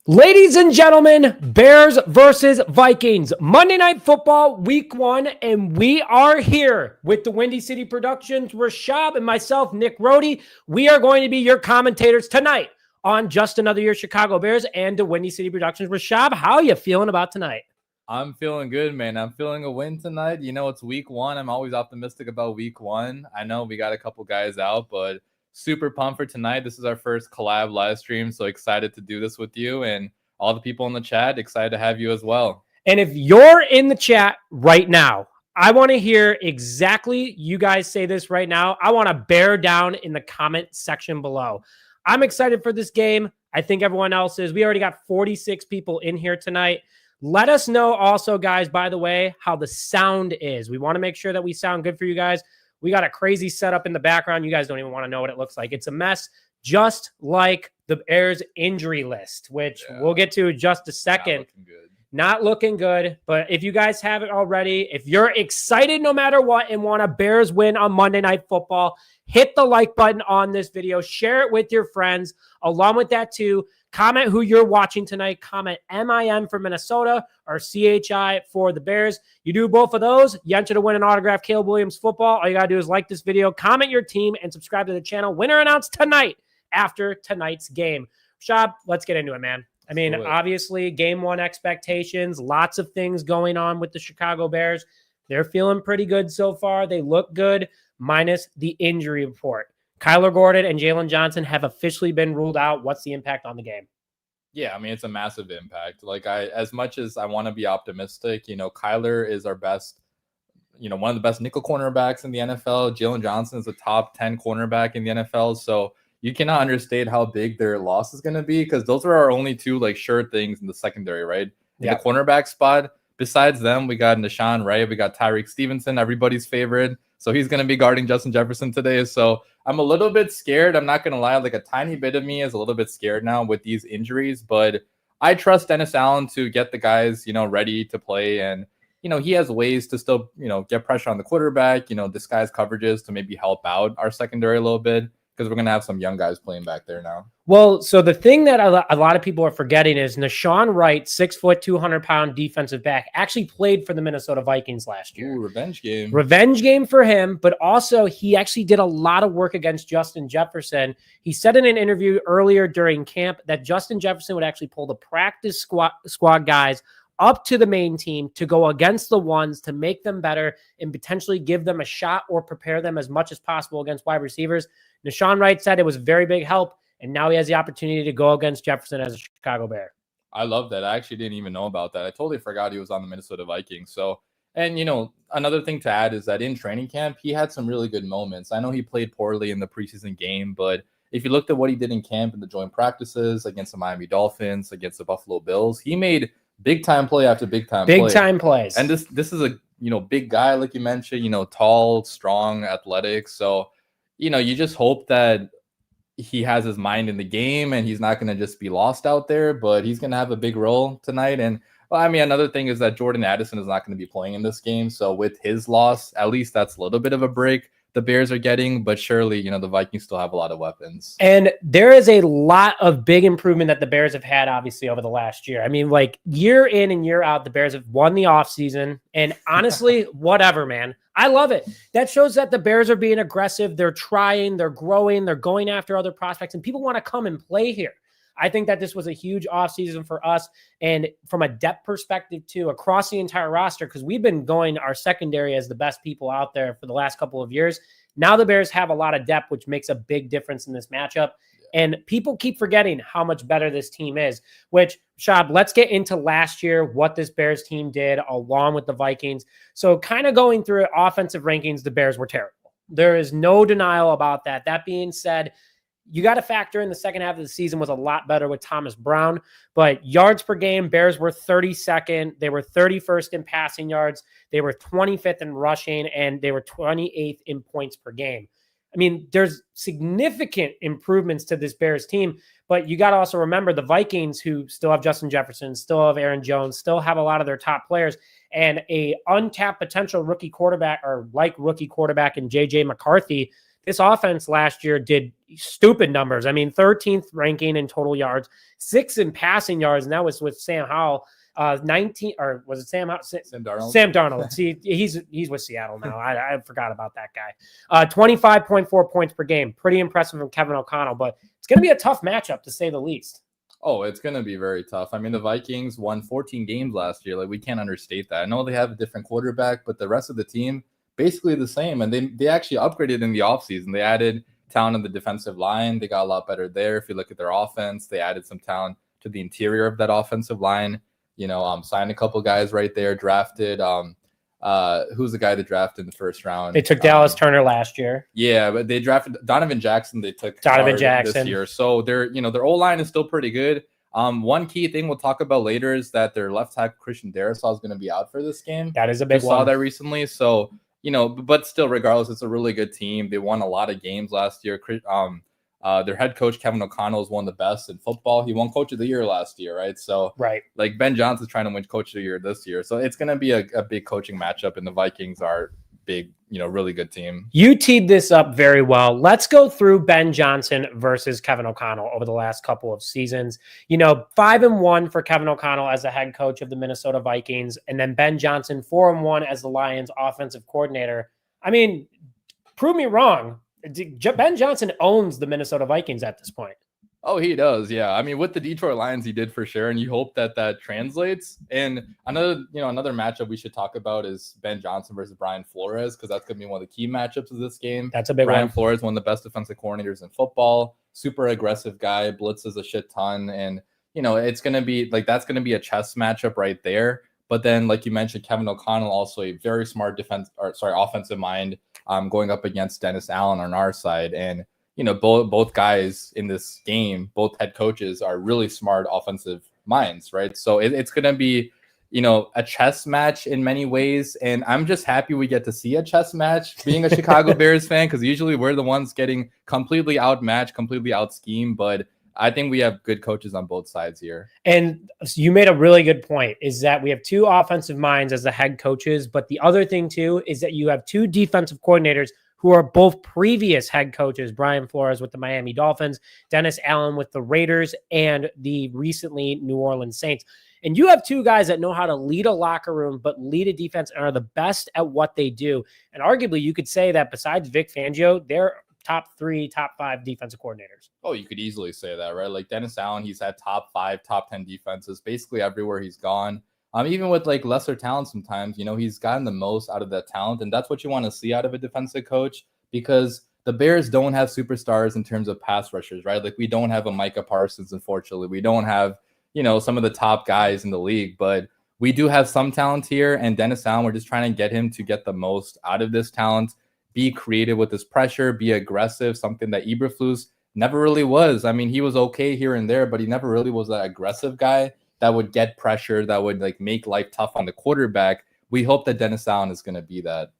Ladies and gentlemen, Bears versus Vikings, Monday Night Football, Week 1, and we are here with the Windy City Productions, Rashab and myself, Nick Roti. We are going to be your commentators tonight on Just Another Year Chicago Bears and the Windy City Productions. Rashab, how are you feeling about tonight? I'm feeling good, man. I'm feeling a win tonight. You know, it's Week 1. I'm always optimistic about Week 1. I know we got a couple guys out, but super pumped for tonight. This is our first collab live stream, so excited to do this with you and all the people in the chat. Excited to have you as well. And if you're in the chat right now, I want to hear exactly you guys say this right now. I want to bear down in the comment section below. I'm excited for this game. I think everyone else is. We already got 46 people in here tonight. Let us know also, guys, by the way, how the sound is. We want to make sure that we sound good for you guys. We got a crazy setup in the background. You guys don't even want to know what it looks like. It's a mess, just like the Bears injury list, which we'll get to in just a second. Not looking good, but if you guys have it already, if you're excited no matter what and want a Bears win on Monday Night Football, hit the like button on this video, share it with your friends. Along with that too, comment who you're watching tonight. Comment MIM for Minnesota or CHI for the Bears. You do both of those, you enter to win an autographed Caleb Williams football. All you got to do is like this video, comment your team, and subscribe to the channel. Winner announced tonight after tonight's game. Shab, let's get into it, man. I mean, obviously, game one expectations, lots of things going on with the Chicago Bears. They're feeling pretty good so far. They look good, minus the injury report. Kyler Gordon and Jalen Johnson have officially been ruled out. What's the impact on the game? Yeah, I mean, it's a massive impact. Like, as much as I want to be optimistic, you know, Kyler is our best, you know, one of the best nickel cornerbacks in the NFL. Jalen Johnson is a top 10 cornerback in the NFL. So you cannot understate how big their loss is going to be, because those are our only two like sure things in the secondary, right? In the cornerback spot, besides them, we got Nashawn Wright, we got Tyreek Stevenson, everybody's favorite. So he's going to be guarding Justin Jefferson today. So I'm a little bit scared. I'm not going to lie. Like, a tiny bit of me is a little bit scared now with these injuries, but I trust Dennis Allen to get the guys, you know, ready to play. And, you know, he has ways to still, you know, get pressure on the quarterback, you know, disguise coverages to maybe help out our secondary a little bit, because we're going to have some young guys playing back there now. Well, so the thing that a lot of people are forgetting is Nashawn Wright, 6 foot, 200-pound defensive back, actually played for the Minnesota Vikings last year. Ooh, revenge game. Revenge game for him, but also he actually did a lot of work against Justin Jefferson. He said in an interview earlier during camp that Justin Jefferson would actually pull the practice squad guys up to the main team to go against the ones to make them better and potentially give them a shot or prepare them as much as possible against wide receivers. Nashawn Wright said it was very big help, and now he has the opportunity to go against Jefferson as a Chicago Bear. I love that. I actually didn't even know about that. I totally forgot he was on the Minnesota Vikings. So, and, you know, another thing to add is that in training camp, he had some really good moments. I know he played poorly in the preseason game, but if you looked at what he did in camp in the joint practices against the Miami Dolphins, against the Buffalo Bills, he made big-time play after big-time play. Big-time plays. And this is a, you know, big guy, like you mentioned, you know, tall, strong, athletic. So, you know, you just hope that he has his mind in the game and he's not going to just be lost out there, but he's going to have a big role tonight. And, well, I mean, another thing is that Jordan Addison is not going to be playing in this game. So with his loss, at least that's a little bit of a break the Bears are getting, but surely, you know, the Vikings still have a lot of weapons. And there is a lot of big improvement that the Bears have had, obviously, over the last year. I mean, like, year in and year out, the Bears have won the offseason. And honestly, whatever, man. I love it. That shows that the Bears are being aggressive. They're trying, they're growing, they're going after other prospects, and people want to come and play here. I think that this was a huge offseason for us, and from a depth perspective too, across the entire roster, because we've been going our secondary as the best people out there for the last couple of years. Now the Bears have a lot of depth, which makes a big difference in this matchup. And people keep forgetting how much better this team is, which, Shab, let's get into last year, what this Bears team did along with the Vikings. So kind of going through offensive rankings, the Bears were terrible. There is no denial about that. That being said, you got to factor in the second half of the season was a lot better with Thomas Brown, but yards per game, Bears were 32nd. They were 31st in passing yards. They were 25th in rushing, and they were 28th in points per game. I mean, there's significant improvements to this Bears team, but you got to also remember the Vikings, who still have Justin Jefferson, still have Aaron Jones, still have a lot of their top players, and a untapped potential rookie quarterback or like rookie quarterback in JJ McCarthy this offense last year did stupid numbers. I mean, 13th ranking in total yards, 6th in passing yards, and that was with Sam Howell. 19, or was it Sam Darnold? Sam Darnold. See, he's with Seattle now. I forgot about that guy. 25.4 points per game. Pretty impressive from Kevin O'Connell, but it's going to be a tough matchup to say the least. Oh, it's going to be very tough. I mean, the Vikings won 14 games last year. Like, we can't understate that. I know they have a different quarterback, but the rest of the team basically the same. And they actually upgraded in the offseason. They added talent on the defensive line. They got a lot better there. If you look at their offense, they added some talent to the interior of that offensive line. Signed a couple guys right there, drafted. Who's the guy that drafted in the first round? They took Dallas Turner last year. Yeah, but they drafted Donovan Jackson. They took Donovan Jackson this year. So their O-line is still pretty good. One key thing we'll talk about later is that their left tackle Christian Darrisaw is going to be out for this game. That is a big one. Saw that recently. So, but still, regardless, it's a really good team. They won a lot of games last year. Their head coach, Kevin O'Connell, is one of the best in football. He won Coach of the Year last year, right? So, like Ben Johnson's trying to win Coach of the Year this year. So it's going to be a big coaching matchup, and the Vikings are big, really good team. You teed this up very well. Let's go through Ben Johnson versus Kevin O'Connell over the last couple of seasons. 5-1 for Kevin O'Connell as the head coach of the Minnesota Vikings, and then Ben Johnson 4-1 as the Lions offensive coordinator. I mean, prove me wrong. Ben Johnson owns the Minnesota Vikings at this point. Oh, he does. Yeah. I mean, with the Detroit Lions, he did for sure. And you hope that translates. And another matchup we should talk about is Ben Johnson versus Brian Flores, because that's going to be one of the key matchups of this game. That's a big Brian one. Flores, one of the best defensive coordinators in football, super aggressive guy, blitzes a shit ton. And, it's going to be that's going to be a chess matchup right there. But then, like you mentioned, Kevin O'Connell, also a very smart offensive mind, going up against Dennis Allen on our side. And, both guys in this game, both head coaches are really smart offensive minds, right? So it's going to be, a chess match in many ways. And I'm just happy we get to see a chess match being a Chicago Bears fan, because usually we're the ones getting completely outmatched, completely out-schemed. But I think we have good coaches on both sides here. And you made a really good point, is that we have two offensive minds as the head coaches. But the other thing, too, is that you have two defensive coordinators who are both previous head coaches, Brian Flores with the Miami Dolphins, Dennis Allen with the Raiders, and the recently New Orleans Saints. And you have two guys that know how to lead a locker room, but lead a defense and are the best at what they do. And arguably, you could say that besides Vic Fangio, they're top 3, top 5 defensive coordinators. Oh, you could easily say that, right? Like Dennis Allen, he's had top 5, top 10 defenses basically everywhere he's gone. Even with lesser talent sometimes, he's gotten the most out of that talent. And that's what you want to see out of a defensive coach, because the Bears don't have superstars in terms of pass rushers, right? Like, we don't have a Micah Parsons, unfortunately. We don't have, some of the top guys in the league, but we do have some talent here. And Dennis Allen, we're just trying to get him to get the most out of this talent, be creative with his pressure, be aggressive, something that Eberflus never really was. I mean, he was okay here and there, but he never really was that aggressive guy that would get pressure, that would make life tough on the quarterback. We hope that Dennis Allen is going to be that.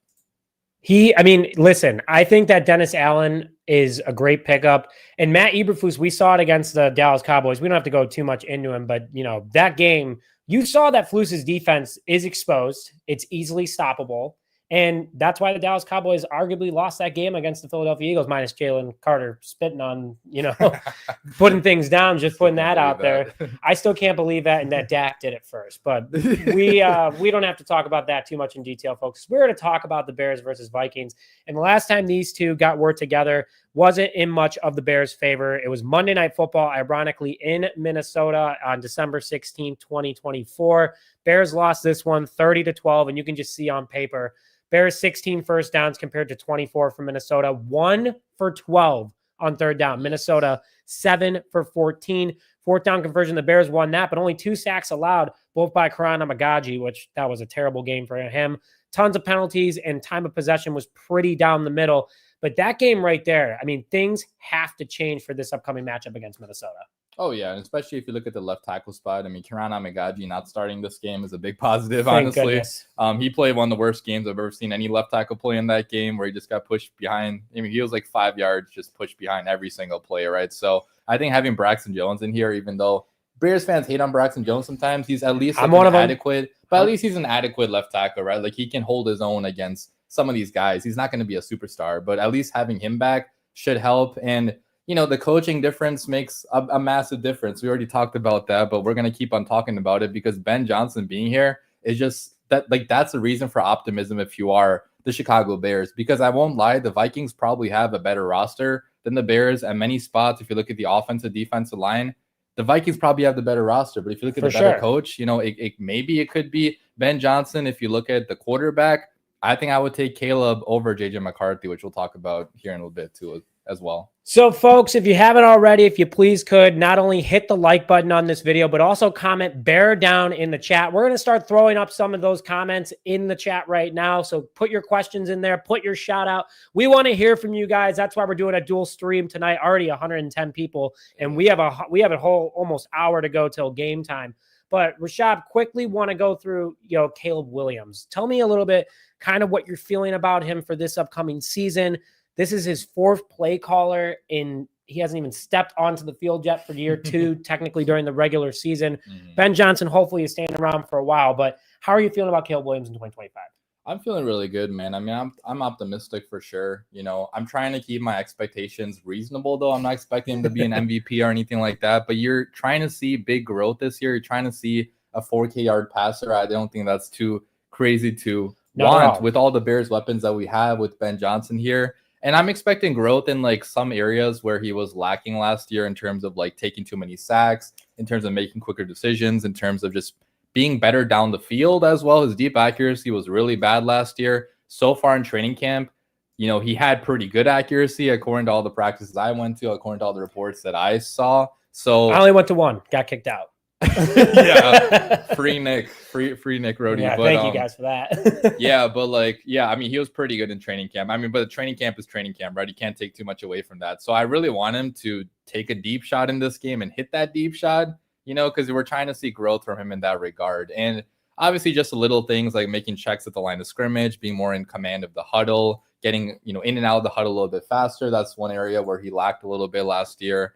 Listen, I think that Dennis Allen is a great pickup. And Matt Eberflus, we saw it against the Dallas Cowboys. We don't have to go too much into him, but, that game, you saw that Flus's defense is exposed. It's easily stoppable. And that's why the Dallas Cowboys arguably lost that game against the Philadelphia Eagles, minus Jalen Carter spitting on, putting things down, just putting that out there. I still can't believe that, and that Dak did it first. But we don't have to talk about that too much in detail, folks. We're going to talk about the Bears versus Vikings. And the last time these two were together wasn't in much of the Bears' favor. It was Monday Night Football, ironically, in Minnesota on December 16, 2024. Bears lost this one 30-12, and you can just see on paper, Bears 16 first downs compared to 24 for Minnesota, 1 for 12 on third down. Minnesota 7 for 14. Fourth down conversion, the Bears won that, but only 2 sacks allowed, both by Karan Amagaji, which that was a terrible game for him. Tons of penalties, and time of possession was pretty down the middle. But that game right there, things have to change for this upcoming matchup against Minnesota. Oh, yeah, and especially if you look at the left tackle spot. Karan Amagaji not starting this game is a big positive, honestly. He played one of the worst games I've ever seen any left tackle play in that game, where he just got pushed behind. He was 5 yards, just pushed behind every single play, right? So I think having Braxton Jones in here, even though Bears fans hate on Braxton Jones sometimes, he's at least adequate. But at least he's an adequate left tackle, right? He can hold his own against some of these guys. He's not going to be a superstar, but at least having him back should help. And, you know, the coaching difference makes a massive difference. We already talked about that, but we're going to keep on talking about it because Ben Johnson being here is just that, like, that's a reason for optimism if you are the Chicago Bears, because I won't lie, the Vikings probably have a better roster than the Bears at many spots. If you look at the offensive defensive line, the Vikings probably have the better roster, but if you look at the better coach, you know, maybe it could be Ben Johnson. If you look at the quarterback, I think I would take Caleb over JJ McCarthy, which we'll talk about here in a little bit too as well. So folks, if you haven't already, if you please could not only hit the like button on this video, but also comment bear down in the chat. We're going to start throwing up some of those comments in the chat right now. So put your questions in there, put your shout out. We want to hear from you guys. That's why we're doing a dual stream tonight. Already 110 people, and we have a whole almost hour to go till game time. But Rashad, quickly want to go through, you know, Caleb Williams. Tell me a little bit kind of what you're feeling about him for this upcoming season. This is his fourth play caller he hasn't even stepped onto the field yet for year two, technically during the regular season. Ben Johnson hopefully is staying around for a while, but how are you feeling about Caleb Williams in 2025? I'm feeling really good, man. I mean, I'm optimistic for sure. You know, I'm trying to keep my expectations reasonable, though. I'm not expecting him to be an MVP or anything like that, but you're trying to see big growth this year. You're trying to see a 4K yard passer. I don't think that's too crazy to want with all the Bears weapons that we have with Ben Johnson here. And I'm expecting growth in like some areas where he was lacking last year in terms of like taking too many sacks, in terms of making quicker decisions, in terms of just being better down the field as well. His deep accuracy was really bad last year. So far in training camp, you know, he had pretty good accuracy according to all the practices I went to, according to all the reports that I saw. So I only went to one, got kicked out. Yeah, free Nick Roti. Yeah, but, thank you guys for that. Yeah, but like, yeah, I mean, he was pretty good in training camp. I mean, but the training camp is training camp, right? You can't take too much away from that. So I really want him to take a deep shot in this game and hit that deep shot, you know, because we're trying to see growth from him in that regard. And obviously just the little things like making checks at the line of scrimmage, being more in command of the huddle, getting, you know, in and out of the huddle a little bit faster. That's one area where he lacked a little bit last year.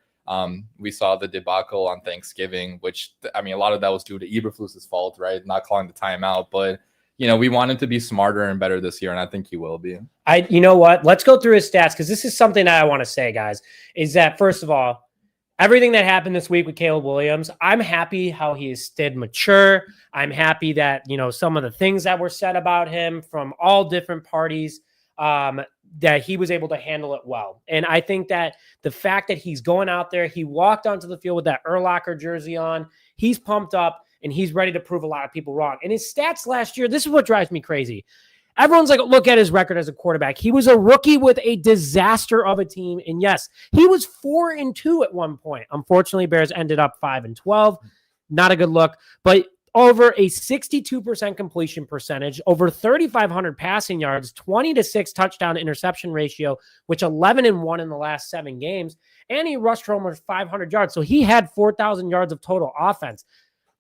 We saw the debacle on Thanksgiving, which, I mean, a lot of that was due to Eberflus's fault, right? Not calling the timeout, but, you know, we want him to be smarter and better this year, and I think he will be. You know what? Let's go through his stats, because this is something that I want to say, guys, is that, first of all, everything that happened this week with Caleb Williams, I'm happy how he has stayed mature. I'm happy that, you know, some of the things that were said about him from all different parties, that he was able to handle it well. And I think that the fact that he's going out there, he walked onto the field with that Urlacher jersey on, he's pumped up and he's ready to prove a lot of people wrong. And his stats last year, this is what drives me crazy. Everyone's like, look at his record as a quarterback. He was a rookie with a disaster of a team. And yes, he was 4-2 at one point. Unfortunately, Bears ended up 5-12. Not a good look, but over a 62% completion percentage, over 3,500 passing yards, 20-6 touchdown interception ratio, which 11-1 in the last 7 games. And he rushed for almost 500 yards. So he had 4,000 yards of total offense.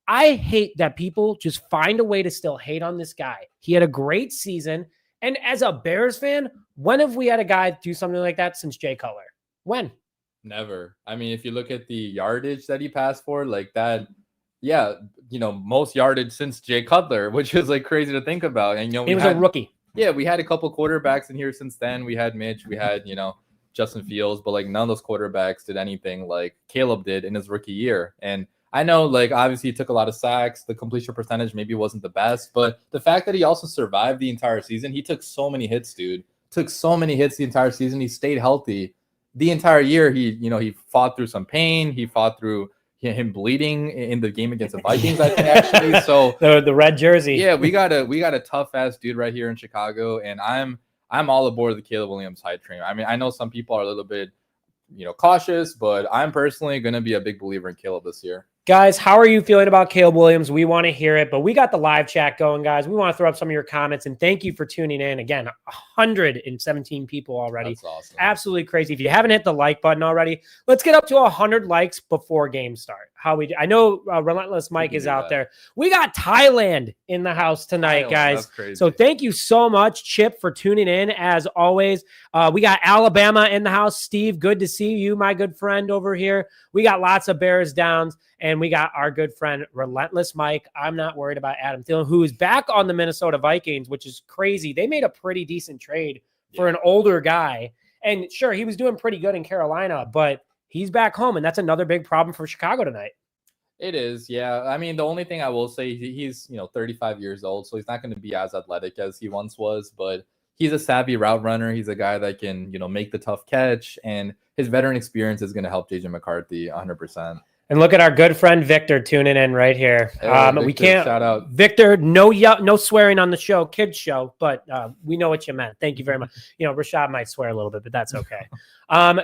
I hate that people just find a way to still hate on this guy. He had a great season. And as a Bears fan, when have we had a guy do something like that since Jay Cutler? When? Never. I mean, if you look at the yardage that he passed for, like that, yeah, you know, most yardage since Jay Cutler, which is like crazy to think about. And, you know, he was a rookie. Yeah, we had a couple quarterbacks in here since then. We had Mitch, we had, you know, Justin Fields, but like none of those quarterbacks did anything like Caleb did in his rookie year. And I know, like, obviously he took a lot of sacks. The completion percentage maybe wasn't the best, but the fact that he also survived the entire season, he took so many hits, dude. Took so many hits the entire season. He stayed healthy the entire year. He fought through some pain. He fought through him bleeding in the game against the Vikings, I think, actually. So the red jersey. Yeah, we got a tough ass dude right here in Chicago, and I'm all aboard the Caleb Williams hype train. I mean, I know some people are a little bit, you know, cautious, but I'm personally going to be a big believer in Caleb this year. Guys, how are you feeling about Caleb Williams? We want to hear it, but we got the live chat going, guys. We want to throw up some of your comments, and thank you for tuning in. Again, 117 people already. That's awesome. Absolutely crazy. If you haven't hit the like button already, let's get up to 100 likes before game start. I know Relentless Mike is out there. We got Thailand in the house tonight, guys. That's crazy. So thank you so much, Chip, for tuning in, as always. We got Alabama in the house. Steve, good to see you, my good friend over here. We got lots of Bears downs. And we got our good friend, Relentless Mike. I'm not worried about Adam Thielen, who is back on the Minnesota Vikings, which is crazy. They made a pretty decent trade for an older guy. And sure, he was doing pretty good in Carolina, but he's back home, and that's another big problem for Chicago tonight. It is, yeah. I mean, the only thing I will say, he's 35 years old, so he's not going to be as athletic as he once was, but he's a savvy route runner. He's a guy that can, make the tough catch, and his veteran experience is going to help JJ McCarthy 100%. And look at our good friend Victor tuning in right here. Victor, we can't shout out Victor. No swearing on the show, kids show, but we know what you meant. Thank you very much. Rashad might swear a little bit, but that's okay.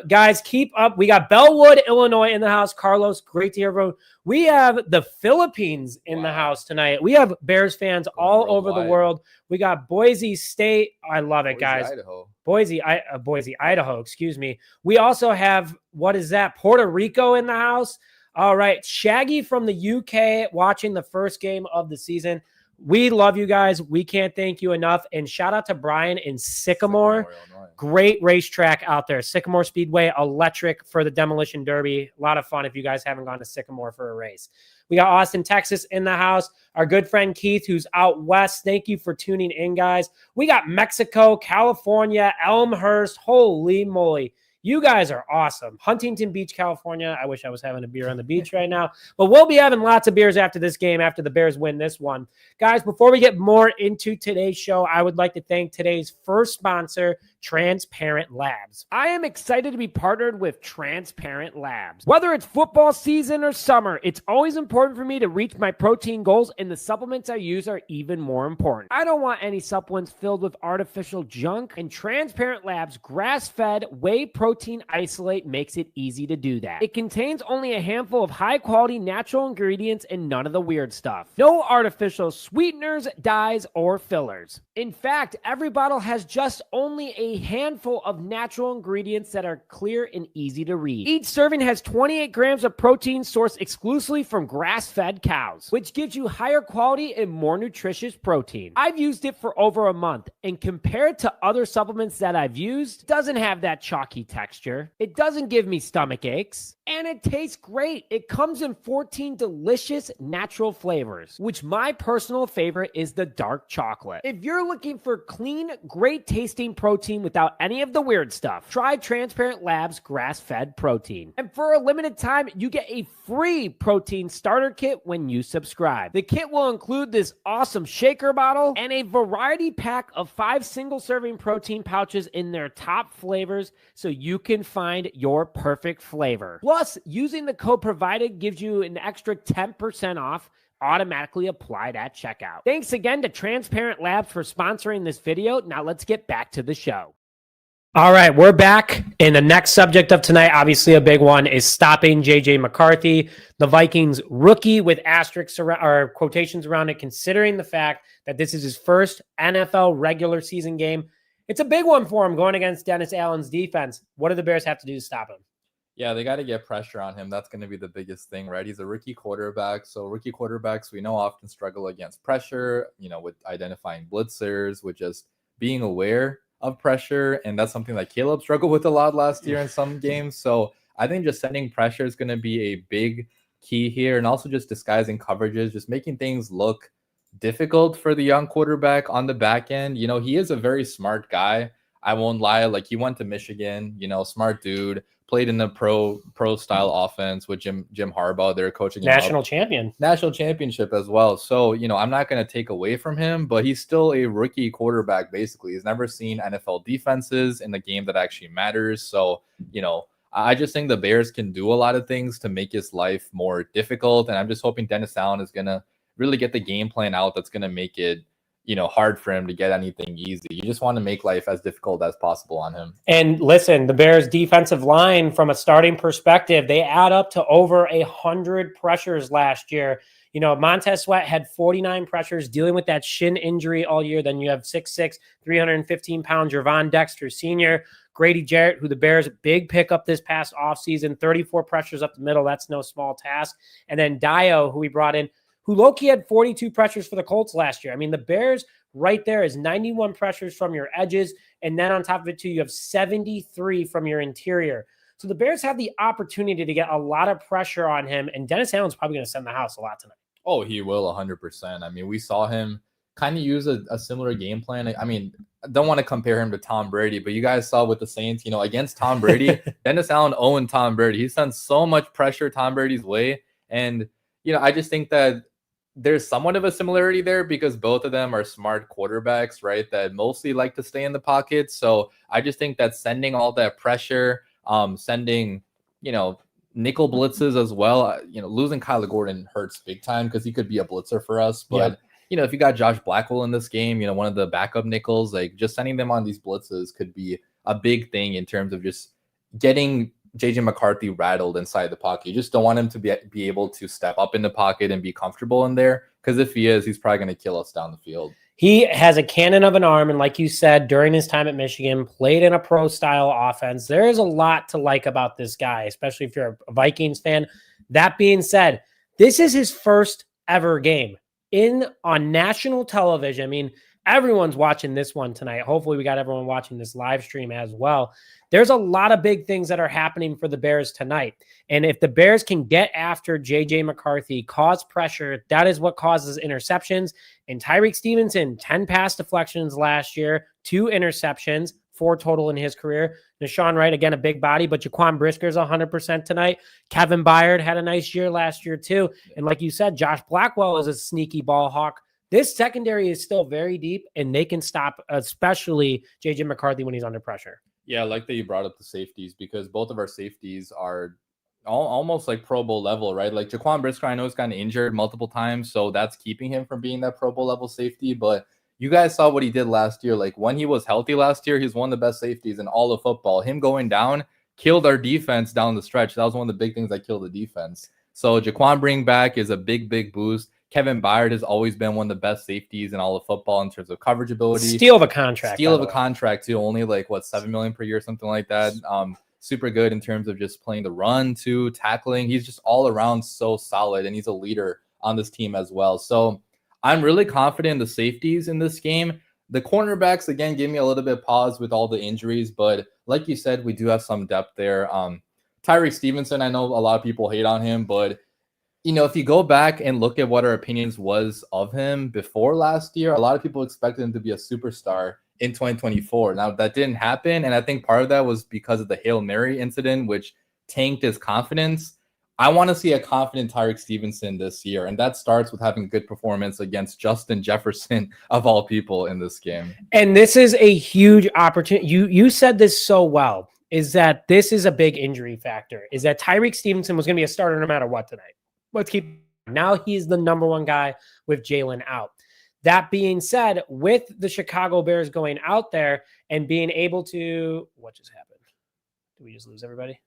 Guys, keep up. We got Bellwood, Illinois in the house. Carlos, great to hear from. We have the Philippines in the house tonight. We have Bears fans all over the world. We got Boise State. I love it, guys. Idaho. Boise, Idaho. Excuse me. We also have, what is that? Puerto Rico in the house. All right. Shaggy from the UK watching the first game of the season. We love you guys. We can't thank you enough. And shout out to Brian in Sycamore. Great racetrack out there. Sycamore Speedway, electric for the Demolition Derby. A lot of fun if you guys haven't gone to Sycamore for a race. We got Austin, Texas in the house. Our good friend Keith, who's out west. Thank you for tuning in, guys. We got Mexico, California, Elmhurst. Holy moly. You guys are awesome. Huntington Beach, California. I wish I was having a beer on the beach right now. But we'll be having lots of beers after this game, after the Bears win this one. Guys, before we get more into today's show, I would like to thank today's first sponsor, Transparent Labs. I am excited to be partnered with Transparent Labs. Whether it's football season or summer, it's always important for me to reach my protein goals, and the supplements I use are even more important. I don't want any supplements filled with artificial junk, and Transparent Labs grass-fed whey protein isolate makes it easy to do that. It contains only a handful of high-quality natural ingredients and none of the weird stuff. No artificial sweeteners, dyes, or fillers. In fact, every bottle has just only a handful of natural ingredients that are clear and easy to read. Each serving has 28 grams of protein sourced exclusively from grass-fed cows, which gives you higher quality and more nutritious protein. I've used it for over a month, and compared to other supplements that I've used, it doesn't have that chalky texture. It doesn't give me stomach aches, and it tastes great. It comes in 14 delicious natural flavors, which my personal favorite is the dark chocolate. If you're looking for clean, great tasting protein without any of the weird stuff, try Transparent Labs grass-fed protein. And for a limited time, you get a free protein starter kit when you subscribe. The kit will include this awesome shaker bottle and a variety pack of 5 single-serving protein pouches in their top flavors so you can find your perfect flavor. Plus, using the code provided gives you an extra 10% off automatically applied at checkout. Thanks again to Transparent Labs for sponsoring this video. Now let's get back to the show. All right, we're back. And the next subject of tonight, obviously a big one, is stopping JJ McCarthy, the Vikings rookie, with asterisks or quotations around it, considering the fact that this is his first NFL regular season game. It's a big one for him going against Dennis Allen's defense. What do the Bears have to do to stop him? Yeah, they got to get pressure on him. That's going to be the biggest thing, right? He's a rookie quarterback. So rookie quarterbacks, we know, often struggle against pressure, with identifying blitzers, with just being aware of pressure. And that's something that Caleb struggled with a lot last year in some games. So I think just sending pressure is going to be a big key here. And also just disguising coverages, just making things look difficult for the young quarterback on the back end. He is a very smart guy. I won't lie. Like, he went to Michigan, smart dude, played in the pro style offense with Jim Harbaugh. They're coaching national championship as well. So, I'm not going to take away from him, but he's still a rookie quarterback. Basically, he's never seen NFL defenses in the game that actually matters. So, I just think the Bears can do a lot of things to make his life more difficult. And I'm just hoping Dennis Allen is going to really get the game plan out that's going to make it hard for him to get anything easy. You just want to make life as difficult as possible on him. And listen, the Bears defensive line, from a starting perspective, they add up to over 100 pressures last year. Montez Sweat had 49 pressures dealing with that shin injury all year. Then you have 6'6", 315-pound Gervon Dexter Sr., Grady Jarrett, who the Bears big pickup this past offseason, 34 pressures up the middle. That's no small task. And then Dio, who we brought in, who low-key had 42 pressures for the Colts last year. I mean, the Bears right there is 91 pressures from your edges, and then on top of it, too, you have 73 from your interior. So the Bears have the opportunity to get a lot of pressure on him, and Dennis Allen's probably going to send the house a lot tonight. Oh, he will 100%. I mean, we saw him kind of use a similar game plan. I mean, I don't want to compare him to Tom Brady, but you guys saw with the Saints, against Tom Brady, Dennis Allen owned Tom Brady. He sent so much pressure Tom Brady's way. And, I just think that there's somewhat of a similarity there because both of them are smart quarterbacks, right? That mostly like to stay in the pocket. So I just think that sending all that pressure, sending, nickel blitzes as well. Losing Kyler Gordon hurts big time because he could be a blitzer for us. But, if you got Josh Blackwell in this game, one of the backup nickels, like just sending them on these blitzes could be a big thing in terms of just getting JJ McCarthy rattled inside the pocket. You just don't want him to be able to step up in the pocket and be comfortable in there because if he is, he's probably going to kill us down the field. He has a cannon of an arm, and like you said, during his time at Michigan, played in a pro-style offense. There is a lot to like about this guy, especially if you're a Vikings fan. That being said, this is his first ever game on national television. I mean, everyone's watching this one tonight. Hopefully we got everyone watching this live stream as well. There's a lot of big things that are happening for the Bears tonight. And if the Bears can get after JJ McCarthy, cause pressure, that is what causes interceptions. And Tyreek Stevenson, 10 pass deflections last year, 2 interceptions, 4 total in his career. Nashawn Wright, again, a big body, but Jaquan Brisker's 100% tonight. Kevin Byard had a nice year last year too. And like you said, Josh Blackwell is a sneaky ball hawk. This secondary is still very deep, and they can stop, especially JJ McCarthy when he's under pressure. Yeah, I like that you brought up the safeties because both of our safeties are almost like Pro Bowl level, right? Like Jaquan Brisker, I know he's gotten injured multiple times, so that's keeping him from being that Pro Bowl level safety. But you guys saw what he did last year. Like when he was healthy last year, he's one of the best safeties in all of football. Him going down killed our defense down the stretch. That was one of the big things that killed the defense. So Jaquan bring back is a big, big boost. Kevin Byard has always been one of the best safeties in all of football in terms of coverage ability. Steal of a contract. Steal of a contract too. Only like $7 million per year, something like that. Super good in terms of just playing the run too, tackling. He's just all around so solid, and he's a leader on this team as well. So I'm really confident in the safeties in this game. The cornerbacks, again, give me a little bit of pause with all the injuries, but like you said, we do have some depth there. Tyreek Stevenson, I know a lot of people hate on him, but if you go back and look at what our opinions was of him before last year, a lot of people expected him to be a superstar in 2024. Now, that didn't happen, and I think part of that was because of the Hail Mary incident, which tanked his confidence. I want to see a confident Tyreek Stevenson this year, and that starts with having good performance against Justin Jefferson, of all people, in this game. And this is a huge opportunity. You said this so well, is that this is a big injury factor, is that Tyreek Stevenson was going to be a starter no matter what tonight. Let's keep now he's the number one guy with Jalen out. That being said, with the Chicago Bears going out there and being able to, what just happened? Did we just lose everybody?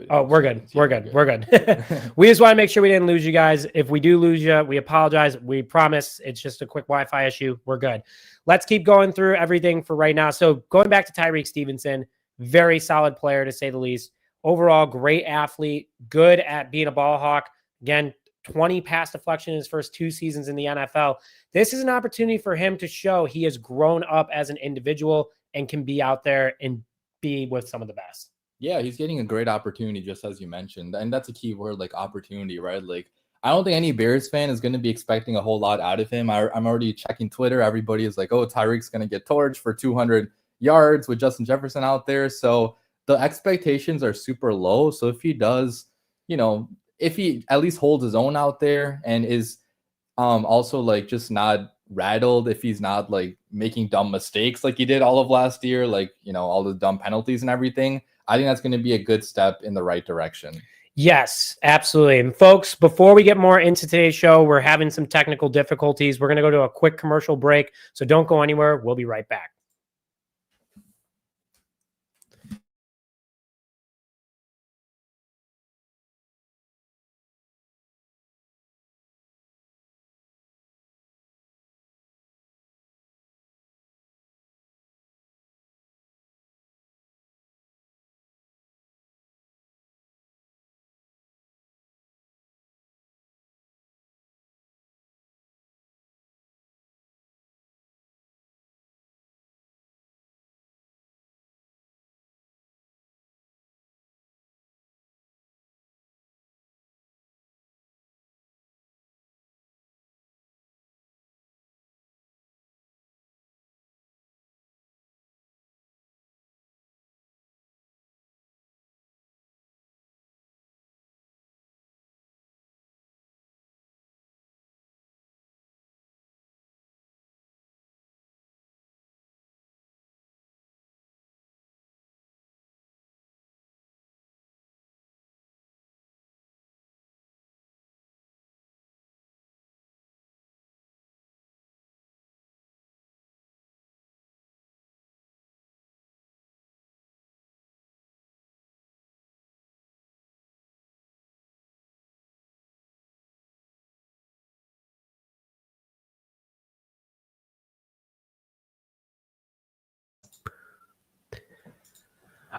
Oh, we're good. We're good. We're good. We just want to make sure we didn't lose you guys. If we do lose you, we apologize. We promise it's just a quick Wi-Fi issue. We're good. Let's keep going through everything for right now. So going back to Tyreek Stevenson, very solid player to say the least. Overall, great athlete, good at being a ball hawk. Again, 20 pass deflection in his first 2 seasons in the NFL. This is an opportunity for him to show he has grown up as an individual and can be out there and be with some of the best. Yeah, he's getting a great opportunity, just as you mentioned. And that's a key word, like opportunity, right? Like, I don't think any Bears fan is going to be expecting a whole lot out of him. I'm already checking Twitter. Everybody is like, oh, Tyreek's going to get torched for 200 yards with Justin Jefferson out there. So the expectations are super low. So if he does, if he at least holds his own out there and is also like just not rattled, if he's not like making dumb mistakes like he did all of last year, like, all the dumb penalties and everything, I think that's going to be a good step in the right direction. Yes, absolutely. And folks, before we get more into today's show, we're having some technical difficulties. We're going to go to a quick commercial break. So don't go anywhere. We'll be right back.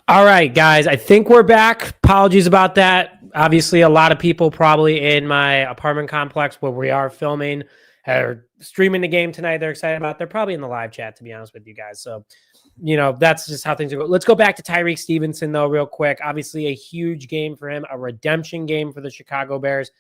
All right, guys, I think we're back. Apologies about that. Obviously, a lot of people probably in my apartment complex where we are filming are streaming the game tonight. They're excited about it. They're probably in the live chat, to be honest with you guys. So, that's just how things are going. Let's go back to Tyreek Stevenson, though, real quick. Obviously, a huge game for him, a redemption game for the Chicago Bears.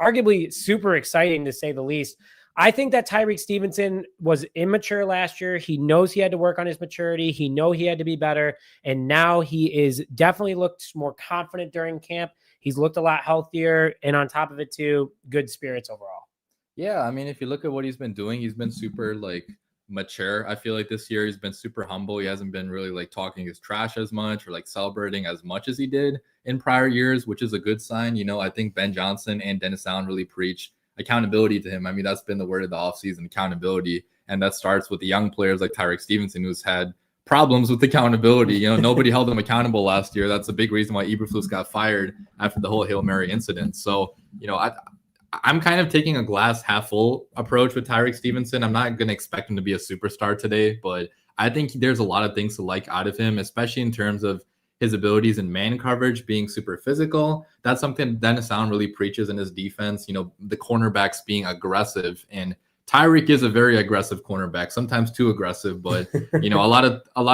Arguably super exciting, to say the least. I think that Tyreek Stevenson was immature last year. He knows he had to work on his maturity. He know he had to be better. And now he is definitely looked more confident during camp. He's looked a lot healthier. And on top of it, too, good spirits overall. Yeah, I mean, if you look at what he's been doing, he's been super mature. I feel like this year he's been super humble. He hasn't been really talking his trash as much or celebrating as much as he did in prior years, which is a good sign. I think Ben Johnson and Dennis Allen really preach accountability to him. I mean, that's been the word of the offseason, accountability. And that starts with the young players like Tyreek Stevenson, who's had problems with accountability. Nobody held him accountable last year. That's a big reason why Eberflus got fired after the whole Hail Mary incident. So, I'm kind of taking a glass half full approach with Tyreek Stevenson. I'm not going to expect him to be a superstar today, but I think there's a lot of things to like out of him, especially in terms of his abilities in man coverage, being super physical. That's something Dennis Allen really preaches in his defense. The cornerbacks being aggressive, and Tyreek is a very aggressive cornerback, sometimes too aggressive, but a lot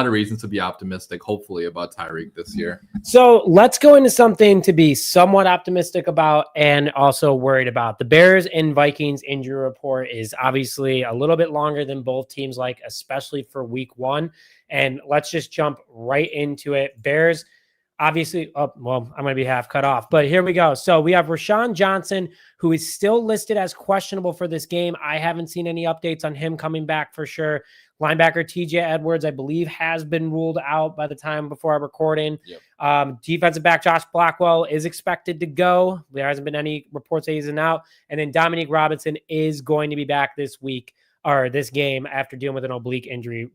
of reasons to be optimistic, hopefully, about Tyreek this year. So let's go into something to be somewhat optimistic about and also worried about. The Bears and Vikings injury report is obviously a little bit longer than both teams like, especially for week 1. And let's just jump right into it. Bears, obviously, I'm going to be half cut off, but here we go. So we have Rashawn Johnson, who is still listed as questionable for this game. I haven't seen any updates on him coming back for sure. Linebacker TJ Edwards, I believe, has been ruled out by the time before I'm recording. Yep. Defensive back Josh Blackwell is expected to go. There hasn't been any reports that he's in out. And then Dominique Robinson is going to be back this week or this game after dealing with an oblique injury.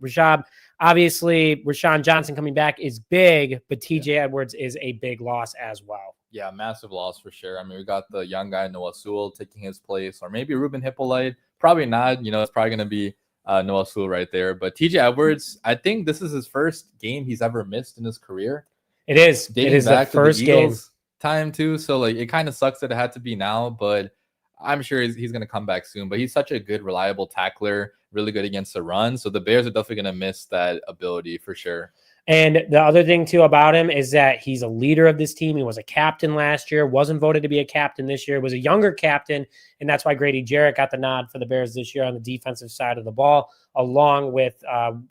Obviously, Rashawn Johnson coming back is big, but TJ Edwards is a big loss as well. Yeah, massive loss for sure. I mean, we got the young guy, Noah Sewell, taking his place, or maybe Ruben Hippolyte. Probably not. It's probably going to be Noah Sewell right there. But TJ Edwards, I think this is his first game he's ever missed in his career. It is. Dating it is back the first to the Eagles time too. So it kind of sucks that it had to be now, but I'm sure he's going to come back soon. But he's such a good, reliable tackler, really good against the run. So the Bears are definitely going to miss that ability for sure. And the other thing, too, about him is that he's a leader of this team. He was a captain last year, wasn't voted to be a captain this year, was a younger captain, and that's why Grady Jarrett got the nod for the Bears this year on the defensive side of the ball, along with,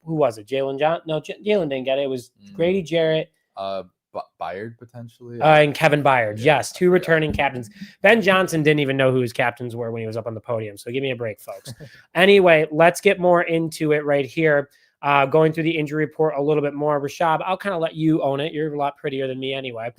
who was it, Jalen Johnson? No, Jalen didn't get it. It was Grady Jarrett. Byard, potentially. And Kevin Byard, yes, 2 returning captains. Ben Johnson didn't even know who his captains were when he was up on the podium, so give me a break, folks. Anyway, let's get more into it right here. Going through the injury report a little bit more. Rashab, I'll kind of let you own it. You're a lot prettier than me anyway.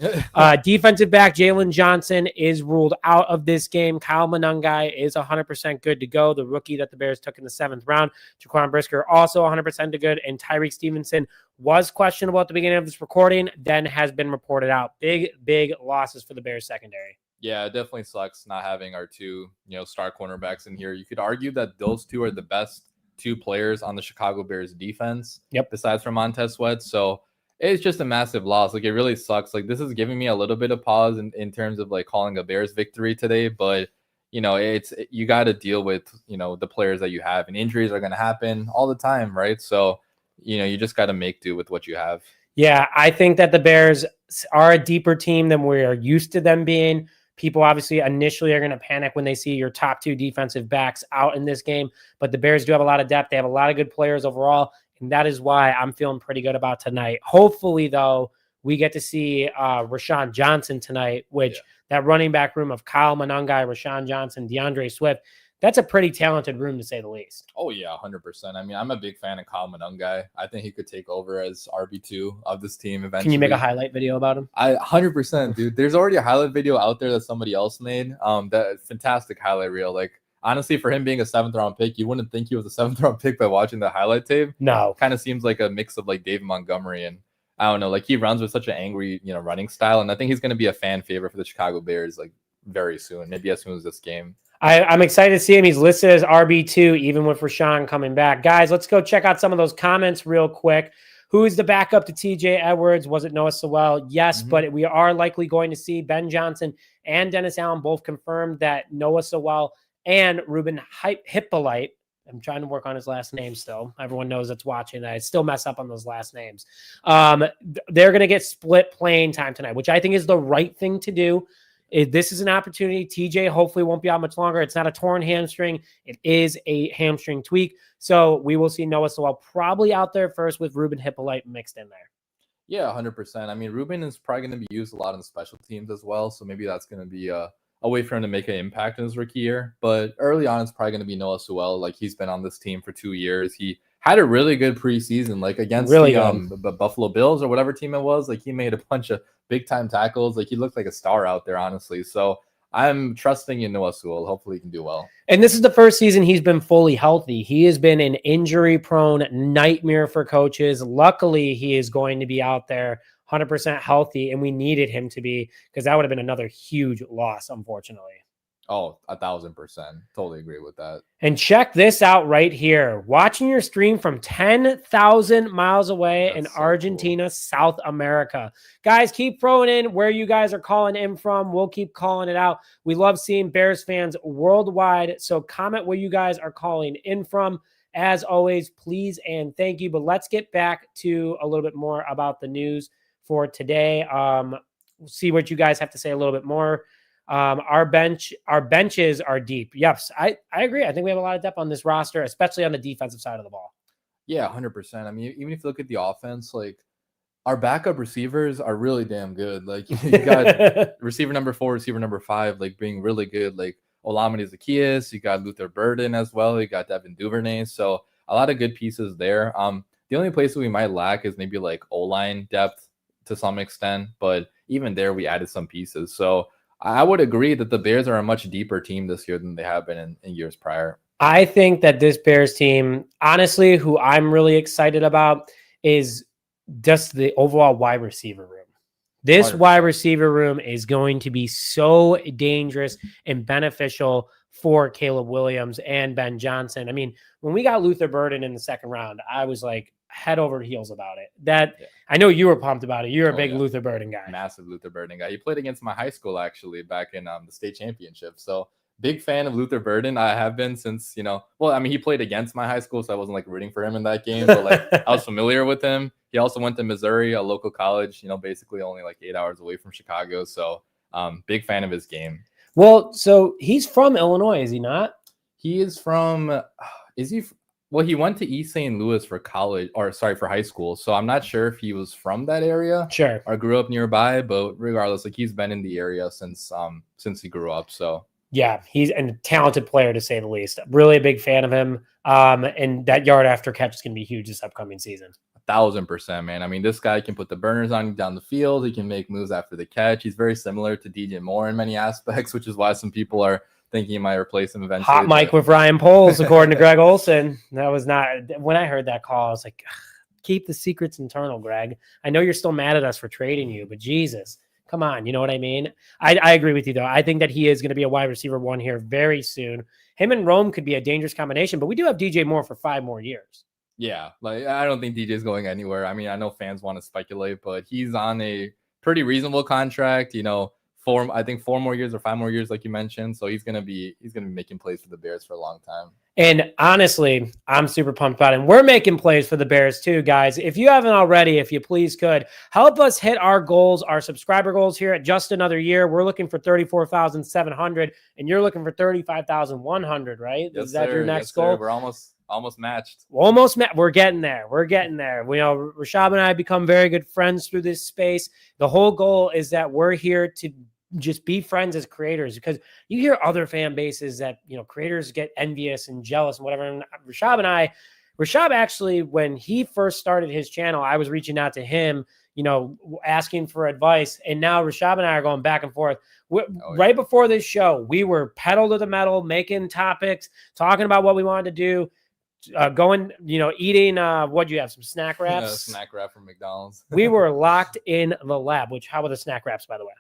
Defensive back Jalen Johnson is ruled out of this game. Kyle Monangai is 100% good to go. The rookie that the Bears took in the 7th round. Jaquan Brisker also 100% to good. And Tyreek Stevenson was questionable at the beginning of this recording, then has been reported out. Big losses for the Bears secondary. Yeah, it definitely sucks not having our 2, star cornerbacks in here. You could argue that those 2 are the best 2 players on the Chicago Bears defense. Yep. Besides from Montez Sweat. So it's just a massive loss. It really sucks. This is giving me a little bit of pause in terms of calling a Bears victory today. But, you got to deal with, the players that you have, and injuries are going to happen all the time. Right. So, you just got to make do with what you have. Yeah. I think that the Bears are a deeper team than we are used to them being. People obviously initially are going to panic when they see your top 2 defensive backs out in this game, but the Bears do have a lot of depth. They have a lot of good players overall, and that is why I'm feeling pretty good about tonight. Hopefully, though, we get to see Rashawn Johnson tonight, which that running back room of Kyle Monangai, Rashawn Johnson, DeAndre Swift, that's a pretty talented room to say the least. Oh, yeah, 100%. I mean, I'm a big fan of Kyle Monangai. I think he could take over as RB2 of this team eventually. Can you make a highlight video about him? 100%, dude. There's already a highlight video out there that somebody else made. That fantastic highlight reel. Honestly, for him being a 7th round pick, you wouldn't think he was a 7th round pick by watching the highlight tape. No. Kind of seems like a mix of David Montgomery and I don't know. He runs with such an angry, running style, and I think he's going to be a fan favorite for the Chicago Bears very soon, maybe as soon as this game. I'm excited to see him. He's listed as RB2, even with Rashawn coming back. Guys, let's go check out some of those comments real quick. Who is the backup to TJ Edwards? Was it Noah Sewell? Yes, Mhm. but we are likely going to see Ben Johnson and Dennis Allen both confirmed that Noah Sewell and Ruben Hippolyte. I'm trying to work on his last name still. Everyone knows that's watching. I still mess up on those last names. They're going to get split playing time tonight, which I think is the right thing to do. This is an opportunity. TJ hopefully won't be out much longer. It's not a torn hamstring. It is a hamstring tweak. So we will see Noah Sewell probably out there first with Ruben Hippolyte mixed in there. Yeah, 100%. I mean, Ruben is probably going to be used a lot in the special teams as well. So maybe that's going to be a way for him to make an impact in his rookie year. But early on, it's probably going to be Noah Sewell. Like, he's been on this team for 2 years. He had a really good preseason, like against the Buffalo Bills or whatever team it was. Like, he made a bunch of big time tackles. Like, he looked like a star out there, honestly. So I'm trusting in Noah Sewell. Hopefully he can do well. And this is the first season he's been fully healthy. He has been an injury-prone nightmare for coaches. Luckily, he is going to be out there 100% healthy, and we needed him to be, because that would have been another huge loss, unfortunately. Oh, 1,000%. Totally agree with that. And check this out right here. Watching your stream from 10,000 miles away in Argentina, South America. Guys, keep throwing in where you guys are calling in from. We'll keep calling it out. We love seeing Bears fans worldwide. So comment where you guys are calling in from. As always, please and thank you. But let's get back to a little bit more about the news for today. See what you guys have to say a little bit more. Our benches are deep. Yes, I agree. I think we have a lot of depth on this roster, especially on the defensive side of the ball. Yeah, 100%. I mean, even if you look at the offense, like our backup receivers are really damn good. Like you got receiver number 4, receiver number 5, like being really good. Like Olamide Zaccheaus, you got Luther Burden as well. You got Devin Duvernay. So a lot of good pieces there. The only place that we might lack is maybe like O-line depth to some extent, but even there we added some pieces. So I would agree that the Bears are a much deeper team this year than they have been in years prior. I think that this Bears team, honestly, who I'm really excited about is just the overall wide receiver room. This 100%. Wide receiver room is going to be so dangerous and beneficial for Caleb Williams and Ben Johnson. I mean, when we got Luther Burden in the second round, I was like head over heels about it. I know you were pumped about it. You're a big Luther Burden guy. Massive Luther Burden guy. He played against my high school actually back in the state championship. So big fan of Luther Burden. I have been since, he played against my high school, so I wasn't like rooting for him in that game, but like I was familiar with him. He also went to Missouri, a local college, basically only like 8 hours away from Chicago. So big fan of his game. Well, so he's from Illinois, is he not? He is from, Well, he went to East St. Louis for for high school. So I'm not sure if he was from that area. Sure. Or grew up nearby, but regardless, like he's been in the area since he grew up. So yeah, he's a talented player to say the least. Really a big fan of him. And that yard after catch is going to be huge this upcoming season. 1,000%, man. I mean, this guy can put the burners on down the field. He can make moves after the catch. He's very similar to DJ Moore in many aspects, which is why some people are thinking he might replace him eventually. Hot mic with Ryan Poles, according to Greg Olson. That was not when I heard that call. I was like, keep the secrets internal, Greg. I know you're still mad at us for trading you, but Jesus, come on. You know what I mean? I agree with you, though. I think that he is going to be a wide receiver 1 here very soon. Him and Rome could be a dangerous combination, but we do have DJ Moore for 5 more years. Yeah, like I don't think DJ's going anywhere. I mean, I know fans want to speculate, but he's on a pretty reasonable contract. 4 more years or 5 more years, like you mentioned. So he's gonna be making plays for the Bears for a long time. And honestly, I'm super pumped about it. And we're making plays for the Bears too, guys. If you haven't already, if you please could help us hit our goals, our subscriber goals here at Just Another Year. We're looking for 34,700, and you're looking for 35,100, right? Yes, Is that sir. your next Yes, goal? Sir. We're almost matched. We're getting there. Rashab and I become very good friends through this space. The whole goal is that we're here to just be friends as creators, because you hear other fan bases that, creators get envious and jealous and whatever. And Rashab actually, when he first started his channel, I was reaching out to him, asking for advice. And now Rashab and I are going back and forth. Right before this show, we were pedal to the metal, making topics, talking about what we wanted to do. Eating, what do you have? Some snack wraps? Snack wrap from McDonald's. We were locked in the lab, how were the snack wraps, by the way?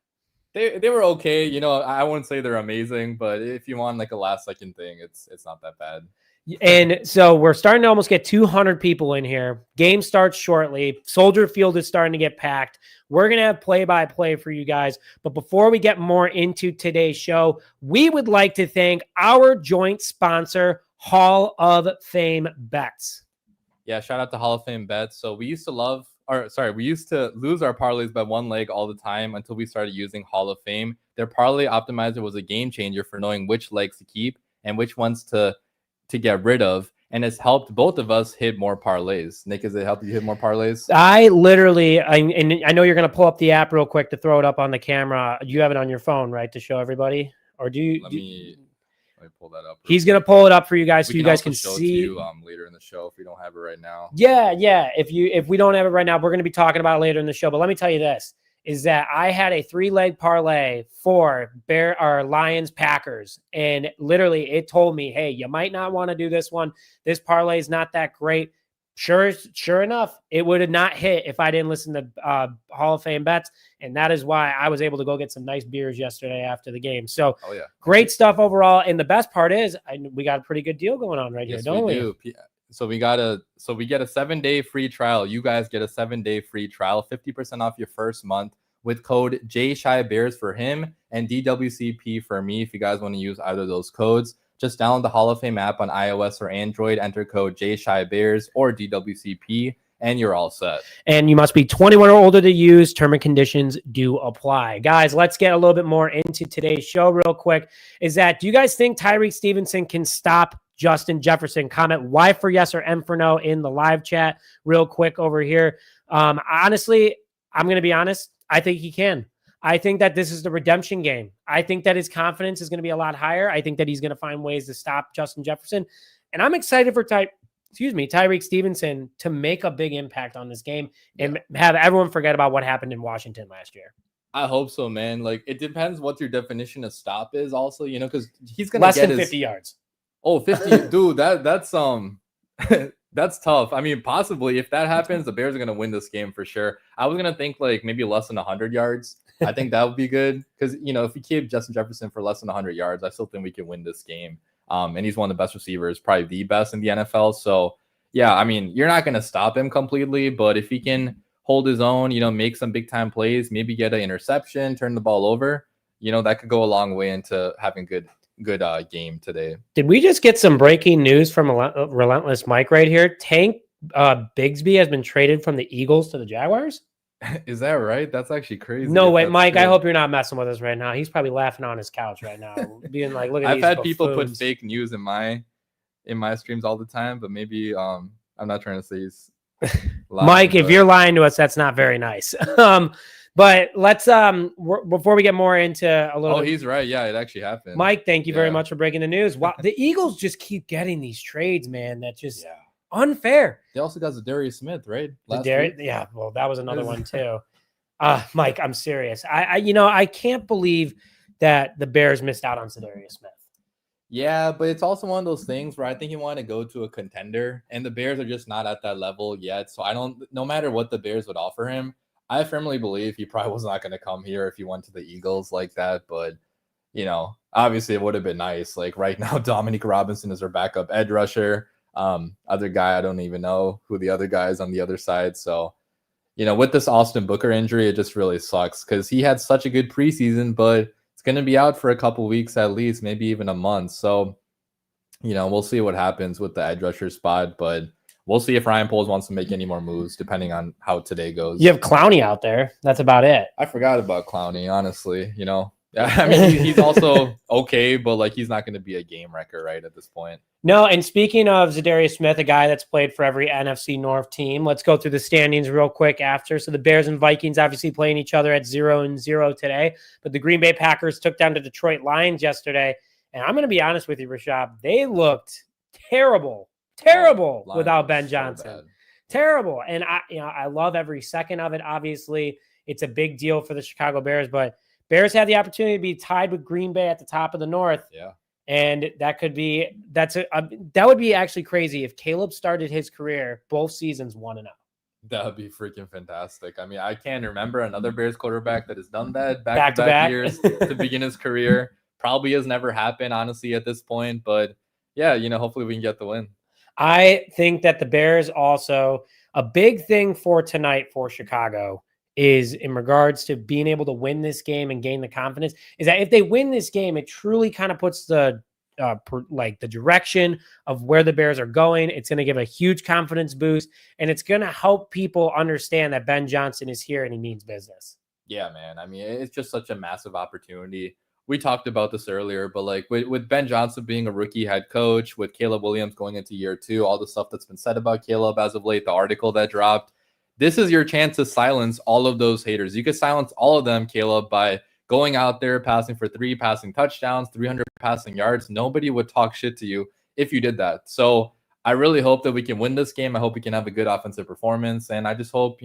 They were okay. I wouldn't say they're amazing, but if you want like a last second thing, it's not that bad. And so we're starting to almost get 200 people in here. Game starts shortly. Soldier Field is starting to get packed. We're going to have play-by-play for you guys. But before we get more into today's show, we would like to thank our joint sponsor, Hall of Fame Bets. Yeah, shout out to Hall of Fame Bets. So we used to lose our parlays by one leg all the time until we started using Hall of Fame. Their parlay optimizer was a game changer for knowing which legs to keep and which ones to get rid of, and it's helped both of us hit more parlays. Nick, has it helped you hit more parlays? I know you're going to pull up the app real quick to throw it up on the camera. You have it on your phone, right, to show everybody? Or do you? Let me pull that up. He's going to pull it up for you guys so you guys can show see. It to you, later in the show if we don't have it right now. Yeah. If we don't have it right now, we're going to be talking about it later in the show. But let me tell you this. Is that I had a 3-leg parlay for Lions Packers, and literally it told me, hey, you might not want to do this one. This parlay is not that great. Sure enough, it would have not hit if I didn't listen to Hall of Fame Bets, and that is why I was able to go get some nice beers yesterday after the game. So great stuff overall, and the best part is we got a pretty good deal going on here, don't we? Do. So we get a 7-day free trial. You guys get a 7-day free trial, 50% off your first month with code JShyBears for him and DWCP for me. If you guys want to use either of those codes, just download the Hall of Fame app on iOS or Android, enter code JShyBears or DWCP, and you're all set. And you must be 21 or older to use. Term and conditions do apply. Guys, let's get a little bit more into today's show real quick. Do you guys think Tyreek Stevenson can stop Justin Jefferson? Comment Y for yes or M for no in the live chat real quick over here. Honestly, I'm going to be honest. I think he can. I think that this is the redemption game. I think that his confidence is going to be a lot higher. I think that he's going to find ways to stop Justin Jefferson. And I'm excited for Tyreek Stevenson to make a big impact on this game and have everyone forget about what happened in Washington last year. I hope so, man. Like, it depends what your definition of stop is also, because he's going to get less than 50 yards. Oh, 50. Dude, that's that's tough. I mean, possibly if that happens, the Bears are going to win this game for sure. I was going to think like maybe less than 100 yards. I think that would be good because, if we keep Justin Jefferson for less than 100 yards, I still think we can win this game. And he's one of the best receivers, probably the best in the NFL. So, yeah, I mean, you're not going to stop him completely, but if he can hold his own, make some big time plays, maybe get an interception, turn the ball over, that could go a long way into having good game today. Did we just get some breaking news from Relentless Mike right here? Tank Bigsby has been traded from the Eagles to the Jaguars. Is that right? That's actually crazy. No way, Mike. True. I hope you're not messing with us right now. He's probably laughing on his couch right now, being like, "Look at." I've had people put fake news in my streams all the time, but maybe I'm not trying to say he's lying, Mike. If you're lying to us, that's not very nice. But let's before we get more into a little. Oh, he's right. Yeah, it actually happened. Mike, thank you very much for breaking the news. Wow, the Eagles just keep getting these trades, man. That just unfair. They also got Zadarius Smith, right? Yeah, well, that was another one too. Mike, I'm serious. I can't believe that the Bears missed out on Zadarius Smith. Yeah, but it's also one of those things where I think you want to go to a contender, and the Bears are just not at that level yet. So no matter what the Bears would offer him, I firmly believe he probably was not going to come here if he went to the Eagles like that. But, obviously it would have been nice. Like right now, Dominique Robinson is our backup edge rusher. Other guy, I don't even know who the other guy is on the other side. So, with this Austin Booker injury, it just really sucks because he had such a good preseason, but it's going to be out for a couple weeks at least, maybe even a month. So, we'll see what happens with the edge rusher spot, but we'll see if Ryan Poles wants to make any more moves depending on how today goes. You have Clowney out there. That's about it. I forgot about Clowney, honestly, I mean, he's also okay, but like he's not going to be a game wrecker right at this point. No, and speaking of Zadarius Smith, a guy that's played for every NFC North team, let's go through the standings real quick after. So the Bears and Vikings obviously playing each other at 0-0 today, but the Green Bay Packers took down the Detroit Lions yesterday. And I'm going to be honest with you, Rashad, they looked terrible without Ben Johnson. So terrible. And I love every second of it. Obviously, it's a big deal for the Chicago Bears, but Bears had the opportunity to be tied with Green Bay at the top of the North. Yeah. And that would be actually crazy if Caleb started his career both seasons 1-0. That would be freaking fantastic. I mean, I can't remember another Bears quarterback that has done that back-to-back years to begin his career. Probably has never happened, honestly, at this point. But yeah, hopefully we can get the win. I think that the Bears also, a big thing for tonight for Chicago is in regards to being able to win this game and gain the confidence, is that if they win this game, it truly kind of puts the the direction of where the Bears are going. It's going to give a huge confidence boost, and it's going to help people understand that Ben Johnson is here and he means business. Yeah, man. I mean, it's just such a massive opportunity. We talked about this earlier, but like with Ben Johnson being a rookie head coach, with Caleb Williams going into year 2, all the stuff that's been said about Caleb as of late, the article that dropped, this is your chance to silence all of those haters. You could silence all of them, Caleb, by going out there, passing for 3 passing touchdowns, 300 passing yards. Nobody would talk shit to you if you did that. So I really hope that we can win this game. I hope we can have a good offensive performance. And I just hope,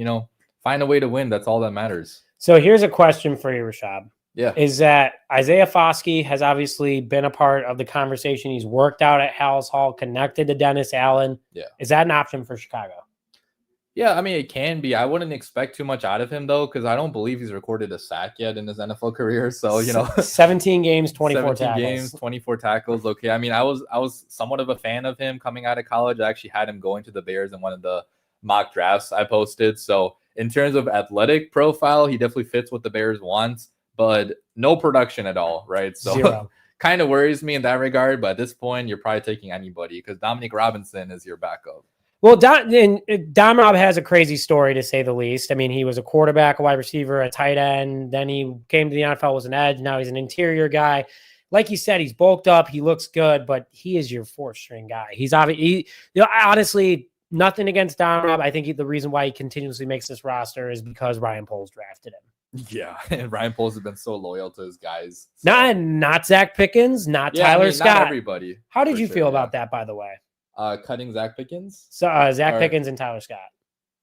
find a way to win. That's all that matters. So here's a question for you, Rashad. Yeah. Is that Isaiah Foskey has obviously been a part of the conversation. He's worked out at Hallis Hall, connected to Dennis Allen. Yeah. Is that an option for Chicago? Yeah, I mean, it can be. I wouldn't expect too much out of him, though, because I don't believe he's recorded a sack yet in his NFL career. So, 17 games, 24 tackles. Games, 24 tackles. Okay. I mean, I was somewhat of a fan of him coming out of college. I actually had him going to the Bears in one of the mock drafts I posted. So in terms of athletic profile, he definitely fits what the Bears want, but no production at all, right? So kind of worries me in that regard. But at this point, you're probably taking anybody because Dominic Robinson is your backup. Well, Dom Rob has a crazy story, to say the least. I mean, he was a quarterback, a wide receiver, a tight end. Then he came to the NFL, was an edge. Now he's an interior guy. Like you said, he's bulked up. He looks good, but he is your 4th-string guy. He's obviously, honestly, nothing against Dom Rob. I think the reason why he continuously makes this roster is because Ryan Poles drafted him. Yeah, and Ryan Poles has been so loyal to his guys. So. Not Zach Pickens, not Tyler Scott. Not everybody. How did you feel about that, by the way? Cutting Zach Pickens. So Zach Pickens and Tyler Scott.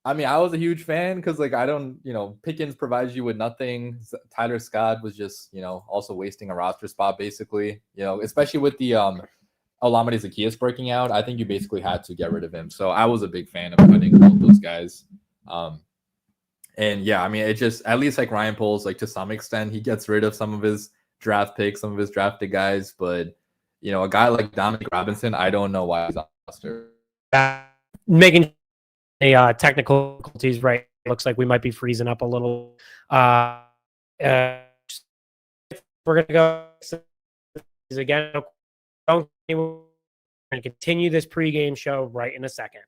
I mean, I was a huge fan because I don't, Pickens provides you with nothing. Tyler Scott was just, also wasting a roster spot basically, especially with the Olamide Zaccheaus breaking out. I think you basically had to get rid of him. So I was a big fan of cutting both those guys. And yeah, I mean, it just, at least like Ryan Poles, like to some extent, he gets rid of some of his draft picks, some of his drafted guys, but a guy like Dominic Robinson, I don't know why he's on the roster. Making a technical difficulties, right? Looks like we might be freezing up a little. We're gonna go again. We're gonna continue this pregame show right in a second.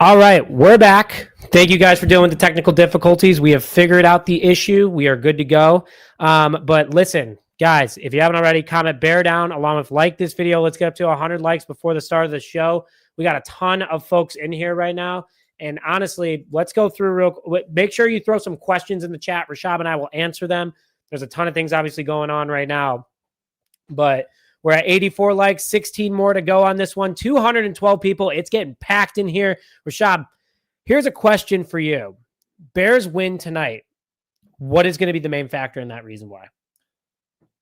All right, we're back. Thank you guys for dealing with the technical difficulties. We have figured out the issue. We are good to go. But listen, Guys, if you haven't already, comment bear down along with like this video. Let's get up to 100 likes before the start of the show. We got a ton of folks in here right now. And honestly, let's go through make sure you throw some questions in the chat. Rashab and I will answer them. There's a ton of things obviously going on right now. But we're at 84 likes, 16 more to go on this one. 212 people. It's getting packed in here. Rashab, here's a question for you. Bears win tonight. What is going to be the main factor in that reason why?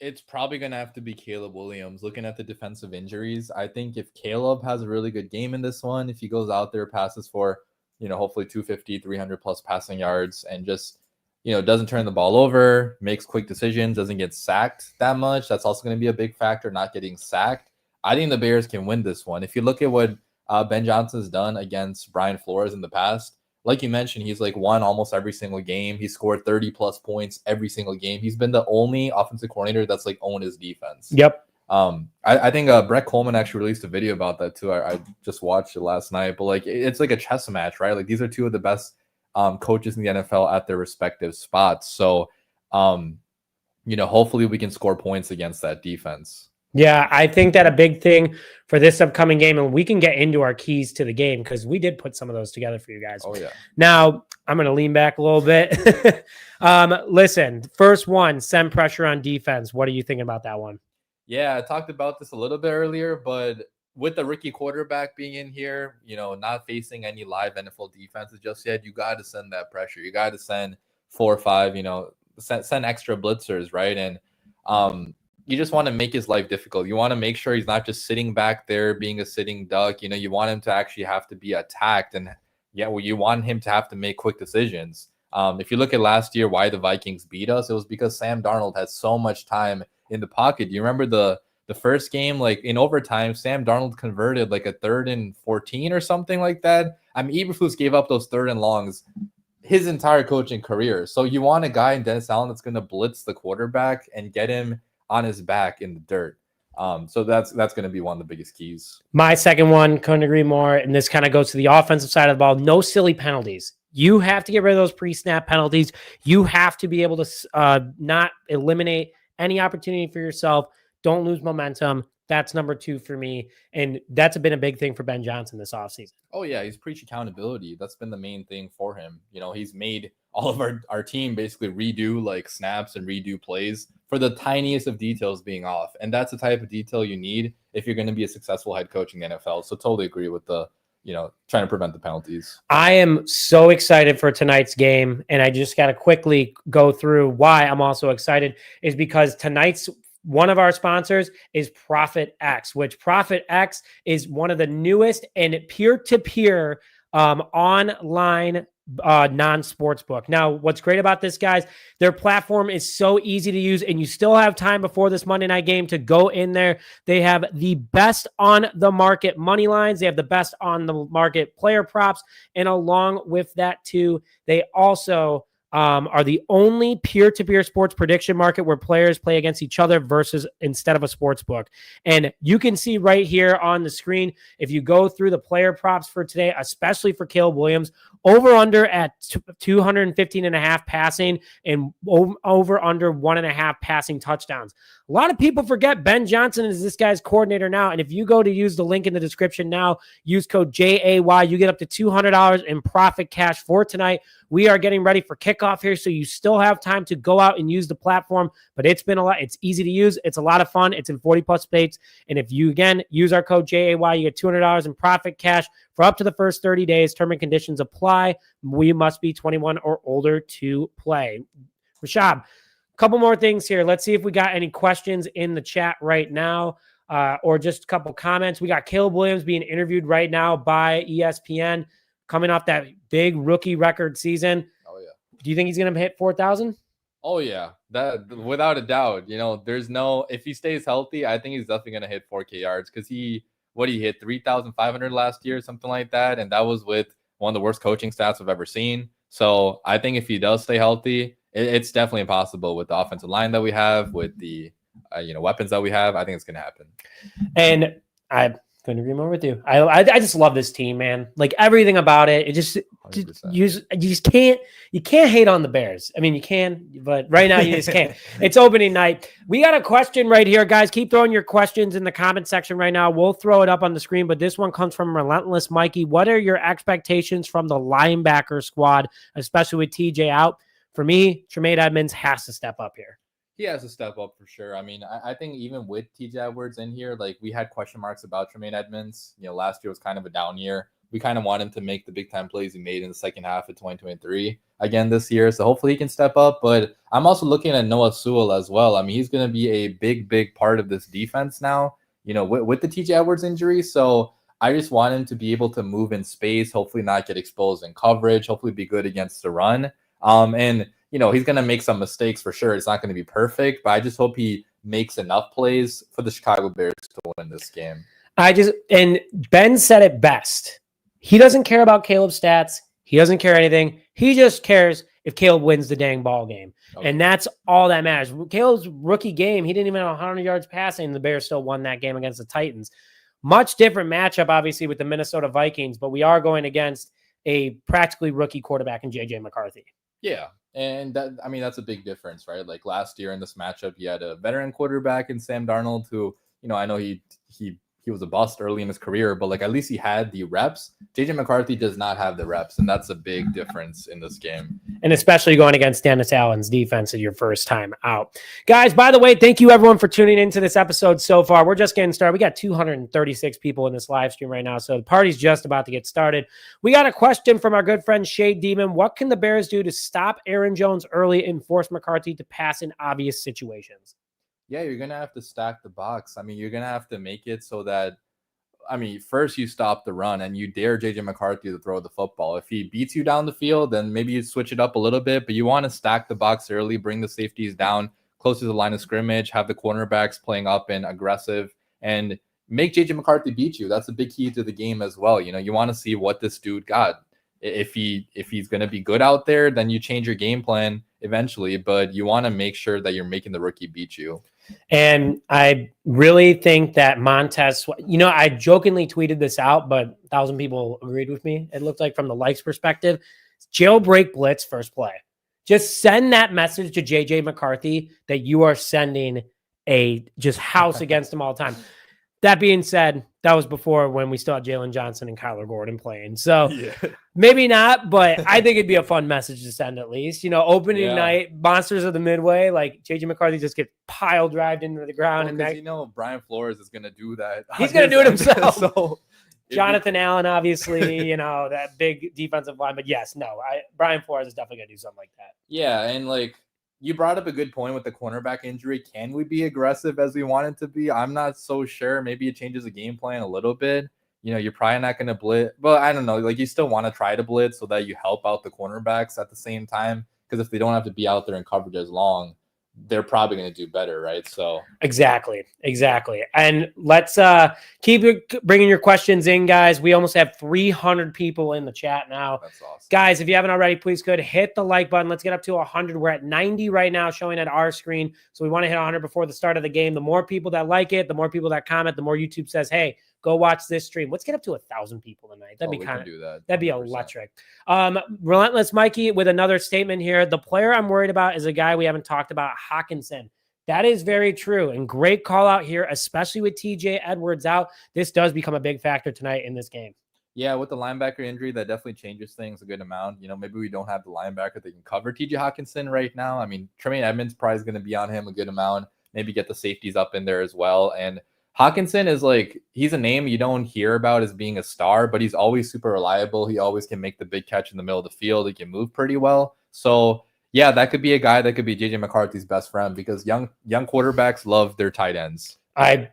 It's probably going to have to be Caleb Williams. Looking at the defensive injuries, I think if Caleb has a really good game in this one, if he goes out there, passes for, hopefully 250, 300 plus passing yards, and just, doesn't turn the ball over, makes quick decisions, doesn't get sacked that much. That's also going to be a big factor, not getting sacked. I think the Bears can win this one. If you look at what Ben Johnson's done against Brian Flores in the past, like you mentioned, he's won almost every single game. He scored 30 plus points every single game. He's been the only offensive coordinator that's owned his defense. Yep. I think Brett Coleman actually released a video about that too. I just watched it last night, but it's like a chess match, right? These are two of the best coaches in the NFL at their respective spots. So, hopefully we can score points against that defense. Yeah, I think that a big thing for this upcoming game, and we can get into our keys to the game because we did put some of those together for you guys. Oh, yeah. Now, I'm going to lean back a little bit. Listen, first one, send pressure on defense. What are you thinking about that one? Yeah, I talked about this a little bit earlier, but with the rookie quarterback being in here, not facing any live NFL defenses just yet, you got to send that pressure. You got to send 4 or 5, send extra blitzers, right? And you just want to make his life difficult. You want to make sure he's not just sitting back there being a sitting duck. You want him to actually have to be attacked. And you want him to have to make quick decisions. If you look at last year, why the Vikings beat us, it was because Sam Darnold had so much time in the pocket. You remember the first game, in overtime, Sam Darnold converted a 3rd and 14 or something like that. I mean, Eberflus gave up those 3rd and longs his entire coaching career. So you want a guy in Dennis Allen that's going to blitz the quarterback and get him on his back in the dirt. So that's going to be one of the biggest keys. My second one, couldn't agree more. And this kind of goes to the offensive side of the ball. No silly penalties. You have to get rid of those pre-snap penalties. You have to be able to not eliminate any opportunity for yourself. Don't lose momentum. That's number 2 for me. And that's been a big thing for Ben Johnson this offseason. Oh, yeah. He's preached accountability. That's been the main thing for him. He's made all of our team basically redo snaps and redo plays for the tiniest of details being off. And that's the type of detail you need if you're going to be a successful head coach in the NFL. So totally agree with the, trying to prevent the penalties. I am so excited for tonight's game. And I just got to quickly go through why I'm also excited is because tonight's one of our sponsors is Profit X, which Profit X is one of the newest and peer-to-peer online non-sportsbook. Now, what's great about this, guys, their platform is so easy to use, and you still have time before this Monday night game to go in there. They have the best on the market money lines. They have the best on the market player props, and along with that too, they also are the only peer-to-peer sports prediction market where players play against each other versus instead of a sports book. And you can see right here on the screen, if you go through the player props for today, especially for Caleb Williams, over under at 215.5 passing and over under 1.5 passing touchdowns. A lot of people forget Ben Johnson is this guy's coordinator now. And if you go to use the link in the description now, use code JAY, you get up to $200 in profit cash for tonight. We are getting ready for kickoff here, so you still have time to go out and use the platform, but it's been a lot. It's easy to use. It's a lot of fun. It's in 40 plus states. And if you, again, use our code JAY, you get $200 in profit cash for up to the first 30 days. Term and conditions apply. We must be 21 or older to play. Rashab, a couple more things here. Let's see if we got any questions in the chat right now or just a couple comments. We got Caleb Williams being interviewed right now by ESPN coming off that big rookie record season. Oh, yeah. Do you think he's going to hit 4,000? Oh, yeah. That without a doubt. There's no, if he stays healthy, I think he's definitely going to hit 4K yards because he hit 3,500 last year, something like that. And that was with one of the worst coaching stats I've ever seen. So I think if he does stay healthy, it's definitely possible with the offensive line that we have, with the weapons that we have. I think it's going to happen. And Couldn't agree more with you. I just love this team, man. Like everything about it. It just you just can't hate on the Bears. I mean, you can, but right now you just can't. It's opening night. We got a question right here, guys. Keep throwing your questions in the comment section right now. We'll throw it up on the screen, but this one comes from Relentless Mikey. What are your expectations from the linebacker squad, especially with TJ out? For me, Tremaine Edmunds has to step up here. He has to step up for sure. I mean, I think even with TJ Edwards in here, like we had question marks about Tremaine Edmunds. You know, last year was kind of a down year. We kind of want him to make the big time plays he made in the second half of 2023 again this year. So hopefully he can step up. But I'm also looking at Noah Sewell as well. I mean, he's going to be a big part of this defense now, you know, with the TJ Edwards injury. So I just want him to be able to move in space, hopefully not get exposed in coverage, hopefully be good against the run. And you know, he's going to make some mistakes for sure. It's not going to be perfect, but I just hope he makes enough plays for the Chicago Bears to win this game. And Ben said it best. He doesn't care about Caleb's stats. He doesn't care anything. He just cares if Caleb wins the dang ball game. Okay. And that's all that matters. Caleb's rookie game, he didn't even have 100 yards passing. The Bears still won that game against the Titans. Much different matchup, obviously, with the Minnesota Vikings, but we are going against a practically rookie quarterback in J.J. McCarthy. Yeah. And that, I mean, that's a big difference, right? Like last year in this matchup, you had a veteran quarterback in Sam Darnold who, you know, I know he was a bust early in his career, but like at least he had the reps. JJ McCarthy does not have the reps, and that's a big difference in this game. And especially going against Dennis Allen's defense at your first time out. Guys, by the way, thank you everyone for tuning into this episode so far. We're just getting started. We got 236 people in this live stream right now, so the party's just about to get started. We got a question from our good friend Shade Demon. What can the Bears do to stop Aaron Jones early and force McCarthy to pass in obvious situations? Yeah, you're going to have to stack the box. I mean, you're going to have to make it so that, I mean, first you stop the run and you dare JJ McCarthy to throw the football. If he beats you down the field, then maybe you switch it up a little bit, but you want to stack the box early, bring the safeties down close to the line of scrimmage, have the cornerbacks playing up and aggressive, and make JJ McCarthy beat you. That's a big key to the game as well. You know, you want to see what this dude got. If he's going to be good out there, then you change your game plan eventually, but you want to make sure that you're making the rookie beat you. And I really think that Montez, you know, I jokingly tweeted this out, but 1,000 people agreed with me. It looked like from the likes perspective, jailbreak blitz first play. Just send that message to JJ McCarthy that you are sending a just house against him all the time. That being said, that was before when we still had Jalen Johnson and Kyler Gordon playing. So maybe not, but I think it'd be a fun message to send at least. You know, opening night, monsters of the Midway, like JJ McCarthy just get pile drived into the ground. Well, and you know, Brian Flores is going to do that. He's going to do it himself. So Jonathan Allen, obviously, you know, that big defensive line. But yes, no, Brian Flores is definitely going to do something like that. Yeah, and like, you brought up a good point with the cornerback injury. Can we be aggressive as we want it to be? I'm not so sure. Maybe it changes the game plan a little bit. You know, you're probably not going to blitz. But I don't know. Like, you still want to try to blitz so that you help out the cornerbacks at the same time. Because if they don't have to be out there in coverage as long, they're probably going to do better, right? So exactly. And let's keep bringing your questions in, guys. We almost have 300 people in the chat now. That's awesome. Guys, if you haven't already, please hit the like button. Let's get up to 100. We're at 90 right now showing at our screen. So we want to hit 100 before the start of the game. The more people that like it, the more people that comment, the more YouTube says, hey, go watch this stream. Let's get up to 1,000 people tonight. That'd be kind of, that'd be electric. Relentless Mikey with another statement here. The player I'm worried about is a guy we haven't talked about, Hawkinson. That is very true. And great call out here, especially with TJ Edwards out. This does become a big factor tonight in this game. Yeah, with the linebacker injury, that definitely changes things a good amount. You know, maybe we don't have the linebacker that can cover TJ Hawkinson right now. I mean, Tremaine Edmunds probably is going to be on him a good amount. Maybe get the safeties up in there as well. And Hawkinson is like, he's a name you don't hear about as being a star, but he's always super reliable. He always can make the big catch in the middle of the field. He can move pretty well. So yeah, that could be a guy that could be JJ McCarthy's best friend because young quarterbacks love their tight ends. I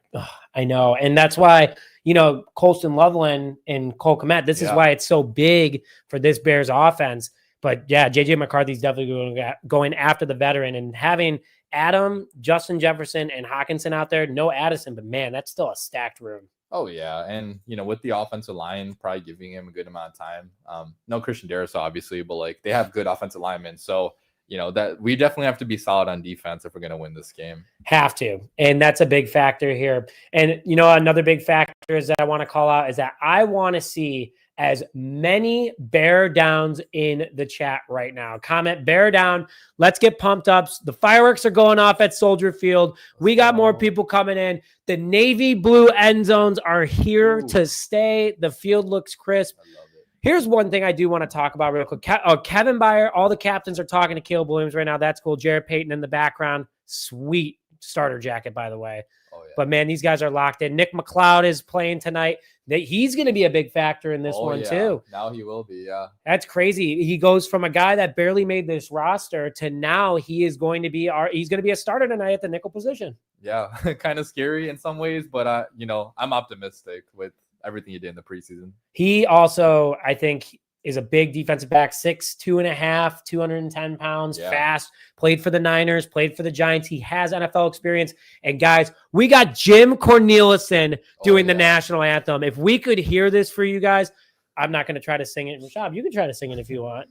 know. And that's why, you know, Colston Loveland and Cole Kmet, is why it's so big for this Bears offense. But yeah, JJ McCarthy's definitely going after the veteran and having Adam, Justin Jefferson, and Hawkinson out there. No Addison, but man, that's still a stacked room. Oh, yeah. And, you know, with the offensive line, probably giving him a good amount of time. No Christian Darrisaw, obviously, but like they have good offensive linemen. So, that we definitely have to be solid on defense if we're going to win this game. Have to. And that's a big factor here. And, another big factor is that I want to call out is that I want to see as many bear downs in the chat right now. Comment bear down. Let's get pumped up. The fireworks are going off at Soldier Field. We got more people coming in. The navy blue end zones are here to stay. The field looks crisp. I love it. Here's one thing I do want to talk about real quick. Kevin Byer, all the captains are talking to Caleb Williams right now. That's cool. Jared Payton in the background. Sweet starter jacket, by the way. Oh, yeah. But, man, these guys are locked in. Nick McLeod is playing tonight. He's going to be a big factor in this one, too. Now he will be, yeah. That's crazy. He goes from a guy that barely made this roster to now he is going to be a starter tonight at the nickel position. Yeah, kind of scary in some ways, but, I'm optimistic with everything he did in the preseason. He also, I think, is a big defensive back, 6'2.5", 210 pounds, fast, played for the Niners, played for the Giants. He has NFL experience. And guys, we got Jim Cornelison doing the national anthem. If we could hear this for you guys, I'm not going to try to sing it. Rashab, you can try to sing it if you want.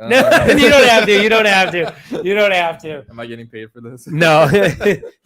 No, you don't have to. You don't have to. You don't have to. Am I getting paid for this? No,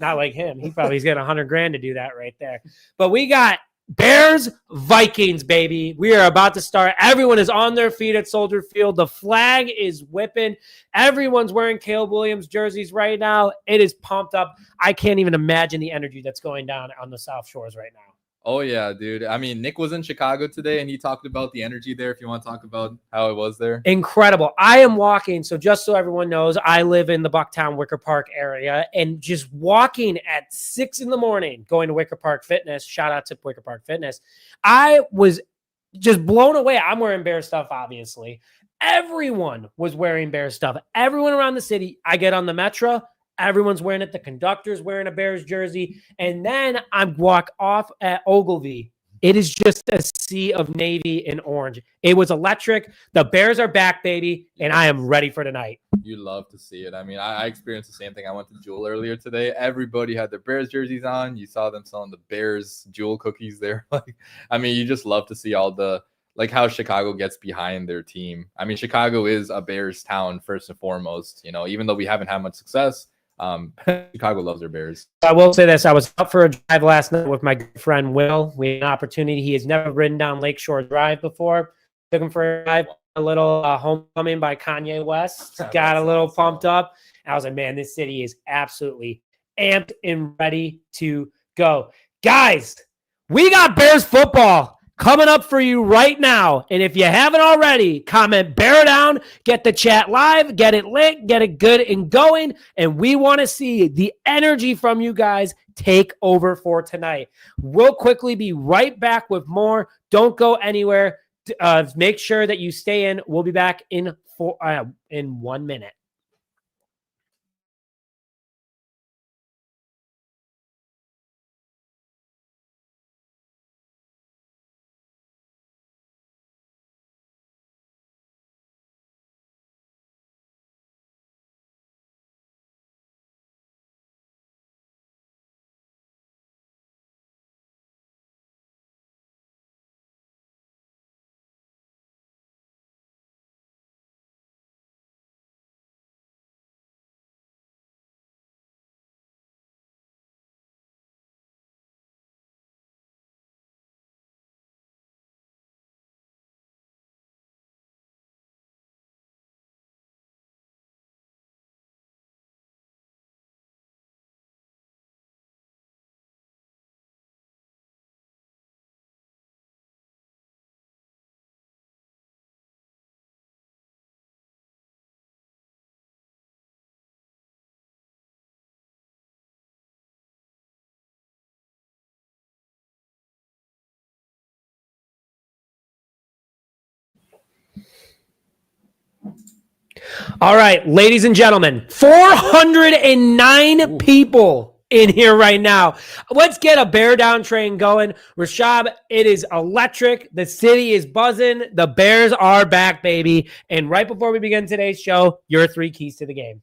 not like him. He's getting $100,000 to do that right there. But we got Bears, Vikings, baby. We are about to start. Everyone is on their feet at Soldier Field. The flag is whipping. Everyone's wearing Caleb Williams jerseys right now. It is pumped up. I can't even imagine the energy that's going down on the South Shores right now. Oh, yeah, dude. I mean, Nick was in Chicago today, and he talked about the energy there, if you want to talk about how it was there. Incredible. I am walking, so just so everyone knows, I live in the Bucktown Wicker Park area, and just walking at 6 in the morning, going to Wicker Park Fitness, shout out to Wicker Park Fitness, I was just blown away. I'm wearing Bear stuff, obviously. Everyone was wearing Bear stuff. Everyone around the city. I get on the Metro, everyone's wearing it. The conductor's wearing a Bears jersey. And then I walk off at Ogilvy. It is just a sea of navy and orange. It was electric. The Bears are back, baby, and I am ready for tonight. You love to see it. I mean, I experienced the same thing. I went to Jewel earlier today. Everybody had their Bears jerseys on. You saw them selling the Bears Jewel cookies there. You just love to see all the how Chicago gets behind their team. I mean, Chicago is a Bears town first and foremost. Even though we haven't had much success. Chicago loves their Bears. I will say this. I was out for a drive last night with my good friend Will. We had an opportunity. He has never ridden down Lakeshore Drive before. Took him for a drive. A little Homecoming by Kanye West. Got a little pumped up. I was like, man, this city is absolutely amped and ready to go. Guys, we got Bears football coming up for you right now. And if you haven't already, comment bear down, get the chat live, get it lit, get it good and going. And we want to see the energy from you guys take over for tonight. We'll quickly be right back with more. Don't go anywhere. Make sure that you stay in. We'll be back in 1 minute. All right, ladies and gentlemen, 409 people in here right now. Let's get a bear down train going. Rashab, it is electric. The city is buzzing. The Bears are back, baby. And right before we begin today's show, your 3 keys to the game.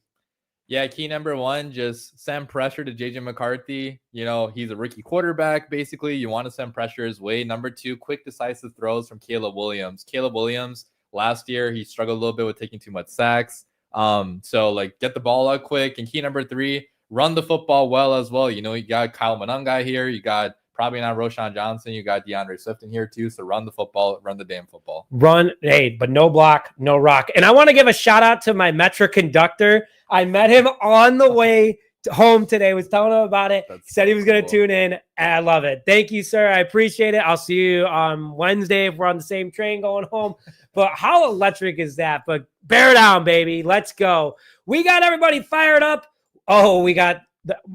Yeah, key number 1, just send pressure to JJ McCarthy. He's a rookie quarterback, basically. You want to send pressure his way. Number 2, quick, decisive throws from Caleb Williams. Caleb Williams, last year, he struggled a little bit with taking too much sacks. So like get the ball out quick. And key number 3, run the football well as well. You know, you got Kyle Monangai here. You got probably not Roshan Johnson. You got DeAndre Swift in here too. So run the football, run the damn football. But no block, no rock. And I want to give a shout out to my Metro conductor. I met him on the way home today, was telling him about it. He said he was going to tune in. And I love it. Thank you, sir. I appreciate it. I'll see you on Wednesday if we're on the same train going home. But how electric is that? But bear down, baby. Let's go. We got everybody fired up. Oh, we got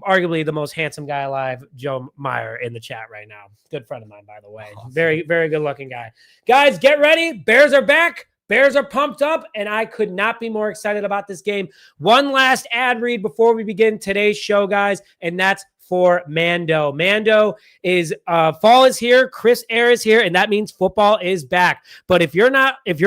arguably the most handsome guy alive, Joe Meyer, in the chat right now. Good friend of mine, by the way. Awesome. Very, very good looking guy. Guys, get ready. Bears are back. Bears are pumped up, and I could not be more excited about this game. One last ad read before we begin today's show, guys, and that's for Mando. Mando is fall is here, Chris Air is here, and that means football is back. But if you're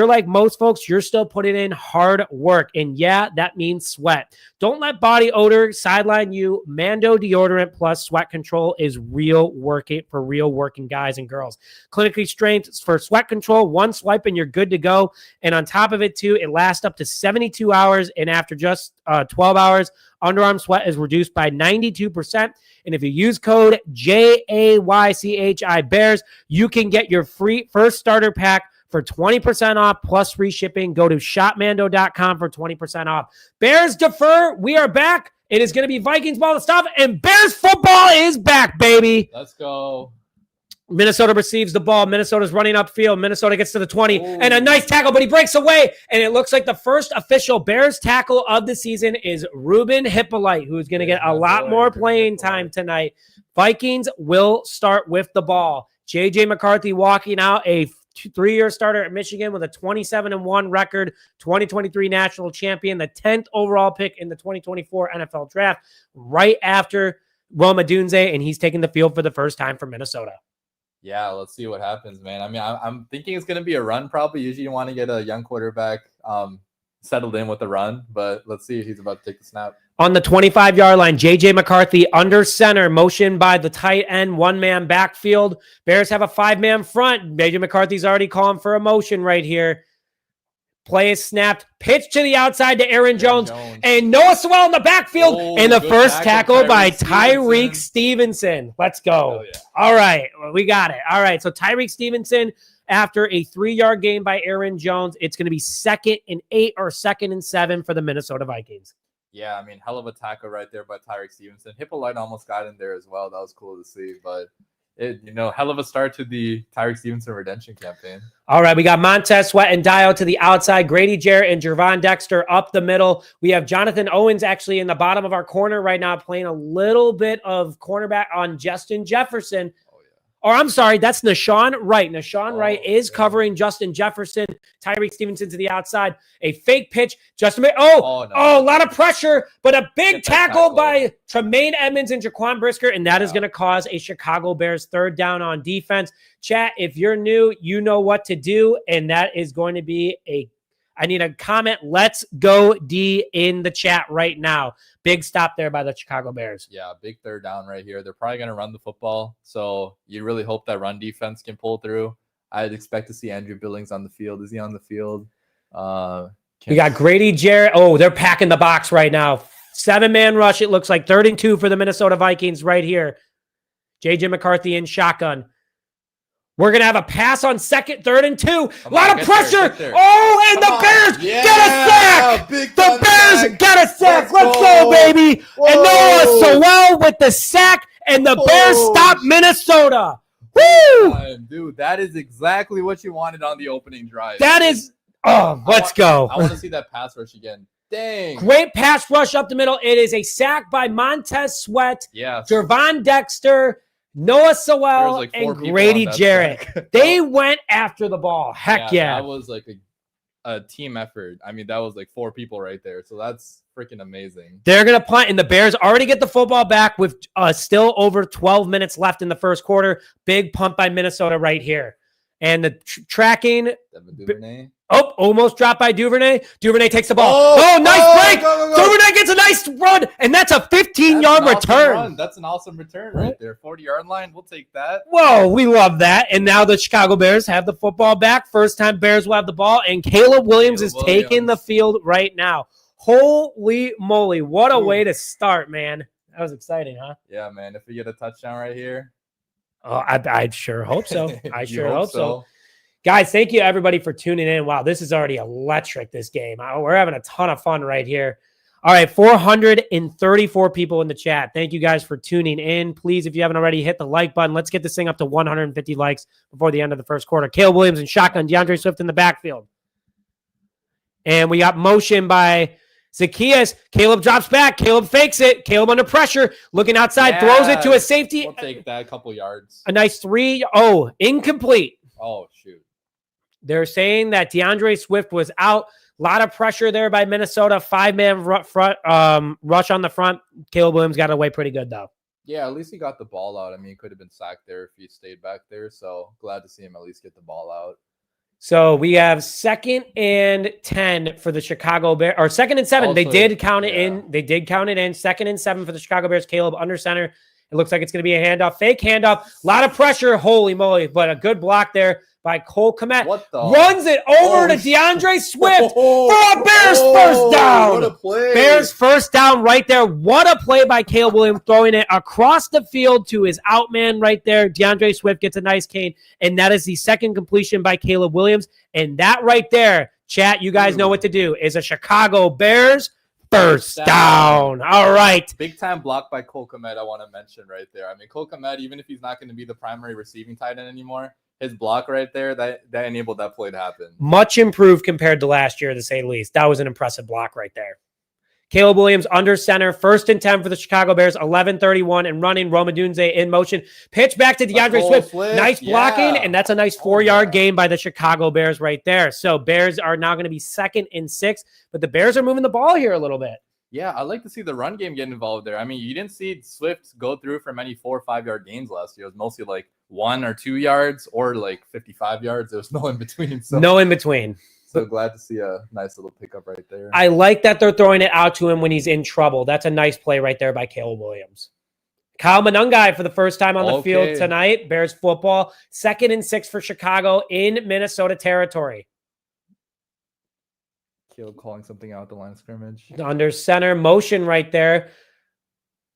like most folks, you're still putting in hard work, and yeah, that means sweat. Don't let body odor sideline you. Mando deodorant plus sweat control is real working guys and girls. Clinically trained for sweat control. One swipe and you're good to go. And on top of it too, it lasts up to 72 hours, and after just 12 hours, underarm sweat is reduced by 92%. And if you use code JAYCHI Bears, you can get your free first starter pack for 20% off plus free shipping. Go to shopmando.com for 20% off. Bears defer. We are back. It is going to be Vikings ball to stop, and Bears football is back, baby. Let's go. Minnesota receives the ball. Minnesota's running upfield. Minnesota gets to the 20 and a nice tackle, but he breaks away. And it looks like the first official Bears tackle of the season is Ruben Hippolyte, who's going to get a lot more playing time tonight. Vikings will start with the ball. J.J. McCarthy walking out, a 3-year starter at Michigan with a 27-1 record, 2023 national champion, the 10th overall pick in the 2024 NFL draft, right after Rome Odunze, and he's taking the field for the first time for Minnesota. Yeah, let's see what happens, man. I mean, I'm thinking it's going to be a run probably. Usually you want to get a young quarterback settled in with the run, but let's see if he's about to take the snap. On the 25-yard line, J.J. McCarthy under center, motion by the tight end, one-man backfield. Bears have a 5-man front. J.J. McCarthy's already calling for a motion right here. Play is snapped. Pitch to the outside to Aaron Jones. And Noah Sewell in the backfield. And the first tackle by Tyreek Stevenson. Let's go. Yeah. All right. We got it. All right. So Tyreek Stevenson, after a 3-yard gain by Aaron Jones, it's going to be 2nd and 8 or 2nd and 7 for the Minnesota Vikings. Yeah, I mean, hell of a tackle right there by Tyreek Stevenson. Hippolyte almost got in there as well. That was cool to see. But hell of a start to the Tyreek Stevenson redemption campaign. All right, we got Montez Sweat and Dio to the outside, Grady Jarrett and Gervon Dexter up the middle. We have Jonathan Owens actually in the bottom of our corner right now, playing a little bit of cornerback on Justin Jefferson. Or I'm sorry, that's Nashawn Wright. Wright is covering Justin Jefferson. Tyreek Stevenson to the outside. A fake pitch. A lot of pressure, but a big tackle by Tremaine Edmonds and Jaquan Brisker, and that is going to cause a Chicago Bears 3rd down on defense. Chat, if you're new, you know what to do, and that is going to be I need a comment. Let's go D in the chat right now. Big stop there by the Chicago Bears. Yeah, big 3rd down right here. They're probably going to run the football. So you really hope that run defense can pull through. I'd expect to see Andrew Billings on the field. Is he on the field? We got Grady Jarrett. Oh, they're packing the box right now. 7-man rush. It looks like 3rd and 2 for the Minnesota Vikings right here. J.J. McCarthy in shotgun. We're going to have a pass on 2nd, 3rd, and 2. A lot of pressure. Get there. Oh, and the Bears get a sack. The Bears get a sack. Let's go, baby. Whoa. And Noah Sewell with the sack, and the Bears stop Minnesota. Woo! Dude, that is exactly what you wanted on the opening drive. That is let's go. I want to see that pass rush again. Dang. Great pass rush up the middle. It is a sack by Montez Sweat. Yes. Gervon Dexter, Noah Sewell, and Grady Jarrett. They went after the ball. Heck yeah. That was like a team effort. I mean, that was like 4 people right there. So that's freaking amazing. They're going to punt, and the Bears already get the football back with still over 12 minutes left in the first quarter. Big punt by Minnesota right here. And the tracking. Oh, almost dropped by Duvernay. Duvernay takes the ball. Nice break. Go. Duvernay gets a nice run, and that's a 15-yard return. That's an awesome return right there. 40-yard line. We'll take that. Whoa, we love that. And now the Chicago Bears have the football back. First time Bears will have the ball, and Caleb Williams is taking the field right now. Holy moly. What a way to start, man. That was exciting, huh? Yeah, man. If we get a touchdown right here. Oh, I sure hope so. I You sure hope so. Guys, thank you everybody for tuning in. Wow, this is already electric, this game. We're having a ton of fun right here. All right, 434 people in the chat. Thank you guys for tuning in. Please, if you haven't already, hit the like button. Let's get this thing up to 150 likes before the end of the first quarter. Caleb Williams and shotgun, DeAndre Swift in the backfield. And we got motion by Zacchaeus. Caleb drops back. Caleb fakes it. Caleb under pressure. Looking outside. Throws it to a safety. We'll take that, a couple yards. A nice 3. Oh, incomplete. Oh, shoot. They're saying that DeAndre Swift was out. A lot of pressure there by Minnesota. 5-man rush on the front. Caleb Williams got away pretty good, though. Yeah, at least he got the ball out. I mean, he could have been sacked there if he stayed back there. So glad to see him at least get the ball out. So we have 2nd and 10 for the Chicago Bears, or 2nd and 7. Also, they did count it in. They did count it in. 2nd and 7 for the Chicago Bears. Caleb under center. It looks like it's going to be a handoff. Fake handoff. A lot of pressure. Holy moly. But a good block there by Cole Kmet. Runs it over to DeAndre Swift for a Bears first down. What a play. Bears first down right there. What a play by Caleb Williams, throwing it across the field to his outman right there. DeAndre Swift gets a nice gain, and that is the 2nd completion by Caleb Williams. And that right there, chat, you guys know what to do, is a Chicago Bears first down. All right. Big time block by Cole Kmet, I want to mention right there. I mean, Cole Kmet, even if he's not going to be the primary receiving tight end anymore, his block right there, that enabled that play to happen. Much improved compared to last year, to say the least. That was an impressive block right there. Caleb Williams under center, 1st and 10 for the Chicago Bears, 11:31 and running. Rome Odunze in motion. Pitch back to DeAndre Swift. Nice blocking, and that's a nice 4-yard gain by the Chicago Bears right there. So Bears are now going to be 2nd and 6, but the Bears are moving the ball here a little bit. Yeah, I'd like to see the run game get involved there. I mean, you didn't see Swift go through for many 4 or 5 yard gains last year. It was mostly like 1 or 2 yards or like 55 yards. There was no in between. So. No in between. So glad to see a nice little pickup right there. I like that they're throwing it out to him when he's in trouble. That's a nice play right there by Caleb Williams. Kyle Monangai for the first time on the field tonight. Bears football. 2nd and 6 for Chicago in Minnesota territory. Caleb calling something out the line of scrimmage. Under center, motion right there.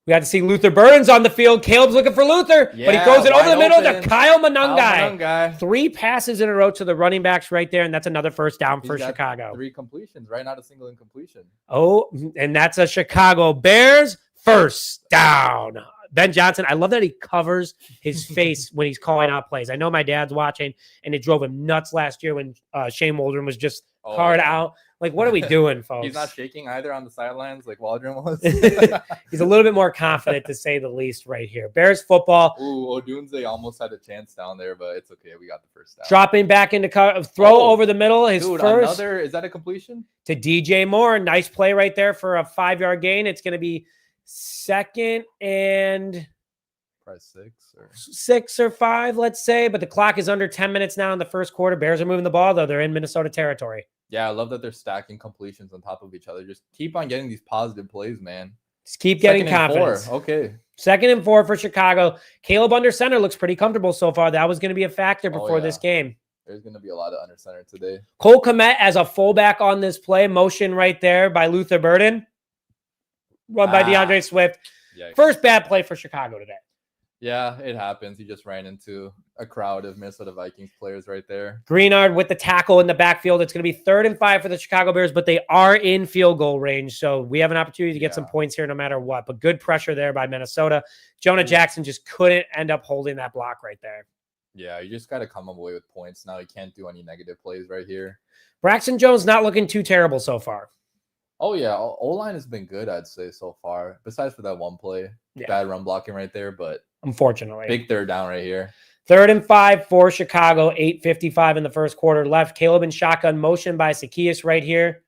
We got to see Luther Burns on the field. Caleb's looking for Luther, but he throws it over the middle to Kyle Monangai. 3 passes in a row to the running backs right there, and that's another first down for Chicago. 3 completions, right? Not a single incompletion. Oh, and that's a Chicago Bears first down. Ben Johnson, I love that he covers his face when he's calling out plays. I know my dad's watching, and it drove him nuts last year when Shane Waldron was just hard out. Like, what are we doing, folks? He's not shaking either on the sidelines like Waldron was. He's a little bit more confident, to say the least, right here. Bears football. Ooh, Odunze almost had a chance down there, but it's okay. We got the first down. Dropping back into throw over the middle. His first. Is that a completion? To DJ Moore. Nice play right there for a 5-yard gain. It's going to be 2nd and... Probably 6 or 5, let's say. But the clock is under 10 minutes now in the first quarter. Bears are moving the ball, though. They're in Minnesota territory. Yeah, I love that they're stacking completions on top of each other. Just keep on getting these positive plays, man. Just keep getting confidence. 4. Okay. 2nd and 4 for Chicago. Caleb under center looks pretty comfortable so far. That was going to be a factor before this game. There's going to be a lot of under center today. Cole Kmet as a fullback on this play. Motion right there by Luther Burden. Run by DeAndre Swift. Yikes. First bad play for Chicago today. Yeah, it happens. He just ran into a crowd of Minnesota Vikings players right there. Greenard with the tackle in the backfield. It's going to be 3rd and 5 for the Chicago Bears, but they are in field goal range. So we have an opportunity to get some points here no matter what. But good pressure there by Minnesota. Jonah Jackson just couldn't end up holding that block right there. Yeah, you just got to come away with points. Now you can't do any negative plays right here. Braxton Jones not looking too terrible so far. Oh, yeah. O-line has been good, I'd say, so far. Besides for that one play. Yeah. Bad run blocking right there, but... Unfortunately. Big 3rd down right here. 3rd and 5 for Chicago. 8:55 in the first quarter left. Caleb in shotgun motion by Zacchaeus right here.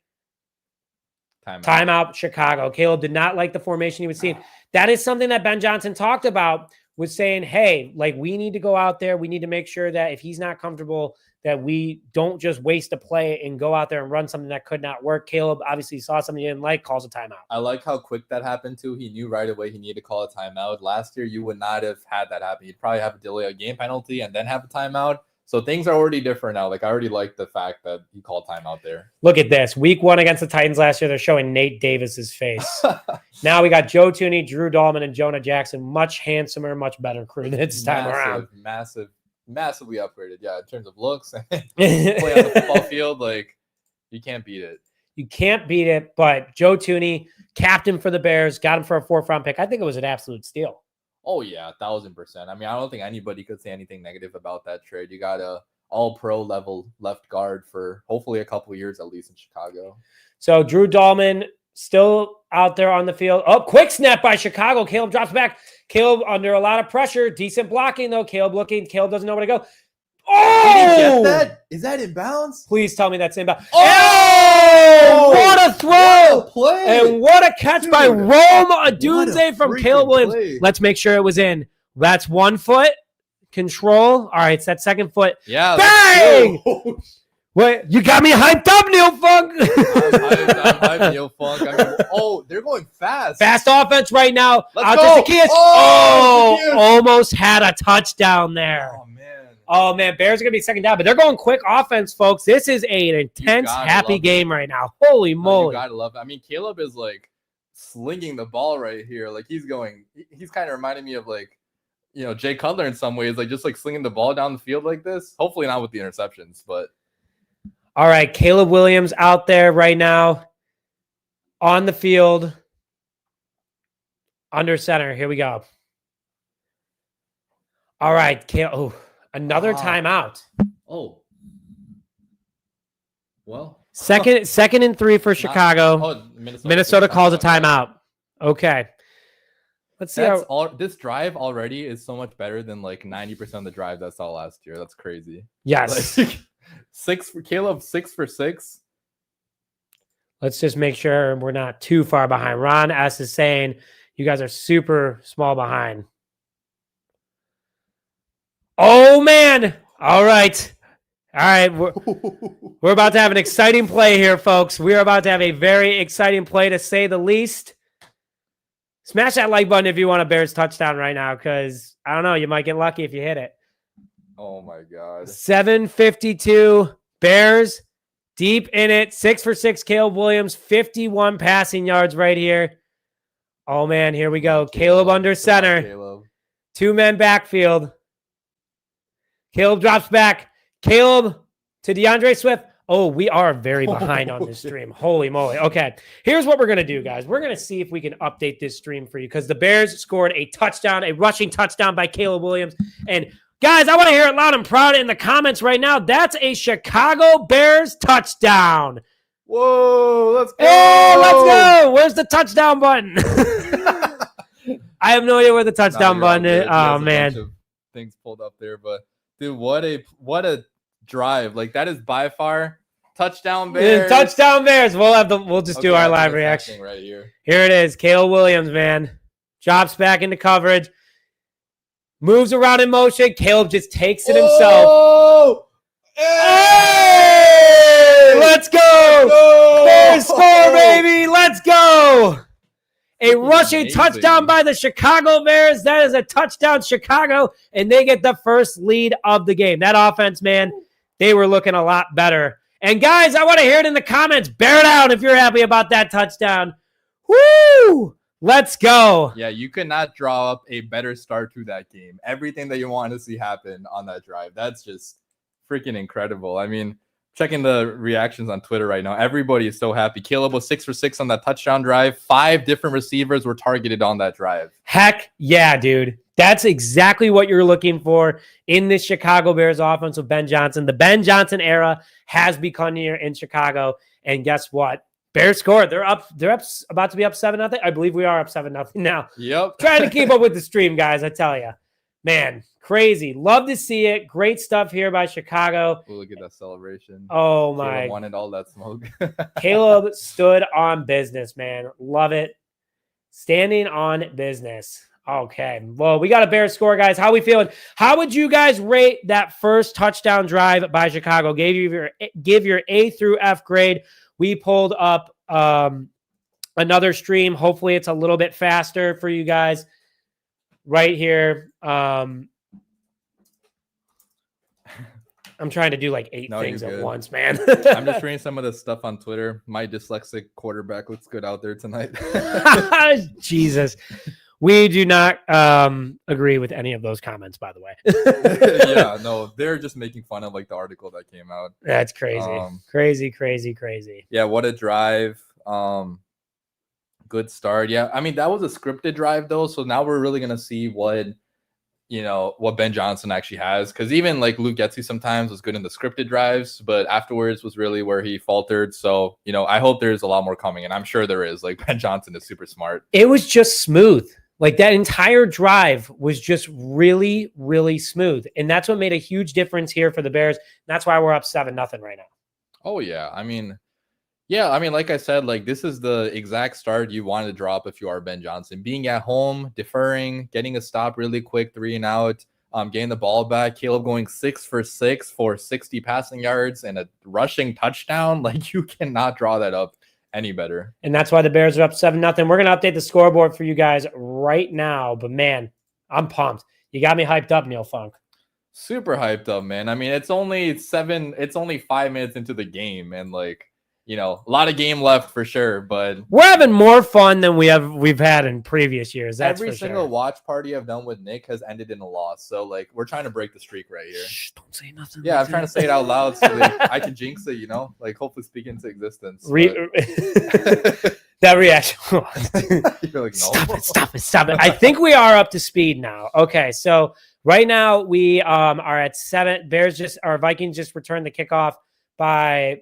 Timeout, Chicago. Caleb did not like the formation he was seeing. That is something that Ben Johnson talked about, was saying, hey, like, we need to go out there. We need to make sure that if he's not comfortable, that we don't just waste a play and go out there and run something that could not work. Caleb obviously saw something he didn't like, calls a timeout. I like how quick that happened too. He knew right away he needed to call a timeout. Last year, you would not have had that happen. You'd probably have a delay of game penalty and then have a timeout. So things are already different now. Like I already like the fact that he called timeout there. Look at this. Week 1 against the Titans last year, they're showing Nate Davis's face. Now we got Joe Tooney, Drew Dahlman, and Jonah Jackson. Much handsomer, much better crew this time around. Massively upgraded. Yeah, in terms of looks and play on the football field, like you can't beat it. You can't beat it, but Joe Tooney, captain for the Bears, got him for a 4th-round pick. I think it was an absolute steal. Oh, yeah, 1,000%. I mean, I don't think anybody could say anything negative about that trade. You got a all-pro level left guard for hopefully a couple of years, at least in Chicago. So Drew Dahlman still out there on the field. Oh, quick snap by Chicago. Caleb drops back. Caleb under a lot of pressure. Decent blocking, though. Caleb looking. Caleb doesn't know where to go. Oh! Did he get that? Is that in bounds? Please tell me that's in bounds. Oh! What a throw! What a play! And what a catch by Rome Odunze from Caleb Williams. Play. Let's make sure it was in. That's 1 foot. Control. All right, it's that 2nd foot. Yeah. Bang! Wait, you got me hyped up, Neil Funk. I'm Neil Funk. They're going fast. Fast offense right now. Let's go. Oh, almost had a touchdown there. Oh, man, Bears are going to be 2nd down, but they're going quick offense, folks. This is an intense, happy game right now. Holy moly. You got to love it. I mean, Caleb is, like, slinging the ball right here. Like, he's kind of reminding me of, like, you know, Jay Cutler in some ways, like, just, like, slinging the ball down the field like this. Hopefully not with the interceptions, but. All right, Caleb Williams out there right now on the field under center. Here we go. All right, another timeout. Oh. Well. Second and 3 for Chicago. Minnesota calls a timeout. Okay. Let's see. This drive already is so much better than like 90% of the drives I saw last year. That's crazy. Yes. Like, 6 for Caleb, 6 for 6. Let's just make sure we're not too far behind. Ron S is saying you guys are super small behind. Oh, man. All right. We're about to have an exciting play here, folks. We are about to have a very exciting play, to say the least. Smash that like button if you want a Bears touchdown right now, because, I don't know, you might get lucky if you hit it. Oh, my God. 7:52. Bears deep in it. 6 for 6. Caleb Williams, 51 passing yards right here. Oh, man, here we go. Caleb under center. 2-man backfield. Caleb drops back. Caleb to DeAndre Swift. Oh, we are very behind on this stream. Holy moly. Okay, here's what we're going to do, guys. We're going to see if we can update this stream for you, because the Bears scored a touchdown, a rushing touchdown by Caleb Williams. And, guys, I want to hear it loud and proud in the comments right now. That's a Chicago Bears touchdown. Whoa, let's go. Hey, let's go. Where's the touchdown button? I have no idea where the touchdown button is. Oh, man. Things pulled up there, but dude, what a drive. Like, that is by far touchdown Bears. Touchdown Bears. We'll just do our live reaction right here. Here it is. Caleb Williams, man. Drops back into coverage. Moves around in motion. Caleb just takes it himself. Oh! Hey! Let's go! Bears score, baby! Let's go! A rushing touchdown by the Chicago Bears. That is a touchdown, Chicago, and they get the first lead of the game. That offense, man, they were looking a lot better. And, guys, I want to hear it in the comments. Bear it out if you're happy about that touchdown. Woo! Let's go. Yeah, you could not draw up a better start to that game. Everything that you want to see happen on that drive. That's just freaking incredible. I mean, checking the reactions on Twitter right now, everybody is so happy. Caleb was 6 for 6 on that touchdown drive. 5 different receivers were targeted on that drive. Heck yeah, dude. That's exactly what you're looking for in this Chicago Bears offense with Ben Johnson. The Ben Johnson era has begun here in Chicago. And guess what? Bears scored. They're up. About to be up 7-0. I believe we are up 7-0 now. Yep. Trying to keep up with the stream, guys. I tell you, man, crazy. Love to see it. Great stuff here by Chicago. Ooh, look at that celebration. Oh my! Caleb wanted all that smoke. Caleb stood on business, man. Love it. Standing on business. Okay. Well, we got a Bears score, guys. How we feeling? How would you guys rate that first touchdown drive by Chicago? Give your A through F grade. We pulled up another stream. Hopefully it's a little bit faster for you guys right here. I'm trying to do like 8 things at once, man. I'm just reading some of the stuff on Twitter. My dyslexic quarterback looks good out there tonight. Jesus. We do not agree with any of those comments, by the way. Yeah, no, they're just making fun of like the article that came out. That's crazy. Crazy. Yeah, what a drive. Good start. Yeah, I mean, that was a scripted drive though, so now we're really gonna see what Ben Johnson actually has, because even like Luke Getsy sometimes was good in the scripted drives, but afterwards was really where he faltered. So I hope there's a lot more coming, and I'm sure there is. Like, Ben Johnson is super smart. It was just smooth. Like, that entire drive was just really, really smooth, and that's what made a huge difference here for the Bears. That's why we're up 7-0 right now. Oh yeah, I mean, like I said, like, this is the exact start you want to drop if you are Ben Johnson. Being at home, deferring, getting a stop really quick, 3 and out, getting the ball back. Caleb going 6 for 6 for 60 passing yards and a rushing touchdown. Like, you cannot draw that up any better. And that's why the Bears are up 7-0. We're going to update the scoreboard for you guys right now. But, man, I'm pumped. You got me hyped up, Neil Funk. Super hyped up, man. I mean, it's only 5 minutes into the game, and like, a lot of game left for sure, but we're having more fun than we've had in previous years. That's every single watch party I've done with Nick has ended in a loss. So like, we're trying to break the streak right here. Shh, don't say nothing. Yeah, I'm trying to say it out loud so that I can jinx it, like hopefully speak into existence. That reaction. You're like, no. Stop it. I think we are up to speed now. Okay, so right now we are at 7. Vikings just returned the kickoff by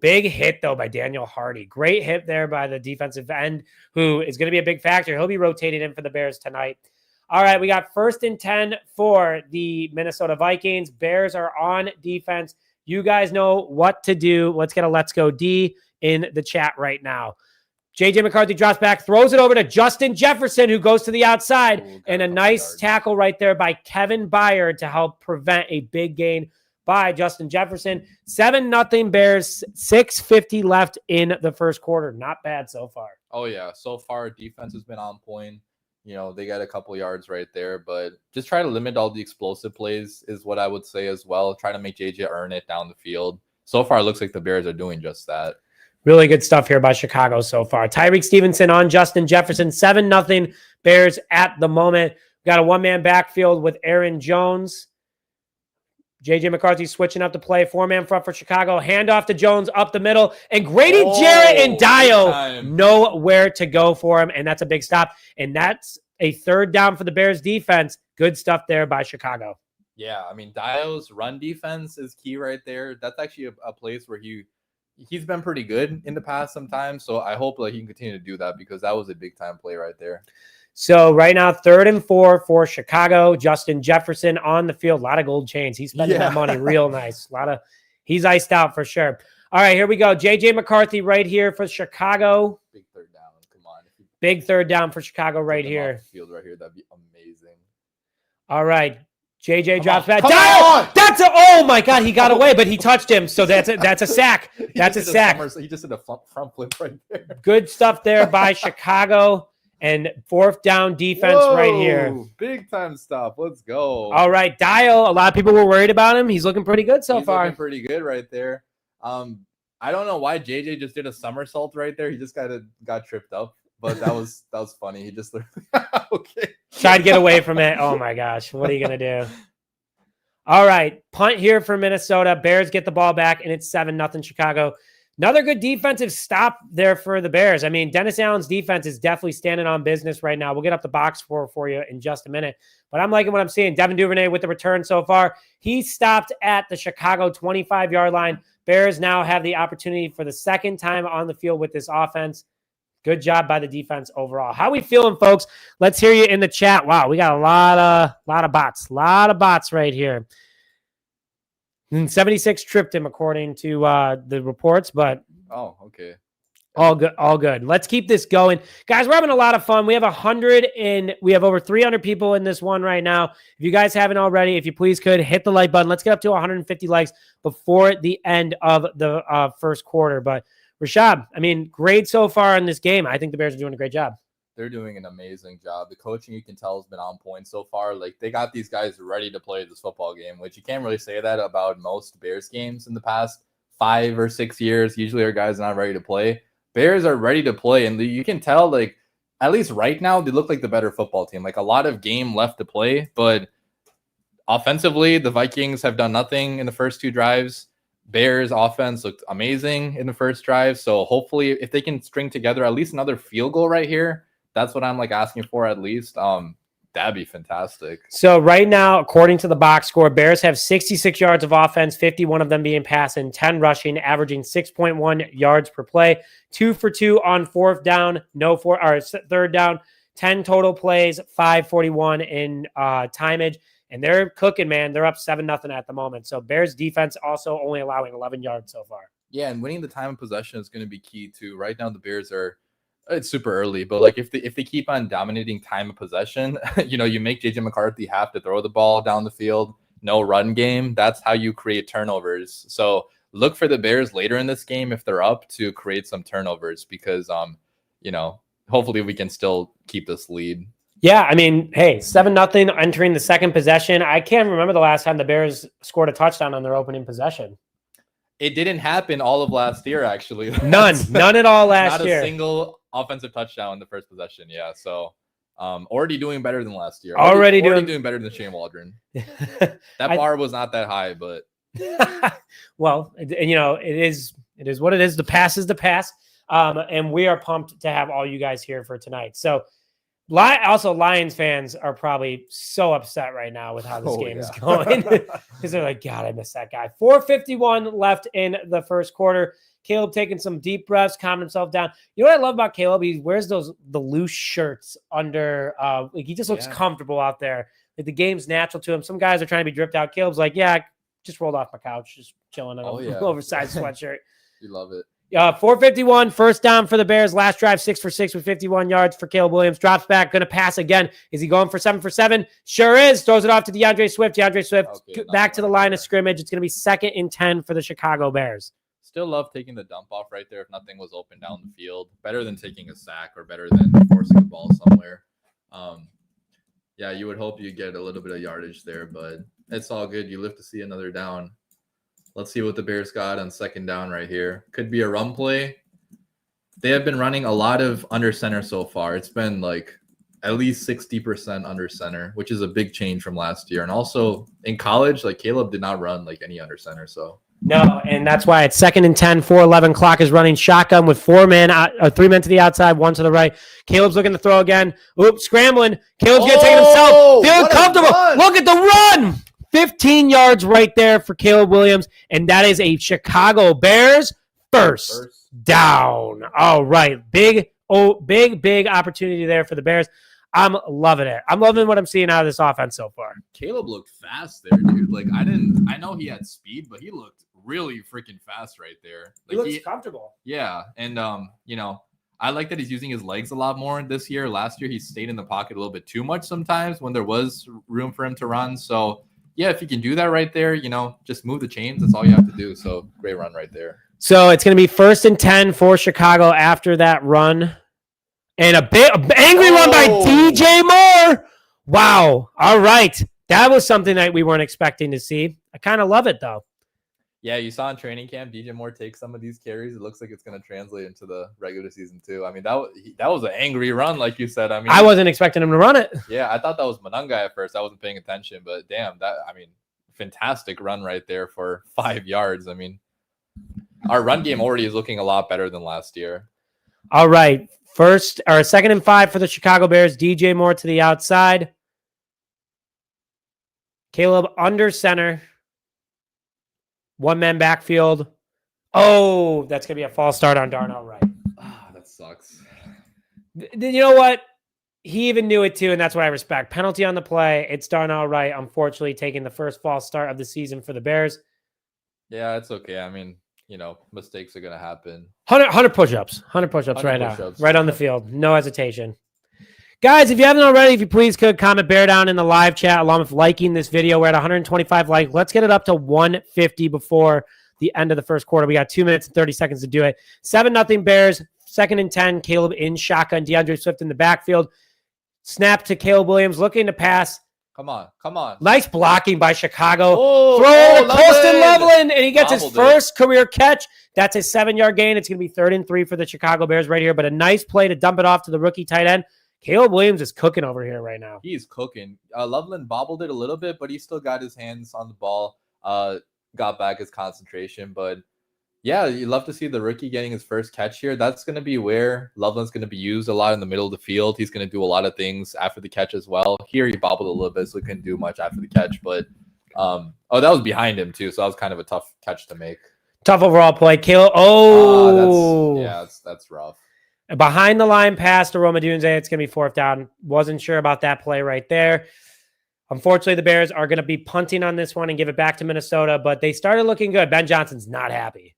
big hit though by Daniel Hardy. Great hit there by the defensive end, who is going to be a big factor. He'll be rotated in for the Bears tonight. All right, we got 1st and 10 for the Minnesota Vikings. Bears are on defense. You guys know what to do. Let's get a Let's Go D in the chat right now. JJ McCarthy drops back, throws it over to Justin Jefferson, who goes to the outside, and a nice tackle right there by Kevin Byard to help prevent a big gain by Justin Jefferson. 7-0 Bears, 6:50 left in the first quarter. Not bad so far. Oh, yeah. So far, defense has been on point. They got a couple yards right there, but just try to limit all the explosive plays is what I would say as well. Try to make JJ earn it down the field. So far, it looks like the Bears are doing just that. Really good stuff here by Chicago so far. Tyreek Stevenson on Justin Jefferson. 7-0 Bears at the moment. We got a one-man backfield with Aaron Jones. JJ McCarthy switching up the play. 4-man front for Chicago. Handoff to Jones up the middle. And Grady Jarrett and Dio know where to go for him. And that's a big stop. And that's a 3rd down for the Bears defense. Good stuff there by Chicago. Yeah, I mean, Dio's run defense is key right there. That's actually a place where he's been pretty good in the past sometimes. So I hope he can continue to do that, because that was a big-time play right there. So right now, 3rd and 4 for Chicago. Justin Jefferson on the field. A lot of gold chains. He's spending that money real nice. He's iced out for sure. All right, here we go. JJ McCarthy right here for Chicago. Big 3rd down. Come on. Big 3rd down for Chicago right here. Field right here. That'd be amazing. All right. JJ drops back. Oh my God, he got away, but he touched him. So that's a sack. That's a sack. He just did a front flip right there. Good stuff there by Chicago. And 4th down defense right here. Big time stop. Let's go. All right. Dio, a lot of people were worried about him. He's looking pretty good so far. Looking pretty good right there. I don't know why JJ just did a somersault right there. He just got tripped up. But that was funny. He just okay. Tried to get away from it. Oh my gosh. What are you going to do? All right. Punt here for Minnesota. Bears get the ball back, and it's 7-0 Chicago. Another good defensive stop there for the Bears. I mean, Dennis Allen's defense is definitely standing on business right now. We'll get up the box score for you in just a minute. But I'm liking what I'm seeing. Devin Duvernay with the return so far. He stopped at the Chicago 25-yard line. Bears now have the opportunity for the 2nd time on the field with this offense. Good job by the defense overall. How we feeling, folks? Let's hear you in the chat. Wow, we got a lot of bots. A lot of bots right here. And 76 tripped him according to the reports, but okay. All good. Let's keep this going. Guys, we're having a lot of fun. We have we have over 300 people in this one right now. If you guys haven't already, if you please could hit the like button. Let's get up to 150 likes before the end of the first quarter. But Rashad, I mean, great so far in this game. I think the Bears are doing a great job. they're doing an amazing job. The coaching, you can tell, has been on point so far. Like, they got these guys ready to play this football game, which you can't really say that about most Bears games in the past 5 or 6 years. Usually our guys are not ready to play. Bears are ready to play, and you can tell, like, at least right now, they look like the better football team. Like, a lot of game left to play, but offensively, the Vikings have done nothing in the first 2 drives. Bears offense looked amazing in the first drive. So hopefully if they can string together at least another field goal right here, that's what I'm like asking for at least. That'd be fantastic. So right now, according to the box score, Bears have 66 yards of offense, 51 of them being passing, 10 rushing, averaging 6.1 yards per play, 2 for 2 on third down, 10 total plays, 541 in timage. And they're cooking, man. They're up 7-0 at the moment. So Bears defense also only allowing 11 yards so far. Yeah, and winning the time of possession is going to be key too. Right now, the Bears it's super early, but like if they keep on dominating time of possession, you make JJ McCarthy have to throw the ball down the field, no run game. That's how you create turnovers. So look for the Bears later in this game if they're up to create some turnovers because hopefully we can still keep this lead. Yeah, I mean, hey, 7-0 entering the second possession. I can't remember the last time the Bears scored a touchdown on their opening possession. It didn't happen all of last year, actually. None at all last year. Not a single offensive touchdown in the first possession. Yeah, so already doing better than last year. Already doing better than Shane Waldron. That bar was not that high, but well, it is what it is. The pass is the pass, and we are pumped to have all you guys here for tonight. So. Also, Lions fans are probably so upset right now with how this game is going because they're like, God, I miss that guy. 4:51 left in the first quarter. Caleb taking some deep breaths, calming himself down. You know what I love about Caleb? He wears the loose shirts under. He just looks comfortable out there. Like the game's natural to him. Some guys are trying to be dripped out. Caleb's like, yeah, I just rolled off my couch, just chilling in an oversized sweatshirt. You love it. 4:51, first down for the Bears. Last drive, 6 for 6 with 51 yards for Caleb Williams. Drops back, going to pass again. Is he going for 7 for 7? Sure is. Throws it off to DeAndre Swift. DeAndre Swift back to the line of scrimmage. It's going to be 2nd and 10 for the Chicago Bears. Still love taking the dump off right there if nothing was open down the field. Better than taking a sack or better than forcing a ball somewhere. You would hope you get a little bit of yardage there, but it's all good. You live to see another down. Let's see what the Bears got on 2nd down right here. Could be a run play. They have been running a lot of under center so far. It's been like at least 60% under center, which is a big change from last year. And also in college, like Caleb did not run like any under center. So no, and that's why it's 2nd and 10, 4:11 clock is running shotgun with 3 men to the outside, 1 to the right. Caleb's looking to throw again. Oops, scrambling. Caleb's going to take it himself. Feeling comfortable. Look at the run. 15 yards right there for Caleb Williams, and that is a Chicago Bears first down. All right. Big opportunity there for the Bears. I'm loving it. I'm loving what I'm seeing out of this offense so far. Caleb looked fast there, dude. Like I know he had speed, but he looked really freaking fast right there. Like, he looks comfortable. Yeah. And I like that he's using his legs a lot more this year. Last year he stayed in the pocket a little bit too much sometimes when there was room for him to run. So yeah, if you can do that right there, just move the chains. That's all you have to do. So great run right there. So it's going to be 1st and 10 for Chicago after that run. And a angry run by DJ Moore. Wow. All right. That was something that we weren't expecting to see. I kind of love it, though. Yeah, you saw in training camp, DJ Moore take some of these carries. It looks like it's going to translate into the regular season, too. I mean, that was an angry run, like you said. I mean, I wasn't expecting him to run it. Yeah, I thought that was Monunga at first. I wasn't paying attention, but damn, fantastic run right there for 5 yards. I mean, our run game already is looking a lot better than last year. All right. 2nd and 5 for the Chicago Bears. DJ Moore to the outside. Caleb under center. 1-man backfield. Oh, that's going to be a false start on Darnell Wright. That sucks. You know what? He even knew it too, and that's what I respect. Penalty on the play. It's Darnell Wright, unfortunately, taking the first false start of the season for the Bears. Yeah, it's okay. I mean, mistakes are going to happen. 100 push-ups. 100 push-ups right now. Right on the field. No hesitation. Guys, if you haven't already, if you please could comment bear down in the live chat along with liking this video. We're at 125 likes. Let's get it up to 150 before the end of the first quarter. We got 2 minutes and 30 seconds to do it. 7-0 Bears. 2nd and 10. Caleb in shotgun. DeAndre Swift in the backfield. Snap to Caleb Williams, looking to pass. Come on. Nice blocking by Chicago. Oh, Throw to Colston Loveland, and he gets his Gobbled first career catch. That's a 7-yard gain. It's going to be 3rd and 3 for the Chicago Bears right here, but a nice play to dump it off to the rookie tight end. Caleb Williams is cooking over here right now. He's cooking. Loveland bobbled it a little bit, but he still got his hands on the ball, got back his concentration. But yeah, you love to see the rookie getting his first catch here. That's going to be where Loveland's going to be used a lot in the middle of the field. He's going to do a lot of things after the catch as well. Here he bobbled a little bit, so he couldn't do much after the catch. But that was behind him too, so that was kind of a tough catch to make. Tough overall play. Caleb. That's rough. Behind the line pass to Roma Dunze. It's going to be 4th down. Wasn't sure about that play right there. Unfortunately, the Bears are going to be punting on this one and give it back to Minnesota, but they started looking good. Ben Johnson's not happy.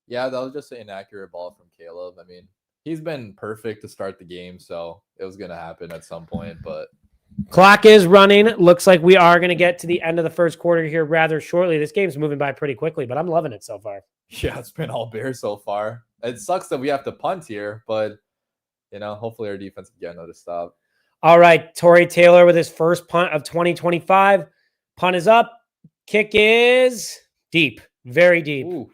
Yeah, that was just an inaccurate ball from Caleb. I mean, he's been perfect to start the game, so it was going to happen at some point, but clock is running. Looks like we are going to get to the end of the first quarter here rather shortly. This game's moving by pretty quickly, but I'm loving it so far. Yeah, it's been all Bears so far. It sucks that we have to punt here, but, hopefully our defense can get another stop. All right, Torrey Taylor with his first punt of 2025. Punt is up. Kick is deep, very deep. Ooh.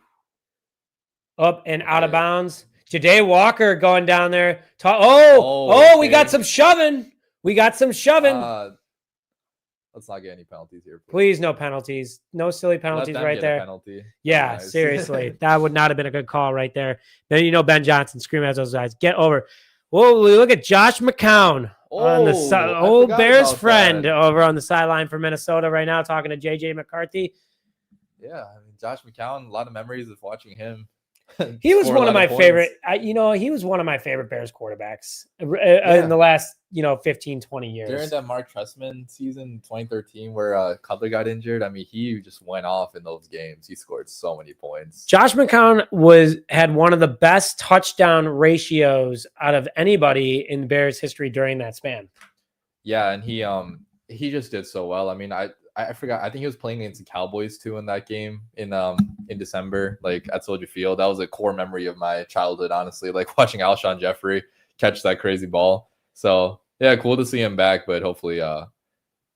Up and out of bounds. Ja'Day Walker going down there. We got some shoving. Let's not get any penalties here. Please, no penalties. No silly penalties right there. Penalty. Yeah, nice. Seriously. That would not have been a good call right there. Then Ben Johnson screaming at those guys. Get over. Whoa, look at Josh McCown. On the old Bears friend over on the sideline for Minnesota right now, talking to JJ McCarthy. Yeah, Josh McCown, a lot of memories of watching him. He was one of my favorite. He was one of my favorite Bears quarterbacks in the last 15, 20 years. During that Mark Trestman season, 2013, where Cutler got injured, he just went off in those games. He scored so many points. Josh McCown had one of the best touchdown ratios out of anybody in Bears history during that span. Yeah, and he just did so well. I forgot. I think he was playing against the Cowboys too in that game in December, like at Soldier Field. That was a core memory of my childhood, honestly. Like watching Alshon Jeffrey catch that crazy ball. So yeah, cool to see him back. But hopefully,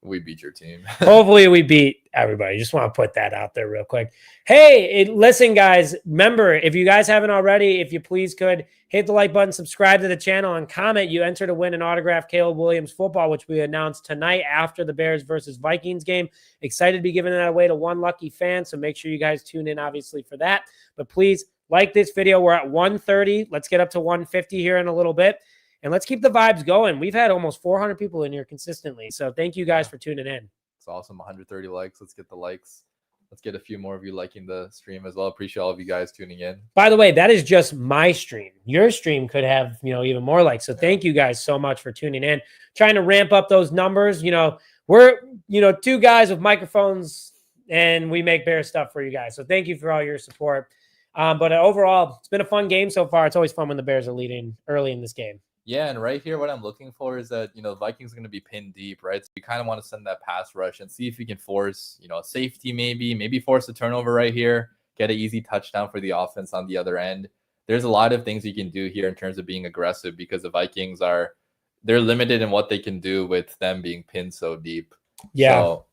we beat your team. Hopefully, we beat everybody. Just want to put that out there real quick. Hey, listen, guys. Remember, if you guys haven't already, if you please could hit the like button, subscribe to the channel, and comment. You enter to win an autographed Caleb Williams football, which we announced tonight after the Bears versus Vikings game. Excited to be giving that away to one lucky fan, so make sure you guys tune in, obviously, for that. But please like this video. We're at 130. Let's get up to 150 here in a little bit, and let's keep the vibes going. We've had almost 400 people in here consistently, so thank you guys for tuning in. It's awesome. 130 likes. Let's get the likes. Let's get a few more of you liking the stream as well. Appreciate all of you guys tuning in. By the way, that is just my stream. Your stream could have, even more likes. So thank you guys so much for tuning in. Trying to ramp up those numbers. We're, two guys with microphones and we make Bear stuff for you guys. So thank you for all your support. But overall, it's been a fun game so far. It's always fun when the Bears are leading early in this game. Yeah, and right here, what I'm looking for is that, the Vikings are going to be pinned deep, right? So you kind of want to send that pass rush and see if you can force, a safety maybe force a turnover right here, get an easy touchdown for the offense on the other end. There's a lot of things you can do here in terms of being aggressive because the Vikings they're limited in what they can do with them being pinned so deep. Yeah. So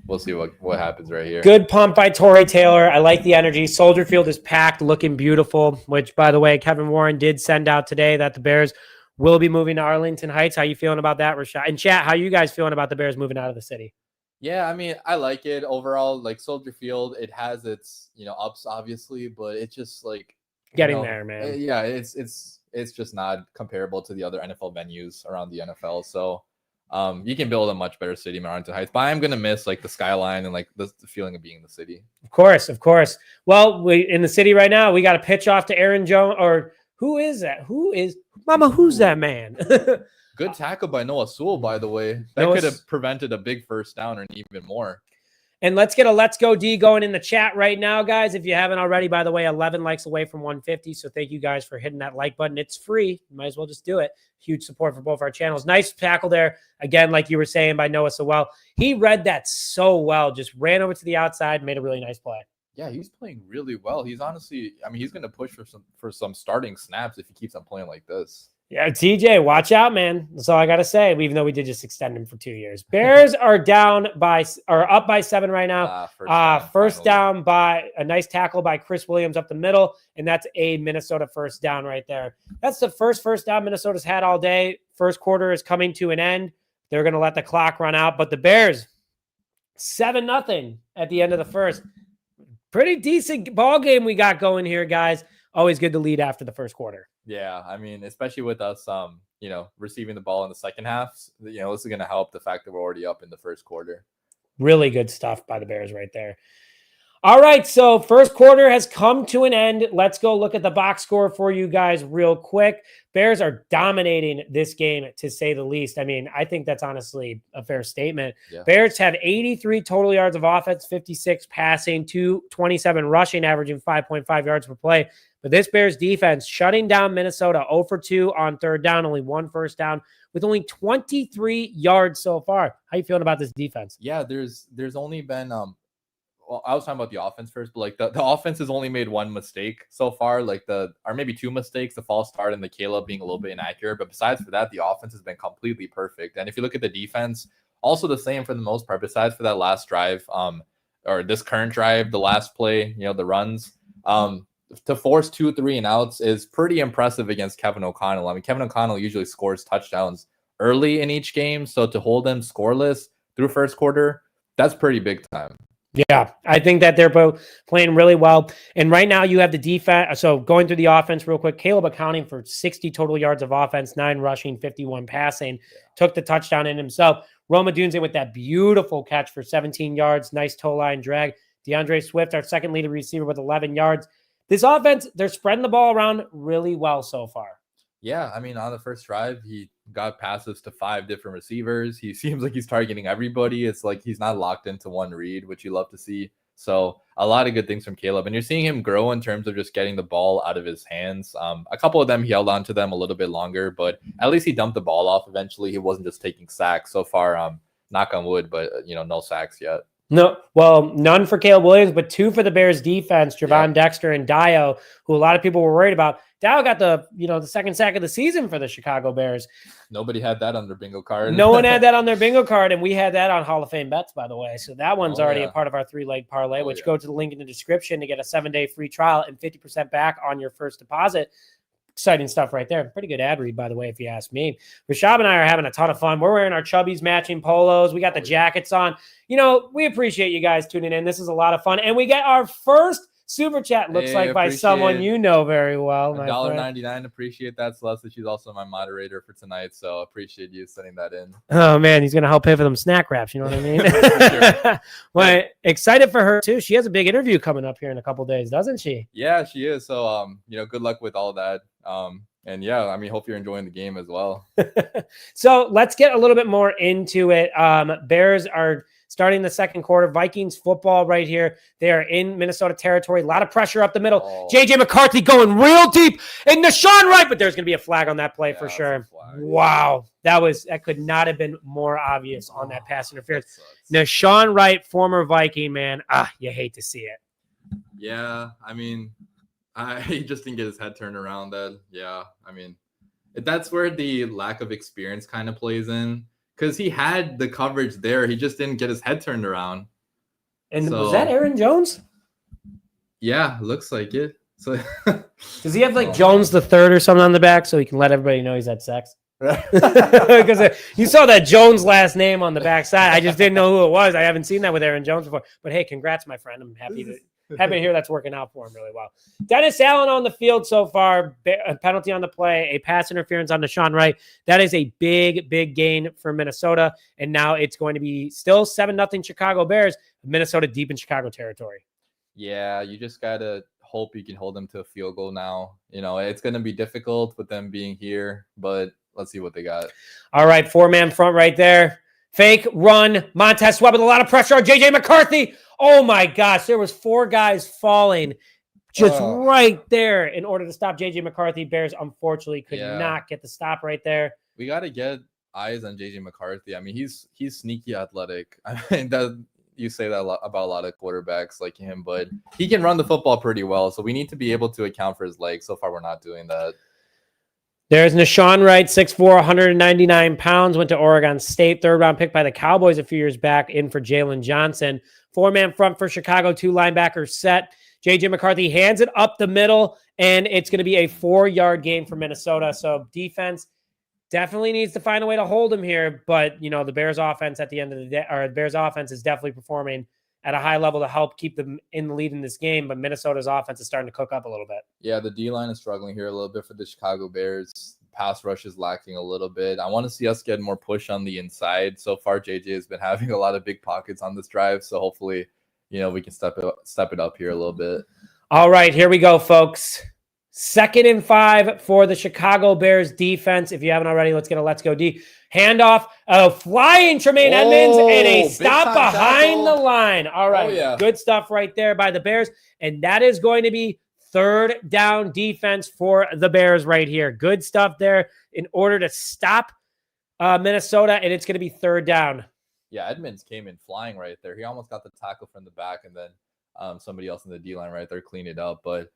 we'll see what happens right here. Good pump by Torrey Taylor. I like the energy. Soldier Field is packed, looking beautiful, which, by the way, Kevin Warren did send out today that the Bears will be moving to Arlington Heights. How you feeling about that, Rashad? And chat, how you guys feeling about the Bears moving out of the city? Yeah, I like it overall. Like Soldier Field, it has its ups obviously, but it's just like getting there, man. Yeah, it's just not comparable to the other NFL venues around the NFL. So you can build a much better city in Arlington Heights, but I'm gonna miss like the skyline and like the feeling of being in the city. Of course. Well, we in the city right now. We got a pitch off to Aaron Jones, or who is that? Who's that man? Good tackle by Noah Sewell, by the way. That could have prevented a big first down or even more. And let's get a Let's Go D going in the chat right now, guys. If you haven't already, by the way, 11 likes away from 150. So thank you guys for hitting that like button. It's free. You might as well just do it. Huge support for both our channels. Nice tackle there. Again, like you were saying, by Noah Sewell. He read that so well. Just ran over to the outside, made a really nice play. Yeah, he's playing really well. He's honestly, I mean, he's going to push for some starting snaps if he keeps on playing like this. Yeah, TJ, watch out, man. That's all I got to say, even though we did just extend him for 2 years. Bears are up by 7 right now. First down by a nice tackle by Chris Williams up the middle, and that's a Minnesota first down right there. That's the first down Minnesota's had all day. First quarter is coming to an end. They're going to let the clock run out, but the Bears, 7-0 at the end of the first. Pretty decent ball game we got going here, guys. Always good to lead after the first quarter. Yeah, I mean, especially with us, receiving the ball in the second half, this is going to help the fact that we're already up in the first quarter. Really good stuff by the Bears right there. All right, so first quarter has come to an end. Let's go look at the box score for you guys real quick. Bears are dominating this game, to say the least. I mean, I think that's honestly a fair statement. Yeah. Bears have 83 total yards of offense, 56 passing, 227 rushing, averaging 5.5 yards per play. But this Bears defense shutting down Minnesota 0 for 2 on third down, only 1 first down with only 23 yards so far. How you feeling about this defense? Yeah, there's only been well, I was talking about the offense first, but like the offense has only made 1 mistake so far, or maybe 2 mistakes, the false start and the Caleb being a little bit inaccurate. But besides for that, the offense has been completely perfect. And if you look at the defense, also the same for the most part, besides for that last drive, or this current drive, the last play, the runs, to force 2 3-and-outs is pretty impressive against Kevin O'Connell. I mean, Kevin O'Connell usually scores touchdowns early in each game. So to hold them scoreless through first quarter, that's pretty big time. Yeah, I think that they're both playing really well. And right now you have the defense. So going through the offense real quick, Caleb accounting for 60 total yards of offense, 9 rushing, 51 passing, took the touchdown in himself. Rome Odunze with that beautiful catch for 17 yards, nice toe line drag. DeAndre Swift, our second leading receiver, with 11 yards. This offense, they're spreading the ball around really well so far. Yeah, I mean, on the first drive, he got passes to 5 different receivers. He seems like he's targeting everybody. It's like he's not locked into one read, which you love to see. So a lot of good things from Caleb. And you're seeing him grow in terms of just getting the ball out of his hands. A couple of them, he held on to them a little bit longer, but at least he dumped the ball off eventually. He wasn't just taking sacks so far. Knock on wood, but, no sacks yet. No, well, none for Caleb Williams, but 2 for the Bears defense, Javon Dexter and Dio, who a lot of people were worried about. Dio got the second sack of the season for the Chicago Bears. Nobody had that on their bingo card. No one had that on their bingo card, and we had that on Hall of Fame bets, by the way. So that one's already a part of our 3-leg parlay, which go to the link in the description to get a 7-day free trial and 50% back on your first deposit. Exciting stuff right there. Pretty good ad read, by the way, if you ask me. Rashab and I are having a ton of fun. We're wearing our Chubbies matching polos. We got the jackets on. We appreciate you guys tuning in. This is a lot of fun. And we get our first super chat, looks like, by someone you know very well. $1.99. Appreciate that, Celeste. She's also my moderator for tonight, so appreciate you sending that in. Oh, man, he's going to help pay for them snack wraps. You know what I mean? Sure. Well, excited for her, too. She has a big interview coming up here in a couple days, doesn't she? Yeah, she is. So, good luck with all that. And yeah, I mean, hope you're enjoying the game as well. So let's get a little bit more into it. Bears are starting the second quarter. Vikings football right here. They are in Minnesota territory. A lot of pressure up the middle. JJ McCarthy going real deep. And Nashawn Wright, but there's going to be a flag on that play for sure. Wow. That could not have been more obvious on that pass interference. Nashawn Wright, former Viking, man. You hate to see it. Yeah, I mean, he just didn't get his head turned around. That's where the lack of experience kind of plays in. Because he had the coverage there. He just didn't get his head turned around. And was that Aaron Jones? Yeah, looks like it. So does he have Jones the third or something on the back so he can let everybody know he's had sex? Because you saw that Jones last name on the backside. I just didn't know who it was. I haven't seen that with Aaron Jones before. But hey, congrats, my friend. I'm happy to hear that's working out for him really well. Dennis Allen on the field so far. A penalty on the play, a pass interference on Nashawn Wright. That is a big, big gain for Minnesota. And now it's going to be still 7-0 Chicago Bears. Minnesota deep in Chicago territory. Yeah, you just got to hope you can hold them to a field goal now. It's going to be difficult with them being here, but let's see what they got. All right, 4-man front right there. Fake run. Montez Sweat with a lot of pressure on JJ McCarthy. Oh my gosh, there was 4 guys falling just right there in order to stop JJ McCarthy. Bears unfortunately could not get the stop right there. We got to get eyes on JJ McCarthy. I mean, he's sneaky athletic. I mean, you say that about a lot of quarterbacks like him, but he can run the football pretty well. So we need to be able to account for his legs. So far, we're not doing that. There's Nashawn Wright, 6'4", 199 pounds, went to Oregon State, third-round pick by the Cowboys a few years back, in for Jalen Johnson. Four-man front for Chicago, 2 linebackers set. J.J. McCarthy hands it up the middle, and it's going to be a 4-yard game for Minnesota. So defense definitely needs to find a way to hold him here, but, you know, the Bears offense at the end of the day, or the Bears offense is definitely performing at a high level to help keep them in the lead in this game, but Minnesota's offense is starting to cook up a little bit. Yeah, the D-line is struggling here a little bit for the Chicago Bears. Pass rush is lacking a little bit. I want to see us get more push on the inside. So far, JJ has been having a lot of big pockets on this drive, so hopefully, you know, we can step it up here a little bit. All right, here we go, folks. 2nd and 5 for the Chicago Bears defense. If you haven't already, let's get a let's go D. Handoff, flying Tremaine Edmonds, and a stop behind the line. All right, Good stuff right there by the Bears. And that is going to be 3rd down defense for the Bears right here. Good stuff there in order to stop Minnesota, and it's going to be 3rd down. Yeah, Edmonds came in flying right there. He almost got the tackle from the back, and then somebody else in the D-line right there cleaned it up. But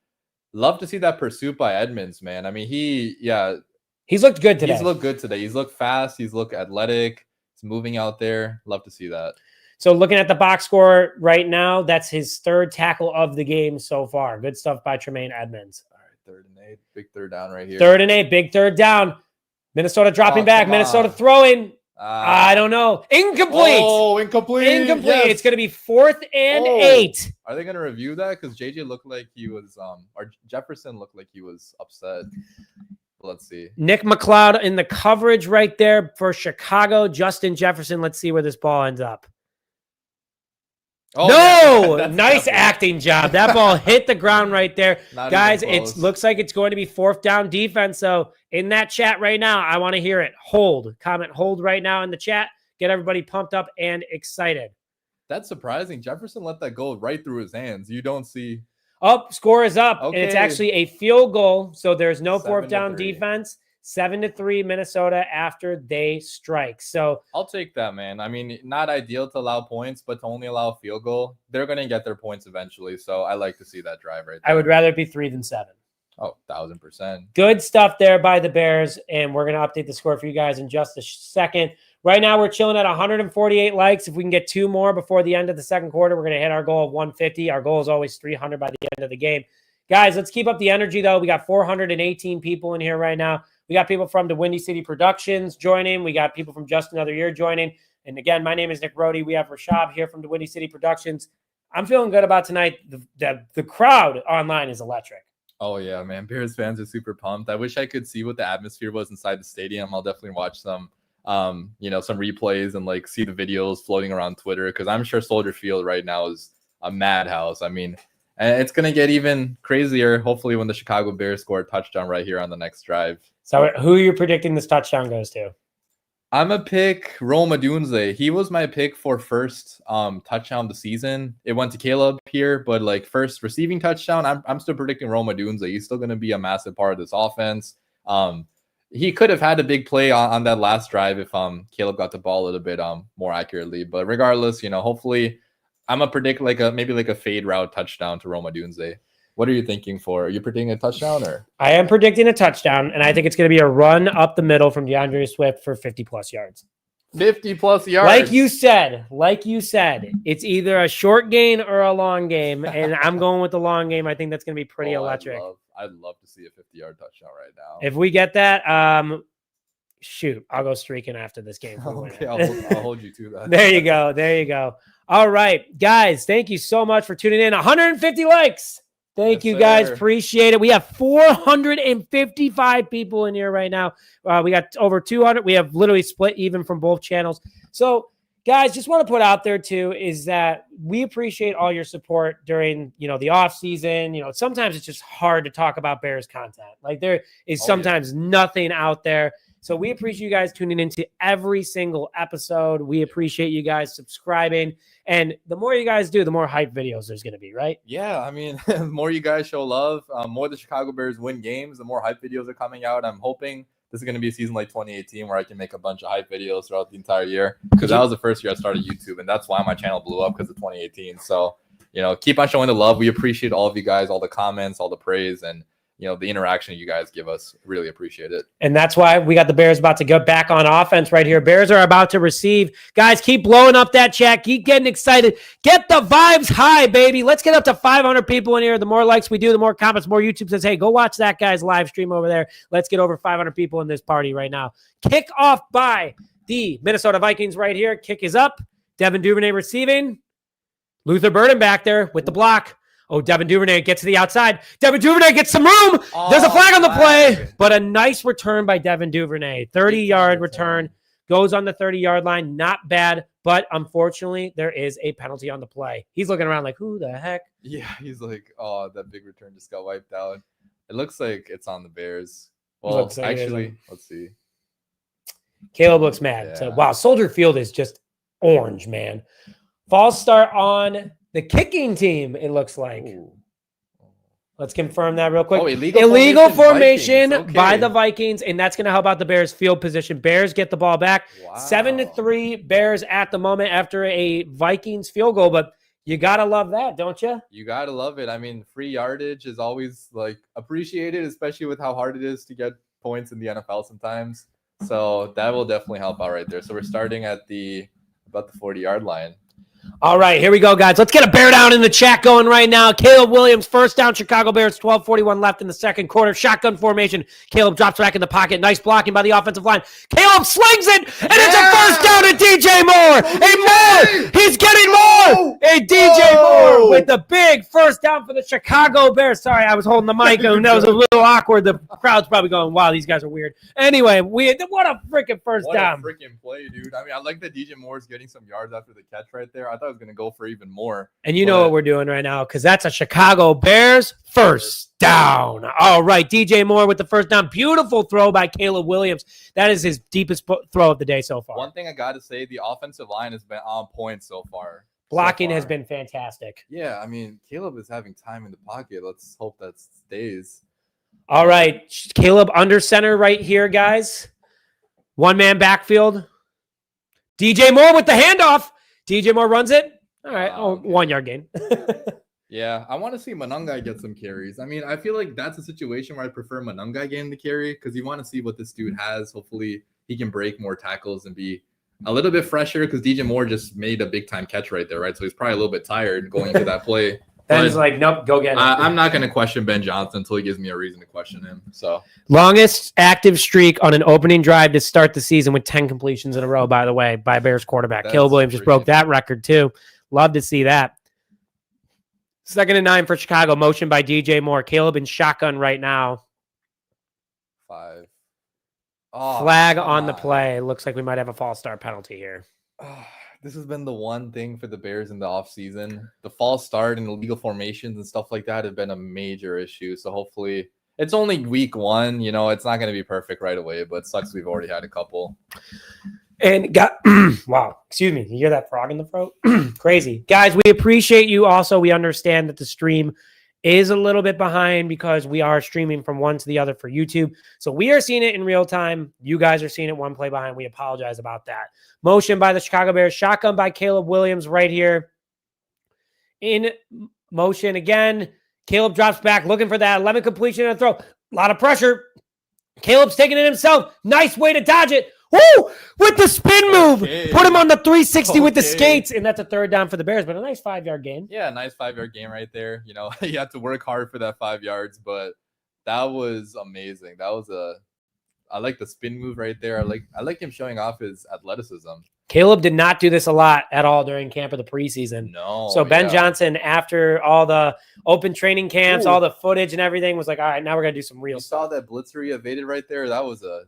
love to see that pursuit by Edmonds, man. I mean, he's looked good today. He's looked good today. He's looked fast. He's looked athletic. He's moving out there. Love to see that. So looking at the box score right now, that's his 3rd tackle of the game so far. Good stuff by Tremaine Edmonds. All right, 3rd and 8. Big 3rd down right here. 3rd and 8. Big 3rd down. Minnesota dropping back. Minnesota throwing. I don't know. Incomplete. Oh, incomplete. Yes. It's going to be 4th and 8. Are they going to review that? Because JJ looked like he was, or Jefferson looked like he was upset. Let's see. Nick McLeod in the coverage right there for Chicago. Justin Jefferson. Let's see where this ball ends up. Oh, no, yeah. Nice acting job. That ball hit the ground right there. Guys, it looks like it's going to be 4th down defense. So in that chat right now, I want to hear it. Hold. Comment hold right now in the chat. Get everybody pumped up and excited. That's surprising. Jefferson let that go right through his hands. You don't see. Oh, score is up. Okay. And it's actually a field goal. So there's no 4th down defense. 7-3 Minnesota after they strike. So I'll take that, man. I mean, not ideal to allow points, but to only allow a field goal, they're going to get their points eventually. So I like to see that drive right there. I would rather it be 3 than 7. Oh, 1,000%. Good stuff there by the Bears. And we're going to update the score for you guys in just a second. Right now, we're chilling at 148 likes. If we can get 2 more before the end of the second quarter, we're going to hit our goal of 150. Our goal is always 300 by the end of the game. Guys, let's keep up the energy, though. We got 418 people in here right now. We got people from the Windy City Productions joining. We got people from Just Another Year joining. And again, my name is Nick Roti. We have Rashab here from the Windy City Productions. I'm feeling good about tonight. The crowd online is electric. Oh, yeah, man. Bears fans are super pumped. I wish I could see what the atmosphere was inside the stadium. I'll definitely watch some replays and like see the videos floating around Twitter, because I'm sure Soldier Field right now is a madhouse. I mean, and it's going to get even crazier, hopefully, when the Chicago Bears score a touchdown right here on the next drive. So who are you predicting this touchdown goes to? I'm a pick Rome Odunze. He was my pick for first touchdown of the season. It went to Caleb here, but like first receiving touchdown, I'm still predicting Rome Odunze. He's still going to be a massive part of this offense. He could have had a big play on that last drive if Caleb got the ball a little bit more accurately. But regardless, hopefully I'm going to predict maybe a fade route touchdown to Rome Odunze. What are you thinking for? Are you predicting a touchdown or? I am predicting a touchdown, and I think it's going to be a run up the middle from DeAndre Swift for 50-plus yards. 50-plus yards. Like you said, it's either a short gain or a long game, and I'm going with the long game. I think that's going to be pretty electric. I'd love to see a 50-yard touchdown right now. If we get that, shoot, I'll go streaking after this game. Okay, I'll hold you to that. There you go. All right, guys, thank you so much for tuning in. 150 likes. Thank you, guys. Appreciate it. We have 455 people in here right now. We got over 200. We have literally split even from both channels. So, guys, just want to put out there, too, is that we appreciate all your support during, the off season. Sometimes it's just hard to talk about Bears content. Like there is sometimes nothing out there. So we appreciate you guys tuning into every single episode. We appreciate you guys subscribing. And the more you guys do, the more hype videos there's going to be, right? Yeah, I mean, the more you guys show love, more the Chicago Bears win games, the more hype videos are coming out. I'm hoping this is going to be a season like 2018 where I can make a bunch of hype videos throughout the entire year. Because that was the first year I started YouTube, and that's why my channel blew up, because of 2018. So, keep on showing the love. We appreciate all of you guys, all the comments, all the praise, and the interaction you guys give us. Really appreciate it. And that's why we got the Bears about to go back on offense right here. Bears are about to receive. Guys, keep blowing up that chat. Keep getting excited. Get the vibes high, baby. Let's get up to 500 people in here. The more likes we do, the more comments, more YouTube says, hey, go watch that guy's live stream over there. Let's get over 500 people in this party right now. Kick off by the Minnesota Vikings right here. Kick is up. Devin Duvernay receiving. Luther Burden back there with the block. Oh, Devin Duvernay gets to the outside. Devin Duvernay gets some room. There's a flag on the play, but a nice return by Devin Duvernay. 30-yard return. Goes on the 30-yard line. Not bad, but unfortunately, there is a penalty on the play. He's looking around like, who the heck? Yeah, he's like, oh, that big return just got wiped out. It looks like it's on the Bears. Well, like actually, let's see. Caleb looks mad. Yeah. So, wow, Soldier Field is just orange, man. False start on the kicking team, it looks like. Ooh. Let's confirm that real quick. Oh, illegal formation okay. by the Vikings, and that's going to help out the Bears' field position. Bears get the ball back. Wow. 7-3 Bears at the moment after a Vikings field goal, but you got to love that, don't you? You got to love it. I mean, free yardage is always appreciated, especially with how hard it is to get points in the NFL sometimes. So that will definitely help out right there. So we're starting at about the 40-yard line. All right, here we go, guys. Let's get a bear down in the chat going right now. Caleb Williams, first down, Chicago Bears, 12:41 left in the second quarter. Shotgun formation. Caleb drops back in the pocket. Nice blocking by the offensive line. Caleb slings it, and it's a first down to DJ Moore. Moore, he's getting more. DJ Moore with the big first down for the Chicago Bears. Sorry, I was holding the mic, and that was a little awkward. The crowd's probably going, wow, these guys are weird. Anyway, what a freaking first down. What a freaking play, dude. I mean, I like that DJ Moore's getting some yards after the catch right there. I thought I was going to go for even more. And you know what we're doing right now, because that's a Chicago Bears first down. All right, DJ Moore with the first down. Beautiful throw by Caleb Williams. That is his deepest throw of the day so far. One thing I got to say, the offensive line has been on point so far. Blocking has been fantastic. Yeah, I mean, Caleb is having time in the pocket. Let's hope that stays. All right, Caleb under center right here, guys. One-man backfield. DJ Moore with the handoff. DJ Moore runs it. All right. Okay. 1 yard gain. Yeah, I want to see Manungai get some carries. I mean, I feel like that's a situation where I prefer Manungai getting the carry, because you want to see what this dude has. Hopefully, he can break more tackles and be a little bit fresher, because DJ Moore just made a big-time catch right there, right? So he's probably a little bit tired going into that play. Ben's like, nope, go get it. I'm not going to question Ben Johnson until he gives me a reason to question him. So longest active streak on an opening drive to start the season with 10 completions in a row, by the way, by Bears quarterback. Caleb Williams just broke that record, too. Love to see that. 2nd and 9 for Chicago. Motion by DJ Moore. Caleb in shotgun right now. 5. Flag on the play. Looks like we might have a false start penalty here. This has been the one thing for the Bears in the offseason. The false start and illegal formations and stuff like that have been a major issue. So hopefully, it's only week 1. It's not going to be perfect right away, but it sucks we've already had a couple. And wow, excuse me. You hear that frog in the throat? Crazy. Guys, we appreciate you. Also, we understand that the stream is a little bit behind because we are streaming from one to the other for YouTube. So we are seeing it in real time. You guys are seeing it one play behind. We apologize about that. Motion by the Chicago Bears. Shotgun by Caleb Williams right here. In motion again. Caleb drops back looking for that 11 completion and a throw. A lot of pressure. Caleb's taking it himself. Nice way to dodge it. Woo! With the spin move. Put him on the 360 with the skates. And that's a 3rd down for the Bears, but a nice 5-yard gain. Yeah, nice 5-yard gain right there. You have to work hard for that 5 yards, but that was amazing. I like the spin move right there. I like him showing off his athleticism. Caleb did not do this a lot at all during camp of the preseason. No. So Ben Johnson, after all the open training camps, all the footage and everything, was like, all right, now we're going to do some real stuff. You saw that blitzer he evaded right there? That was a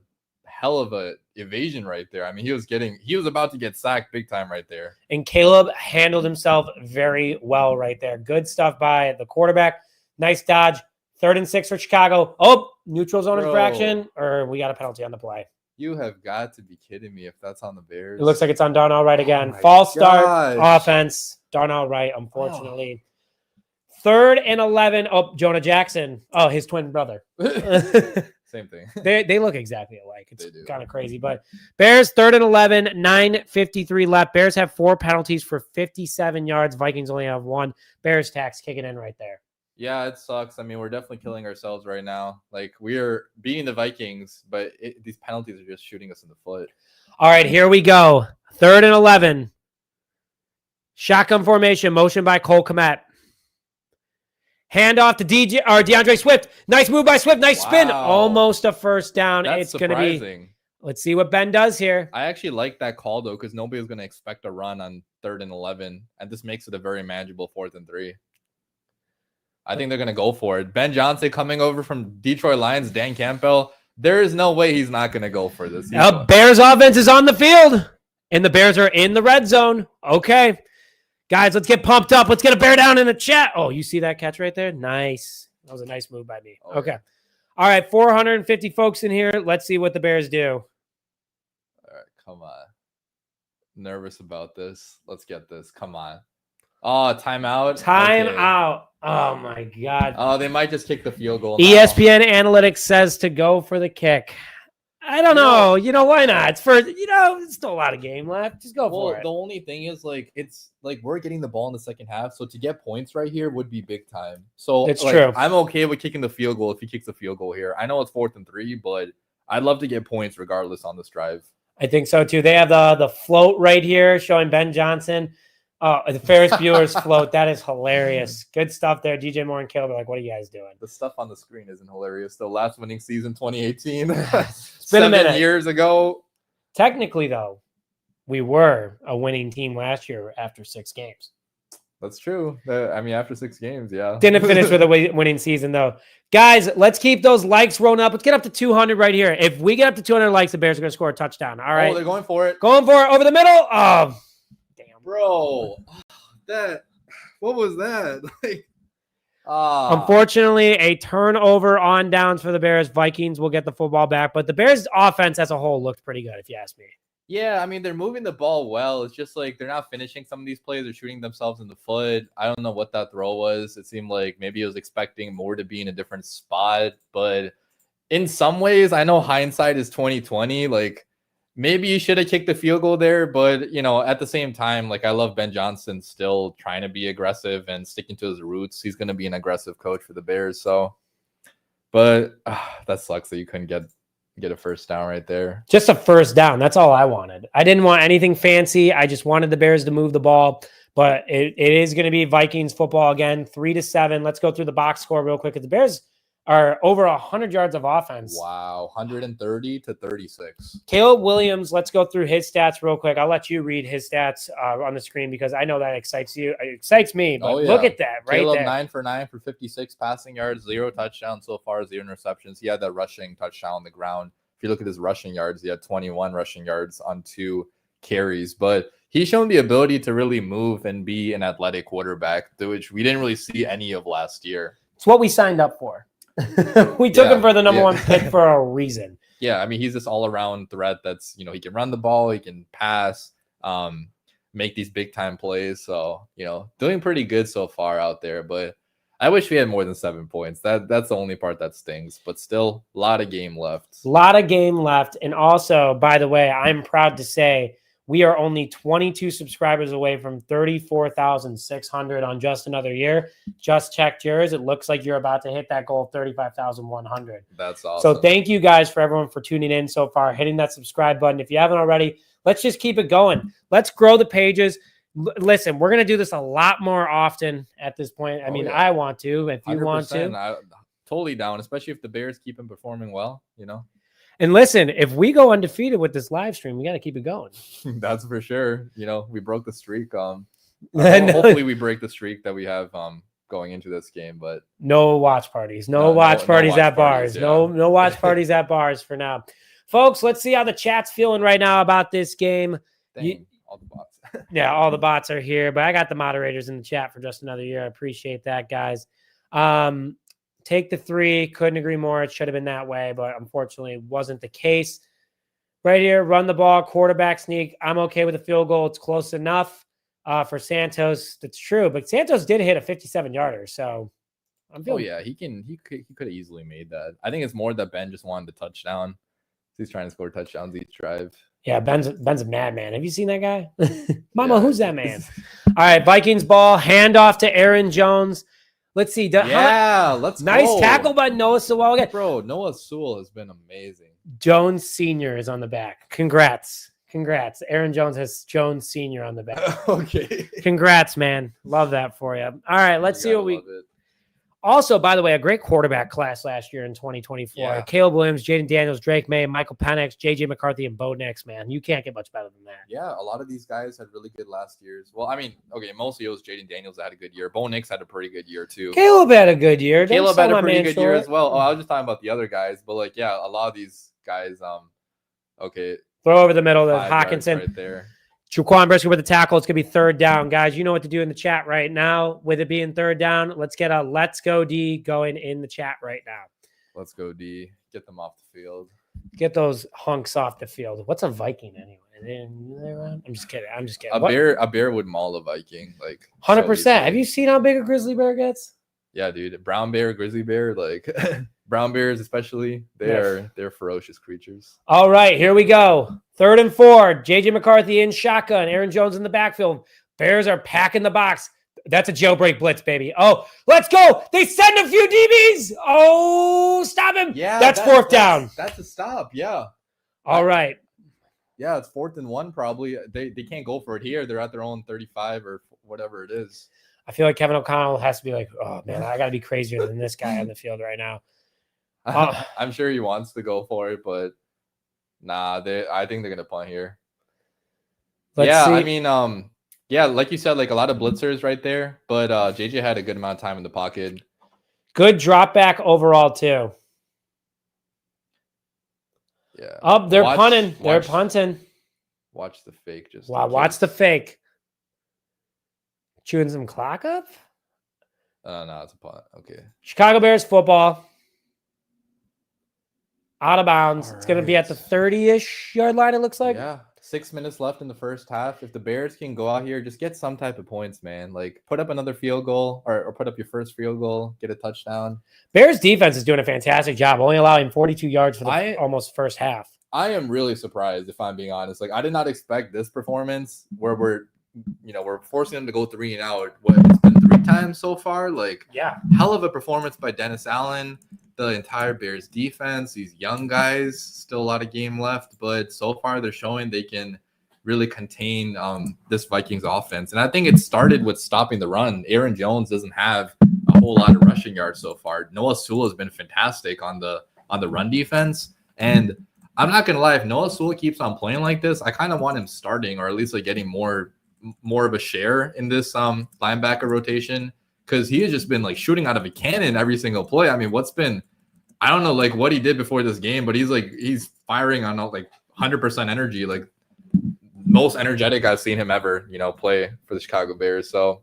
hell of a evasion right there. I mean, he was about to get sacked big time right there. And Caleb handled himself very well right there. Good stuff by the quarterback. Nice dodge. 3rd and 6 for Chicago. Oh, neutral zone infraction, or we got a penalty on the play. You have got to be kidding me if that's on the Bears. It looks like it's on Darnell Wright again. False start offense. Darnell Wright, unfortunately. 3rd and 11. Oh, Jonah Jackson. Oh, his twin brother. Same thing. They look exactly alike. It's kind of crazy. But Bears 3rd and 11, 9:53 left. Bears have 4 penalties for 57 yards. Vikings only have 1. Bears tax kicking in right there. Yeah, it sucks. I mean, we're definitely killing ourselves right now. Like, we are beating the Vikings, but these penalties are just shooting us in the foot. All right, here we go. 3rd and 11. Shotgun formation, motion by Cole Kmet. Hand off to DeAndre Swift. Nice move by Swift. Nice spin. Almost a first down. That's it's going to be. Let's see what Ben does here. I actually like that call, though, because nobody's going to expect a run on 3rd and 11, and this makes it a very manageable 4th and 3. I think they're going to go for it. Ben Johnson coming over from Detroit Lions, Dan Campbell. There is no way he's not going to go for this. Bears offense is on the field, and the Bears are in the red zone. Okay. Guys, let's get pumped up. Let's get a bear down in the chat. Oh, you see that catch right there? Nice. That was a nice move by me. Okay. Yeah. All right, 450 folks in here. Let's see what the Bears do. All right, come on. Nervous about this. Let's get this. Come on. Oh, timeout. Timeout. Oh, my God. Oh, they might just kick the field goal. ESPN Analytics says to go for the kick. I don't know. You know, why not? It's it's still a lot of game left. Just go for it. The only thing is, it's we're getting the ball in the second half. So to get points right here would be big time. So it's true. I'm okay with kicking the field goal if he kicks the field goal here. I know it's 4th and 3, but I'd love to get points regardless on this drive. I think so, too. They have the float right here showing Ben Johnson. Oh, the Ferris Bueller's float. That is hilarious. Good stuff there. DJ Moore and Caleb are like, what are you guys doing? The stuff on the screen isn't hilarious. The last winning season, 2018. It's been a minute. 7 years ago. Technically, though, we were a winning team last year after 6 games. That's true. After 6 games, yeah. Didn't finish with a winning season, though. Guys, let's keep those likes rolling up. Let's get up to 200 right here. If we get up to 200 likes, the Bears are going to score a touchdown. All right. Oh, they're going for it. Going for it over the middle. Oh, bro, what was that? Unfortunately, a turnover on downs for the Bears. Vikings will get the football back, but the Bears offense as a whole looked pretty good, if you ask me. Yeah, I mean, they're moving the ball well. It's just like they're not finishing some of these plays. They're shooting themselves in the foot. I don't know what that throw was. It seemed like maybe it was expecting more to be in a different spot, but in some ways, I know hindsight is 2020. Maybe you should have kicked the field goal there, but, at the same time, I love Ben Johnson still trying to be aggressive and sticking to his roots. He's going to be an aggressive coach for the Bears. But that sucks that you couldn't get a first down right there. Just a first down. That's all I wanted. I didn't want anything fancy. I just wanted the Bears to move the ball, but it is going to be Vikings football again, 3-7. Let's go through the box score real quick. The Bears are over 100 yards of offense. Wow, 130 to 36. Caleb Williams, let's go through his stats real quick. I'll let you read his stats on the screen because I know that excites you. It excites me, but look at that right Caleb, there. 9 for 9 for 56 passing yards, 0 touchdowns so far, 0 interceptions. He had that rushing touchdown on the ground. If you look at his rushing yards, he had 21 rushing yards on 2 carries. But he's shown the ability to really move and be an athletic quarterback, which we didn't really see any of last year. It's what we signed up for. We took him for the number 1 pick for a reason. Yeah, I mean, he's this all-around threat that's, he can run the ball, he can pass, make these big-time plays. So, doing pretty good so far out there. But I wish we had more than 7 points. That's the only part that stings. But still, a lot of game left. A lot of game left. And also, by the way, I'm proud to say we are only 22 subscribers away from 34,600 on Just Another Year. Just checked yours. It looks like you're about to hit that goal of 35,100. That's awesome. So thank you guys for everyone for tuning in so far, hitting that subscribe button. If you haven't already, let's just keep it going. Let's grow the pages. Listen, we're going to do this a lot more often at this point. I mean, I want to. If you want to. I'm totally down, especially if the Bears keep him performing well, And listen, if we go undefeated with this live stream, we got to keep it going. That's for sure. We broke the streak. Hopefully we break the streak that we have going into this game, but no watch parties. No watch parties at bars. Yeah. No watch parties at bars for now. Folks, let's see how the chat's feeling right now about this game. All the bots. Yeah, all the bots are here, but I got the moderators in the chat for Just Another Year. I appreciate that, guys. Take the 3. Couldn't agree more. It should have been that way, but unfortunately wasn't the case. Right here, run the ball, quarterback sneak. I'm okay with a field goal. It's close enough for Santos. That's true, but Santos did hit a 57-yarder, so I'm Oh feeling. yeah, he could have easily made that. I think it's more that Ben just wanted the touchdown. He's trying to score touchdowns each drive. Yeah, Ben's a madman. Have you seen that guy? Mama, Yeah. who's that man? All right, Vikings ball, handoff to Aaron Jones. Let's see. Let's nice go. tackle by Noah Sewell again. Bro, Noah Sewell has been amazing. Jones Sr. is on the back. Congrats. Aaron Jones has Jones Sr. on the back. Okay. Congrats, man. Love that for you. All right, let's see what we. Also, by the way, a great quarterback class last year in 2024. Yeah. Caleb Williams, Jaden Daniels, Drake May, Michael Penix, JJ McCarthy, and Bo Nix, man. You can't get much better than that. Yeah, a lot of these guys had really good last years. Well, I mean, okay, mostly it was Jaden Daniels that had a good year. Bo Nix had a pretty good year, too. Caleb had a good year. Caleb had a pretty good year as well. Oh, I was just talking about the other guys. But, like, yeah, a lot of these guys, okay. Throw over the middle of Hawkinson. Right there. Jaquan Brisker with the tackle. It's going to be third down. Guys, you know what to do in the chat right now. With it being third down, let's get a Let's Go D going in the chat right now. Let's go D. Get them off the field. Get those hunks off the field. What's a Viking anyway? I'm just kidding. A bear would maul a Viking. Like 100%. Have you seen how big a grizzly bear gets? Yeah, dude. Brown bear, grizzly bear, like brown bears especially, they're ferocious creatures. All right, here we go. 3rd and 4. JJ McCarthy in shotgun. Aaron Jones in the backfield. Bears are packing the box. That's a jailbreak blitz, baby. Oh, let's go. They send a few DBs. Oh, stop him. Yeah, that's 4th down. That's a stop. Yeah. All right. Yeah, it's 4th and 1 probably. They can't go for it here. They're at their own 35 or whatever it is. I feel like Kevin O'Connell has to be like, oh, man, I got to be crazier than this guy on the field right now. I'm sure he wants to go for it, but nah, I think they're going to punt here. Let's see. I mean, yeah, like you said, like a lot of blitzers right there, but JJ had a good amount of time in the pocket. Good drop back overall, too. Yeah. Oh, they're punting. They're punting. Watch the fake. Watch the fake. Chewing some clock up? No, it's a punt. Okay. Chicago Bears football. Out of bounds. All it's going to be at the 30-ish yard line, it looks like. Yeah. 6 minutes left in the first half. If the Bears can go out here, just get some type of points, man. Like, put up another field goal or put up your first field goal, get a touchdown. Bears defense is doing a fantastic job, only allowing 42 yards for the almost first half. I am really surprised, if I'm being honest. Like, I did not expect this performance where we're forcing them to go 3 and out. It's been 3 times so far. Like, yeah, hell of a performance by Dennis Allen, the entire Bears defense, these young guys, still a lot of game left, but so far they're showing they can really contain this Vikings offense. And I think it started with stopping the run. Aaron Jones doesn't have a whole lot of rushing yards so far. Noah Sewell has been fantastic on the run defense. And I'm not gonna lie, if Noah Sewell keeps on playing like this, I kind of want him starting, or at least like getting more of a share in this linebacker rotation, because he has just been like shooting out of a cannon every single play. I mean, I don't know like what he did before this game, but he's firing on like 100% energy, like most energetic I've seen him ever, play for the Chicago Bears. So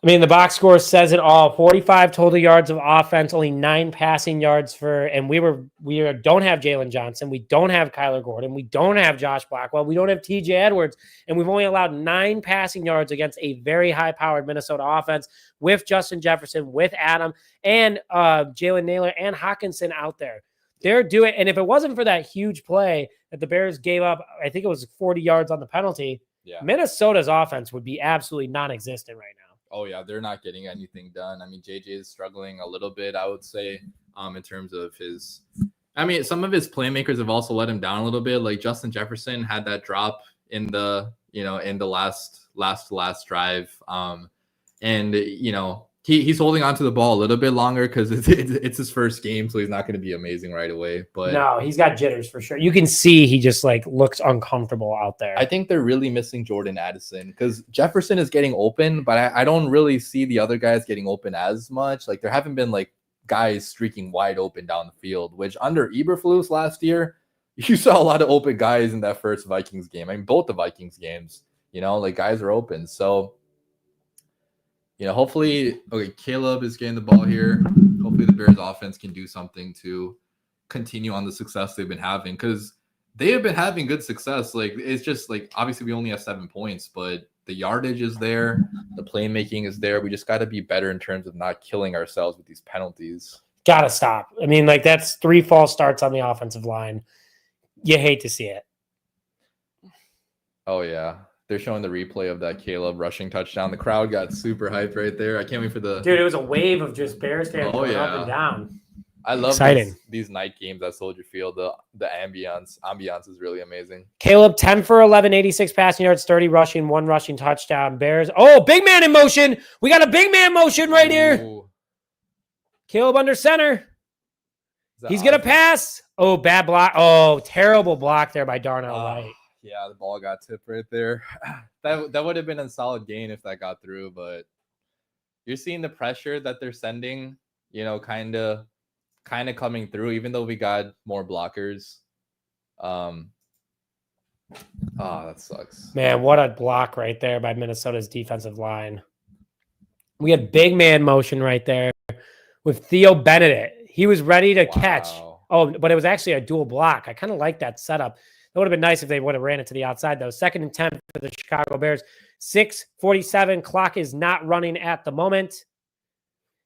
I mean, the box score says it all. 45 total yards of offense, only 9 passing yards and we don't have Jalen Johnson. We don't have Kyler Gordon. We don't have Josh Blackwell. We don't have TJ Edwards. And we've only allowed 9 passing yards against a very high-powered Minnesota offense with Justin Jefferson, with Adam, and Jalen Naylor and Hawkinson out there. They're doing, and if it wasn't for that huge play that the Bears gave up, I think it was 40 yards on the penalty, Minnesota's offense would be absolutely non-existent right now. Oh, yeah, they're not getting anything done. I mean, JJ is struggling a little bit, I would say, in terms of his – I mean, some of his playmakers have also let him down a little bit. Like Justin Jefferson had that drop in the last drive. And, he's holding on to the ball a little bit longer because it's his first game, so he's not going to be amazing right away. But no, he's got jitters for sure. You can see he just like looks uncomfortable out there. I think they're really missing Jordan Addison because Jefferson is getting open, but I don't really see the other guys getting open as much. Like there haven't been like guys streaking wide open down the field, which under Eberflus last year, you saw a lot of open guys in that first Vikings game. I mean, both the Vikings games, like guys are open. So hopefully, Caleb is getting the ball here. Hopefully the Bears offense can do something to continue on the success they've been having because they have been having good success. Like, it's just like, obviously we only have 7 points, but the yardage is there. The playmaking is there. We just got to be better in terms of not killing ourselves with these penalties. Gotta stop. I mean, like, that's 3 false starts on the offensive line. You hate to see it. Oh, yeah. They're showing the replay of that Caleb rushing touchdown. The crowd got super hyped right there. I can't wait for the... Dude, it was a wave of just Bears fans going up and down. I love these night games at Soldier Field. The ambiance is really amazing. Caleb, 10 for 11, 86 passing yards, 30 rushing, 1 rushing touchdown. Bears. Oh, big man in motion. We got a big man motion right here. Caleb under center. He's going to pass. Oh, bad block. Oh, terrible block there by Darnell Wright. Yeah, the ball got tipped right there. That would have been a solid gain if that got through, but you're seeing the pressure that they're sending, you know, kind of coming through, even though we got more blockers. That sucks. Man, what a block right there by Minnesota's defensive line. We had big man motion right there with Theo Benedict. He was ready to catch. Oh, but it was actually a dual block. I kind of like that setup. It would have been nice if they would have ran it to the outside, though. 2nd and 10 for the Chicago Bears. 6:47. Clock is not running at the moment.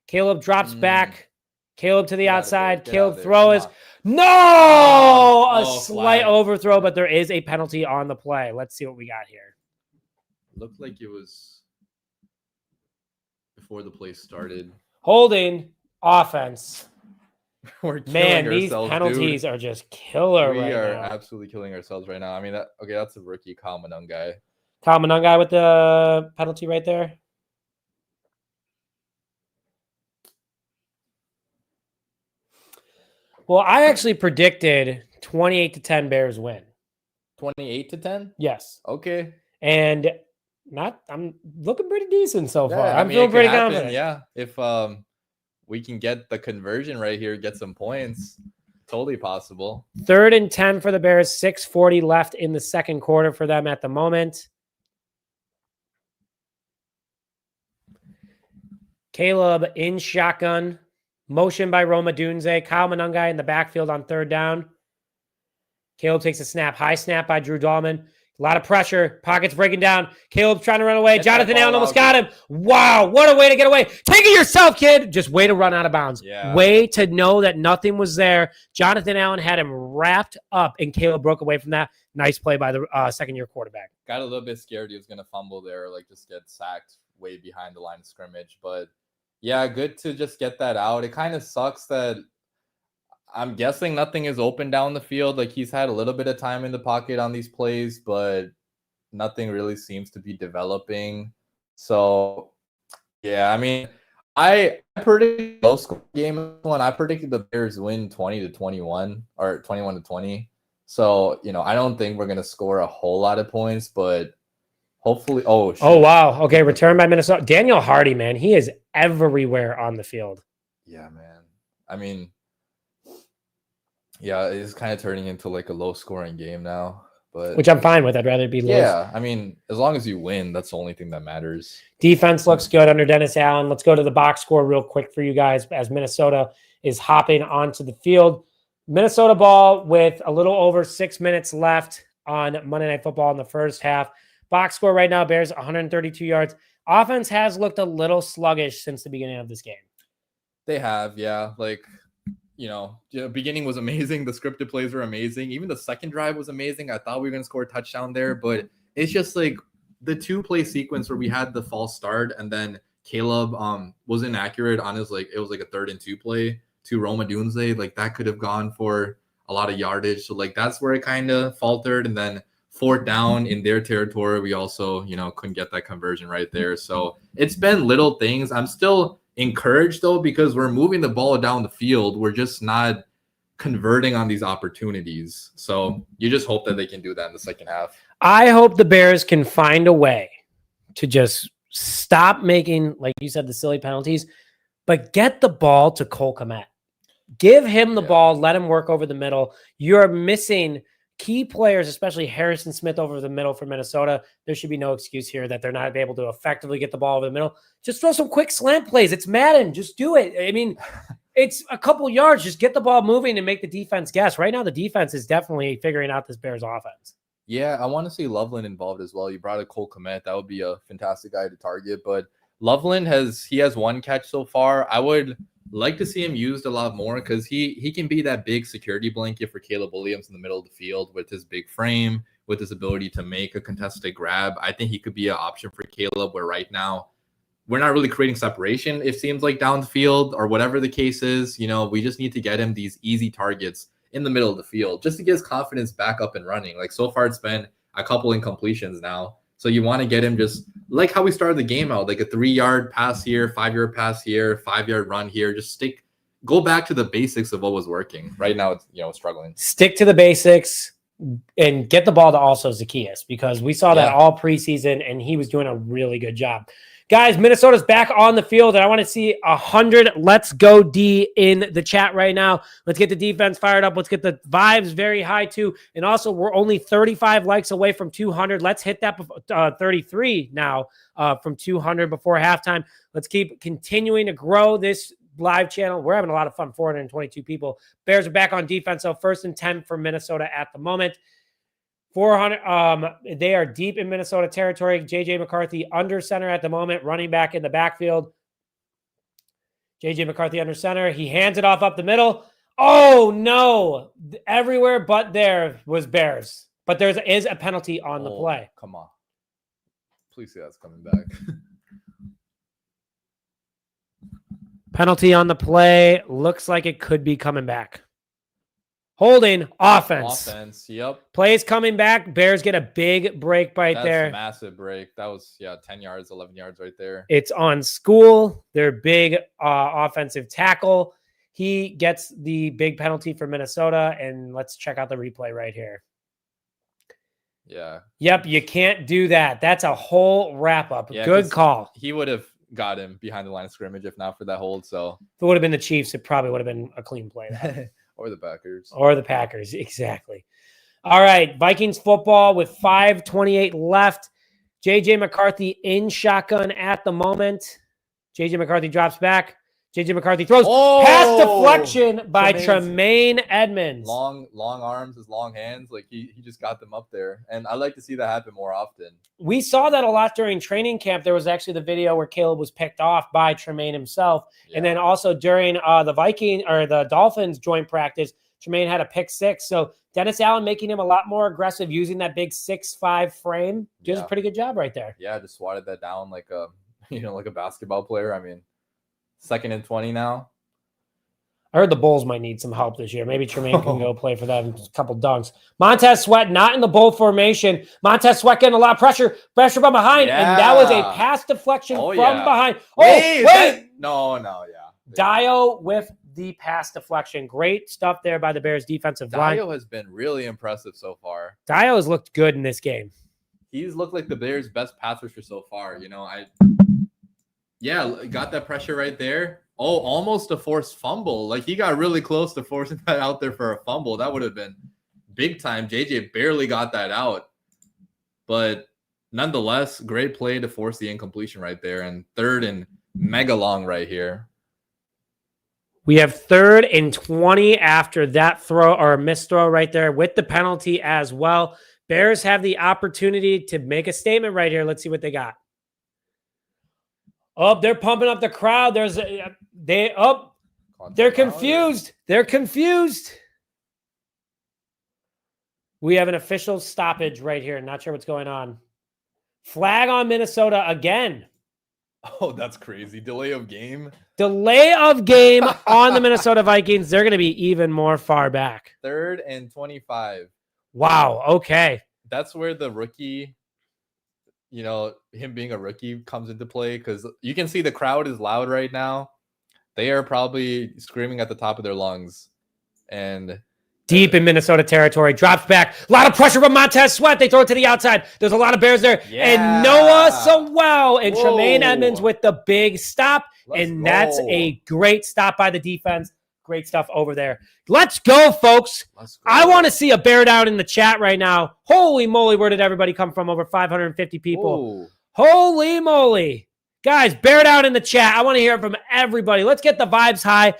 Caleb drops back. Caleb to the outside. Caleb throws. No! A slight overthrow, but there is a penalty on the play. Let's see what we got here. Looked like it was before the play started. Holding offense. Man, these penalties are just killer right now. We are absolutely killing ourselves right now. I mean, that's a rookie Kyle Monangai. Kyle Monangai with the penalty right there. Well, I actually predicted 28-10 Bears win. 28-10? Yes. Okay. And I'm looking pretty decent so far. I'm feeling pretty confident. Yeah. If we can get the conversion right here, get some points, totally possible. 3rd and 10 for the Bears. 6:40 left in the second quarter for them at the moment. Caleb in shotgun. Motion by Roma Dunze. Kyle Monangai in the backfield on 3rd down. Caleb takes a snap. High snap by Drew Dahlman. A lot of pressure. Pockets breaking down. Caleb's trying to run away. Jonathan Allen almost got him. Wow. What a way to get away. Take it yourself, kid. Just way to run out of bounds. Yeah. Way to know that nothing was there. Jonathan Allen had him wrapped up, and Caleb broke away from that. Nice play by the second-year quarterback. Got a little bit scared he was going to fumble there, like just get sacked way behind the line of scrimmage. But, yeah, good to just get that out. It kind of sucks that I'm guessing nothing is open down the field. Like, he's had a little bit of time in the pocket on these plays, but nothing really seems to be developing. So, yeah, I mean, I predicted a low score game one. I predicted the Bears win 20-21 or 21-20. So, you know, I don't think we're going to score a whole lot of points, but hopefully. Oh, wow. Okay, return by Minnesota. Daniel Hardy, man, he is everywhere on the field. Yeah, man. I mean, yeah, it's kind of turning into like a low-scoring game now, but which I'm fine with. I'd rather it be low. Yeah, I mean, as long as you win, that's the only thing that matters. Defense looks good under Dennis Allen. Let's go to the box score real quick for you guys as Minnesota is hopping onto the field. Minnesota ball with a little over 6 minutes left on Monday Night Football in the first half. Box score right now, Bears 132 yards. Offense has looked a little sluggish since the beginning of this game. They have, yeah. Like, you know, the beginning was amazing. The scripted plays were amazing. Even the second drive was amazing. I thought we were going to score a touchdown there, but it's just like the 2-play sequence where we had the false start and then Caleb was inaccurate on his, like, it was like a 3rd and 2 play to Roma Dunze. Like, that could have gone for a lot of yardage. So, like, that's where it kind of faltered. And then 4th down in their territory, we also, you know, couldn't get that conversion right there. So it's been little things. I'm still encouraged, though, because we're moving the ball down the field. We're just not converting on these opportunities. So you just hope that they can do that in the second half. I hope the Bears can find a way to just stop making, like you said, the silly penalties, but get the ball to Cole Kmet. Give him the ball. Let him work over the middle. You're missing key players, especially Harrison Smith over the middle for Minnesota. There should be no excuse here that they're not able to effectively get the ball over the middle. Just throw some quick slant plays. It's Madden. Just do it. I mean, it's a couple yards. Just get the ball moving and make the defense guess. Right now, the defense is definitely figuring out this Bears offense. Yeah, I want to see Loveland involved as well. You brought a Cole Kmet. That would be a fantastic guy to target. But Loveland has one catch so far. I would like to see him used a lot more because he can be that big security blanket for Caleb Williams in the middle of the field with his big frame, with his ability to make a contested grab. I think he could be an option for Caleb, where right now we're not really creating separation, it seems like, down the field or whatever the case is. We just need to get him these easy targets in the middle of the field just to get his confidence back up and running. Like, so far it's been a couple incompletions now. So you want to get him just like how we started the game out, like a 3-yard pass here, 5-yard pass here, 5-yard run here. Just go back to the basics of what was working. Right now it's struggling. Stick to the basics and get the ball to also Zacchaeus, because we saw that all preseason and he was doing a really good job. Guys, Minnesota's back on the field, and I want to see 100 Let's Go D in the chat right now. Let's get the defense fired up. Let's get the vibes very high, too. And also, we're only 35 likes away from 200. Let's hit that 33 now from 200 before halftime. Let's keep continuing to grow this live channel. We're having a lot of fun, 422 people. Bears are back on defense, so 1st and 10 for Minnesota at the moment. 400. They are deep in Minnesota territory. JJ McCarthy under center at the moment, running back in the backfield. JJ McCarthy under center. He hands it off up the middle. Oh no! Everywhere but there was Bears. But there is a penalty on the play. Come on. Please see that's coming back. Penalty on the play. Looks like it could be coming back. Holding offense. Yep. Plays coming back. Bears get a big break there. Massive break. That was 10 yards, 11 yards right there. It's on SKOL, their big offensive tackle. He gets the big penalty for Minnesota, and let's check out the replay right here. Yeah. Yep, you can't do that. That's a whole wrap-up. Yeah, good call. He would have got him behind the line of scrimmage if not for that hold. So if it would have been the Chiefs, it probably would have been a clean play. Or the Packers. Or the Packers, exactly. All right, Vikings football with 5:28 left. JJ McCarthy in shotgun at the moment. JJ McCarthy drops back. JJ McCarthy throws. Pass deflection by Tremaine Edmonds. Long arms, his long hands. Like he just got them up there. And I like to see that happen more often. We saw that a lot during training camp. There was actually the video where Caleb was picked off by Tremaine himself. Yeah. And then also during the Dolphins joint practice, Tremaine had a pick 6. So Dennis Allen making him a lot more aggressive using that big 6'5" frame. Does a pretty good job right there. Yeah, just swatted that down like a basketball player. I mean, 2nd and 20 now. I heard the Bulls might need some help this year. Maybe Tremaine can go play for them. A couple dunks. Montez Sweat not in the Bull formation. Montez Sweat getting a lot of pressure from behind. Yeah. And that was a pass deflection from behind. Wait. No. Dio with the pass deflection. Great stuff there by the Bears defensive line. Dio has been really impressive so far. Dio has looked good in this game. He's looked like the Bears' best pass rusher so far. Got that pressure right there. Oh, almost a forced fumble. Like, he got really close to forcing that out there for a fumble. That would have been big time. JJ barely got that out. But nonetheless, great play to force the incompletion right there. And 3rd and mega long right here. We have 3rd and 20 after that throw or missed throw right there with the penalty as well. Bears have the opportunity to make a statement right here. Let's see what they got. Oh, they're pumping up the crowd. They're confused. They're confused. We have an official stoppage right here. Not sure what's going on. Flag on Minnesota again. Oh, that's crazy. Delay of game. Delay of game on the Minnesota Vikings. They're going to be even more far back. 3rd and 25. Wow. Okay. That's where the rookie, him being a rookie comes into play, because you can see the crowd is loud right now. They are probably screaming at the top of their lungs. And deep in Minnesota territory, drops back. A lot of pressure from Montez Sweat. They throw it to the outside. There's a lot of Bears there. Yeah. And Noah Sewell and Tremaine Edmonds with the big stop. That's a great stop by the defense. Great stuff over there. Let's go, folks. I want to see a bear down in the chat right now. Holy moly, where did everybody come from? Over 550 people. Ooh. Holy moly. Guys, bear down in the chat. I want to hear it from everybody. Let's get the vibes high.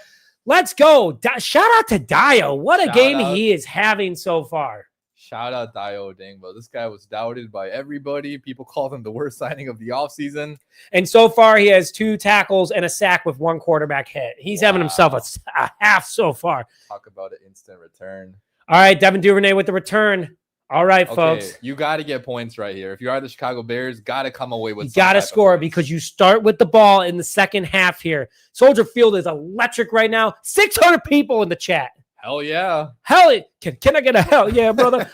Let's go. Shout out to Dio. What a game he is having so far. Shout out Dio Dingbo. This guy was doubted by everybody. People called him the worst signing of the offseason. And so far, he has 2 tackles and a sack with 1 quarterback hit. He's having himself a half so far. Talk about an instant return. All right, Devin Duvernay with the return. All right, folks. You got to get points right here. If you are the Chicago Bears, got to come away with You got to score because you start with the ball in the second half here. Soldier Field is electric right now. 600 people in the chat. Hell yeah. Hell, can I get a hell yeah, brother?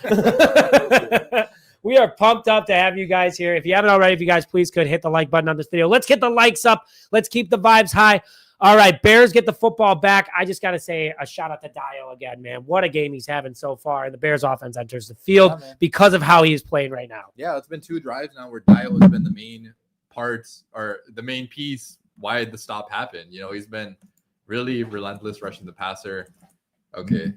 We are pumped up to have you guys here. If you haven't already, if you guys please could hit the like button on this video. Let's get the likes up. Let's keep the vibes high. All right, Bears get the football back. I just got to say a shout out to Dio again, man. What a game he's having so far. And the Bears offense enters the field because of how he's playing right now. Yeah, it's been 2 drives now where Dio has been the main parts or the main piece why the stop happened. You know, he's been really relentless rushing the passer. Okay.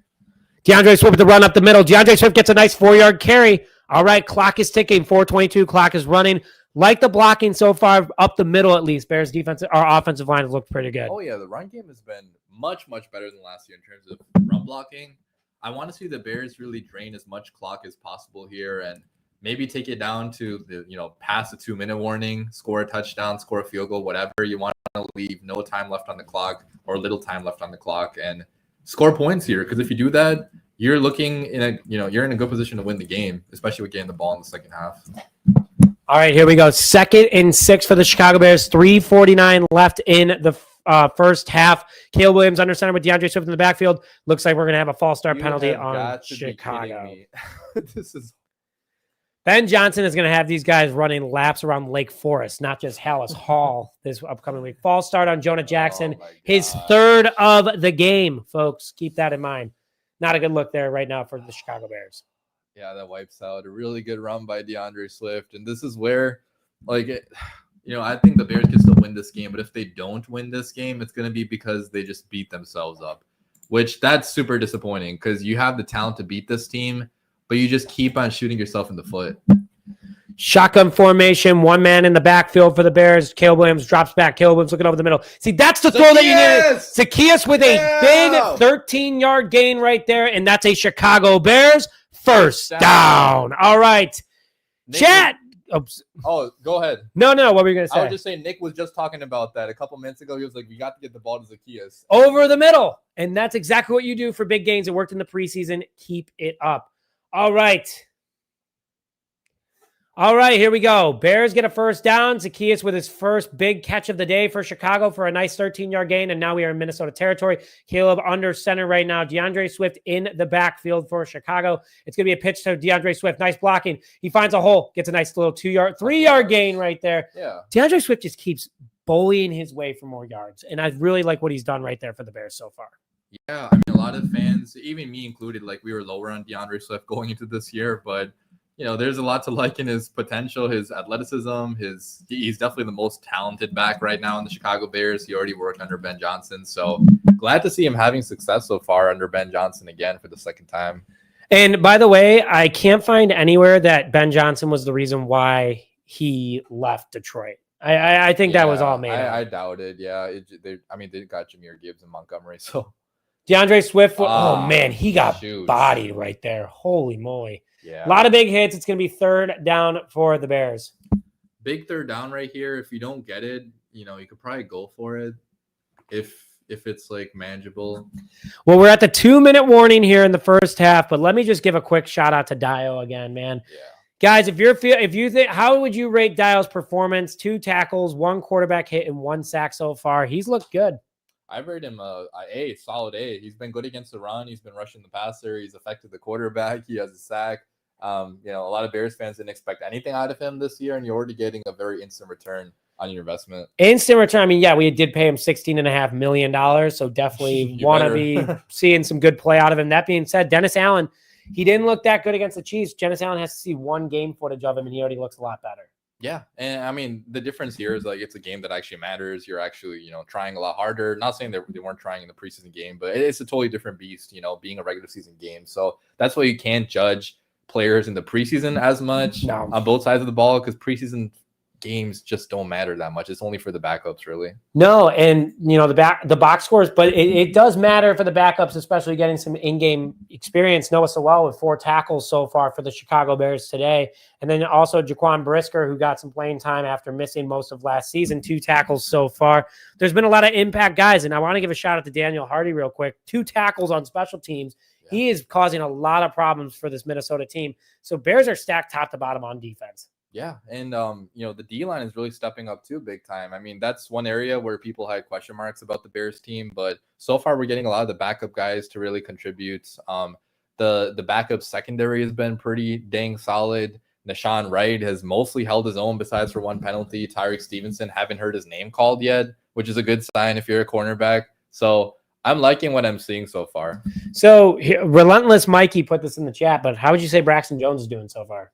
DeAndre Swift with the run up the middle. DeAndre Swift gets a nice 4-yard carry. All right, clock is ticking. 4:22, clock is running. Like the blocking so far up the middle, at least. Bears defense, our offensive line has looked pretty good. Oh, yeah. The run game has been much, much better than last year in terms of run blocking. I want to see the Bears really drain as much clock as possible here and maybe take it down to the, past the 2-minute warning, score a touchdown, score a field goal, whatever. You want to leave no time left on the clock or little time left on the clock and score points here. Because if you do that, you're looking in you're in a good position to win the game, especially with getting the ball in the second half. All right, here we go. 2nd and 6 for the Chicago Bears. 3:49 left in the first half. Caleb Williams under center with DeAndre Swift in the backfield. Looks like we're going to have a false start penalty on Chicago. This is Ben Johnson is going to have these guys running laps around Lake Forest, not just Hallis Hall this upcoming week. False start on Jonah Jackson. His 3rd of the game, folks. Keep that in mind. Not a good look there right now for the Chicago Bears. Yeah, that wipes out a really good run by DeAndre Swift. And this is where, I think the Bears can still win this game. But if they don't win this game, it's going to be because they just beat themselves up, which that's super disappointing because you have the talent to beat this team, but you just keep on shooting yourself in the foot. Shotgun formation, 1 man in the backfield for the Bears. Caleb Williams drops back. Caleb Williams looking over the middle. See, that's the throw that you needed. Zacchaeus with a big 13-yard gain right there, and that's a Chicago Bears first down. All right. Nick Chat. Oh, go ahead. No. What were you going to say? I was just saying Nick was just talking about that a couple minutes ago. He was like, we got to get the ball to Zacchaeus. Over the middle. And that's exactly what you do for big gains. It worked in the preseason. Keep it up. All right. All right, here we go. Bears get a first down. Zacchaeus with his first big catch of the day for Chicago for a nice 13-yard gain, and now we are in Minnesota territory. Caleb under center right now. DeAndre Swift in the backfield for Chicago. It's going to be a pitch to DeAndre Swift. Nice blocking. He finds a hole, gets a nice little 3-yard gain right there. Yeah. DeAndre Swift just keeps bullying his way for more yards, and I really like what he's done right there for the Bears so far. Yeah, I mean, a lot of fans, even me included, we were lower on DeAndre Swift going into this year, but there's a lot to like in his potential, his athleticism. He's definitely the most talented back right now in the Chicago Bears. He already worked under Ben Johnson. So glad to see him having success so far under Ben Johnson again for the second time. And by the way, I can't find anywhere that Ben Johnson was the reason why he left Detroit. I think that was all made up. I doubt it. Yeah. They got Jahmyr Gibbs and Montgomery. So DeAndre Swift, man, he got bodied right there. Holy moly. Yeah. A lot of big hits. It's going to be 3rd down for the Bears. Big 3rd down right here. If you don't get it, you could probably go for it if it's manageable. Well, we're at the 2-minute warning here in the first half, but let me just give a quick shout out to Dio again, man. Yeah. Guys, if you think, how would you rate Dio's performance? 2 tackles, 1 quarterback hit, and 1 sack so far. He's looked good. I rate him a solid A. He's been good against the run. He's been rushing the passer. He's affected the quarterback. He has a sack. A lot of Bears fans didn't expect anything out of him this year, and you're already getting a very instant return on your investment. Instant return. I mean, yeah, we did pay him $16.5 million, so definitely want to be seeing some good play out of him. That being said, Dennis Allen, he didn't look that good against the Chiefs. Dennis Allen has to see 1 game footage of him, and he already looks a lot better. Yeah, and I mean, the difference here is it's a game that actually matters. You're actually, trying a lot harder. Not saying that they weren't trying in the preseason game, but it's a totally different beast, being a regular season game. So that's why you can't judge players in the preseason as much on both sides of the ball because preseason games just don't matter that much. It's only for the backups, really. No, and the box scores, but it does matter for the backups, especially getting some in-game experience. Noah Sewell with 4 tackles so far for the Chicago Bears today, and then also Jaquan Brisker, who got some playing time after missing most of last season, 2 tackles so far. There's been a lot of impact guys, and I want to give a shout out to Daniel Hardy real quick. 2 tackles on special teams. Yeah. He is causing a lot of problems for this Minnesota team. So Bears are stacked top to bottom on defense. Yeah, and the D-line is really stepping up too big time. I mean, that's one area where people had question marks about the Bears team, but so far we're getting a lot of the backup guys to really contribute. The backup secondary has been pretty dang solid. Nashawn Wright has mostly held his own besides for 1 penalty. Tyreek Stevenson, haven't heard his name called yet, which is a good sign if you're a cornerback. So I'm liking what I'm seeing so far. So Relentless Mikey put this in the chat, but how would you say Braxton Jones is doing so far?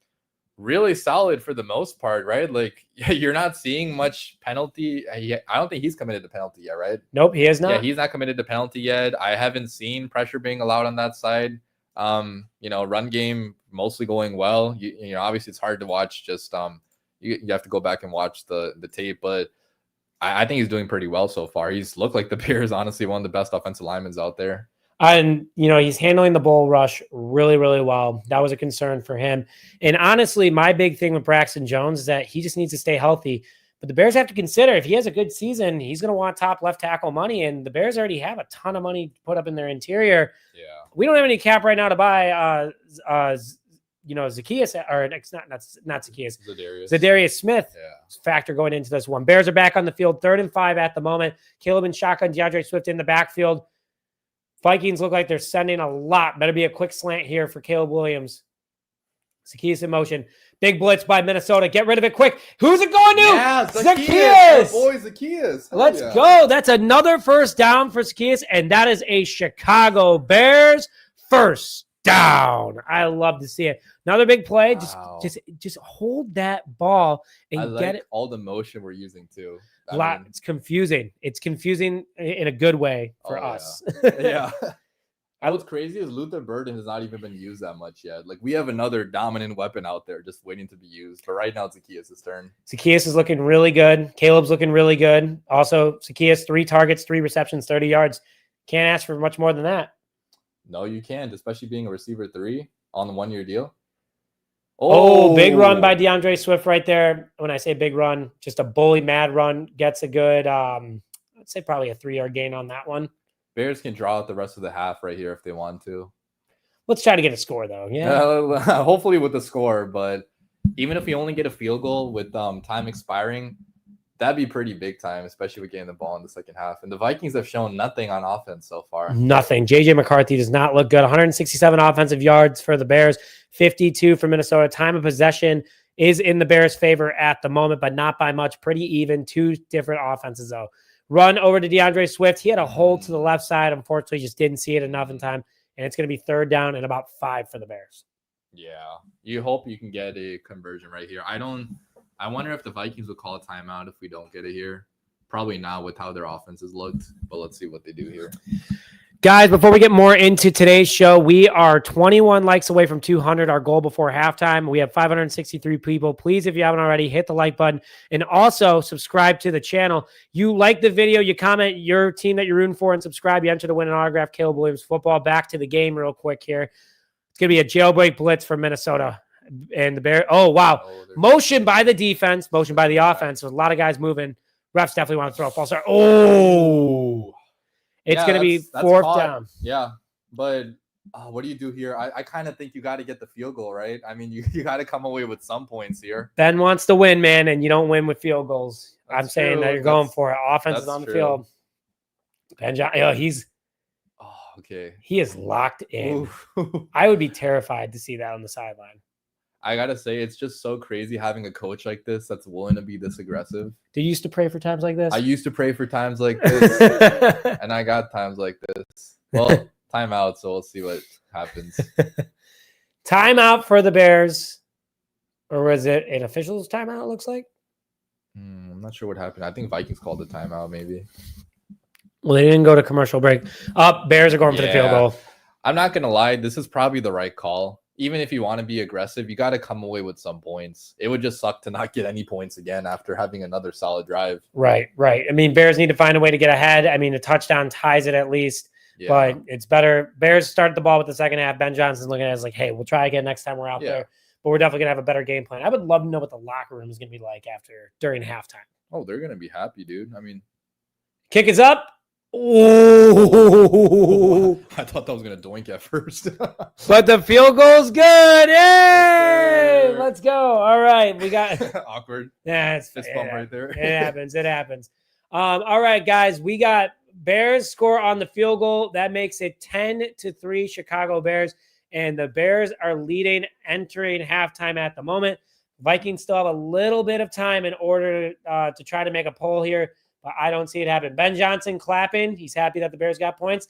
Really solid for the most part, right? Like, you're not seeing much penalty. I don't think he's committed to penalty yet, right? Nope, he is not. Yeah, he's not committed to penalty yet. I haven't seen pressure being allowed on that side. Run game mostly going well. Obviously it's hard to watch. Just you have to go back and watch the tape, but I think he's doing pretty well so far. He's looked like the Bears, honestly, one of the best offensive linemen out there. And, he's handling the bull rush really, really well. That was a concern for him. And honestly, my big thing with Braxton Jones is that he just needs to stay healthy. But the Bears have to consider, if he has a good season, he's going to want top left tackle money. And the Bears already have a ton of money to put up in their interior. Yeah. We don't have any cap right now to buy, Zacchaeus, or it's not Zacchaeus. Zadarius Smith factor going into this one. Bears are back on the field, 3rd and 5 at the moment. Caleb and shotgun, DeAndre Swift in the backfield. Vikings look like they're sending a lot. Better be a quick slant here for Caleb Williams. Zacchaeus in motion. Big blitz by Minnesota. Get rid of it quick. Who's it going to? Yeah, Zacchaeus. Boy, Zacchaeus. Let's go. That's another first down for Zacchaeus, and that is a Chicago Bears first down. I love to see it. Another big play. Wow. Just hold that ball and get it. All the motion we're using too. It's confusing. It's confusing in a good way for us. Yeah. What's crazy is Luther Burden has not even been used that much yet. Like, we have another dominant weapon out there just waiting to be used. But right now, Zacchaeus' turn. Zacchaeus is looking really good. Caleb's looking really good. Also, Zacchaeus, 3 targets, 3 receptions, 30 yards. Can't ask for much more than that. No, you can't, especially being a receiver 3 on the 1-year deal. Oh, big run by DeAndre Swift right there. When I say big run, just a bully mad run. Gets a good, I'd say probably a 3-yard gain on that one. Bears can draw out the rest of the half right here if they want to. Let's try to get a score, though. Yeah. Hopefully with the score, but even if we only get a field goal with time expiring, that'd be pretty big time, especially with getting the ball in the second half. And the Vikings have shown nothing on offense so far. Nothing. JJ McCarthy does not look good. 167 offensive yards for the Bears, 52 for Minnesota. Time of possession is in the Bears' favor at the moment, but not by much. Pretty even. 2 different offenses, though. Run over to DeAndre Swift. He had a hole to the left side. Unfortunately, just didn't see it enough in time. And it's going to be 3rd down and about 5 for the Bears. Yeah. You hope you can get a conversion right here. I wonder if the Vikings will call a timeout if we don't get it here. Probably not with how their offense has looked, but let's see what they do here. Guys, before we get more into today's show, we are 21 likes away from 200, our goal before halftime. We have 563 people. Please, if you haven't already, hit the like button and also subscribe to the channel. You like the video, you comment your team that you're rooting for and subscribe. You enter to win an autograph, Caleb Williams football. Back to the game real quick here. It's going to be a jailbreak blitz for Minnesota. And the Bears, motion by the defense, motion by the offense. So a lot of guys moving. Refs definitely want to throw a false start. It's going to be 4th down. Yeah, but what do you do here? I kind of think you got to get the field goal, right? I mean, you got to come away with some points here. Ben wants to win, man, and you don't win with field goals. I'm saying that you're going for it. Offense is on the field. Ben he's okay. He is locked in. I would be terrified to see that on the sideline. I got to say, it's just so crazy having a coach like this that's willing to be this aggressive. Do you used to pray for times like this? I used to pray for times like this, and I got times like this. Well, timeout, so we'll see what happens. Timeout for the Bears. Or was it an official's timeout, it looks like? I'm not sure what happened. I think Vikings called the timeout, maybe. Well, they didn't go to commercial break. Bears are going for the field goal. I'm not going to lie. This is probably the right call. even if you want to be aggressive, you got to come away with some points. It would just suck to not get any points again after having another solid drive. Right. I mean, Bears need to find a way to get ahead. I mean, a touchdown ties it at least, but it's better. Bears start the ball with the second half. Ben Johnson's looking at it as like, hey, we'll try again next time we're out there, but we're definitely going to have a better game plan. I would love to know what the locker room is going to be like during halftime. Oh, they're going to be happy, dude. I mean, kick is up. Ooh. I thought that was going to doink at first. But the field goal's good. Hey, let's go. All right. We got awkward. Yeah, it's fist bump right there. It happens. All right, guys. We got Bears score on the field goal. That makes it 10-3 Chicago Bears. And the Bears are leading entering halftime at the moment. Vikings still have a little bit of time in order to try to make a poll here. But I don't see it happen. Ben Johnson clapping. He's happy that the Bears got points.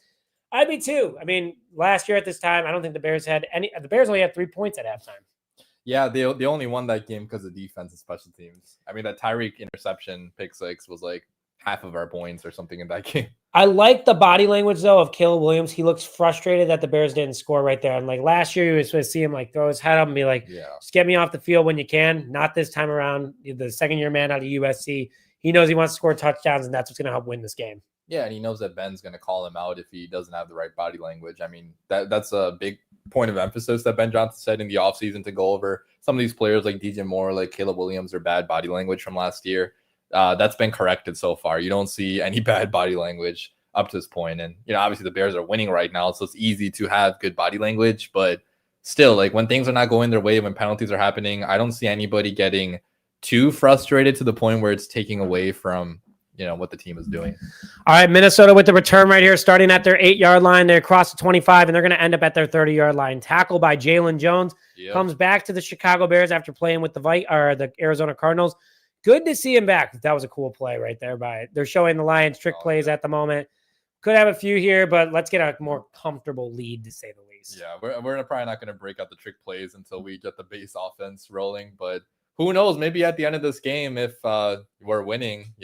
I'd be too. I mean, last year at this time, I don't think the Bears had any. The Bears only had 3 points at halftime. Yeah, they only won that game because of defense and special teams. I mean, that Tyreek interception pick six was like half of our points or something in that game. I like the body language, though, of Caleb Williams. He looks frustrated that the Bears didn't score right there. And like last year, you were supposed to see him like throw his head up and be like, just get me off the field when you can. Not this time around. The second-year man out of USC. He knows he wants to score touchdowns, and that's what's going to help win this game. Yeah, and he knows that Ben's going to call him out if he doesn't have the right body language. I mean, that's a big point of emphasis that Ben Johnson said in the offseason to go over some of these players like DJ Moore, like Caleb Williams, or bad body language from last year. That's been corrected so far. You don't see any bad body language up to this point. And, obviously the Bears are winning right now, so it's easy to have good body language. But still, like when things are not going their way, when penalties are happening, I don't see anybody getting too frustrated to the point where it's taking away from what the team is doing. All right, Minnesota with the return right here, starting at their 8-yard line. They cross the 25, and they're going to end up at their 30-yard line. Tackle by Jalen Jones. Comes back to the Chicago Bears after playing with the Arizona Cardinals. Good to see him back. That was a cool play right there. They're showing the Lions trick plays at the moment. Could have a few here, but let's get a more comfortable lead, to say the least. Yeah, we're probably not going to break out the trick plays until we get the base offense rolling, but who knows? Maybe at the end of this game, if we're winning,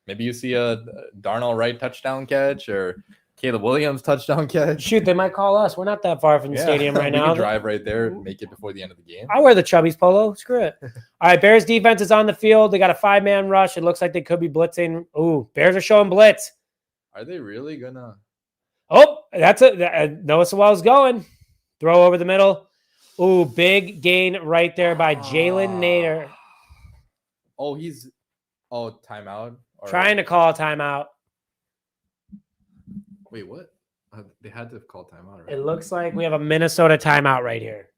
maybe you see a Darnold Wright touchdown catch or Caleb Williams touchdown catch. Shoot, they might call us. We're not that far from the stadium right now. We can drive right there, make it before the end of the game. I'll wear the Chubby's polo. Screw it. All right, Bears defense is on the field. They got a 5-man rush. It looks like they could be blitzing. Ooh, Bears are showing blitz. Are they really gonna? Oh, that's it. Noah Sewell's going. Throw over the middle. Ooh, big gain right there by Jalen Nader. Oh, timeout? Trying to call a timeout. Wait, what? They had to have called timeout, right? It looks like we have a Minnesota timeout right here.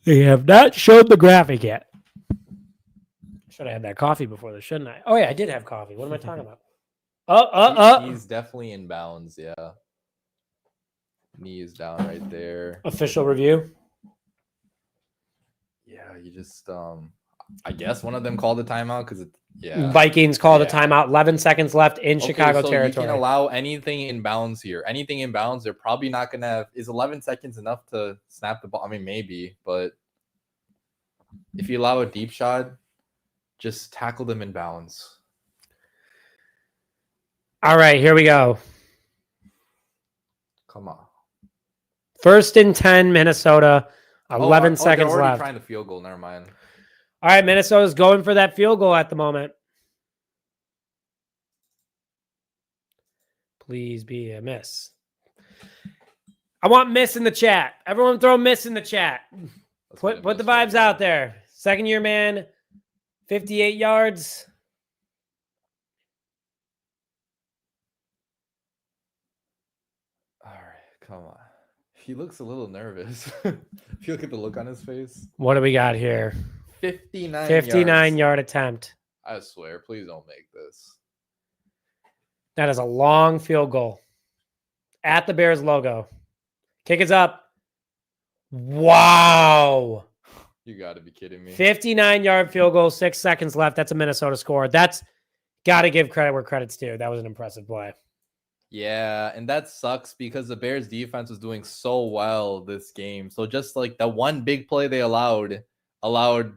They have not showed the graphic yet. Should have had that coffee before this, shouldn't I? Oh, yeah, I did have coffee. What am I talking about? He's definitely in bounds, yeah. Knee is down right there. Official review. Yeah, you just I guess one of them called the timeout because Vikings called a timeout. 11 seconds left in Chicago territory. You can allow anything in bounds here. Anything in bounds, they're probably not gonna have. Is 11 seconds enough to snap the ball? I mean, maybe, but if you allow a deep shot, just tackle them in bounds. All right, here we go. Come on. 1st and 10, Minnesota. 11 seconds they're already left. Trying the field goal. Never mind. All right, Minnesota's going for that field goal at the moment. Please be a miss. I want miss in the chat. Everyone throw miss in the chat. Put the vibes out there. 2nd-year man, 58 yards. All right, come on. He looks a little nervous. If you look at the look on his face. What do we got here? 59 yard attempt. I swear, please don't make this. That is a long field goal. At the Bears logo. Kick is up. Wow. You got to be kidding me. 59-yard field goal, 6 seconds left. That's a Minnesota score. That's got to give credit where credit's due. That was an impressive play. Yeah, and that sucks because the Bears defense was doing so well this game. So just like the one big play they allowed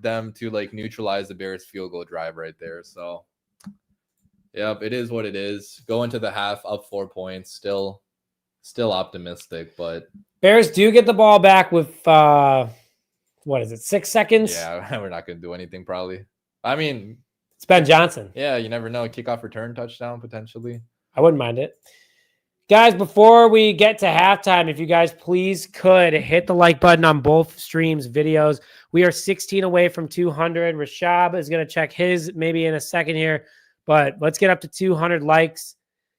them to like neutralize the Bears field goal drive right there. So Yep, it is what it is. Go into the half up 4 points. Still optimistic, but Bears do get the ball back with what is it, 6 seconds? yeah, we're not gonna do anything probably. I mean, It's Ben Johnson. Yeah, you never know. Kickoff return touchdown potentially. I wouldn't mind it. Guys, before we get to halftime, if you guys please could hit the like button on both streams, videos. We are 16 away from 200. Rashab is going to check his maybe in a second here, but let's get up to 200 likes.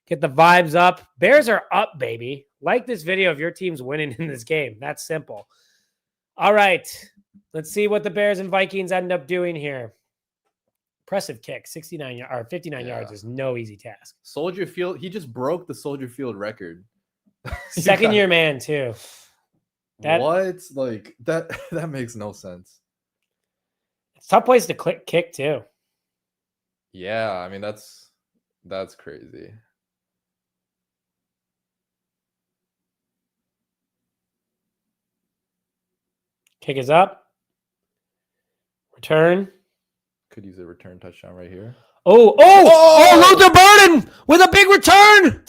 Get the vibes up. Bears are up, baby. Like this video if your team's winning in this game. That's simple. All right. Let's see what the Bears and Vikings end up doing here. Impressive kick, 59 or 59 yards is no easy task. Soldier Field, he just broke the Soldier Field record. Second year man too. What? Like that makes no sense. It's a tough place to kick too. Yeah, I mean that's crazy. Kick is up. Return. Could use a return touchdown right here. Oh, Luther Burden with a big return.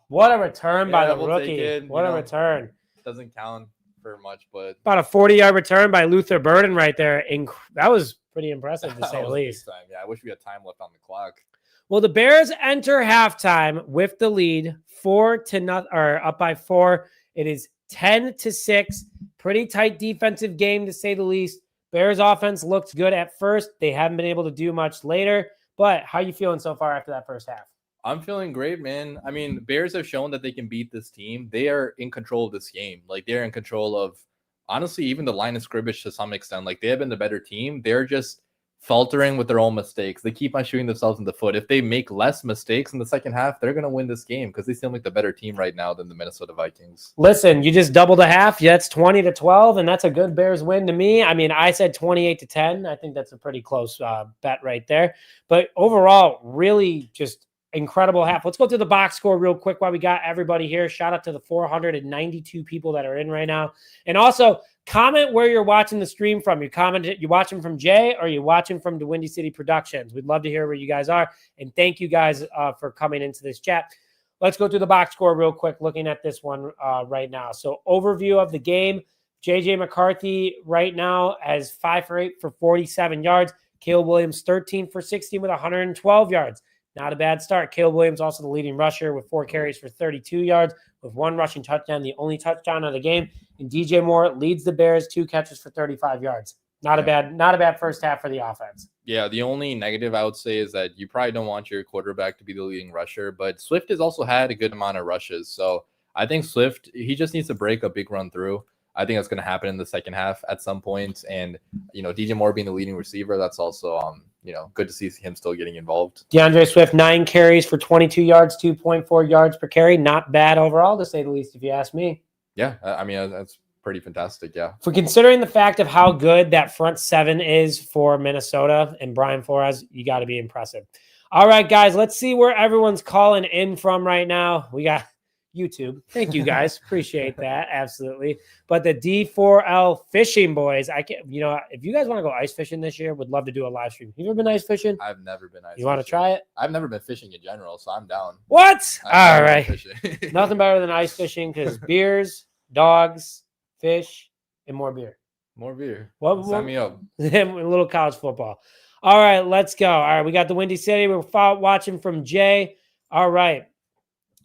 What a return by the rookie. What a return. Doesn't count for much, but about a 40-yard return by Luther Burden right there. That was pretty impressive to say the least. Yeah, I wish we had time left on the clock. Well, the Bears enter halftime with the lead 4-0, or up by 4. It is 10-6. Pretty tight defensive game to say the least. Bears offense looked good at first. They haven't been able to do much later. But how are you feeling so far after that first half? I'm feeling great, man. I mean, Bears have shown that they can beat this team. They are in control of this game. Like, they're in control of, honestly, even the line of scrimmage to some extent. Like, they have been the better team. They're just faltering with their own mistakes. They keep on shooting themselves in the foot. If they make less mistakes in the second half, they're going to win this game because they seem like the better team right now than the Minnesota Vikings. Listen, you just doubled a half. Yeah, that's 20-12, and that's a good Bears win to me. I mean, I said 28-10. I think that's a pretty close bet right there. But overall, really just incredible half. Let's go through the box score real quick while we got everybody here. Shout out to the 492 people that are in right now. And also, comment where you're watching the stream from. You watching from Jay or you watching from the Windy City Productions. We'd love to hear where you guys are. And thank you guys for coming into this chat. Let's go through the box score real quick, looking at this one right now. So overview of the game. JJ McCarthy right now has 5 for 8 for 47 yards. Caleb Williams 13 for 16 with 112 yards. Not a bad start. Caleb Williams also the leading rusher with 4 carries for 32 yards with 1 rushing touchdown, the only touchdown of the game. And DJ Moore leads the Bears, 2 catches for 35 yards. Not a bad first half for the offense. Yeah, the only negative I would say is that you probably don't want your quarterback to be the leading rusher, but Swift has also had a good amount of rushes. So I think Swift, he just needs to break a big run through. I think that's going to happen in the second half at some point. And, DJ Moore being the leading receiver, that's also, good to see him still getting involved. DeAndre Swift, 9 carries for 22 yards, 2.4 yards per carry. Not bad overall, to say the least, if you ask me. Yeah, I mean, that's pretty fantastic, yeah. For considering the fact of how good that front 7 is for Minnesota and Brian Flores, you got to be impressive. All right, guys, let's see where everyone's calling in from right now. We got YouTube. Thank you, guys. Appreciate that. Absolutely. But the D4L Fishing Boys, if you guys want to go ice fishing this year, would love to do a live stream. You ever been ice fishing? I've never been ice fishing. You want to try it? I've never been fishing in general, so I'm down. What? All right. Nothing better than ice fishing because beers, dogs, fish, and more beer. More beer. Sign me up. A little college football. All right, let's go. All right, we got the Windy City. We're watching from Jay. All right.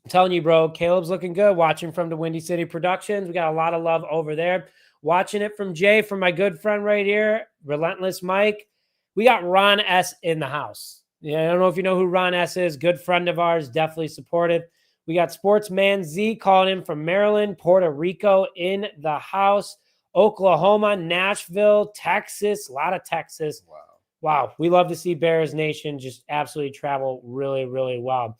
I'm telling you, bro, Caleb's looking good. Watching from the Windy City Productions. We got a lot of love over there. Watching it from Jay, from my good friend right here, Relentless Mike. We got Ron S. in the house. Yeah, I don't know if you know who Ron S. is. Good friend of ours, definitely supportive. We got Sportsman Z calling in from Maryland, Puerto Rico in the house, Oklahoma, Nashville, Texas, a lot of Texas. Wow. We love to see Bears Nation just absolutely travel really, really well.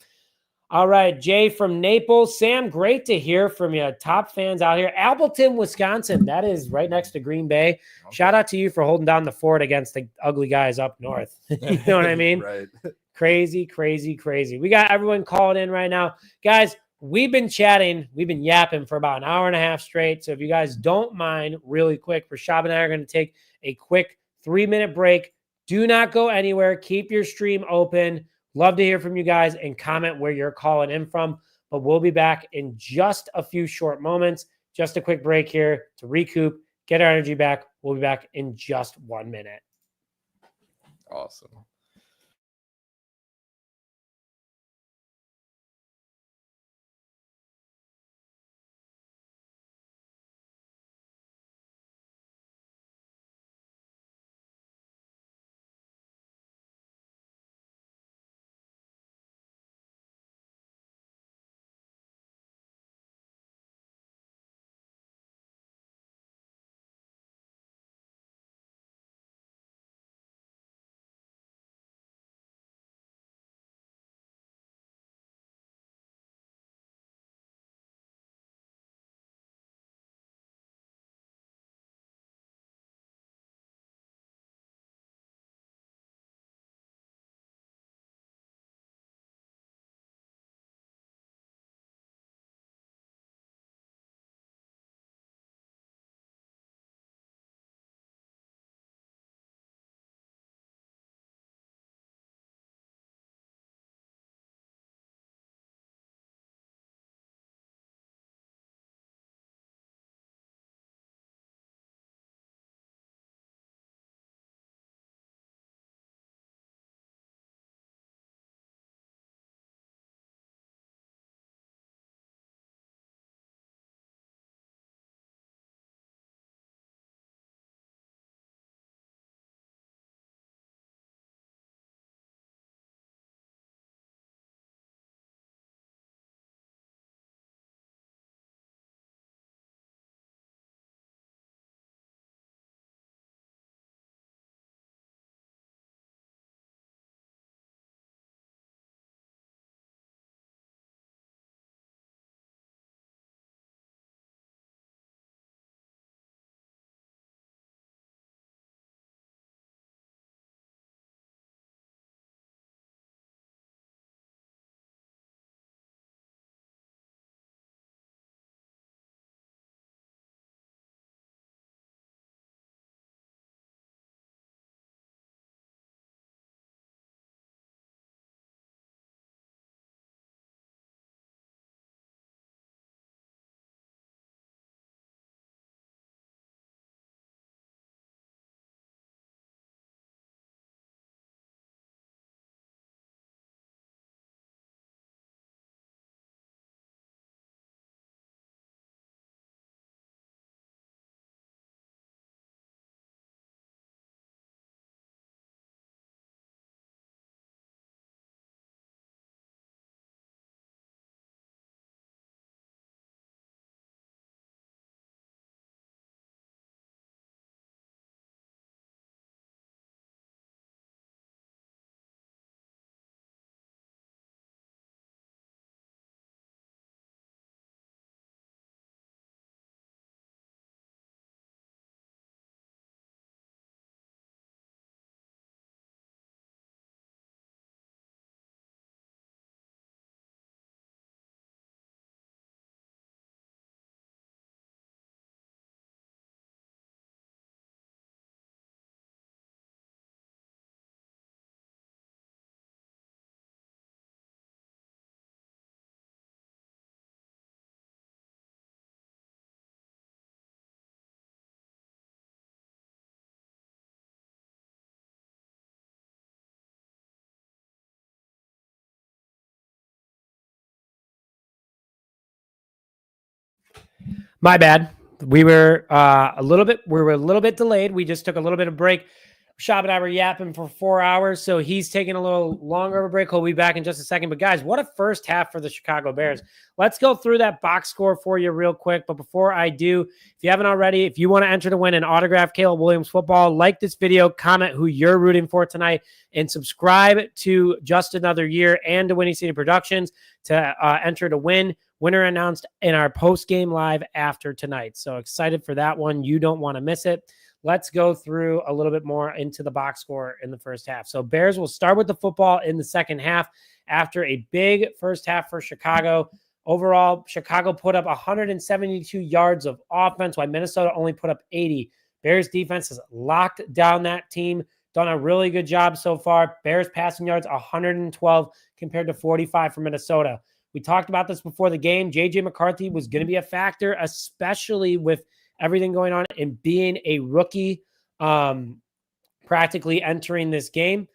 All right, Jay from Naples. Sam, great to hear from you. Top fans out here. Appleton, Wisconsin. That is right next to Green Bay. Okay. Shout out to you for holding down the fort against the ugly guys up north. You know what I mean? Right. Crazy, crazy, crazy. We got everyone calling in right now. Guys, we've been chatting. We've been yapping for about an hour and a half straight. So if you guys don't mind, really quick, Rashab and I are going to take a quick 3-minute break. Do not go anywhere. Keep your stream open. Love to hear from you guys and comment where you're calling in from. But we'll be back in just a few short moments. Just a quick break here to recoup, get our energy back. We'll be back in just 1 minute. Awesome. My bad. We were a little bit delayed. We just took a little bit of break. Shab and I were yapping for 4 hours, so he's taking a little longer of a break. He'll be back in just a second. But guys, what a first half for the Chicago Bears. Let's go through that box score for you real quick. But before I do, if you haven't already, if you want to enter to win an autographed Caleb Williams football, like this video, comment who you're rooting for tonight, and subscribe to Just Another Year and to Winning City Productions to enter to win. Winner announced in our post-game live after tonight. So excited for that one. You don't want to miss it. Let's go through a little bit more into the box score in the first half. So Bears will start with the football in the second half after a big first half for Chicago. Overall, Chicago put up 172 yards of offense, while Minnesota only put up 80. Bears defense has locked down that team. done a really good job so far. Bears passing yards 112 compared to 45 for Minnesota. We talked about this before the game. JJ McCarthy was going to be a factor, especially with everything going on and being a rookie practically entering this game.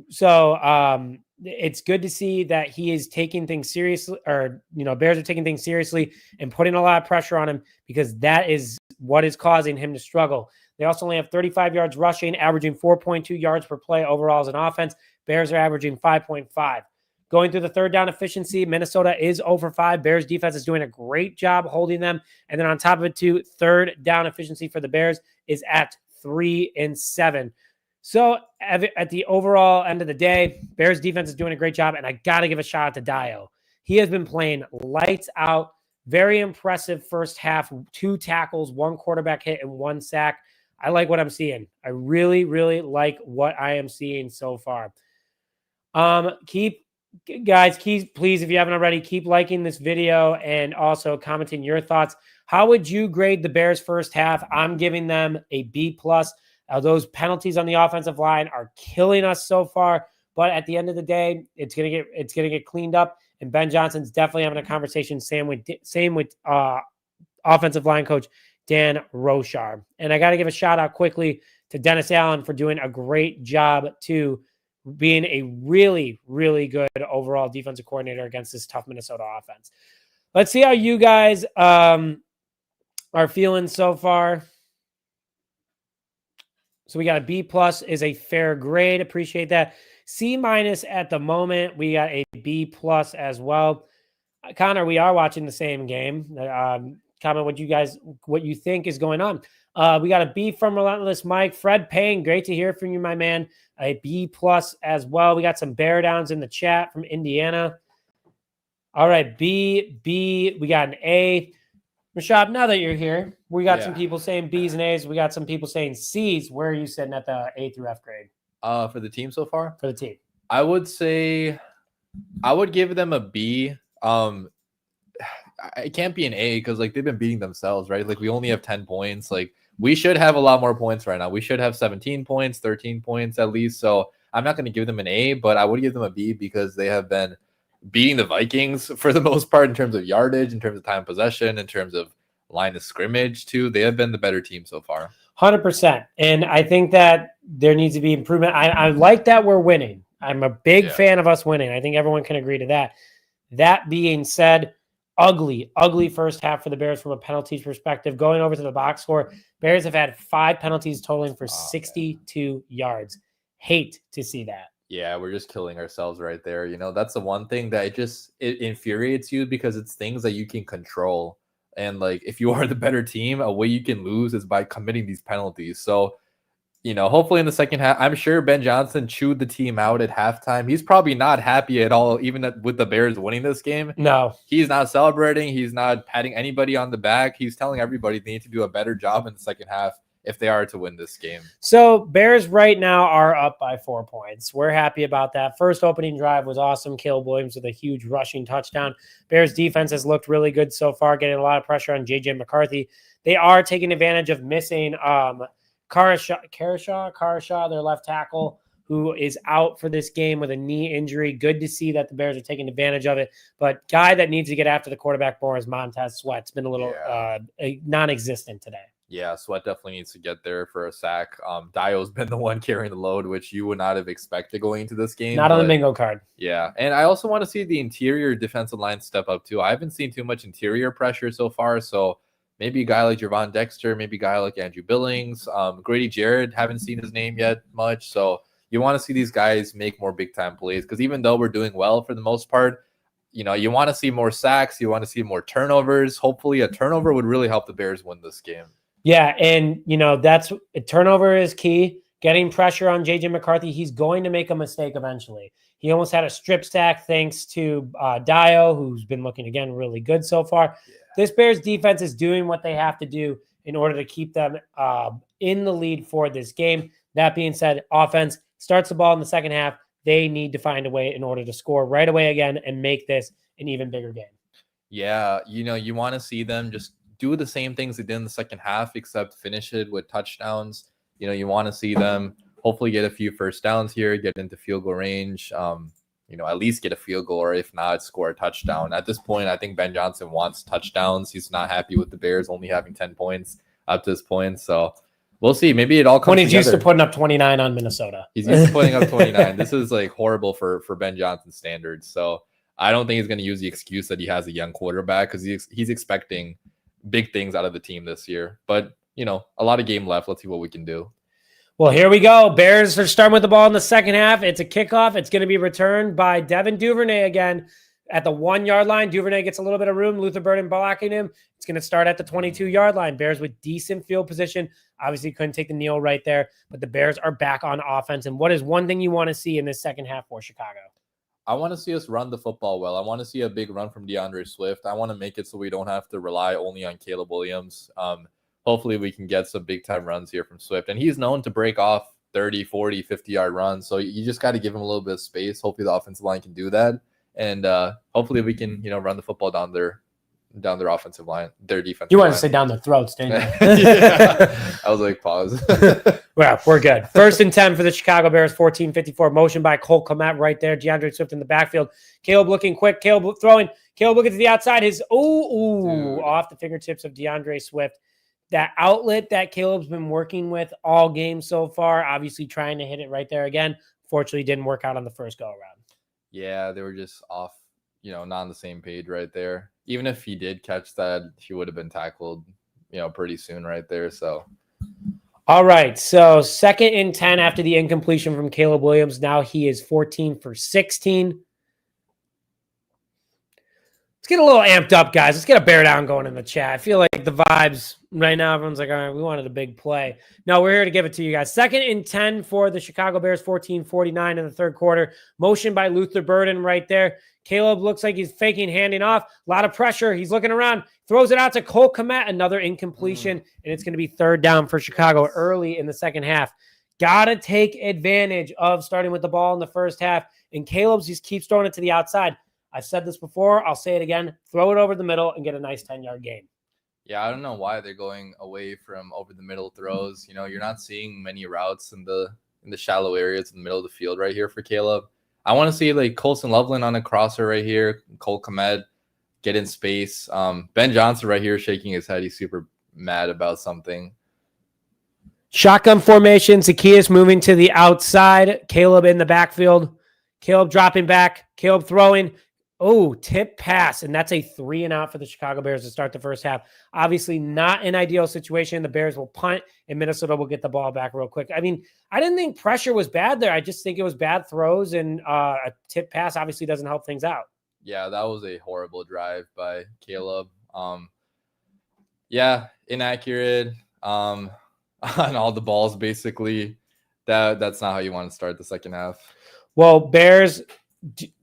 So it's good to see that he is taking things seriously, or, Bears are taking things seriously and putting a lot of pressure on him, because that is what is causing him to struggle. They also only have 35 yards rushing, averaging 4.2 yards per play overall as an offense. Bears are averaging 5.5. Going through the third down efficiency, Minnesota is 0 for 5. Bears defense is doing a great job holding them. And then on top of it, too, third down efficiency for the Bears is at 3 and 7. So at the overall end of the day, Bears defense is doing a great job, and I got to give a shout out to Dio. He has been playing lights out. Very impressive first half, 2 tackles, 1 quarterback hit, and 1 sack. I like what I'm seeing. I really, really like what I am seeing so far. Please, if you haven't already, keep liking this video and also commenting your thoughts. How would you grade the Bears first half? I'm giving them a B+. Those penalties on the offensive line are killing us so far, but at the end of the day, it's gonna get cleaned up. And Ben Johnson's definitely having a conversation. Same with offensive line coach Dan Rochar. And I got to give a shout out quickly to Dennis Allen for doing a great job too, being a really, really good overall defensive coordinator against this tough Minnesota offense. Let's see how you guys are feeling so far. So we got a B+ is a fair grade. Appreciate that. C- at the moment. We got a B+ as well. Connor, we are watching the same game. Comment what you think is going on. We got a B from Relentless Mike. Fred Payne, great to hear from you, my man. A B+ as well. We got some bear downs in the chat from Indiana. All right, B. We got an A. Rashad, now that you're here, we got some people saying B's and A's. We got some people saying C's. Where are you sitting at the A through F grade? For the team so far? For the team. I would say I would give them a B. It can't be an A because they've been beating themselves, right? We only have 10 points. We should have a lot more points right now. We should have 17 points, 13 points at least. So I'm not going to give them an A, but I would give them a B because they have been beating the Vikings for the most part in terms of yardage, in terms of time of possession, in terms of line of scrimmage too. They have been the better team so far. 100%. And I think that there needs to be improvement. I like that we're winning. I'm a big fan of us winning. I think everyone can agree to that. That being said, ugly first half for the Bears from a penalties perspective. Going over to the box score, Bears have had 5 penalties totaling for 62 yards. Hate to see that. Yeah, we're just killing ourselves right there. That's the one thing that it infuriates you because it's things that you can control. And if you are the better team, a way you can lose is by committing these penalties. So, hopefully in the second half, I'm sure Ben Johnson chewed the team out at halftime. He's probably not happy at all, even with the Bears winning this game. No, he's not celebrating. He's not patting anybody on the back. He's telling everybody they need to do a better job in the second half if they are to win this game. So Bears right now are up by 4 points. We're happy about that. First opening drive was awesome. Caleb Williams with a huge rushing touchdown. Bears defense has looked really good so far, getting a lot of pressure on JJ McCarthy. They are taking advantage of missing Karashaw, their left tackle, who is out for this game with a knee injury. Good to see that the Bears are taking advantage of it. But guy that needs to get after the quarterback more is Montez Sweat. It's been a little non-existent today. Yeah, Sweat definitely needs to get there for a sack. Dio's been the one carrying the load, which you would not have expected going into this game. Not on the bingo card. Yeah, and I also want to see the interior defensive line step up too. I haven't seen too much interior pressure so far, so maybe a guy like Javon Dexter, maybe a guy like Andrew Billings, Grady Jarrett, haven't seen his name yet much. So you want to see these guys make more big-time plays because even though we're doing well for the most part, you want to see more sacks. You want to see more turnovers. Hopefully a turnover would really help the Bears win this game. Yeah, and, that's a turnover is key. Getting pressure on J.J. McCarthy, he's going to make a mistake eventually. He almost had a strip sack thanks to Dio, who's been looking, again, really good so far. Yeah. This Bears defense is doing what they have to do in order to keep them in the lead for this game. That being said, offense starts the ball in the second half. They need to find a way in order to score right away again and make this an even bigger game. Yeah, you want to see them just do the same things they did in the second half, except finish it with touchdowns. You want to see them hopefully get a few first downs here, get into field goal range. At least get a field goal, or if not, score a touchdown. At this point, I think Ben Johnson wants touchdowns. He's not happy with the Bears only having 10 points up to this point. So we'll see. Maybe it all comes when he's together. used to putting up 29 on Minnesota. He's used to putting up 29. This is like horrible for Ben Johnson's standards. So I don't think he's going to use the excuse that he has a young quarterback, because he's expecting big things out of the team this year. But, a lot of game left. Let's see what we can do. Well, here we go. Bears are starting with the ball in the second half. It's a kickoff. It's going to be returned by Devin Duvernay again at the 1 yard line. Duvernay gets a little bit of room. Luther Burden blocking him. It's going to start at the 22 yard line. Bears with decent field position. Obviously couldn't take the kneel right there, but the Bears are back on offense. And what is one thing you want to see in this second half for Chicago? I want to see us run the football well. I want to see a big run from DeAndre Swift. I want to make it so we don't have to rely only on Caleb Williams. Hopefully we can get some big-time runs here from Swift. And he's known to break off 30, 40, 50-yard runs. So you just got to give him a little bit of space. Hopefully the offensive line can do that. And hopefully we can, run the football down their offensive line, their defense. You wanted to say down their throats, didn't you? Yeah. I was like, pause. Well, we're good. 1st and 10 for the Chicago Bears, 14-54. Motion by Cole Kmet right there. DeAndre Swift in the backfield. Caleb looking quick. Caleb throwing. Caleb looking to the outside. His off the fingertips of DeAndre Swift. That outlet that Caleb's been working with all game so far, obviously trying to hit it right there again. Fortunately, didn't work out on the first go-around. Yeah, they were just off, not on the same page right there. Even if he did catch that, he would have been tackled, pretty soon right there. So, all right. So 2nd and 10 after the incompletion from Caleb Williams. Now he is 14 for 16. Let's get a little amped up, guys. Let's get a bear down going in the chat. I feel like the vibes right now, everyone's like, all right, we wanted a big play. No, we're here to give it to you guys. 2nd and 10 for the Chicago Bears, 14-49 in the third quarter. Motion by Luther Burden right there. Caleb looks like he's faking handing off. A lot of pressure. He's looking around. Throws it out to Cole Kmet. Another incompletion. And it's going to be 3rd down for Chicago early in the second half. Got to take advantage of starting with the ball in the first half. And Caleb just keeps throwing it to the outside. I've said this before. I'll say it again. Throw it over the middle and get a nice 10-yard gain. Yeah, I don't know why they're going away from over the middle throws. You're not seeing many routes in the shallow areas in the middle of the field right here for Caleb. I want to see like Colson Loveland on a crosser right here. Cole Kmet get in space. Ben Johnson right here shaking his head. He's super mad about something. Shotgun formation. Zacchaeus moving to the outside. Caleb in the backfield. Caleb dropping back. Caleb throwing. Oh, tip pass. And that's a 3 and out for the Chicago Bears to start the first half. Obviously not an ideal situation. The Bears will punt and Minnesota will get the ball back real quick. I mean, I didn't think pressure was bad there. I just think it was bad throws, and a tip pass obviously doesn't help things out. Yeah, that was a horrible drive by Caleb. Yeah, inaccurate on all the balls, basically. That's not how you want to start the second half. Well, Bears,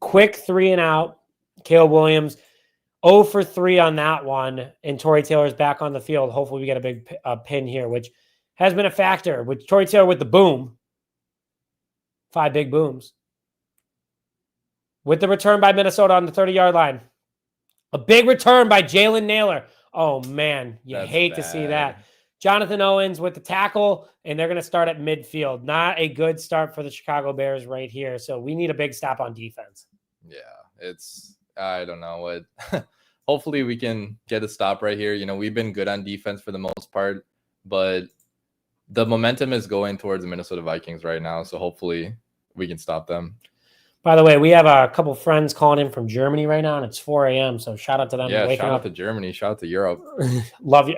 quick 3 and out. Caleb Williams, 0 for 3 on that one, and Torrey Taylor's back on the field. Hopefully we get a big pin here, which has been a factor. With Torrey Taylor with the boom, 5 big booms. With the return by Minnesota on the 30-yard line. A big return by Jalen Naylor. Oh, man, That's hate bad. To see that. Jonathan Owens with the tackle, and they're going to start at midfield. Not a good start for the Chicago Bears right here. So we need a big stop on defense. Yeah, I don't know what. Hopefully we can get a stop right here. We've been good on defense for the most part, but the momentum is going towards the Minnesota Vikings right now. So hopefully we can stop them. By the way, we have a couple friends calling in from Germany right now, and it's 4 a.m., so shout out to them. Yeah, shout out to Germany. Shout out to Europe. Love you.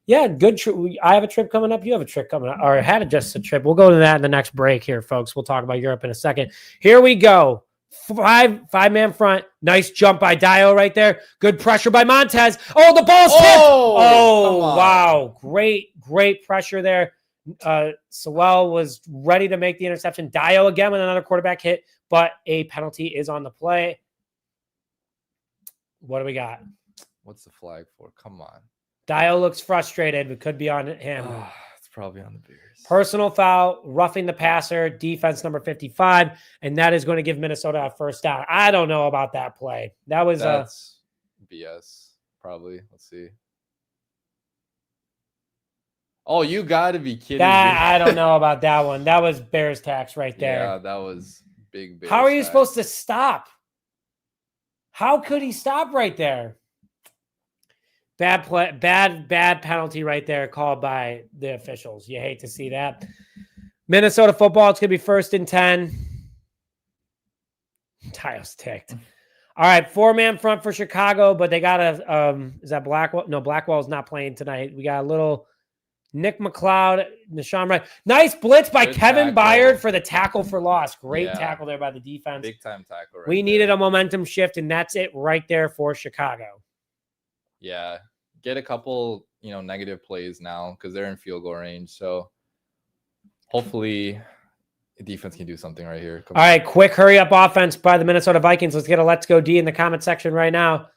Yeah, good trip. I have a trip coming up. You have a trip coming up. Or I had just a trip. We'll go to that in the next break here, folks. We'll talk about Europe in a second. Here we go. Five-man front. Nice jump by Dio right there. Good pressure by Montez. Oh, the ball's tipped. Oh, wow. Great pressure there. Sewell was ready to make the interception. Dio again with another quarterback hit, but a penalty is on the play. What do we got? What's the flag for? Come on. Dio looks frustrated. It could be on him. It's probably on the Bears. Personal foul, roughing the passer, defense number 55, and that is going to give Minnesota a first down. I don't know about that play. That's BS, probably. Let's see. Oh, you got to be kidding me. I don't know about that one. That was Bears tax right there. Yeah, that was big Bears How are you tax. supposed to stop? How could he stop right there? Bad play, bad penalty right there called by the officials. You hate to see that. Minnesota football, it's going to be 1st and 10. Tile's ticked. All right, 4-man front for Chicago, but they got a is that Blackwell? No, Blackwell's not playing tonight. We got a little Nick McLeod, Nashawn Wright. Nice blitz by Kevin Byard for the tackle for loss. Great tackle there by the defense. Big time tackle. We needed a momentum shift, and that's it right there for Chicago. Yeah, get a couple, negative plays now because they're in field goal range. So hopefully the defense can do something right here. All right, quick hurry up offense by the Minnesota Vikings. Let's get a Let's Go D in the comment section right now.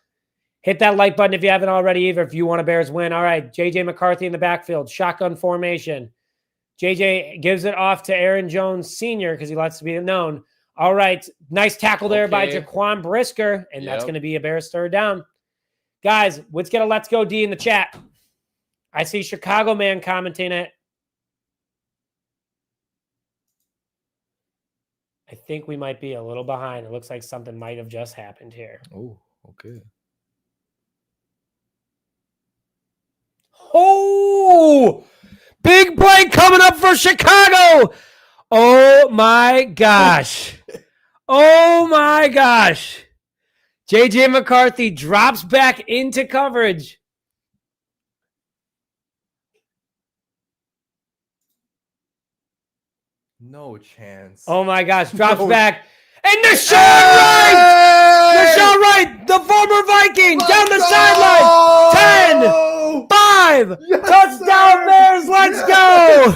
Hit that like button if you haven't already, either if you want a Bears win. All right, JJ McCarthy in the backfield, shotgun formation. JJ gives it off to Aaron Jones Sr. because he likes to be known. All right, nice tackle there by Jaquan Brisker, and that's going to be a Bears 3rd down. Guys, let's get a Let's Go D in the chat. I see Chicago man commenting it. I think we might be a little behind. It looks like something might have just happened here. Oh, okay. Oh, big play coming up for Chicago. Oh, my gosh. Oh, my gosh. JJ McCarthy drops back into coverage. No chance. Oh, my gosh. Drops back. And Nashawn Wright! Nashawn Wright, the former Viking, down the sideline. 10, 5, touchdown Bears. Let's go.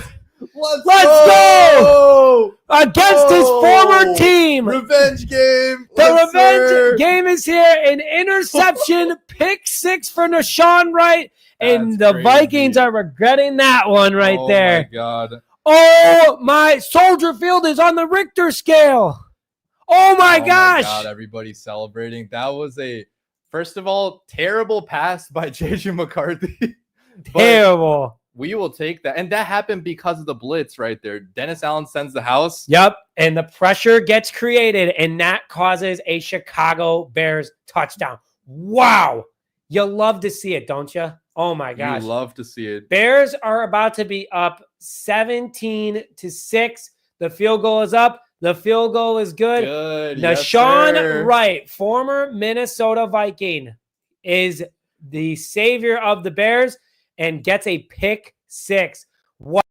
Let's go! Against his former team. Revenge game. The revenge game is here. An interception, pick 6 for Nashawn Wright. And the Vikings are regretting that one right there. Oh, my God. Oh, my. Soldier Field is on the Richter scale. Oh, my gosh. Oh, my God. Everybody's celebrating. That was first of all, terrible pass by JJ McCarthy. Terrible. We will take that. And that happened because of the blitz right there. Dennis Allen sends the house. Yep. And the pressure gets created, and that causes a Chicago Bears touchdown. Wow. You love to see it, don't you? Oh, my gosh. You love to see it. Bears are about to be up 17-6. The field goal is up. The field goal is good. Nashawn Wright, former Minnesota Viking, is the savior of the Bears and gets a pick 6. Wow.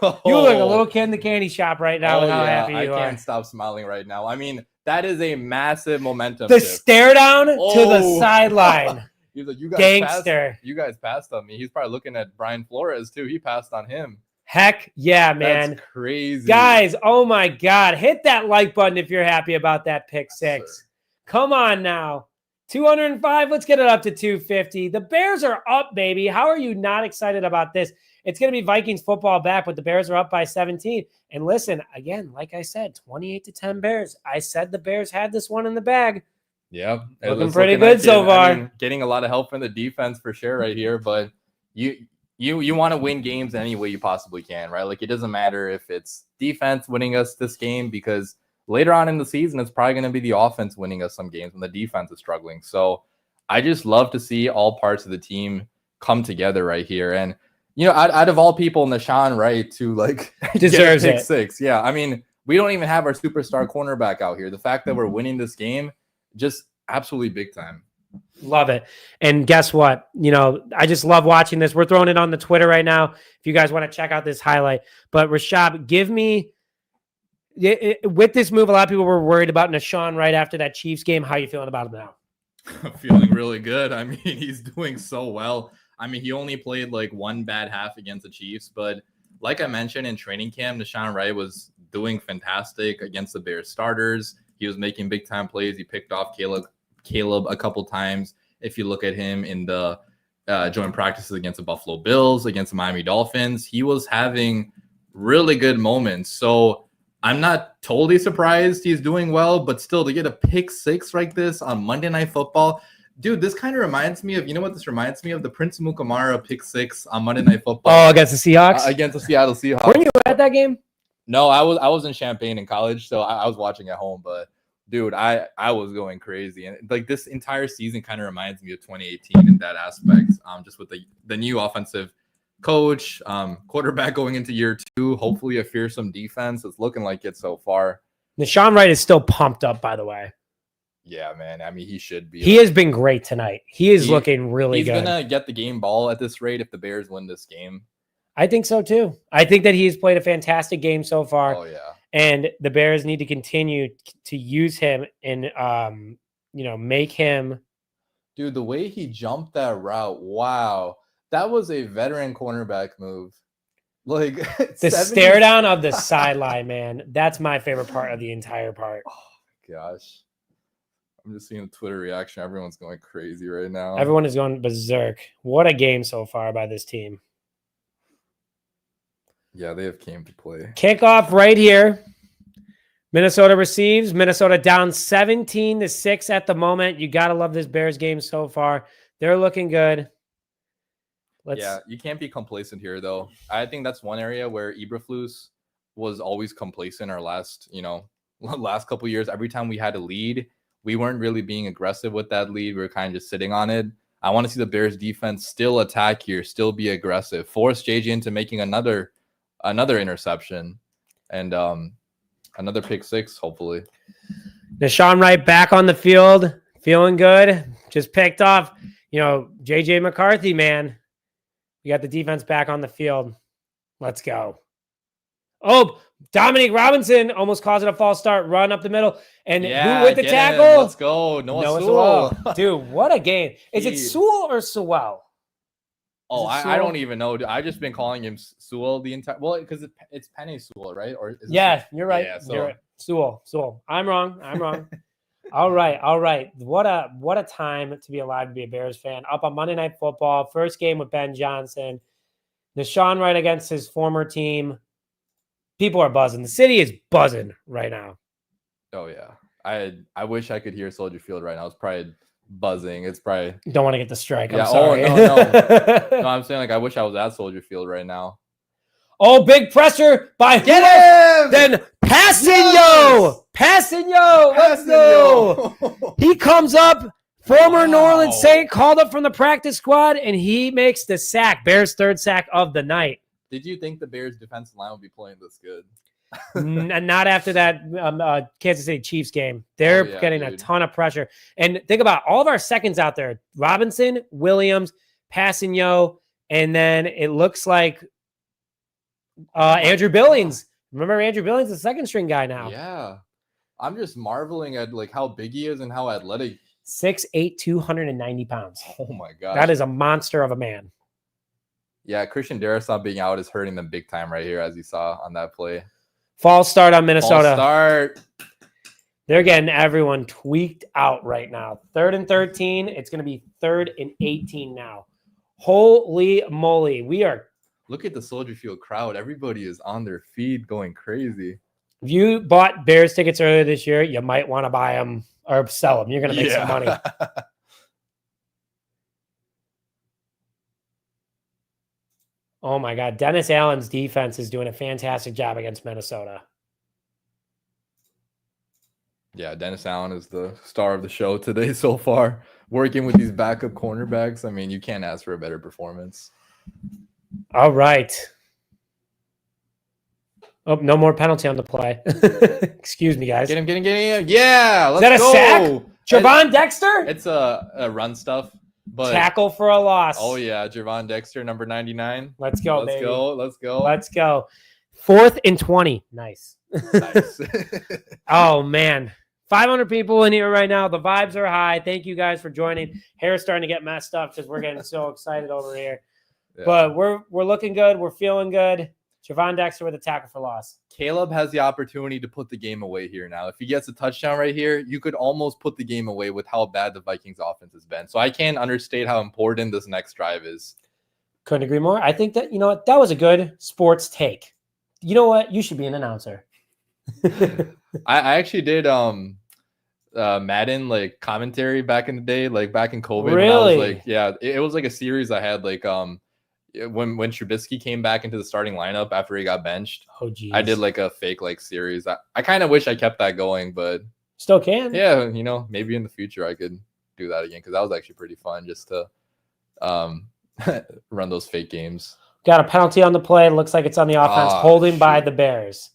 You look a little kid in the candy shop right now with how happy you are. I can't stop smiling right now. I mean, that is a massive momentum The shift. stare down to the sideline. He's like, Gangster. You guys passed on me. He's probably looking at Brian Flores, too. He passed on him. Heck yeah, man. That's crazy. Guys, oh my God. Hit that like button if you're happy about that pick 6. Sir. Come on now. 205. Let's get it up to 250. The Bears are up, baby. How are you not excited about this? It's going to be Vikings football back, but the Bears are up by 17. And listen, again, like I said, 28-10 Bears. I said the Bears had this one in the bag. Yeah. Looking pretty good so far. I mean, getting a lot of help from the defense for sure right here, but you want to win games any way you possibly can, right? Like, it doesn't matter if it's defense winning us this game, because later on in the season, it's probably going to be the offense winning us some games when the defense is struggling. So I just love to see all parts of the team come together right here. And, out of all people, Nashawn Wright to deserves pick it. 6. Yeah. I mean, we don't even have our superstar cornerback out here. The fact that we're winning this game, just absolutely big time. Love it. And guess what? I just love watching this. We're throwing it on the Twitter right now if you guys want to check out this highlight. But Rashab, give me, with this move, a lot of people were worried about Nashawn right after that Chiefs game. How are you feeling about him now? I'm feeling really good. I mean, he's doing so well. I mean, he only played one bad half against the Chiefs, but like I mentioned in training camp, Nashawn Wright was doing fantastic against the Bears starters. He was making big time plays. He picked off Caleb a couple times. If you look at him in the joint practices against the Buffalo Bills, against the Miami Dolphins, he was having really good moments. So I'm not totally surprised he's doing well, but still, to get a pick 6 like this on Monday Night Football, Dude, this kind of reminds me of, you know what this reminds me of? The Prince Mukamara pick 6 on Monday Night Football. Oh, against the Seahawks? Against the Seattle Seahawks. Weren't you at that game? No, I was in Champaign in college, so I was watching at home. But dude, I was going crazy, and like this entire season kind of reminds me of 2018 in that aspect. Just with the new offensive coach, quarterback going into year 2, hopefully a fearsome defense. It's looking like it so far. Deshaun Wright is still pumped up, by the way. Yeah, man. I mean, he should be. He has been great tonight. He is looking really good. He's gonna get the game ball at this rate if the Bears win this game. I think so too. I think that he's played a fantastic game so far. Oh yeah. And the Bears need to continue to use him and make him. Dude, the way he jumped that route, wow, that was a veteran cornerback move. Like the stare down of the sideline, man. That's my favorite part of the entire part. Oh my gosh. I'm just seeing the Twitter reaction. Everyone's going crazy right now. Everyone is going berserk. What a game so far by this team. Yeah, they have came to play. Kickoff right here. Minnesota receives. Minnesota down 17-6 at the moment. You got to love this Bears game so far. They're looking good. Yeah, you can't be complacent here, though. I think that's one area where Eberflus was always complacent our last couple years. Every time we had a lead, we weren't really being aggressive with that lead. We were kind of just sitting on it. I want to see the Bears defense still attack here, still be aggressive, force JJ into making another interception and another pick 6, hopefully. Deshaun Wright back on the field, feeling good. Just picked off, JJ McCarthy, man. You got the defense back on the field. Let's go. Oh, Dominique Robinson almost caused it a false start, run up the middle. And who with the tackle? Let's go. Noah Sewell. Dude, what a game. Is it Sewell or Sewell? Oh, I don't even know. I've just been calling him Sewell the entire. Well, because it's Penny Sewell, right? Or you're right. Yeah, so. You're right. Sewell. I'm wrong. All right. What a time to be alive to be a Bears fan. Up on Monday Night Football, first game with Ben Johnson. Deshaun Wright against his former team. People are buzzing. The city is buzzing right now. Oh yeah. I wish I could hear Soldier Field right now. It's probably buzzing. It's probably don't want to get the strike. Yeah, I'm sorry. Oh no. No, I'm saying like I wish I was at Soldier Field right now. Oh, big pressure by get him! Then Passanio! Let's go! He comes up, former New Orleans Saint, called up from the practice squad, and he makes the sack. Bears' third sack of the night. Did you think the Bears' defensive line would be playing this good? Not after that Kansas City Chiefs game. They're getting a ton of pressure. And think about all of our seconds out there. Robinson, Williams, Passanio, and then it looks like Andrew Billings. Remember Andrew Billings, the second string guy now. Yeah. I'm just marveling at like how big he is and how athletic. 6'8", 290 pounds. Oh my gosh. That is a monster of a man. Yeah, Christian Darrisaw being out is hurting them big time right here, as you saw on that play. False start on Minnesota. False start. They're getting everyone tweaked out right now. 3rd and 13. It's going to be 3rd and 18 now. Holy moly. We are. Look at the Soldier Field crowd. Everybody is on their feet going crazy. If you bought Bears tickets earlier this year, you might want to buy them or sell them. You're going to make some money. Oh, my God. Dennis Allen's defense is doing a fantastic job against Minnesota. Yeah, Dennis Allen is the star of the show today so far. Working with these backup cornerbacks, I mean, you can't ask for a better performance. All right. Oh, no more penalty on the play. Excuse me, guys. Get him. Yeah, let's go. Is that a sack? Javon Dexter? It's a run stuff. But tackle for a loss. Oh, yeah. Javon Dexter, number 99. Let's go, Let's baby. Let's go. 4th and 20. Nice. Oh, man. 500 people in here right now. The vibes are high. Thank you guys for joining. Hair's starting to get messed up because we're getting so excited over here. Yeah. But we're looking good. We're feeling good. Javon Dexter with a tackle for loss. Caleb has the opportunity to put the game away here now. If he gets a touchdown right here, you could almost put the game away with how bad the Vikings offense has been. So I can't understate how important this next drive is. Couldn't agree more. I think that, that was a good sports take. You know what? You should be an announcer. I actually did Madden like commentary back in the day, like back in COVID. Really? When I was like, yeah, it was like a series I had like when Trubisky came back into the starting lineup after he got benched. Oh, geez. I did like a fake like series. I kind of wish I kept that going, but still can. Yeah, maybe in the future I could do that again because that was actually pretty fun just to run those fake games. Got a penalty on the play. Looks like it's on the offense, holding by the Bears.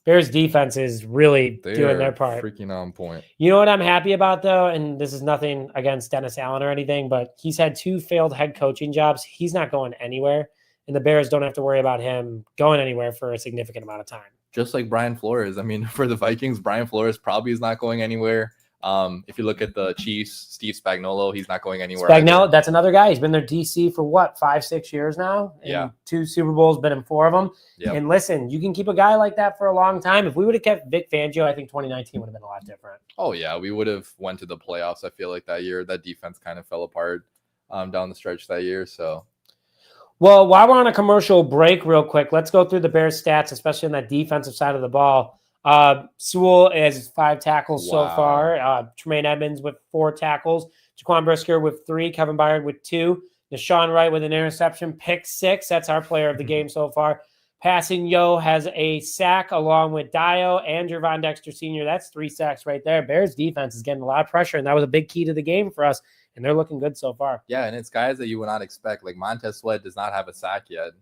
Bears defense is really doing their part. Freaking on point. You know what I'm happy about, though? And this is nothing against Dennis Allen or anything, but he's had 2 failed head coaching jobs. He's not going anywhere, and the Bears don't have to worry about him going anywhere for a significant amount of time. Just like Brian Flores. I mean, for the Vikings, Brian Flores probably is not going anywhere. If you look at the Chiefs, Steve Spagnuolo, he's not going anywhere. Spagnuolo, that's another guy. He's been their DC for what, 5-6 years now? Yeah. 2 Super Bowls, been in 4 of them. Yep. And listen, you can keep a guy like that for a long time. If we would have kept Vic Fangio, I think 2019 would have been a lot different. Oh yeah, we would have went to the playoffs. I feel like that year, that defense kind of fell apart down the stretch that year. So. Well, while we're on a commercial break real quick, let's go through the Bears stats, especially on that defensive side of the ball. Sewell has 5 tackles so far. Tremaine Edmonds with 4 tackles. Jaquan Brisker with 3. Kevin Byard with 2. Deshaun Wright with an interception. Pick 6. That's our player of the game so far. Passing Yo has a sack along with Dio and Gervon Dexter Sr. That's 3 sacks right there. Bears defense is getting a lot of pressure, and that was a big key to the game for us. And they're looking good so far. Yeah, and it's guys that you would not expect. Like Montez Sweat does not have a sack yet.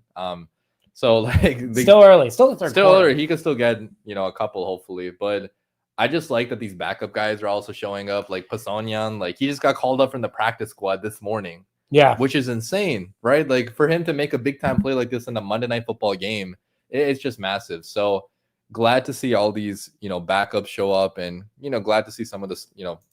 So like still early, still the third quarter. Early. He could still get a couple hopefully, but I just like that these backup guys are also showing up. Like Pasonian, like he just got called up from the practice squad this morning. Yeah, which is insane, right? Like for him to make a big time play like this in a Monday Night Football game, it's just massive. So glad to see all these backups show up, and glad to see some of this.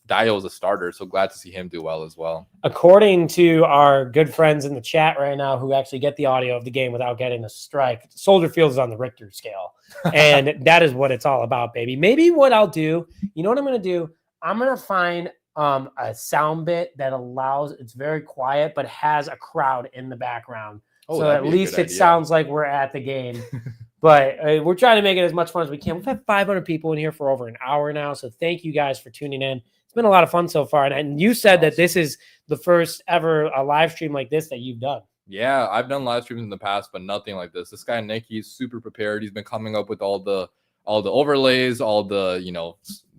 Dio is a starter, so glad to see him do well as well. According to our good friends in the chat right now who actually get the audio of the game without getting a strike, Soldier Field is on the Richter scale, and that is what it's all about, baby. Maybe what I'll do, you know what I'm going to do? I'm going to find a sound bit that allows, it's very quiet, but has a crowd in the background. So at least it sounds like we're at the game. But we're trying to make it as much fun as we can. We've had 500 people in here for over an hour now. So thank you guys for tuning in. It's been a lot of fun so far. And you said that this is the first ever live stream like this that you've done. Yeah, I've done live streams in the past, but nothing like this. This guy, Nick, he's super prepared. He's been coming up with all the overlays, all the,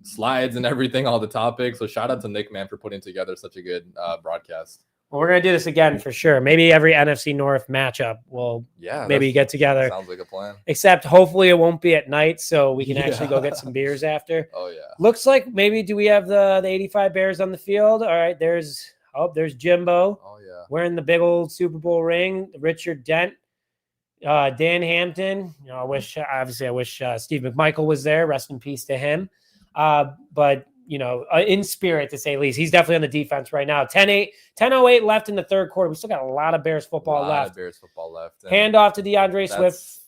slides and everything, all the topics. So shout out to Nick, man, for putting together such a good broadcast. Well, we're going to do this again for sure. Maybe every NFC North matchup we'll maybe get together. Sounds like a plan. Except hopefully it won't be at night, so we can actually go get some beers after. Oh, yeah. Looks like maybe do we have the 85 Bears on the field? All right, there's Jimbo. Oh, yeah. Wearing the big old Super Bowl ring. Richard Dent. Dan Hampton. I wish Steve McMichael was there. Rest in peace to him. But in spirit, to say least. He's definitely on the defense right now. 10:08 left in the third quarter. We still got a lot of Bears football left. Hand off to DeAndre Swift.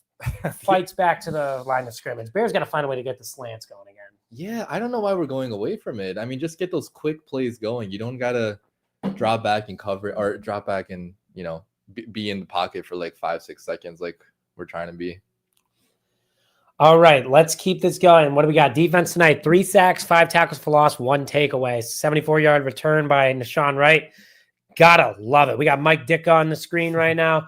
Fights back to the line of scrimmage. Bears got to find a way to get the slants going again. Yeah, I don't know why we're going away from it. I mean, just get those quick plays going. You don't got to drop back and cover or drop back and, be in the pocket for like 5-6 seconds like we're trying to be. All right, let's keep this going. What do we got? Defense tonight, 3 sacks, 5 tackles for loss, 1 takeaway. 74-yard return by Deshaun Wright. Gotta love it. We got Mike Ditka on the screen right now.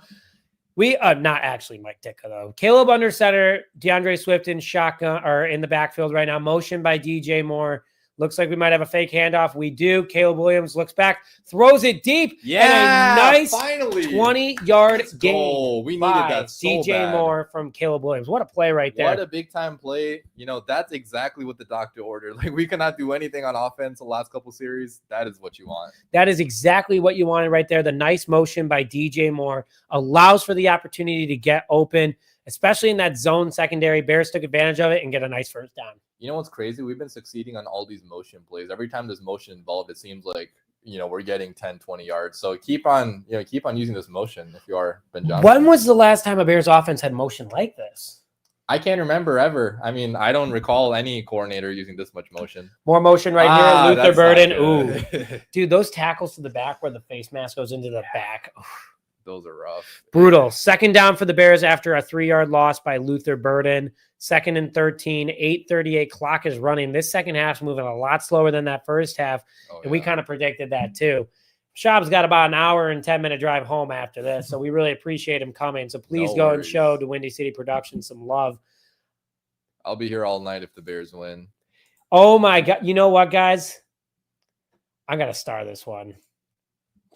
We not actually Mike Ditka, though. Caleb under center, DeAndre Swift in shotgun or in the backfield right now. Motion by DJ Moore. Looks like we might have a fake handoff. We do. Caleb Williams looks back, throws it deep. Yeah, and a nice finally 20-yard gain. We needed that so DJ bad. Moore from Caleb Williams. What a play right there. What a big-time play. That's exactly what the doctor ordered. Like, we cannot do anything on offense the last couple series. That is what you want. That is exactly what you wanted right there. The nice motion by DJ Moore allows for the opportunity to get open, especially in that zone secondary. Bears took advantage of it and get a nice first down. You know what's crazy? We've been succeeding on all these motion plays. Every time there's motion involved, it seems like, we're getting 10, 20 yards. So keep on using this motion if you are Ben Johnson. When was the last time a Bears offense had motion like this? I can't remember ever. I mean, I don't recall any coordinator using this much motion. More motion right here. Luther Burden. Ooh. Dude, those tackles to the back where the face mask goes into the back. those are rough. Brutal. Second down for the Bears after a 3-yard loss by Luther Burden. 2nd and 13, 8:38 clock is running. This second half's moving a lot slower than that first half, and we kind of predicted that too. Schaub's got about an hour and 10-minute drive home after this, so we really appreciate him coming. So please go and show the Windy City Productions some love. I'll be here all night if the Bears win. Oh, my God. You know what, guys? I'm going to star this one.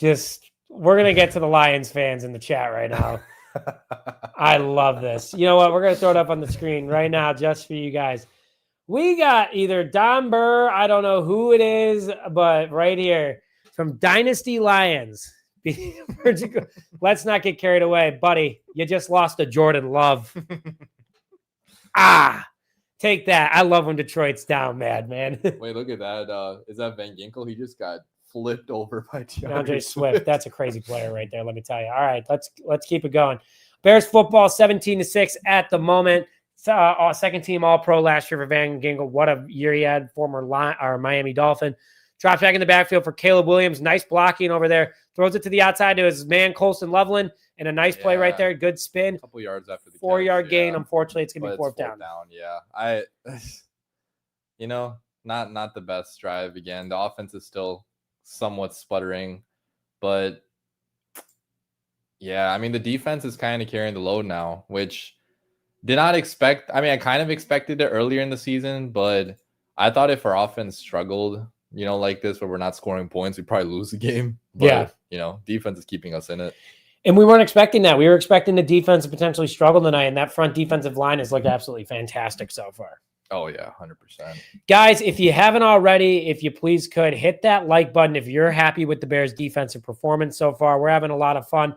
We're going to get to the Lions fans in the chat right now. I love this. You know what? We're going to throw it up on the screen right now just for you guys. We got either Don Burr, I don't know who it is, but right here from Dynasty Lions. Let's not get carried away. Buddy, you just lost to Jordan Love. Take that. I love when Detroit's down, man. Wait, look at that. Is that Van Ginkel? He just got flipped over by DeAndre Swift. That's a crazy player right there, let me tell you. All right, let's keep it going. Bears football 17-6 at the moment. Second team All-Pro last year for Van Ginkel. What a year he had, former Miami Dolphin. Drops back in the backfield for Caleb Williams. Nice blocking over there. Throws it to the outside to his man, Colson Loveland. And a nice play right there. Good spin. A couple yards after the 4-yard gain. Unfortunately, it's going to be fourth down. Yeah. Not the best drive again. The offense is still somewhat sputtering. But, yeah, I mean, the defense is kind of carrying the load now, which did not expect. I mean, I kind of expected it earlier in the season, but I thought if our offense struggled, like this, where we're not scoring points, we'd probably lose the game. But, defense is keeping us in it. And we weren't expecting that. We were expecting the defense to potentially struggle tonight, and that front defensive line has looked absolutely fantastic so far. Oh, yeah, 100%. Guys, if you haven't already, if you please could, hit that like button if you're happy with the Bears' defensive performance so far. We're having a lot of fun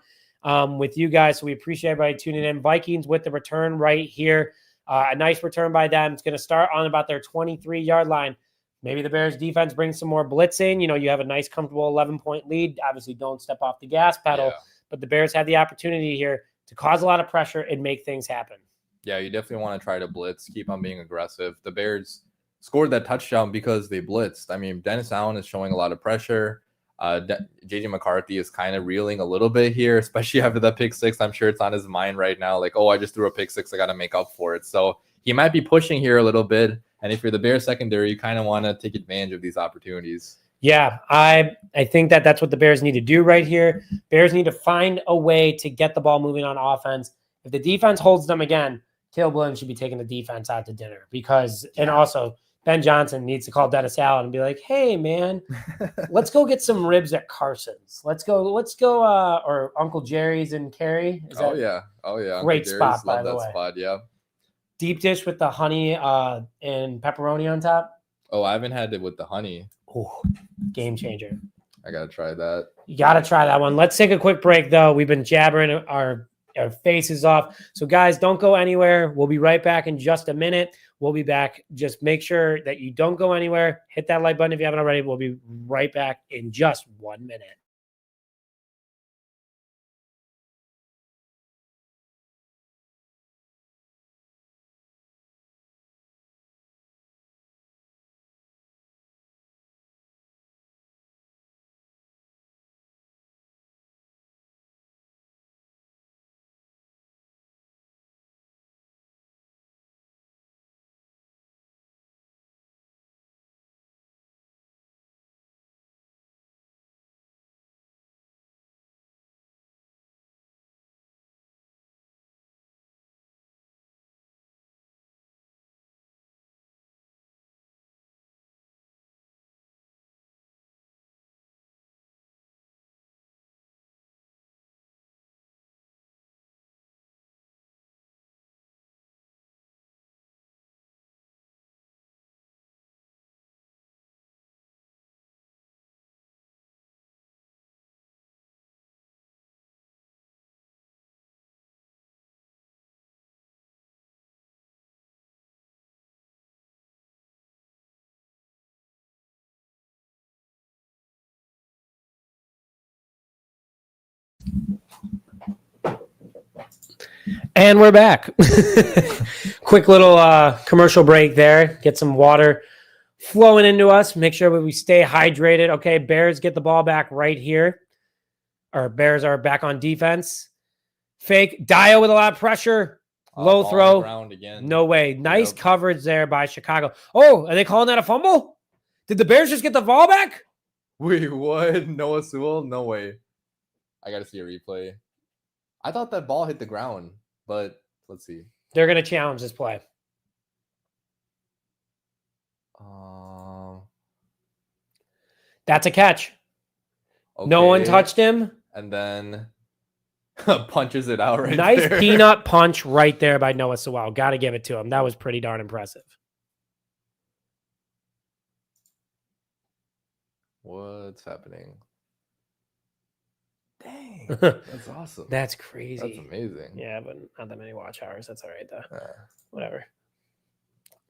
with you guys, so we appreciate everybody tuning in. Vikings with the return right here. A nice return by them. It's going to start on about their 23-yard line. Maybe the Bears defense brings some more blitzing. You have a nice, comfortable 11-point lead. Obviously, don't step off the gas pedal. Yeah. But the Bears have the opportunity here to cause a lot of pressure and make things happen. Yeah, you definitely want to try to blitz, keep on being aggressive. The Bears scored that touchdown because they blitzed. I mean, Dennis Allen is showing a lot of pressure. JJ McCarthy is kind of reeling a little bit here, especially after that pick six. I'm sure it's on his mind right now. Like, I just threw a pick six. I got to make up for it. So he might be pushing here a little bit. And if you're the Bears secondary, you kind of want to take advantage of these opportunities. Yeah, I think that's what the Bears need to do right here. Bears need to find a way to get the ball moving on offense. If the defense holds them again, Caleb Williams should be taking the defense out to dinner and also Ben Johnson needs to call Dennis Allen and be like, hey, man, let's go get some ribs at Carson's. Let's go, or Uncle Jerry's in Cary. Yeah. Great spot, by the way. Spot, yeah. Deep dish with the honey and pepperoni on top. Oh, I haven't had it with the honey. Oh, game changer. I got to try that. You got to try that one. Let's take a quick break, though. We've been jabbering our faces off. So, guys, don't go anywhere. We'll be right back in just a minute. We'll be back. Just make sure that you don't go anywhere. Hit that like button if you haven't already. We'll be right back in just 1 minute. And we're back. Quick little commercial break there. Get some water flowing into us. Make sure we stay hydrated. Okay, Bears get the ball back right here. Or Bears are back on defense. Fake. Dio with a lot of pressure. Low Ball on the throw. ground again. No way. Nice coverage there by Chicago. Oh, are they calling that a fumble? Did the Bears just get the ball back? Wait, what? Noah Sewell? No way. I got to see a replay. I thought that ball hit the ground, but let's see. They're going to challenge this play. That's a catch. Okay. No one touched him. And then punches it out right nice there. Peanut punch right there by Noah Sewell. Got to give it to him. That was pretty darn impressive. What's happening? Dang, that's awesome. That's crazy. That's amazing. Yeah, but not that many watch hours. That's all right, though. Whatever.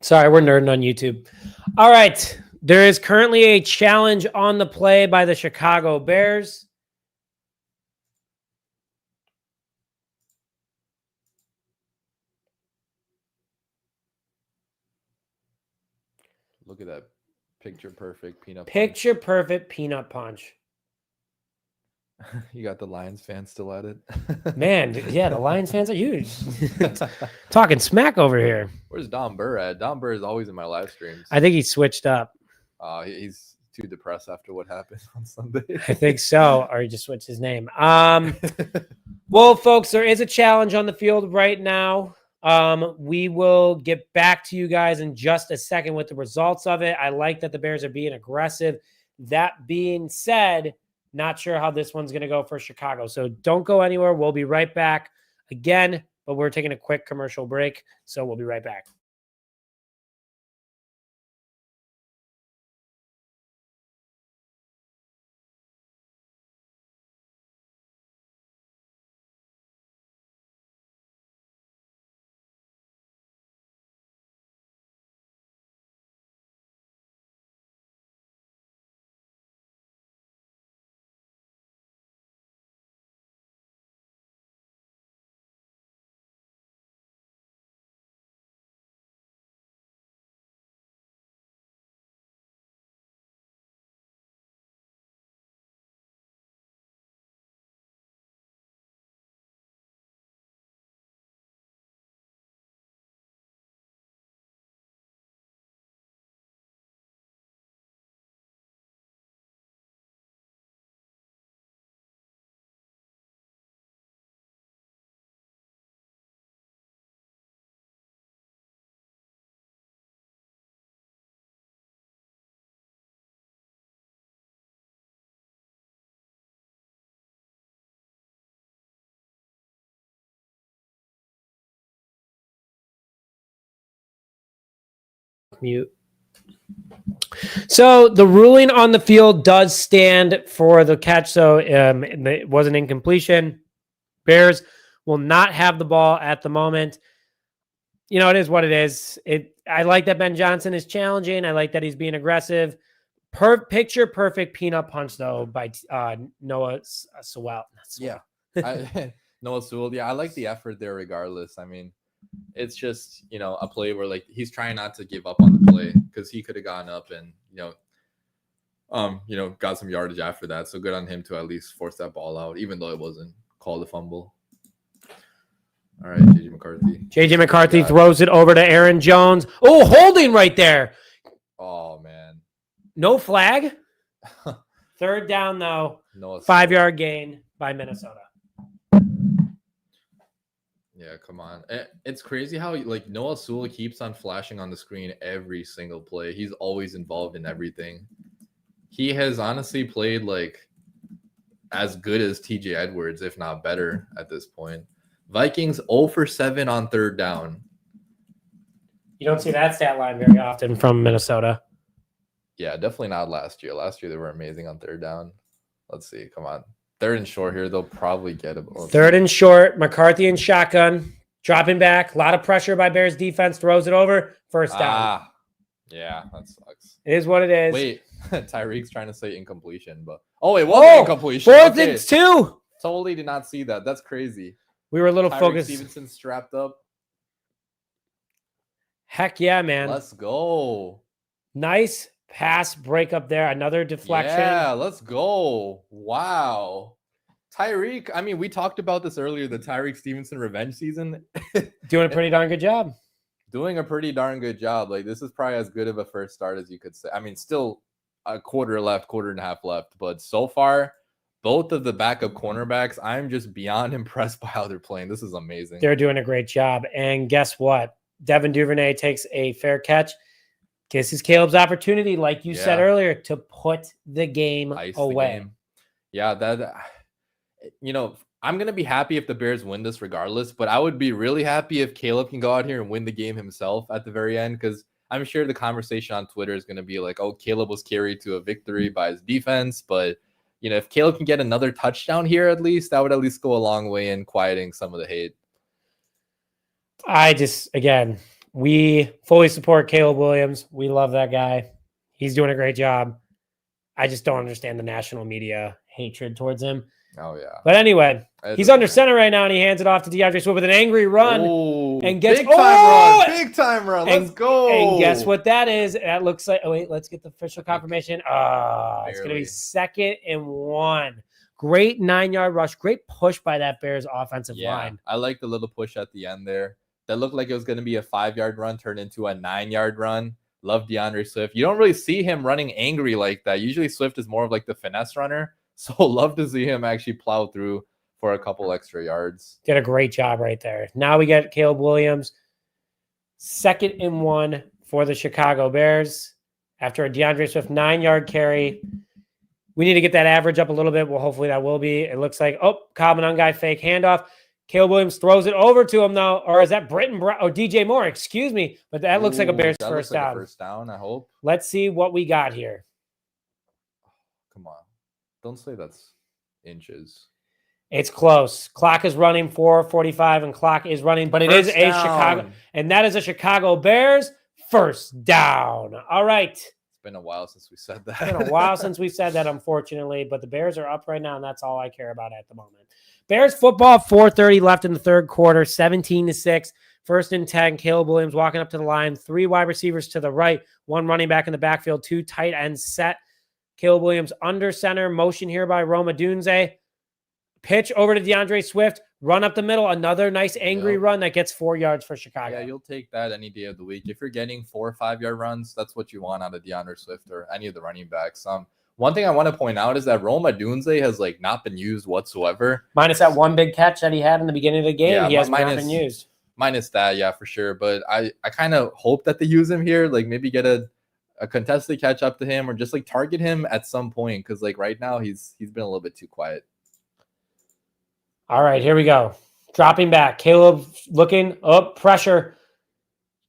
Sorry, we're nerding on YouTube. All right. There is currently a challenge on the play by the Chicago Bears. Look at that picture perfect peanut punch. Picture perfect peanut punch. You got the Lions fans still at it. Man, yeah, the Lions fans are huge. Talking smack over here. Where's Don Burr at? Don Burr is always in my live streams. I think he switched up. He's too depressed after what happened on Sunday. I think so. Or he just switched his name. Well, folks, there is a challenge on the field right now. We will get back to you guys in just a second with the results of it. I like that the Bears are being aggressive. That being said, not sure how this one's going to go for Chicago. So don't go anywhere. We'll be right back again, but we're taking a quick commercial break. So we'll be right back. Mute. So the ruling on the field does stand for the catch. So it was an incompletion. Bears will not have the ball at the moment. You know, it is what it is. I like that Ben Johnson is challenging. I like that he's being aggressive. Picture perfect peanut punch, though, by Noah Sewell. Yeah. Noah Sewell. Yeah, I like the effort there regardless. I mean, it's just, a play where, like, he's trying not to give up on the play because he could have gone up and, got some yardage after that. So good on him to at least force that ball out, even though it wasn't called a fumble. All right, JJ McCarthy. JJ McCarthy throws it over to Aaron Jones. Oh, holding right there. Oh, man. No flag. Third down, though. 5-yard gain by Minnesota. Yeah, come on. It's crazy how, like, Noah Sewell keeps on flashing on the screen every single play. He's always involved in everything. He has honestly played, like, as good as TJ Edwards, if not better at this point. Vikings 0 for 7 on third down. You don't see that stat line very often from Minnesota. Yeah, definitely not last year. Last year, they were amazing on third down. Let's see. Come on. Third and short here. They'll probably get it. Third and short. McCarthy and shotgun. Dropping back. A lot of pressure by Bears defense. Throws it over. First down. Yeah, that sucks. It is what it is. Wait, Tyreek's trying to say incompletion, but it was incompletion. Fourth and 2. Totally did not see that. That's crazy. We were a little focused. Stevenson strapped up. Heck yeah, man. Let's go. Nice pass break up there. Another deflection. Yeah, let's go. Wow. Tyreek, I mean, we talked about this earlier, the Tyreek Stevenson revenge season. Doing a pretty darn good job. Doing a pretty darn good job. Like, this is probably as good of a first start as you could say. I mean, still a quarter and a half left, but so far, both of the backup cornerbacks, I'm just beyond impressed by how they're playing. This is amazing. They're doing a great job. And guess what? Devin Duvernay takes a fair catch. This is Caleb's opportunity, like you said earlier, to put the game away. Yeah, that, I'm going to be happy if the Bears win this regardless, but I would be really happy if Caleb can go out here and win the game himself at the very end, because I'm sure the conversation on Twitter is going to be like, oh, Caleb was carried to a victory by his defense. But, if Caleb can get another touchdown here, at least, that would at least go a long way in quieting some of the hate. We fully support Caleb Williams. We love that guy. He's doing a great job. I just don't understand the national media hatred towards him. Oh, yeah. But anyway, he's under center right now, and he hands it off to DeAndre Swift with an angry run. And gets big time run. Let's go. And guess what that is? That looks like, let's get the official confirmation. It's going to be 2nd and 1. Great 9-yard rush. Great push by that Bears offensive line. I like the little push at the end there. That looked like it was going to be a 5-yard run turned into a 9-yard run. Love DeAndre Swift. You don't really see him running angry like that. Usually Swift is more of like the finesse runner. So love to see him actually plow through for a couple extra yards. Did a great job right there. Now we get Caleb Williams. 2nd and 1 for the Chicago Bears. After a DeAndre Swift 9-yard carry. We need to get that average up a little bit. Well, hopefully that will be. It looks like, Cobb and Unguy fake handoff. Caleb Williams throws it over to him now. Or is that Britton Brown? Or DJ Moore, excuse me. But that looks like a Bears first down. First down, I hope. Let's see what we got here. Come on. Don't say that's inches. It's close. Clock is running 4:45 and clock is running, but it is a Chicago. And that is a Chicago Bears first down. All right. It's been a while since we said that. It's been a while since we said that, unfortunately, but the Bears are up right now, and that's all I care about at the moment. Bears football, 4:30 left in the third quarter, 17-6. 1st and 10, Caleb Williams walking up to the line, 3 wide receivers to the right, 1 running back in the backfield, 2 tight ends set. Caleb Williams under center, motion here by Roma Dunze. Pitch over to DeAndre Swift, run up the middle, another nice angry run that gets 4 yards for Chicago. Yeah, you'll take that any day of the week. If you're getting 4 or 5 yard runs, that's what you want out of DeAndre Swift or any of the running backs. One thing I want to point out is that Roma Dunze has not been used whatsoever. Minus that one big catch that he had in the beginning of the game, he has not been used. Minus that, yeah, for sure. But I kind of hope that they use him here, maybe get a contested catch up to him or just target him at some point, because right now he's been a little bit too quiet. All right, here we go. Dropping back. Caleb looking up, pressure.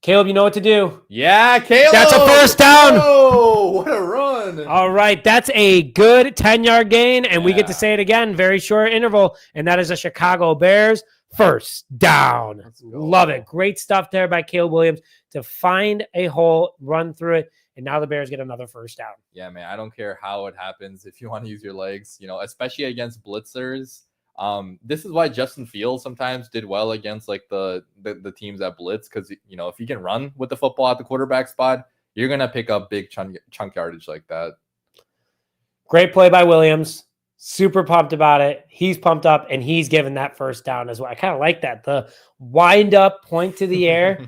Caleb, you know what to do. Yeah, Caleb. That's a first down. Oh, what a run. All right, that's a good 10-yard gain, and we get to say it again, very short interval, and that is a Chicago Bears first down. Love it. Great stuff there by Caleb Williams to find a hole, run through it, and now the Bears get another first down. Yeah, man, I don't care how it happens. If you want to use your legs, especially against blitzers. This is why Justin Fields sometimes did well against the teams that blitz, because if you can run with the football at the quarterback spot, you're gonna pick up big chunk yardage like that. Great play by Williams. Super pumped about it. He's pumped up, and he's given that first down as well. I kind of like that. The wind up, point to the air.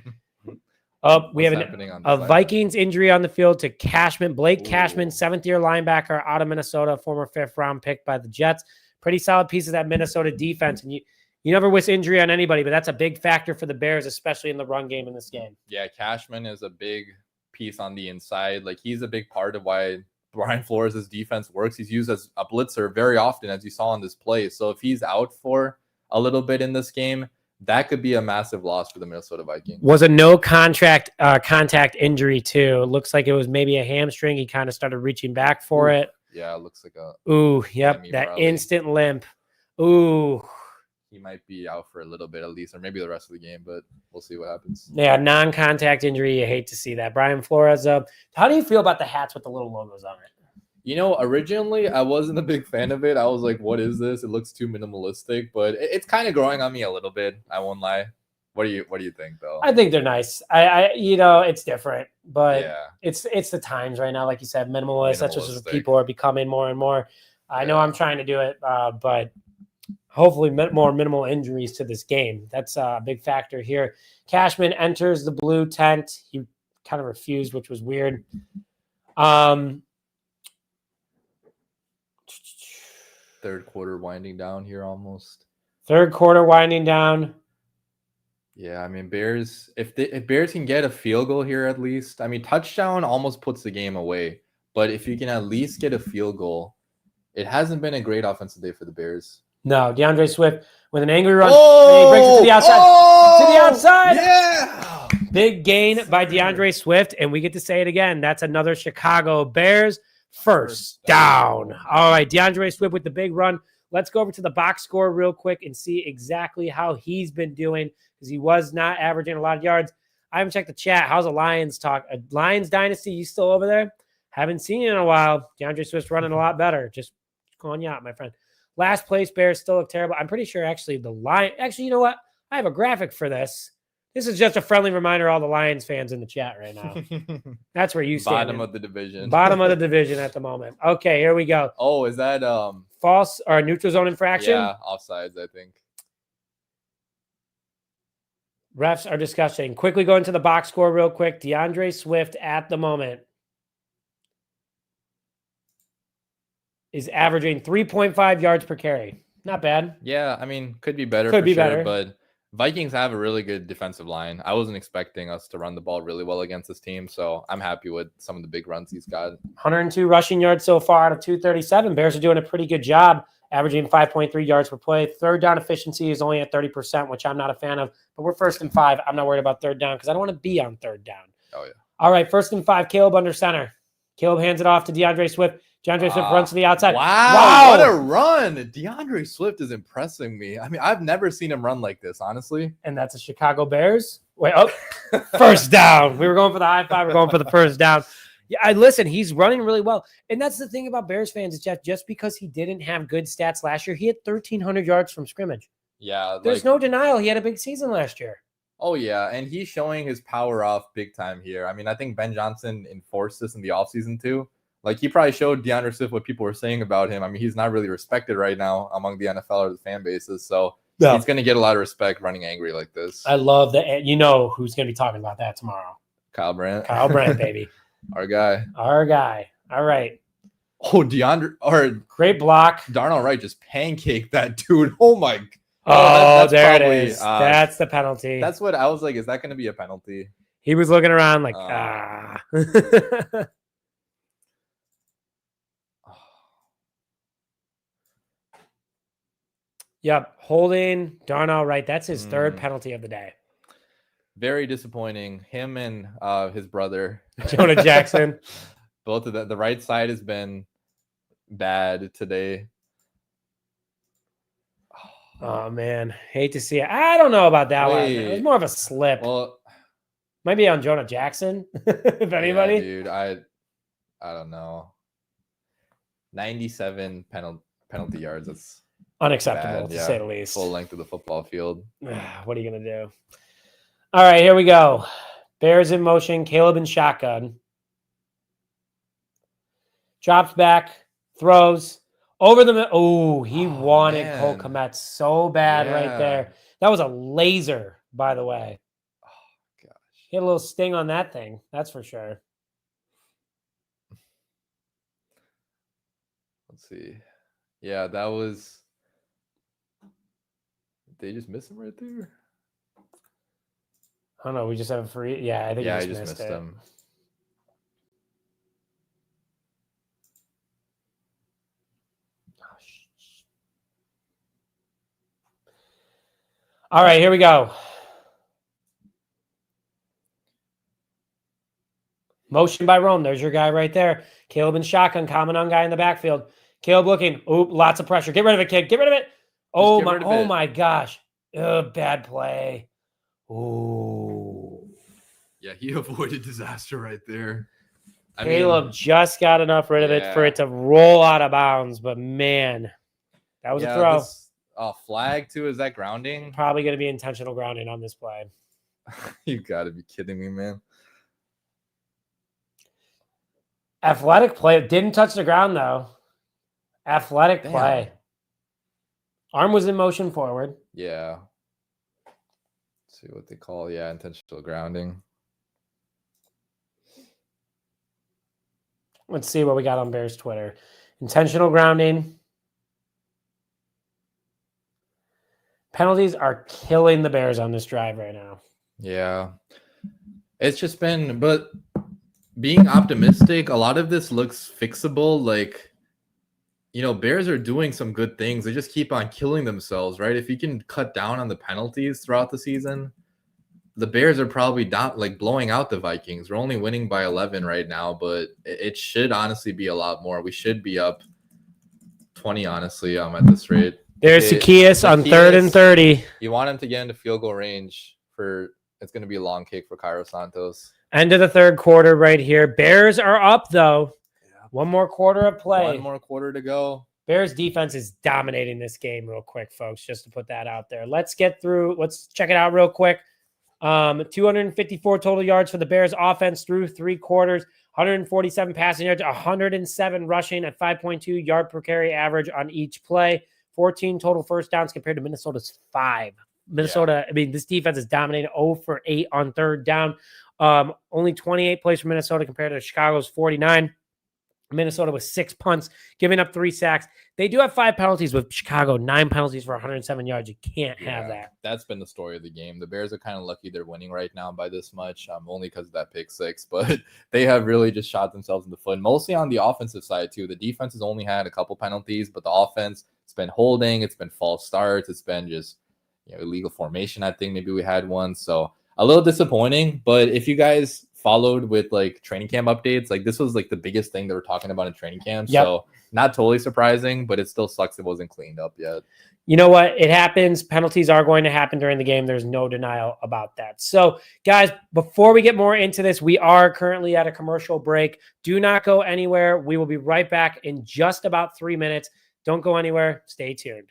We have a Vikings injury on the field to Cashman. Blake Cashman, 7th-year linebacker out of Minnesota, former 5th-round pick by the Jets. Pretty solid piece of that Minnesota defense. And you never wish injury on anybody, but that's a big factor for the Bears, especially in the run game in this game. Yeah, Cashman is a big piece on the inside. He's a big part of why Brian Flores' defense works. He's used as a blitzer very often, as you saw on this play. So if he's out for a little bit in this game, that could be a massive loss for the Minnesota Vikings. Was a no contact injury too. It looks like it was maybe a hamstring. He kind of started reaching back for it. Yeah, it looks like a... Ooh, yep, that probably. Instant limp. Ooh. He might be out for a little bit at least, or maybe the rest of the game, but we'll see what happens. Yeah, non-contact injury. You hate to see that. Brian Flores, how do you feel about the hats with the little logos on it? Originally, I wasn't a big fan of it. I was like, what is this? It looks too minimalistic, but it's kind of growing on me a little bit. I won't lie. What do you think, though? I think they're nice. I it's different, but yeah. It's the times right now, like you said, minimalist. That's just what people are becoming more and more. I know I'm trying to do it, but Hopefully more minimal injuries to this game. That's a big factor here. Cashman enters the blue tent. He kind of refused, which was weird. Third quarter winding down here almost. Third quarter winding down. Yeah, I mean, Bears, if Bears can get a field goal here at least, I mean, touchdown almost puts the game away. But if you can at least get a field goal, it hasn't been a great offensive day for the Bears. No, DeAndre Swift with an angry run. And he breaks it to the outside. To the outside. Yeah. Big gain by DeAndre Swift. And we get to say it again. That's another Chicago Bears first down. All right, DeAndre Swift with the big run. Let's go over to the box score real quick and see exactly how he's been doing because he was not averaging a lot of yards. I haven't checked the chat. How's the Lions talk? Lions dynasty, you still over there? Haven't seen you in a while. DeAndre Swift's running a lot better. Just calling you out, my friend. Last place, Bears still look terrible. I'm pretty sure actually the Lions. Actually, you know what? I have a graphic for this. This is just a friendly reminder to all the Lions fans in the chat right now. That's where you stand. Bottom of the division. Bottom of the division at the moment. Okay, here we go. Oh, is that false or neutral zone infraction? Yeah, offsides, I think. Refs are discussing. Quickly go into the box score real quick. DeAndre Swift at the moment is averaging 3.5 yards per carry. Not bad. Yeah, I mean, could be better. Could be better. But Vikings have a really good defensive line. I wasn't expecting us to run the ball really well against this team, so I'm happy with some of the big runs he's got. 102 rushing yards so far out of 237. Bears are doing a pretty good job, averaging 5.3 yards per play. Third down efficiency is only at 30%, which I'm not a fan of, but we're 1st and 5. I'm not worried about third down because I don't want to be on third down. Oh, yeah. All right, 1st and 5, Caleb under center. Caleb hands it off to DeAndre Swift. DeAndre Swift runs to the outside. Wow, what a run. DeAndre Swift is impressing me. I mean, I've never seen him run like this, honestly. And that's a Chicago Bears. Wait, first down. We were going for the high five. We're going for the first down. Yeah, listen, he's running really well. And that's the thing about Bears fans, is just because he didn't have good stats last year, he had 1,300 yards from scrimmage. Yeah. There's no denial he had a big season last year. Oh, yeah, and he's showing his power off big time here. I mean, I think Ben Johnson enforced this in the offseason too. Like, he probably showed DeAndre Swift what people were saying about him. I mean, he's not really respected right now among the NFL or the fan bases. So he's going to get a lot of respect running angry like this. I love that. You know who's going to be talking about that tomorrow. Kyle Brandt. Kyle Brandt, baby. Our guy. Our guy. All right. Oh, great block. Darnell Wright just pancaked that dude. Oh, my. That's there probably, it is. That's the penalty. That's what I was like. Is that going to be a penalty? He was looking around like, Yep, holding Darnell Wright. That's his third penalty of the day. Very disappointing. Him and his brother, Jonah Jackson. Both of them. The right side has been bad today. Oh, man. Hate to see it. I don't know about that one. It was more of a slip. Well, might be on Jonah Jackson, if anybody. Yeah, dude, I don't know. 97 penalty yards. That's unacceptable, to say the least. Full length of the football field. What are you going to do? All right, here we go. Bears in motion. Caleb in shotgun. Drops back. Throws. Over the middle. Oh, he wanted Cole Kmet so bad right there. That was a laser, by the way. Oh, gosh. He had a little sting on that thing. That's for sure. Let's see. Yeah, that was... Did they just miss him right there? I don't know. We just have a free... Yeah, I think I just missed him. All right, here we go. Motion by Rome. There's your guy right there. Caleb in shotgun, common on guy in the backfield. Caleb looking. Ooh, lots of pressure. Get rid of it, kid. Get rid of it. Oh my gosh. Bad play. Ooh. Yeah, he avoided disaster right there. Caleb just got enough rid of it for it to roll out of bounds, but man, that was a throw. Flag too. Is that grounding? Probably going to be intentional grounding on this play. You got to be kidding me, man. Athletic play. Didn't touch the ground, though. Athletic play. Arm was in motion forward. Yeah. Let's see what they call. Yeah, intentional grounding. Let's see what we got on Bears Twitter. Intentional grounding. Penalties are killing the Bears on this drive right now. Yeah. It's just been, but being optimistic, a lot of this looks fixable. Like, Bears are doing some good things. They just keep on killing themselves, right? If you can cut down on the penalties throughout the season, the Bears are probably down, like blowing out the Vikings. We're only winning by 11 right now, but it should honestly be a lot more. We should be up 20, honestly, at this rate. There's Zacchaeus on 3rd and 30. You want him to get into field goal range it's going to be a long kick for Cairo Santos. End of the third quarter right here. Bears are up, though. Yeah. One more quarter of play. One more quarter to go. Bears defense is dominating this game real quick, folks, just to put that out there. Let's get through. Let's check it out real quick. 254 total yards for the Bears offense through 3 quarters. 147 passing yards, 107 rushing at 5.2 yard per carry average on each play. 14 total first downs compared to Minnesota's 5. Minnesota, I mean, this defense is dominating 0 for 8 on 3rd down. Only 28 plays for Minnesota compared to Chicago's 49. Minnesota with 6 punts, giving up 3 sacks. They do have 5 penalties with Chicago, 9 penalties for 107 yards. You can't have that. That's been the story of the game. The Bears are kind of lucky they're winning right now by this much, only because of that pick 6. But they have really just shot themselves in the foot, mostly on the offensive side, too. The defense has only had a couple penalties, but the offense, it's been holding, it's been false starts, it's been just illegal formation. I think maybe we had one. So a little disappointing. But if you guys followed with like training camp updates, like this was like the biggest thing they were talking about in training camp. Yep. So not totally surprising, but it still sucks it wasn't cleaned up yet. You know what? It happens. Penalties are going to happen during the game. There's no denial about that. So, guys, before we get more into this, we are currently at a commercial break. Do not go anywhere. We will be right back in just about 3 minutes. Don't go anywhere. Stay tuned.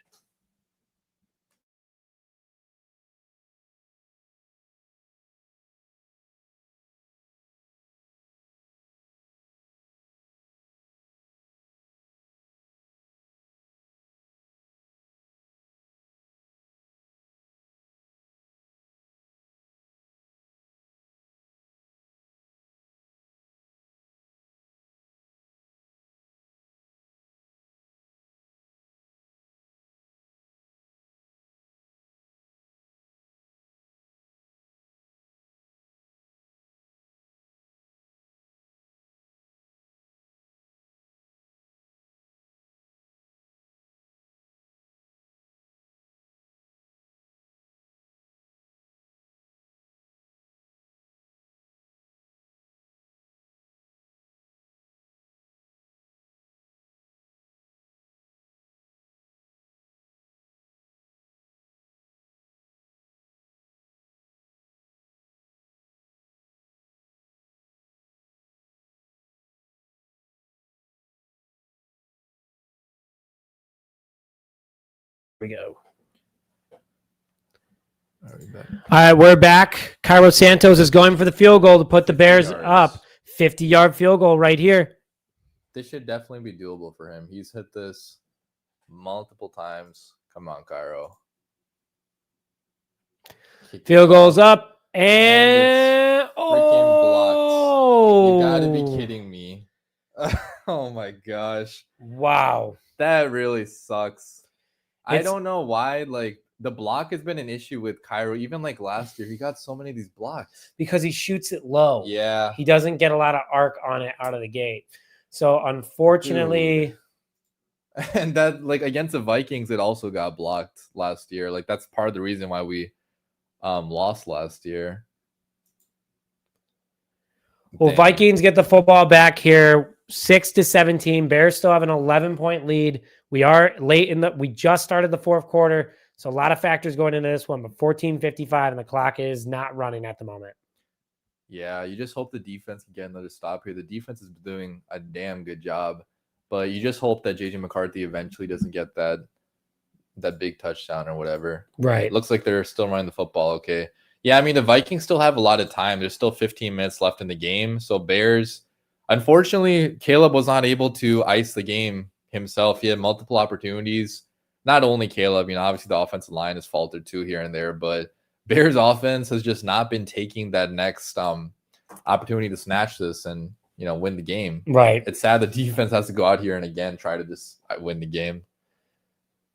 We go. All right, we're back. Cairo Santos is going for the field goal to put the Bears up. 50-yard field goal right here. This should definitely be doable for him. He's hit this multiple times. Come on, Cairo. Field goal's up. And freaking blocked. You gotta be kidding me. Oh my gosh. Wow. That really sucks. I don't know why, like, the block has been an issue with Cairo. Even like last year, he got so many of these blocks. Because he shoots it low. Yeah. He doesn't get a lot of arc on it out of the gate. So, unfortunately. Dude. And that, like, against the Vikings, it also got blocked last year. Like, that's part of the reason why we lost last year. Well, Vikings get the football back here, 6-17. Bears still have an 11-point lead. We are late we just started the 4th quarter, so a lot of factors going into this one, but 14:55 and the clock is not running at the moment. Yeah, you just hope the defense can get another stop here. The defense is doing a damn good job, but you just hope that JJ McCarthy eventually doesn't get that big touchdown or whatever. Right. It looks like they're still running the football okay. Yeah, I mean, the Vikings still have a lot of time. There's still 15 minutes left in the game. So Bears, unfortunately, Caleb was not able to ice the game himself. He had multiple opportunities. not only Caleb, obviously the offensive line has faltered too here and there, but Bears offense has just not been taking that next opportunity to snatch this and, win the game. Right. It's sad the defense has to go out here and again try to just win the game.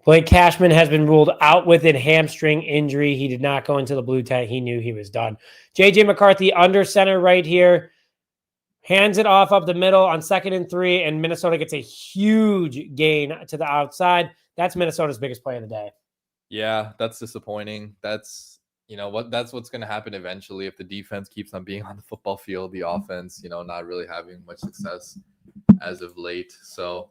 Blake Cashman has been ruled out with a hamstring injury. He did not go into the blue tent. He knew he was done. JJ McCarthy under center right here. Hands it off up the middle on 2nd and 3, and Minnesota gets a huge gain to the outside. That's Minnesota's biggest play of the day. Yeah, that's disappointing. That's what's going to happen eventually if the defense keeps on being on the football field. The offense, not really having much success as of late. So,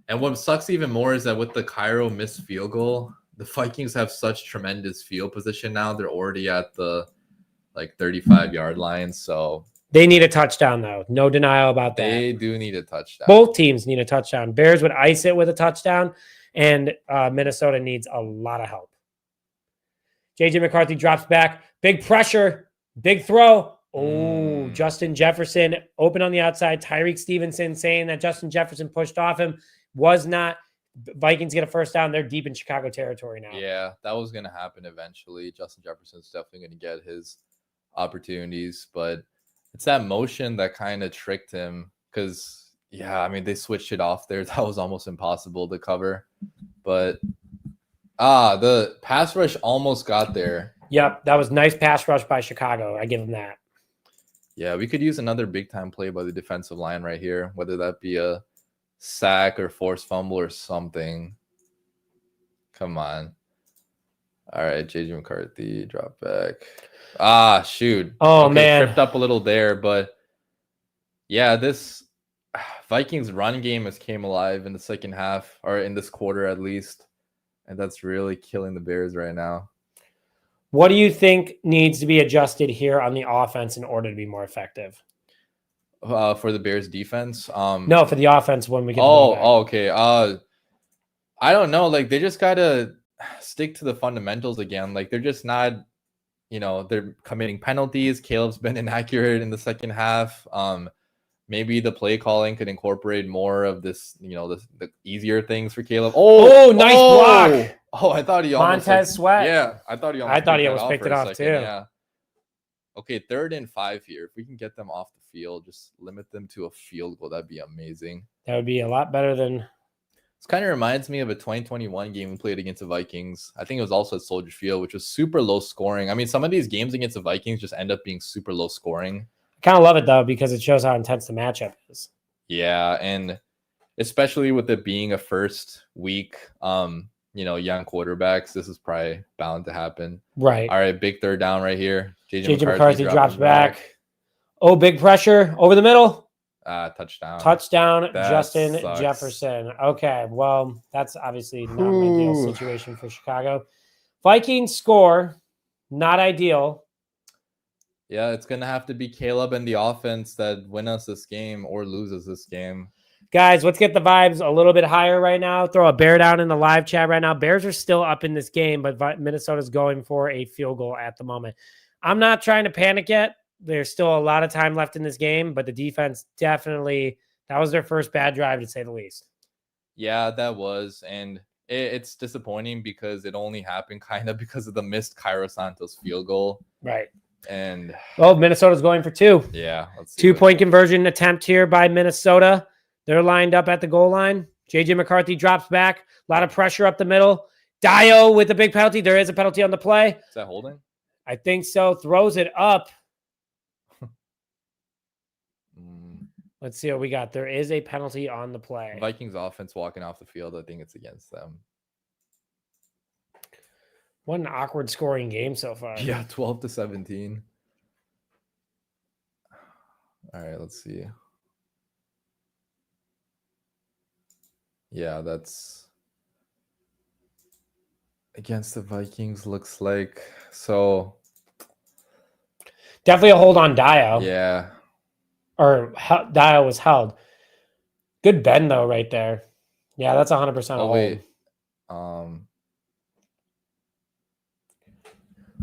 and what sucks even more is that with the Cairo missed field goal, the Vikings have such tremendous field position now. They're already at the 35-yard line. So they need a touchdown, though. No denial about that. They do need a touchdown. Both teams need a touchdown. Bears would ice it with a touchdown, and Minnesota needs a lot of help. JJ McCarthy drops back. Big pressure. Big throw. Oh, Justin Jefferson open on the outside. Tyreek Stevenson saying that Justin Jefferson pushed off him. Was not. Vikings get a first down. They're deep in Chicago territory now. Yeah, that was going to happen eventually. Justin Jefferson's definitely going to get his opportunities, but it's that motion that kind of tricked him because, they switched it off there. That was almost impossible to cover. But, the pass rush almost got there. Yep, that was nice pass rush by Chicago. I give them that. Yeah, we could use another big-time play by the defensive line right here, whether that be a sack or forced fumble or something. Come on. All right, JJ McCarthy, drop back. Shoot. Oh, okay, man. Tripped up a little there, but this Vikings run game has came alive in the second half, or in this quarter at least, and that's really killing the Bears right now. What do you think needs to be adjusted here on the offense in order to be more effective? For the Bears defense? No, for the offense when we get okay. I don't know. They just gotta stick to the fundamentals again. They're just not, they're committing penalties. Caleb's been inaccurate in the second half. Maybe the play calling could incorporate more of this, the easier things for Caleb. Oh, nice block. Oh, I thought he almost Montez Sweat. Yeah, I thought he almost picked it off too. Yeah. Okay, 3rd and 5 here. If we can get them off the field, just limit them to a field goal, that'd be amazing. That would be a lot better than. This kind of reminds me of a 2021 game we played against the Vikings. I think it was also at Soldier Field, which was super low scoring. I mean, some of these games against the Vikings just end up being super low scoring. I kind of love it, though, because it shows how intense the matchup is. Yeah, and especially with it being a first week, young quarterbacks, this is probably bound to happen. Right. All right, big 3rd down right here. JJ McCarthy drops back. Oh, big pressure over the middle. Touchdown. Touchdown, That Justin sucks. Jefferson. Okay, well, that's obviously not an ideal situation for Chicago. Vikings score, not ideal. Yeah, it's going to have to be Caleb and the offense that win us this game or loses this game. Guys, let's get the vibes a little bit higher right now. Throw a bear down in the live chat right now. Bears are still up in this game, but Minnesota's going for a field goal at the moment. I'm not trying to panic yet. There's still a lot of time left in this game, but the defense definitely, that was their first bad drive, to say the least. Yeah, that was. And it's disappointing because it only happened kind of because of the missed Cairo Santos field goal. Right. And Minnesota's going for 2. Yeah. Let's see 2-point conversion attempt here by Minnesota. They're lined up at the goal line. JJ McCarthy drops back. A lot of pressure up the middle. Dio with a big penalty. There is a penalty on the play. Is that holding? I think so. Throws it up. Let's see what we got. There is a penalty on the play. Vikings offense walking off the field. I think it's against them. What an awkward scoring game so far. Yeah, 12-17. All right, let's see. Yeah, that's against the Vikings, looks like. So definitely a hold on Dio. Yeah. Or Dio was held. Good bend, though, right there. Yeah, that's 100% a hold. Wait.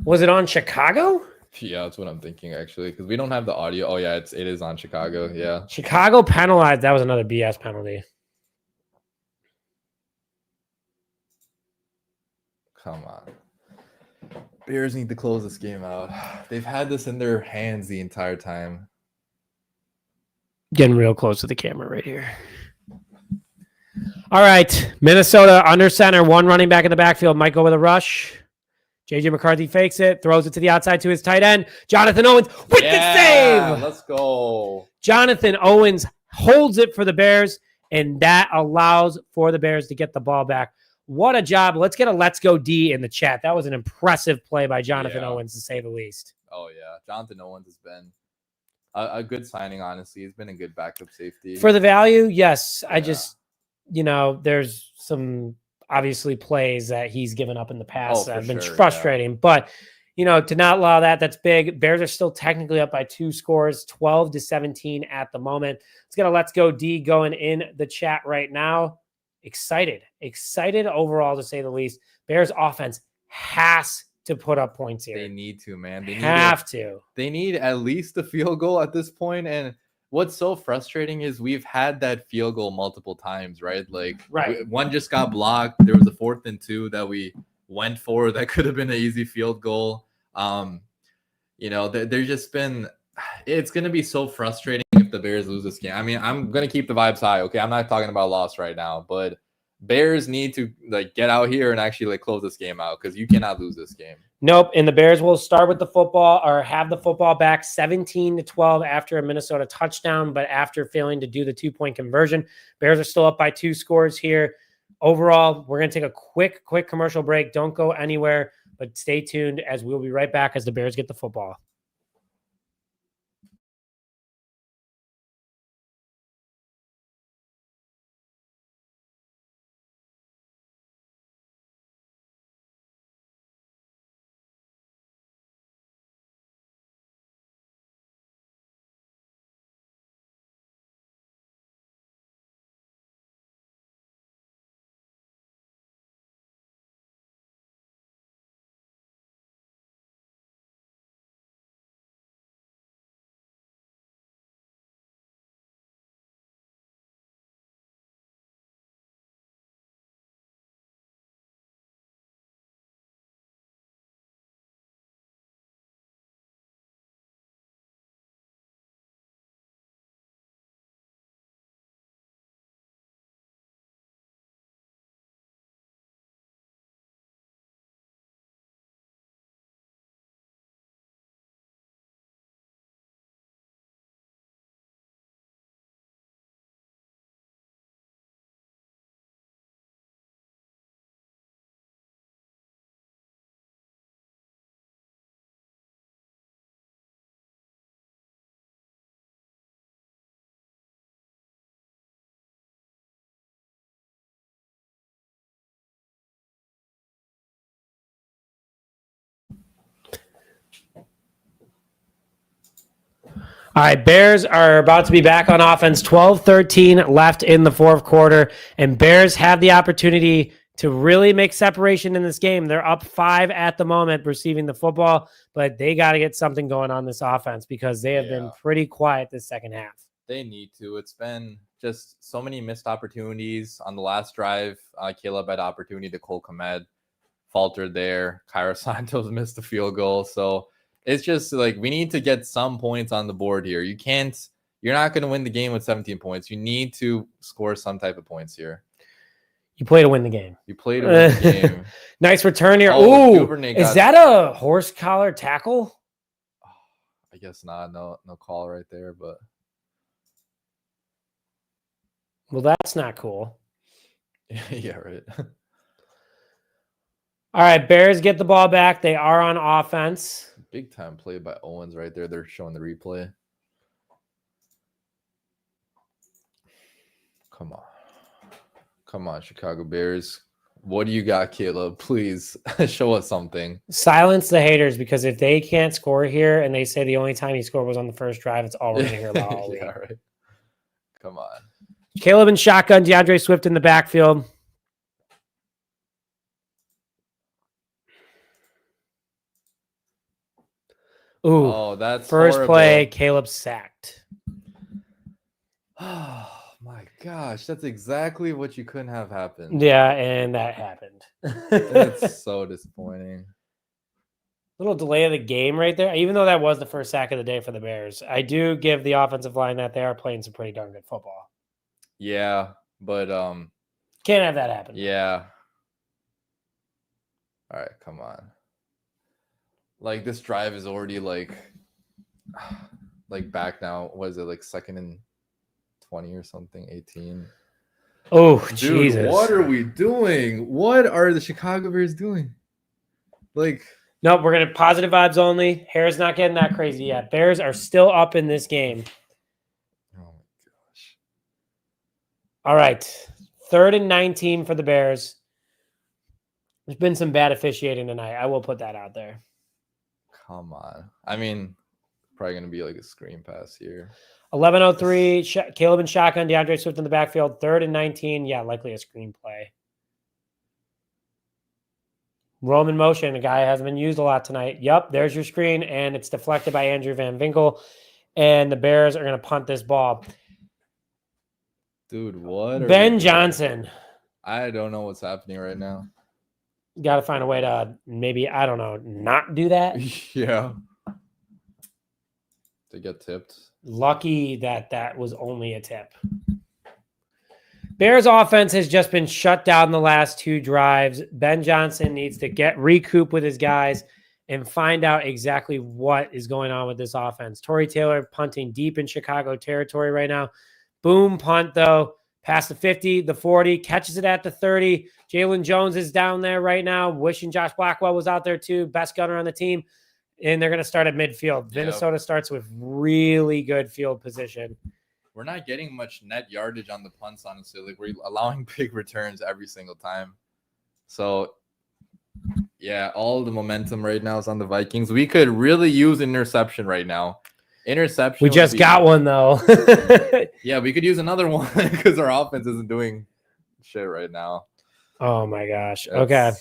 Was it on Chicago? Yeah, that's what I'm thinking, actually, because we don't have the audio. Oh, yeah, it is on Chicago. Yeah. Chicago penalized. That was another BS penalty. Come on. Bears need to close this game out. They've had this in their hands the entire time. Getting real close to the camera right here. All right. Minnesota under center. One running back in the backfield. Might go with a rush. JJ McCarthy fakes it. Throws it to the outside to his tight end. Jonathan Owens with the save. Let's go. Jonathan Owens holds it for the Bears, and that allows for the Bears to get the ball back. What a job. Let's get a let's go D in the chat. That was an impressive play by Jonathan Owens, to say the least. Oh, yeah. Jonathan Owens has been a good signing, honestly. He's been a good backup safety. For the value, yes. I just, there's some obviously plays that he's given up in the past that have been frustrating. But, to not allow that, that's big. Bears are still technically up by 2 scores, 12-17 at the moment. Let's get a let's go D going in the chat right now. Excited overall, to say the least. Bears offense has to put up points here. They need to, man. They They need at least a field goal at this point. And what's so frustrating is we've had that field goal multiple times, right? One just got blocked. There was a 4th and 2 that we went for that could have been an easy field goal. There's just been. It's going to be so frustrating if the Bears lose this game. I mean, I'm going to keep the vibes high, okay? I'm not talking about loss right now, but Bears need to get out here and actually close this game out, because you cannot lose this game. Nope. And the Bears will start with the football, or have the football back 17-12 after a Minnesota touchdown, but after failing to do the 2-point conversion. Bears are still up by 2 scores here. Overall, we're going to take a quick commercial break. Don't go anywhere, but stay tuned, as we'll be right back as the Bears get the football. All right, Bears are about to be back on offense. 12-13 left in the 4th quarter, and Bears have the opportunity to really make separation in this game. They're up 5 at the moment receiving the football, but they got to get something going on this offense, because they have been pretty quiet this second half. They need to. It's been just so many missed opportunities. On the last drive, Caleb had opportunity to Cole Kmet, faltered there. Cairo Santos missed the field goal. So it's just we need to get some points on the board here. You're not going to win the game with 17 points. You need to score some type of points here. You play to win the game. Game. Nice return here. Is that a horse collar tackle? I guess not. No call right there, but. Well, that's not cool. Yeah, right. All right, Bears get the ball back. They are on offense. Big time play by Owens right there. They're showing the replay. Come on, Chicago Bears. What do you got, Caleb? Please show us something. Silence the haters, because if they can't score here and they say the only time he scored was on the first drive, it's all we're going to hear about all week. Yeah, right. Come on. Caleb in shotgun, DeAndre Swift in the backfield. Ooh, that's first horrible. play, Caleb sacked. Oh my gosh, that's exactly what you couldn't have happened. Yeah, and that happened. That's so disappointing. Little delay of the game right there. Even though that was the first sack of the day for the Bears, I do give the offensive line that they are playing some pretty darn good football. Yeah, but can't have that happen. Yeah. All right, come on. Like this drive is already like back now. Was it like 2nd and 20 or something? 18. Oh, dude, Jesus! What are we doing? What are the Chicago Bears doing? Like, nope, we're gonna positive vibes only. Hair's not getting that crazy yet. Bears are still up in this game. oh my gosh! All right, 3rd and 19 for the Bears. There's been some bad officiating tonight. I will put that out there. Come on. I mean, probably going to be like a screen pass here. 11:03, Caleb and shotgun, DeAndre Swift in the backfield. 3rd and 19. Yeah, likely a screenplay. Roman motion. A guy hasn't been used a lot tonight. Yep, there's your screen, and it's deflected by Andrew Van Winkle. And the Bears are going to punt this ball. Dude, what? Ben Johnson. I don't know what's happening right now. Got to find a way to maybe, I don't know, not do that. Yeah. To get tipped. Lucky that was only a tip. Bears offense has just been shut down the last 2 drives. Ben Johnson needs to recoup with his guys and find out exactly what is going on with this offense. Torrey Taylor punting deep in Chicago territory right now. Boom punt, though. Past the 50, the 40, catches it at the 30. Jalen Jones is down there right now. Wishing Josh Blackwell was out there too. Best gunner on the team. And they're going to start at midfield. Yep. Minnesota starts with really good field position. We're not getting much net yardage on the punts, honestly. Like, we're allowing big returns every single time. So, yeah, all the momentum right now is on the Vikings. We could really use an interception right now. Interception. We just got one, though. Yeah, we could use another one because our offense isn't doing shit right now. Oh, my gosh. Okay.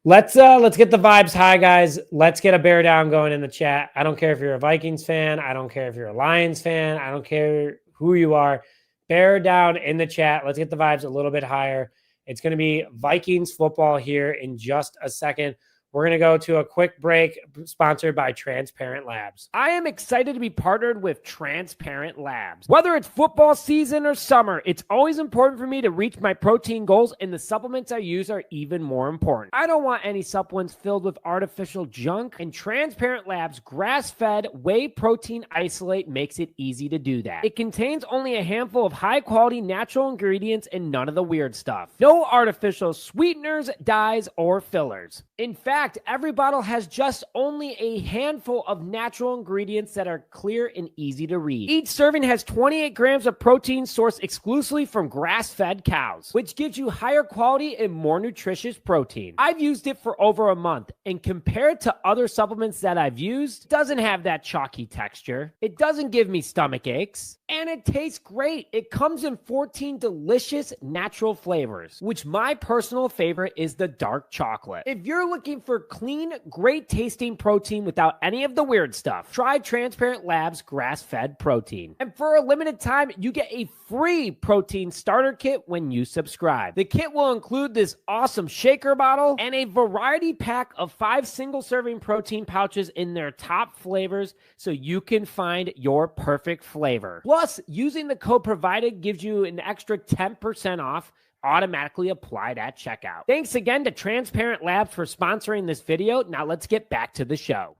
Let's get the vibes high, guys. Let's get a bear down going in the chat. I don't care if you're a Vikings fan. I don't care if you're a Lions fan. I don't care who you are. Bear down in the chat. Let's get the vibes a little bit higher. It's going to be Vikings football here in just a second. We're going to go to a quick break sponsored by Transparent Labs. I am excited to be partnered with Transparent Labs. Whether it's football season or summer, it's always important for me to reach my protein goals, and the supplements I use are even more important. I don't want any supplements filled with artificial junk, and Transparent Labs grass-fed whey protein isolate makes it easy to do that. It contains only a handful of high-quality natural ingredients and none of the weird stuff. No artificial sweeteners, dyes, or fillers. In fact, every bottle has just only a handful of natural ingredients that are clear and easy to read. Each serving has 28 grams of protein sourced exclusively from grass-fed cows, which gives you higher quality and more nutritious protein. I've used it for over a month, and compared to other supplements that I've used, it doesn't have that chalky texture. It doesn't give me stomach aches, and it tastes great. It comes in 14 delicious natural flavors, which my personal favorite is the dark chocolate. If you're looking for clean, great tasting protein without any of the weird stuff, try Transparent Labs grass-fed protein. And for a limited time, you get a free protein starter kit when you subscribe. The kit will include this awesome shaker bottle and a variety pack of 5 single-serving protein pouches in their top flavors so you can find your perfect flavor. Plus, using the code provided gives you an extra 10% off automatically applied at checkout. Thanks again to Transparent Labs for sponsoring this video. Now let's get back to the show.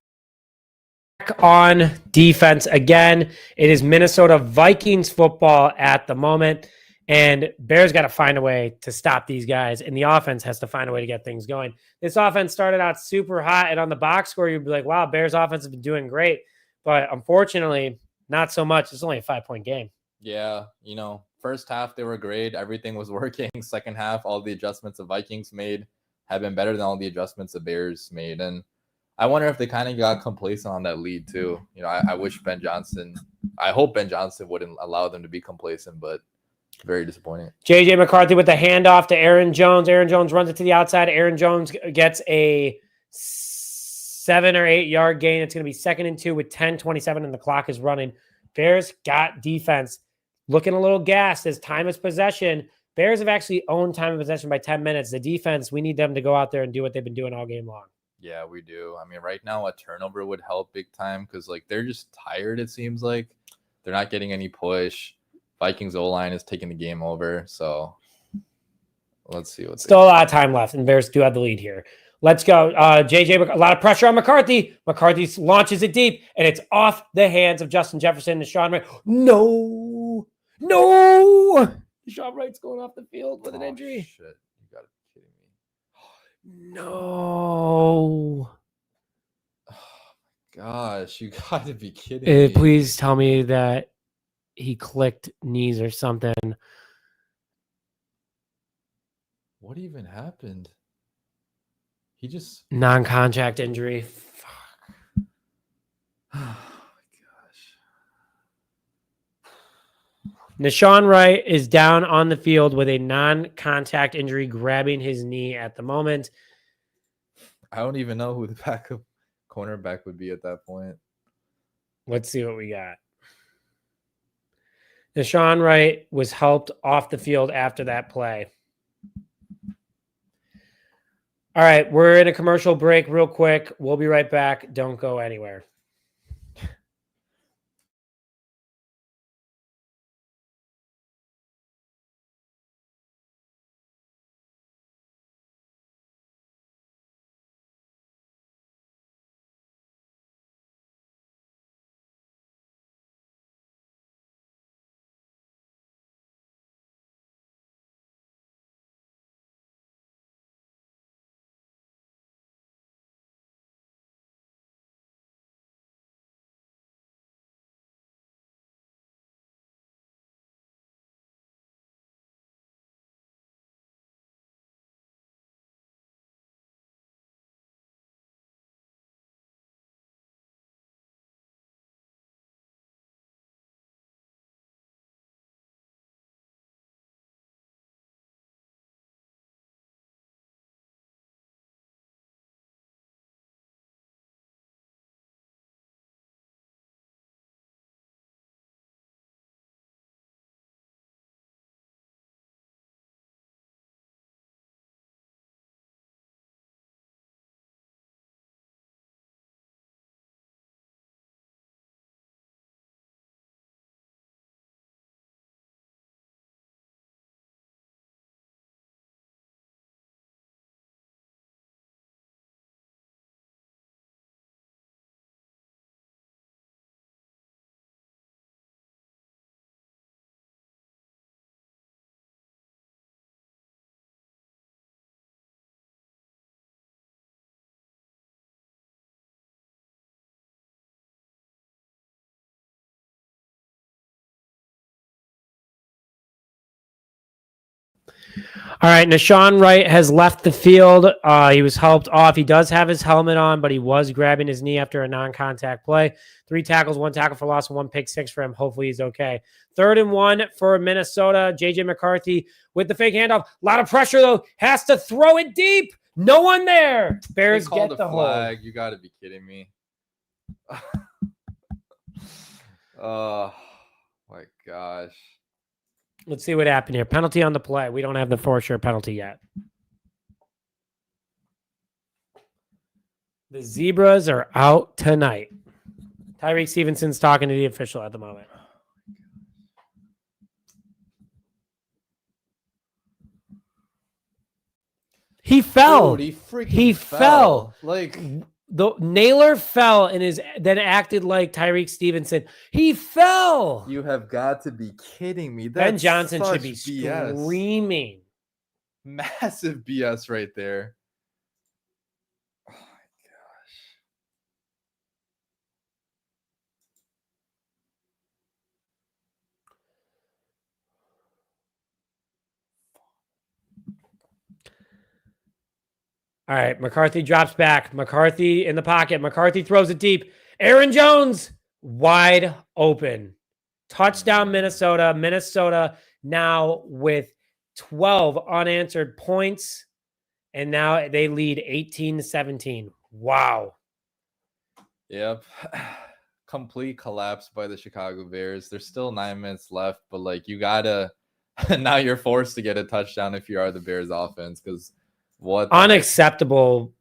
Back on defense again. It is Minnesota Vikings football at the moment, and Bears got to find a way to stop these guys, and the offense has to find a way to get things going. This offense started out super hot, and on the box score, you'd be like, wow, Bears offense has been doing great, but unfortunately, not so much. It's only a 5-point game. Yeah, first half, they were great. Everything was working. Second half, all the adjustments the Vikings made have been better than all the adjustments the Bears made. And I wonder if they kind of got complacent on that lead too. I wish I hope Ben Johnson wouldn't allow them to be complacent, but very disappointing. JJ McCarthy with the handoff to Aaron Jones. Aaron Jones runs it to the outside. Aaron Jones gets a 7 or 8 yard gain. It's going to be 2nd and 2 with 10:27 and the clock is running. Bears got defense. looking a little gassed as time of possession. Bears have actually owned time of possession by 10 minutes. The defense, we need them to go out there and do what they've been doing all game long. Yeah, we do. I mean, right now a turnover would help big time because like they're just tired. It seems like they're not getting any push. Vikings O-line is taking the game over. So let's see what's still a lot of time left, and Bears do have the lead here. Let's go. JJ, a lot of pressure on McCarthy. McCarthy launches it deep, and it's off the hands of Justin Jefferson and Deshaun Wright. No. Deshaun Wright's going off the field with an injury. Shit. You gotta be kidding me. No. Oh my gosh, you gotta be kidding me. Please tell me that he clicked knees or something. What even happened? He just non-contact injury. Fuck. Oh my gosh. Deshaun Wright is down on the field with a non-contact injury, grabbing his knee at the moment. I don't even know who the backup cornerback would be at that point. Let's see what we got. Deshaun Wright was helped off the field after that play. All right, we're in a commercial break real quick. We'll be right back. Don't go anywhere. All right, Deshaun Wright has left the field. He was helped off. He does have his helmet on, but he was grabbing his knee after a non-contact play. 3 tackles, 1 tackle for loss, and 1 pick six for him. Hopefully he's okay. 3rd and 1 for Minnesota. JJ McCarthy with the fake handoff. A lot of pressure, though. Has to throw it deep. No one there. Bears get the flag. hold. You got to be kidding me. Oh, my gosh. Let's see what happened here. Penalty on the play. We don't have the for sure penalty yet. The Zebras are out tonight. Tyreek Stevenson's talking to the official at the moment. He fell. Dude, he fell. Like the Naylor fell and then acted like Tyreek Stevenson. He fell. You have got to be kidding me. Ben Johnson should be BS. Screaming. Massive BS right there. Oh my gosh. All right, McCarthy drops back. McCarthy in the pocket. McCarthy throws it deep. Aaron Jones wide open. Touchdown, Minnesota. Minnesota now with 12 unanswered points, and now they lead 18-17. Wow. Yep. complete collapse by the Chicago Bears. There's still 9 minutes left, but like you gotta now you're forced to get a touchdown if you are the Bears offense, because what unacceptable,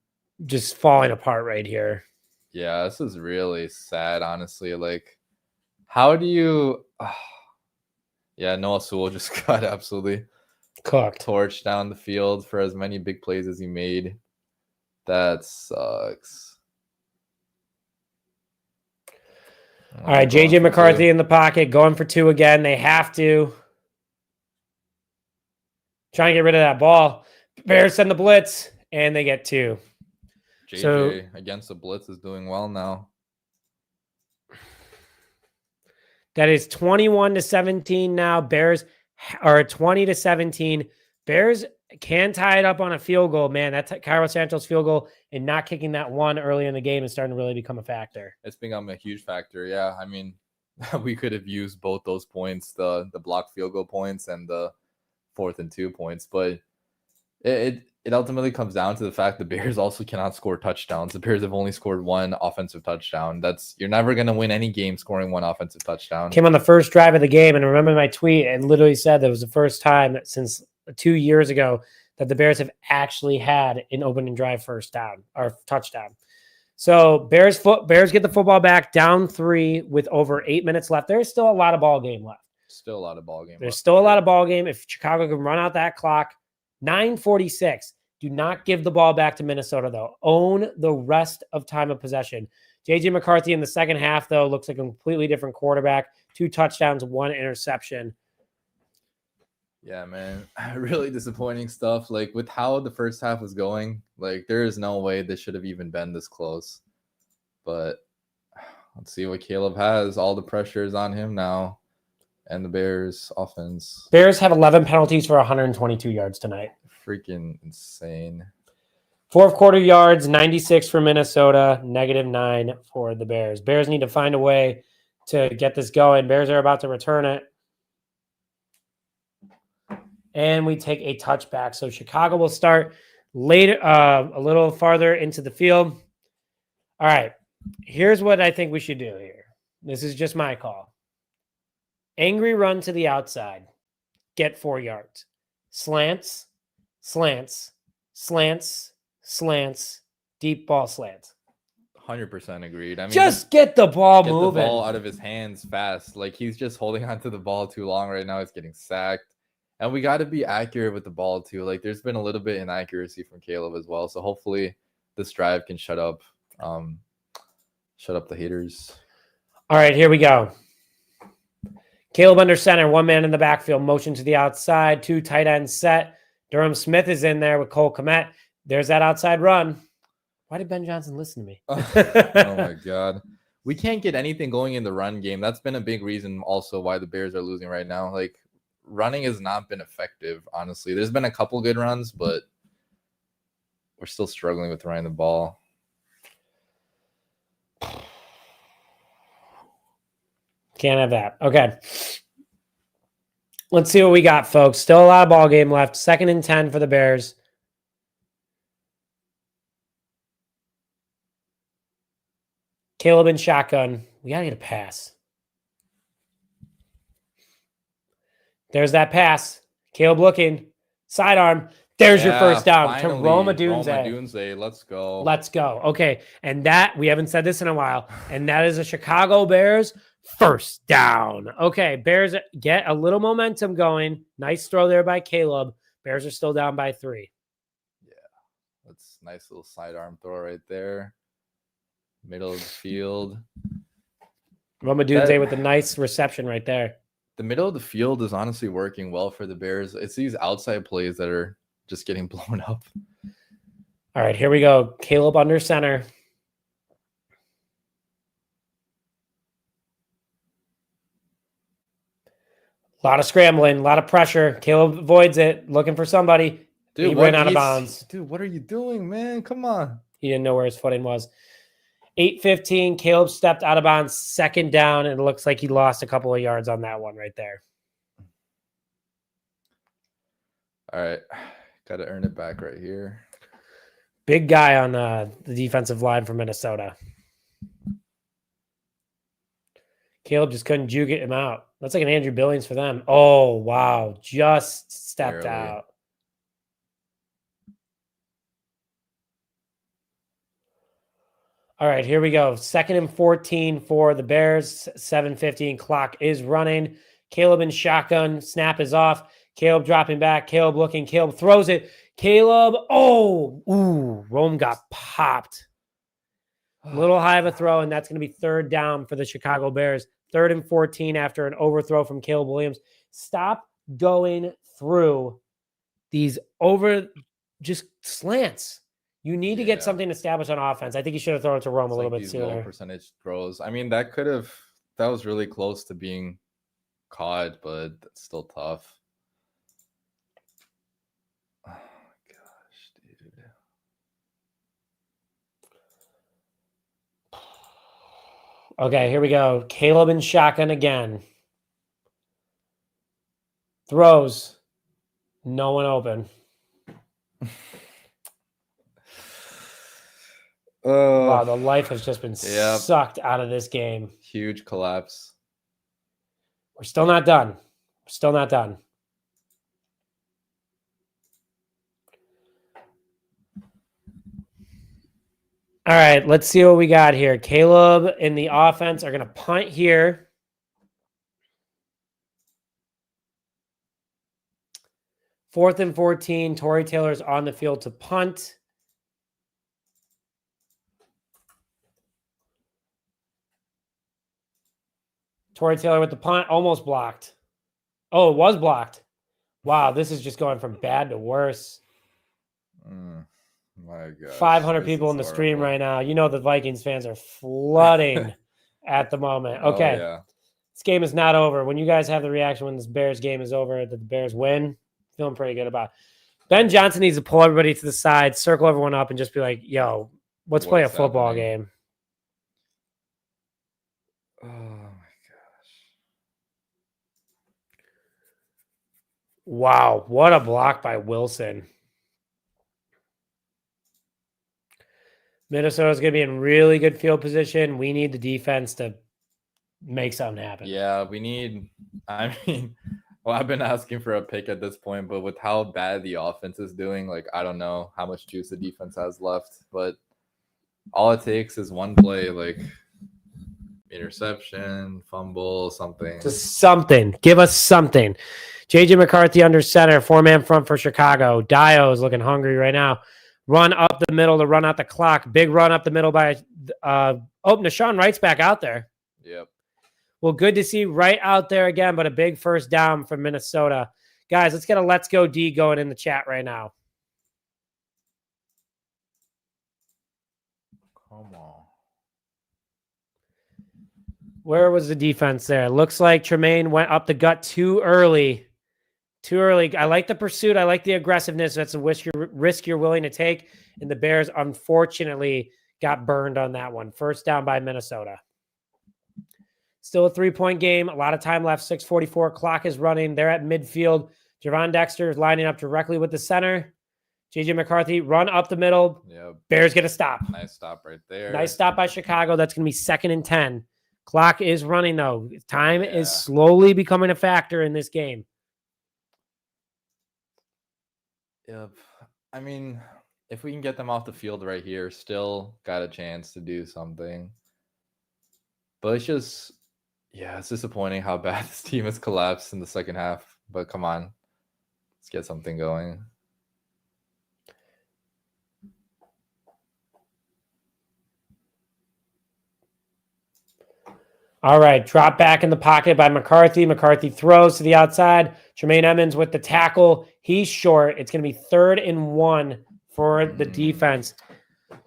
just falling apart right here. Yeah, this is really sad, honestly. Like, how do you yeah, Noah Sewell just got absolutely Cooked. torched down the field for as many big plays as he made. That sucks. All right, JJ McCarthy in the pocket, going for 2 again. They have to. Trying to get rid of that ball. Bears send the blitz, and they get 2. JJ against the blitz is doing well now. That is 21-17 now. Bears are 20-17. Bears can tie it up on a field goal, man. That's Cairo Santos field goal, and not kicking that one early in the game is starting to really become a factor. It's become a huge factor. Yeah, I mean, we could have used both those points, the blocked field goal points and the 4th and 2 points, but it ultimately comes down to the fact the Bears also cannot score touchdowns. The Bears have only scored 1 offensive touchdown. You're never going to win any game scoring 1 offensive touchdown. Came on the first drive of the game, and remember my tweet, it literally said that it was the first time since 2 years ago that the Bears have actually had an opening drive first down or touchdown. So Bears get the football back down 3 with over 8 minutes left. There's still a lot of ball game left. Still a lot of ball game. There's still a lot of ball game. If Chicago can run out that clock, 9:46. Do not give the ball back to Minnesota, though. Own the rest of time of possession. JJ McCarthy in the second half, though, looks like a completely different quarterback. 2 touchdowns, 1 interception. Yeah, man. Really disappointing stuff. Like, with how the first half was going, like, there is no way this should have even been this close. But let's see what Caleb has. All the pressure is on him now. And the Bears offense. Bears have 11 penalties for 122 yards tonight. Freaking insane. 4th quarter yards, 96 for Minnesota, -9 for the Bears. Bears need to find a way to get this going. Bears are about to return it. And we take a touchback. So Chicago will start later, a little farther into the field. All right. Here's what I think we should do here. This is just my call. Angry run to the outside. Get 4 yards. Slants, slants, slants, slants, deep ball slants. 100% agreed. I mean, just get the ball moving. Get the ball out of his hands fast. Like, he's just holding onto the ball too long right now. He's getting sacked. And we got to be accurate with the ball too. Like, there's been a little bit inaccuracy from Caleb as well. So hopefully this drive can shut up the haters. All right, here we go. Caleb under center, 1 man in the backfield, motion to the outside, 2 tight ends set. Durham Smith is in there with Cole Kmet. There's that outside run. Why did Ben Johnson listen to me? Oh my God. We can't get anything going in the run game. That's been a big reason also why the Bears are losing right now. Like, running has not been effective, honestly. There's been a couple good runs, but we're still struggling with running the ball. Can't have that. Okay. Let's see what we got, folks. Still a lot of ball game left. 2nd and 10 for the Bears. Caleb in shotgun. We got to get a pass. There's that pass. Caleb looking. Sidearm. There's your first down to Roma Dunze. Let's go. Let's go. Okay. And that, we haven't said this in a while, and that is a Chicago Bears first down. Okay. Bears get a little momentum going. Nice throw there by Caleb. Bears are still down by 3. Yeah. That's a nice little sidearm throw right there. Middle of the field. Roma Dunze with a nice reception right there. The middle of the field is honestly working well for the Bears. It's these outside plays that are just getting blown up. All right, here we go. Caleb under center. A lot of scrambling, a lot of pressure. Caleb avoids it, looking for somebody. Dude, he went out of bounds. Dude, what are you doing, man? Come on. He didn't know where his footing was. 8:15, Caleb stepped out of bounds, 2nd down, and it looks like he lost a couple of yards on that one right there. All right. Got to earn it back right here. Big guy on the defensive line for Minnesota. Caleb just couldn't juke him out. That's like an Andrew Billings for them. Oh, wow. Just stepped out. All right, here we go. 2nd and 14 for the Bears. 7:15 clock is running. Caleb in shotgun. Snap is off. Caleb dropping back. Caleb looking. Caleb throws it. Caleb. Oh, ooh. Rome got popped. A little high of a throw, and that's going to be 3rd down for the Chicago Bears. 3rd and 14 after an overthrow from Caleb Williams. Stop going through these just slants. You need to get something established on offense. I think you should have thrown it to Rome a little bit sooner. Low percentage throws. I mean, that was really close to being caught, but it's still tough. Oh my gosh, dude. Okay, here we go. Caleb in shotgun again. Throws. No one open. Wow, the life has just been sucked out of this game. Huge collapse. We're still not done. Still not done. All right, let's see what we got here. Caleb and the offense are going to punt here. Fourth and 14. Torrey Taylor's on the field to punt. Torrey Taylor with the punt, almost blocked. Oh, it was blocked. Wow, this is just going from bad to worse. My God. 500 people in the stream right now. You know the Vikings fans are flooding at the moment. Okay. Oh, yeah. This game is not over. When you guys have the reaction when this Bears game is over, that the Bears win, feeling pretty good about it. Ben Johnson needs to pull everybody to the side, circle everyone up, and just be like, yo, let's play a football game. Oh, my gosh. Wow, what a block by Wilson. Minnesota's going to be in really good field position. We need the defense to make something happen. Yeah, I've been asking for a pick at this point, but with how bad the offense is doing, like, I don't know how much juice the defense has left, but all it takes is one play, like interception, fumble, something. Just something. Give us something. JJ McCarthy under center, 4-man front for Chicago. Dio is looking hungry right now. Run up the middle to run out the clock. Big run up the middle by Nashawn Wright's back out there. Yep. Well, good to see Wright out there again, but a big first down from Minnesota. Guys, let's get a Let's Go D going in the chat right now. Come on. Where was the defense there? Looks like Tremaine went up the gut too early. Too early. I like the pursuit. I like the aggressiveness. That's a risk you're willing to take. And the Bears, unfortunately, got burned on that one. First down by Minnesota. Still a 3-point game. A lot of time left. 6:44. Clock is running. They're at midfield. Javon Dexter is lining up directly with the center. JJ McCarthy, run up the middle. Yep. Bears get a stop. Nice stop right there. Nice stop by Chicago. That's going to be 2nd and 10. Clock is running, though. Time is slowly becoming a factor in this game. Yep. I mean, if we can get them off the field right here, still got a chance to do something. But it's just, it's disappointing how bad this team has collapsed in the second half. But come on, let's get something going. All right, drop back in the pocket by McCarthy. McCarthy throws to the outside. Tremaine Edmonds with the tackle. He's short. It's going to be 3rd and 1 for the defense.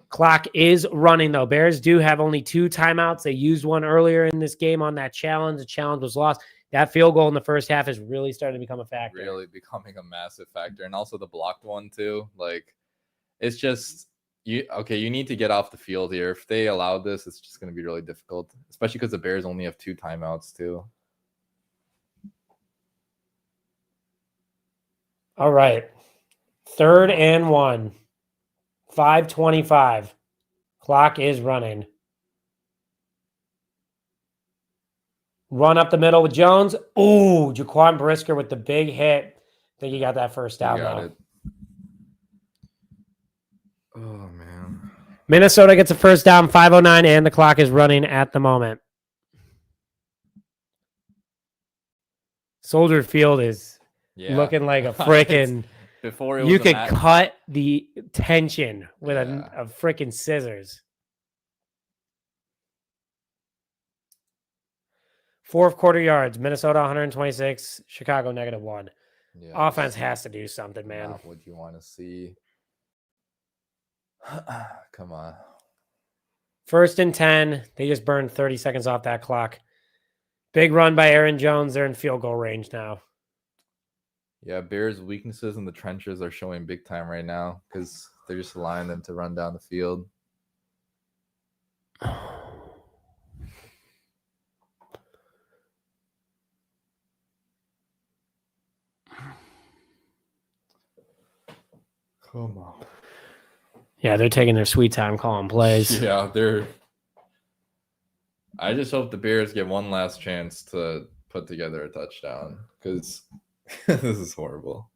Clock is running, though. Bears do have only 2 timeouts. They used one earlier in this game on that challenge. The challenge was lost. That field goal in the first half is really starting to become a factor. Really becoming a massive factor. And also the blocked one, too. Like, it's just... You need to get off the field here. If they allow this, it's just going to be really difficult, especially because the Bears only have 2 timeouts too. All right. 3rd and 1. 5:25. Clock is running. Run up the middle with Jones. Ooh, Jaquan Brisker with the big hit. I think he got that first down, got though. it. Oh, man. Minnesota gets a first down, 5:09, and the clock is running at the moment. Soldier Field is looking like a freaking... Before you could cut the tension with a freaking scissors. Fourth quarter yards, Minnesota 126, Chicago -1. Yeah, offense has to do something, man. Not what you want to see. Come on. 1st and 10. They just burned 30 seconds off that clock. Big run by Aaron Jones. They're in field goal range now. Yeah, Bears' weaknesses in the trenches are showing big time right now because they're just allowing them to run down the field. Come on. Yeah, they're taking their sweet time calling plays. Yeah, they're... I just hope the Bears get one last chance to put together a touchdown because this is horrible.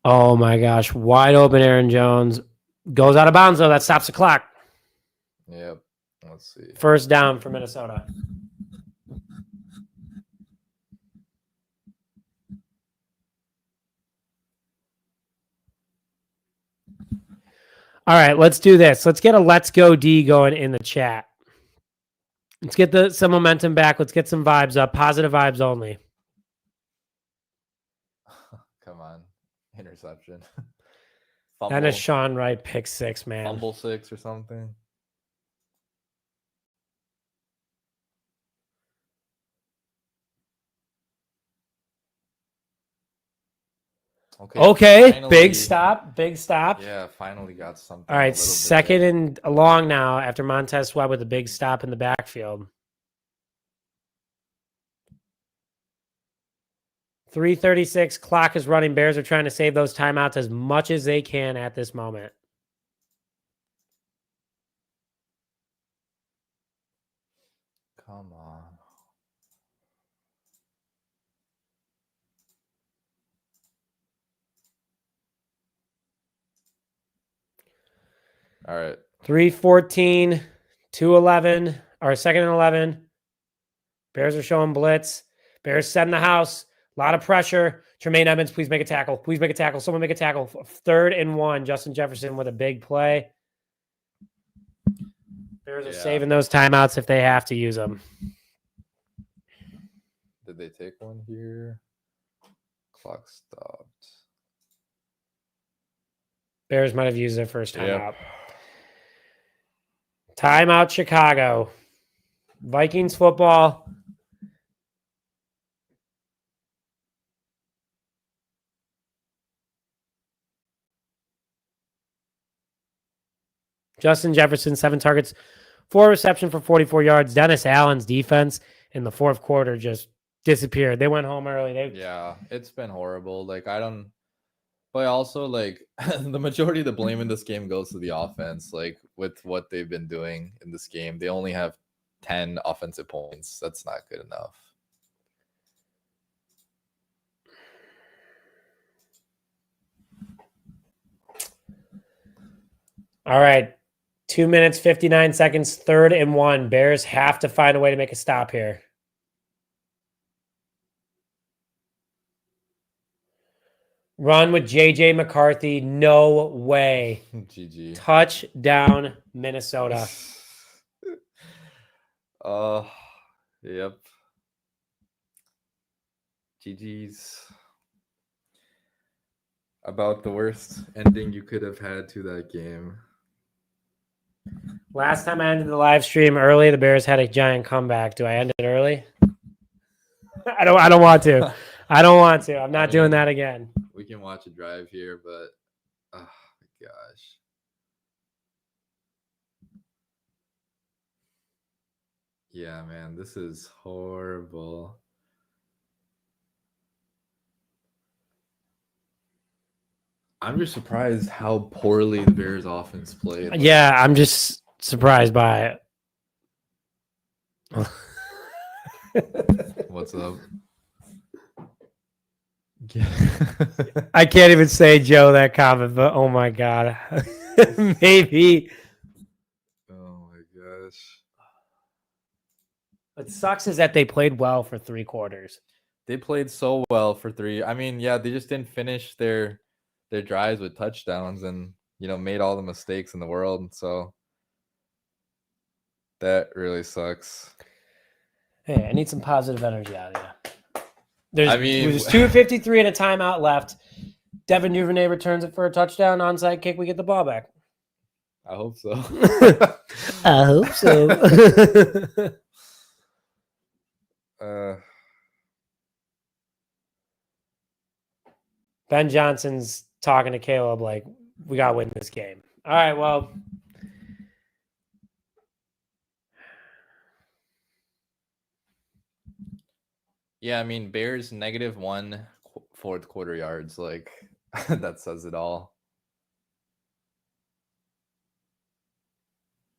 Oh, my gosh. Wide open Aaron Jones. Goes out of bounds, though. That stops the clock. Yep. Let's see. First down for Minnesota. All right, let's do this. Let's get a Let's Go D going in the chat. Let's get some momentum back. Let's get some vibes up. Positive vibes only. Come on. Interception. That is Sean Wright pick 6, man. Fumble 6 or something. Okay, finally, big stop. Yeah, finally got something. All right, 2nd and long now after Montez Sweat with a big stop in the backfield. 3:36, clock is running. Bears are trying to save those timeouts as much as they can at this moment. Come on. All right. 3:14, 2:11, or 2nd and 11. Bears are showing blitz. Bears setting the house. A lot of pressure. Tremaine Edmonds, please make a tackle. Please make a tackle. Someone make a tackle. 3rd and 1. Justin Jefferson with a big play. Bears are saving those timeouts if they have to use them. Did they take one here? Clock stopped. Bears might have used their first timeout. Timeout, Chicago. Vikings football. Justin Jefferson, 7 targets, 4 reception for 44 yards. Dennis Allen's defense in the 4th quarter just disappeared. They went home early. Yeah, it's been horrible. But also, the majority of the blame in this game goes to the offense. With what they've been doing in this game, they only have 10 offensive points. That's not good enough. All right. 2 minutes, 59 seconds, 3rd and 1. Bears have to find a way to make a stop here. Run with J.J. McCarthy. No way. GG. Touchdown, Minnesota. Yep. GG's. About the worst ending you could have had to that game. Last time I ended the live stream early, the Bears had a giant comeback. Do I end it early? I don't want to. I don't want to. I'm not doing that again. We can watch a drive here, but oh my gosh. Yeah, man, this is horrible. I'm just surprised how poorly the Bears offense played. Yeah, I'm just surprised by it. What's up? I can't even say Joe that comment, but oh my god. Maybe. Oh my gosh. What sucks is that they played well for 3 quarters. They played so well for 3. I mean, yeah, they just didn't finish their drives with touchdowns and, made all the mistakes in the world. So that really sucks. Hey, I need some positive energy out of you. There's 2:53 and a timeout left. Devin Duvernay returns it for a touchdown. Onside kick, we get the ball back. I hope so. I hope so. Ben Johnson's talking to Caleb like, we got to win this game. All right, well. Yeah, I mean, Bears -1 fourth quarter yards. Like, that says it all.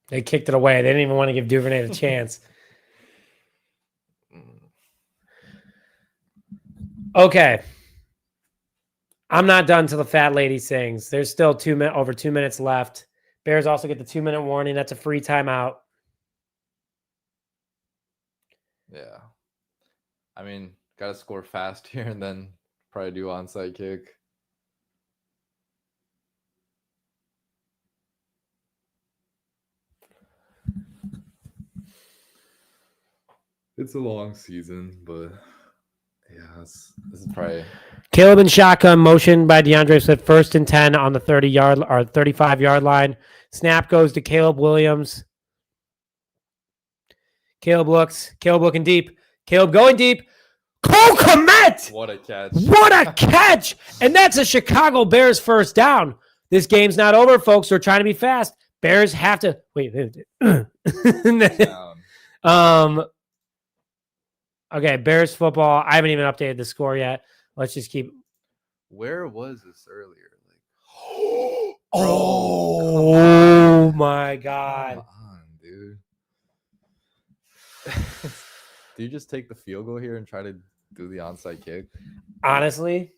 They kicked it away. They didn't even want to give Duvernay a chance. Okay. I'm not done till the fat lady sings. There's still over 2 minutes left. Bears also get the 2-minute warning. That's a free timeout. Yeah. I mean, got to score fast here and then probably do onside kick. It's a long season, but yeah, this is probably. Caleb and shotgun motion by DeAndre Swift. 1st and 10 on the 30-yard or 35-yard line. Snap goes to Caleb Williams. Caleb looks. Caleb looking deep. Caleb going deep. Cole Kmet! What a catch. What a catch! And that's a Chicago Bears first down. This game's not over, folks. They're trying to be fast. Bears have to wait. Okay, Bears football. I haven't even updated the score yet. Let's just keep. Where was this earlier? Like, oh my god! Come on, dude. Do you just take the field goal here and try to do the onside kick? Honestly,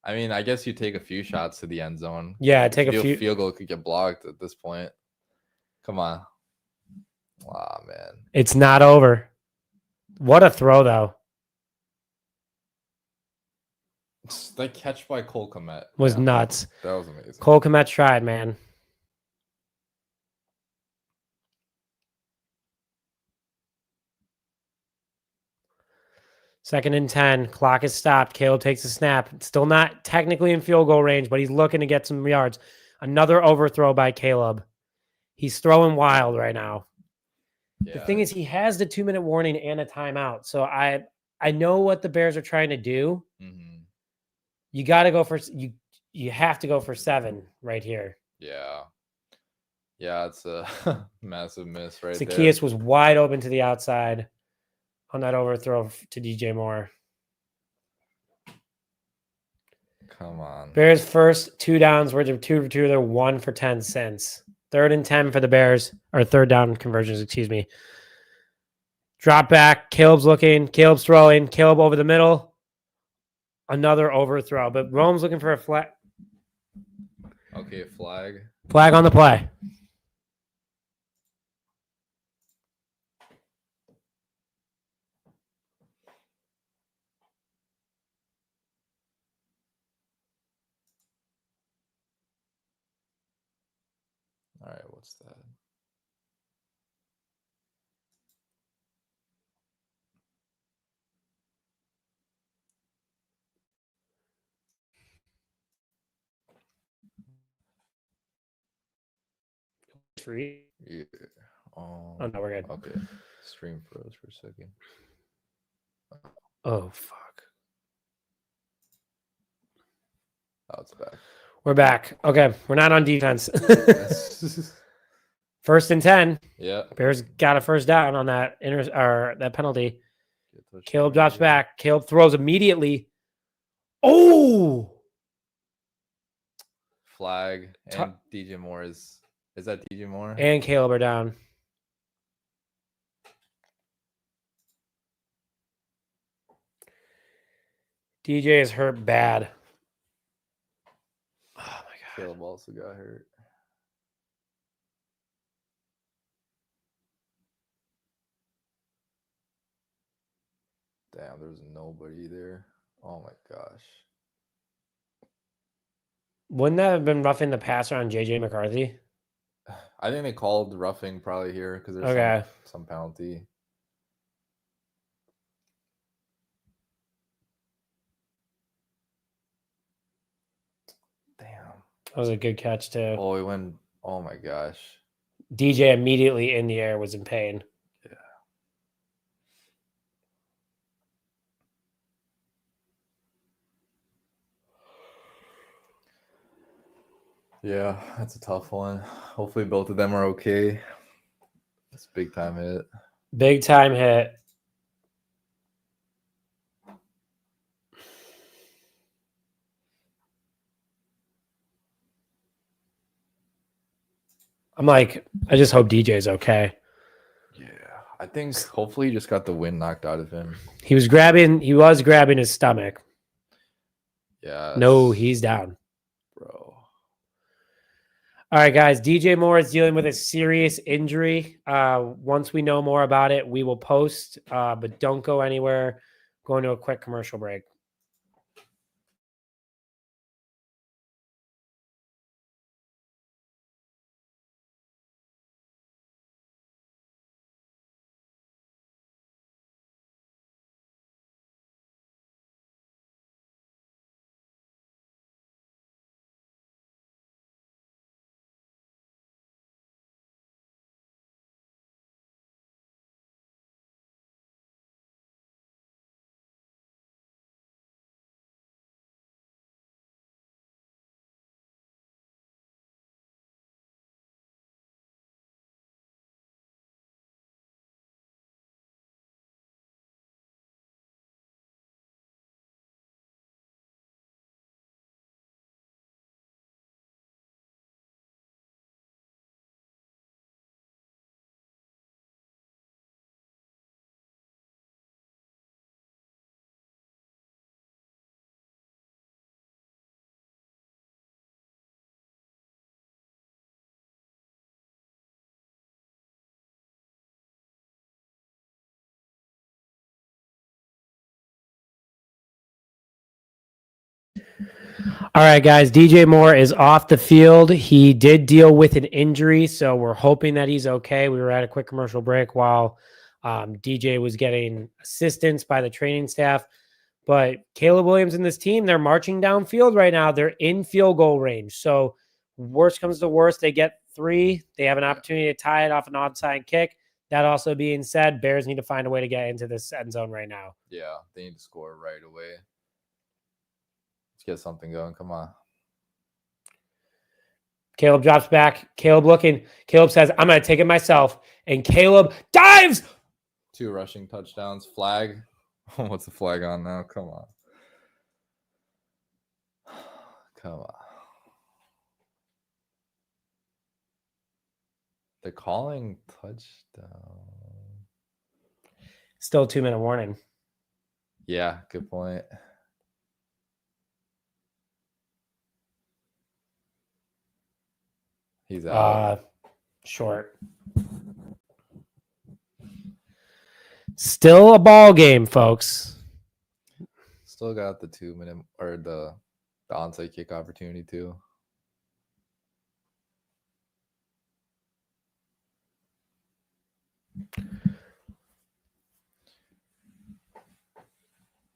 I mean, I guess you take a few shots to the end zone. Yeah, take a few. Field goal could get blocked at this point. Come on. Wow, man. It's not over. What a throw, though. That catch by Cole Kmet was nuts. That was amazing. Cole Kmet tried, man. Second and 10. Clock is stopped. Caleb takes a snap. Still not technically in field goal range, but he's looking to get some yards. Another overthrow by Caleb. He's throwing wild right now. Yeah. The thing is, he has the 2-minute warning and a timeout. So I know what the Bears are trying to do. Mm-hmm. You got to go for you have to go for 7 right here. Yeah. Yeah, it's a massive miss right there. Zacchaeus was wide open to the outside on that overthrow to DJ Moore. Come on. Bears first 2 downs. We're 2 for 2. They're 1 for 10 since. 3rd and 10 for the Bears, or 3rd down conversions, excuse me. Drop back. Caleb's looking. Caleb's throwing. Caleb over the middle. Another overthrow, but Rome's looking for a flag. Okay, flag. Flag on the play. All right, what's that? Free? Yeah. Oh, no, we're good. Okay. Stream froze for a second. Oh, fuck. Oh, it's back. We're back. Okay, we're not on defense. 1st and 10. Yeah. Bears got a first down on that that penalty. Caleb drops back. Caleb throws immediately. Oh! Flag and DJ Moore is Is that DJ Moore? And Caleb are down. DJ is hurt bad. Oh, my God. Caleb also got hurt. Damn, there's nobody there. Oh, my gosh. Wouldn't that have been roughing the passer on JJ McCarthy? I think they called roughing probably here because there's Okay. some penalty. Damn. That was a good catch, too. Oh, he went. Oh, my gosh. DJ immediately in the air was in pain. Yeah. Yeah, that's a tough one. Hopefully both of them are okay. That's a big time hit. Big time hit. I'm like, I just hope DJ's okay. Yeah, I think hopefully he just got the wind knocked out of him. He was grabbing his stomach. Yeah. No, he's down. Bro. All right, guys. DJ Moore is dealing with a serious injury. Once we know more about it, we will post. But don't go anywhere. Going to a quick commercial break. All right, guys. DJ Moore is off the field. He did deal with an injury, so we're hoping that he's okay. We were at a quick commercial break while DJ was getting assistance by the training staff. But Caleb Williams and this team, they're marching downfield right now. They're in field goal range. So worst comes to worst, they get 3. They have an opportunity to tie it off an onside kick. That also being said, Bears need to find a way to get into this end zone right now. Yeah, they need to score right away. Let's get something going. Come on. Caleb drops back. Caleb looking. Caleb says, I'm going to take it myself. And Caleb dives. 2 rushing touchdowns. Flag. What's the flag on now? Come on. Come on. They're calling touchdown. Still 2-minute warning. Yeah, good point. He's out. Short. Still a ball game, folks. Still got the 2-minute or the onside kick opportunity too.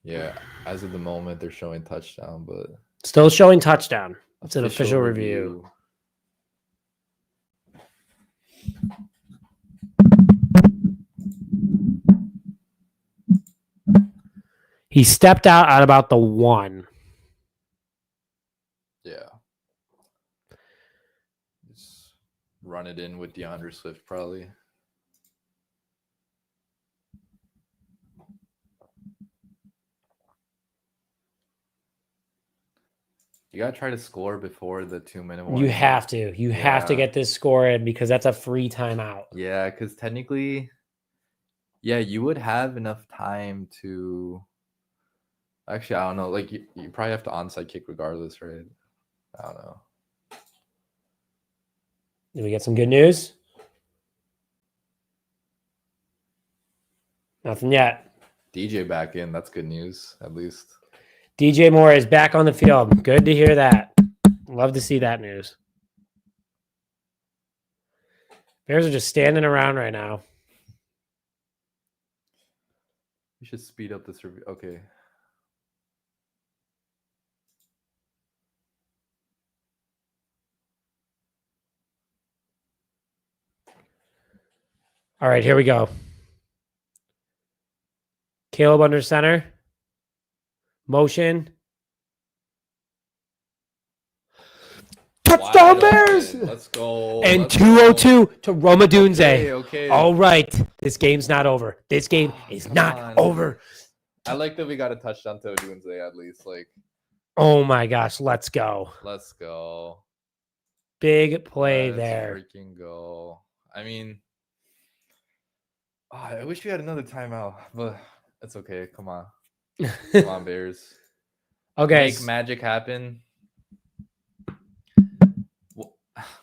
Yeah, as of the moment, they're showing touchdown, but still showing touchdown. It's an official review. He stepped out at about the 1. Yeah. Just run it in with DeAndre Swift, probably. You gotta try to score before the 2-minute warning. You have to. You have to get this score in because that's a free timeout. Yeah, because technically, yeah, you would have enough time to. Actually, I don't know. Like you probably have to onside kick regardless, right? I don't know. Did we get some good news? Nothing yet. DJ back in. That's good news, at least. DJ Moore is back on the field. Good to hear that. Love to see that news. Bears are just standing around right now. We should speed up this review. Okay. All right, here we go. Caleb under center. Motion. Touchdown Bears! Let's go. And 202 to Roma Dunze. Okay. All right. This game's not over. This game is not over. I like that we got a touchdown to Dunze at least. Like, oh my gosh, let's go. Let's go. Big play Let's there. Freaking go. I mean, I wish we had another timeout, but it's okay. Come on. Come on, Bears. Okay. Make magic happen.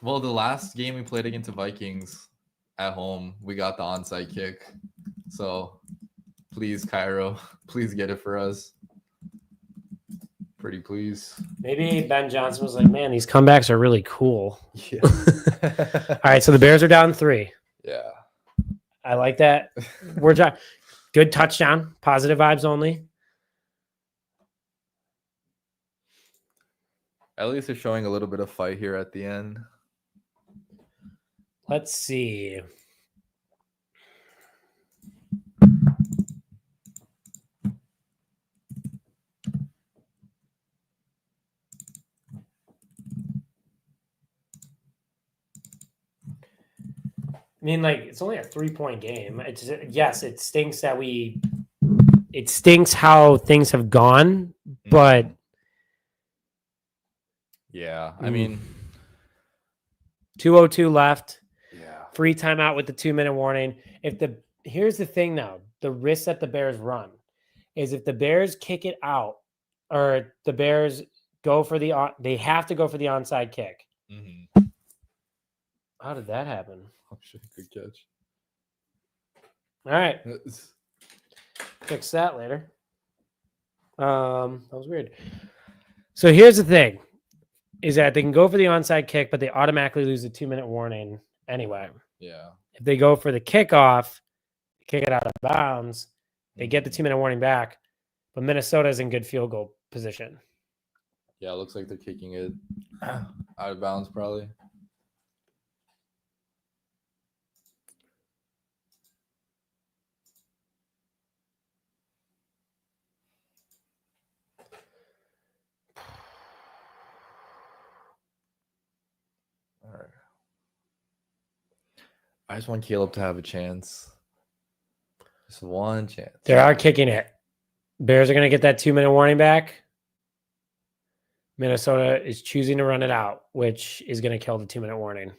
Well, the last game we played against the Vikings at home, we got the onside kick. So please, Cairo, please get it for us. Pretty please. Maybe Ben Johnson was like, man, these comebacks are really cool. Yeah. All right, so the Bears are down 3. Yeah. I like that. We're good touchdown, positive vibes only. At least they're showing a little bit of fight here at the end. Let's see. I mean, like, it's only a 3-point game. It's yes, it stinks that it stinks how things have gone, but yeah, I mean, 2:02 left. Yeah. Free timeout with the 2-minute warning. Here's the thing now, the risk that the Bears run is if the Bears kick it out or the Bears go for they have to go for the onside kick. Mm-hmm. How did that happen? Oh shit, good catch. All right. Fix that later. That was weird. So here's the thing, is that they can go for the onside kick, but they automatically lose the 2-minute warning anyway. Yeah. If they go for the kickoff, kick it out of bounds, they get the 2-minute warning back, but Minnesota is in good field goal position. Yeah, it looks like they're kicking it out of bounds probably. All right. I just want Caleb to have a chance. Just one chance. They are kicking it. Bears are going to get that 2-minute warning back. Minnesota is choosing to run it out, which is going to kill the 2-minute warning.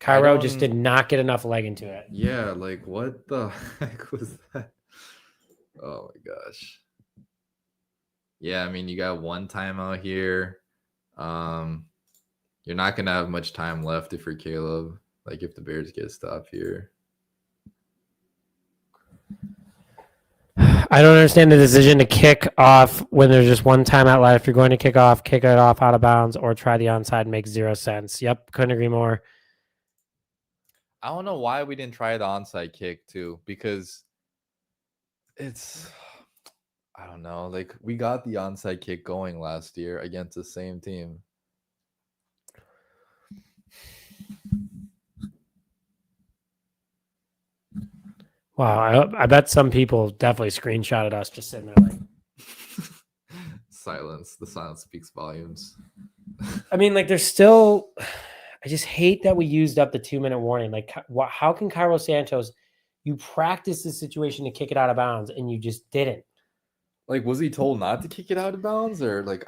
Cairo just did not get enough leg into it. Yeah, like what the heck was that? Oh my gosh. Yeah, I mean, you got one timeout here. You're not gonna have much time left if you're Caleb. Like if the Bears get stopped here. I don't understand the decision to kick off when there's just one timeout left. If you're going to kick it off out of bounds, or try the onside makes 0 sense. Yep, couldn't agree more. I don't know why we didn't try the onside kick too, because I don't know. Like we got the onside kick going last year against the same team. Wow, I bet some people definitely screenshotted us just sitting there like silence. The silence speaks volumes. I mean, like there's still. I just hate that we used up the 2-minute warning. Like, how can Carlos Santos? You practice this situation to kick it out of bounds, and you just didn't. Like, was he told not to kick it out of bounds, or like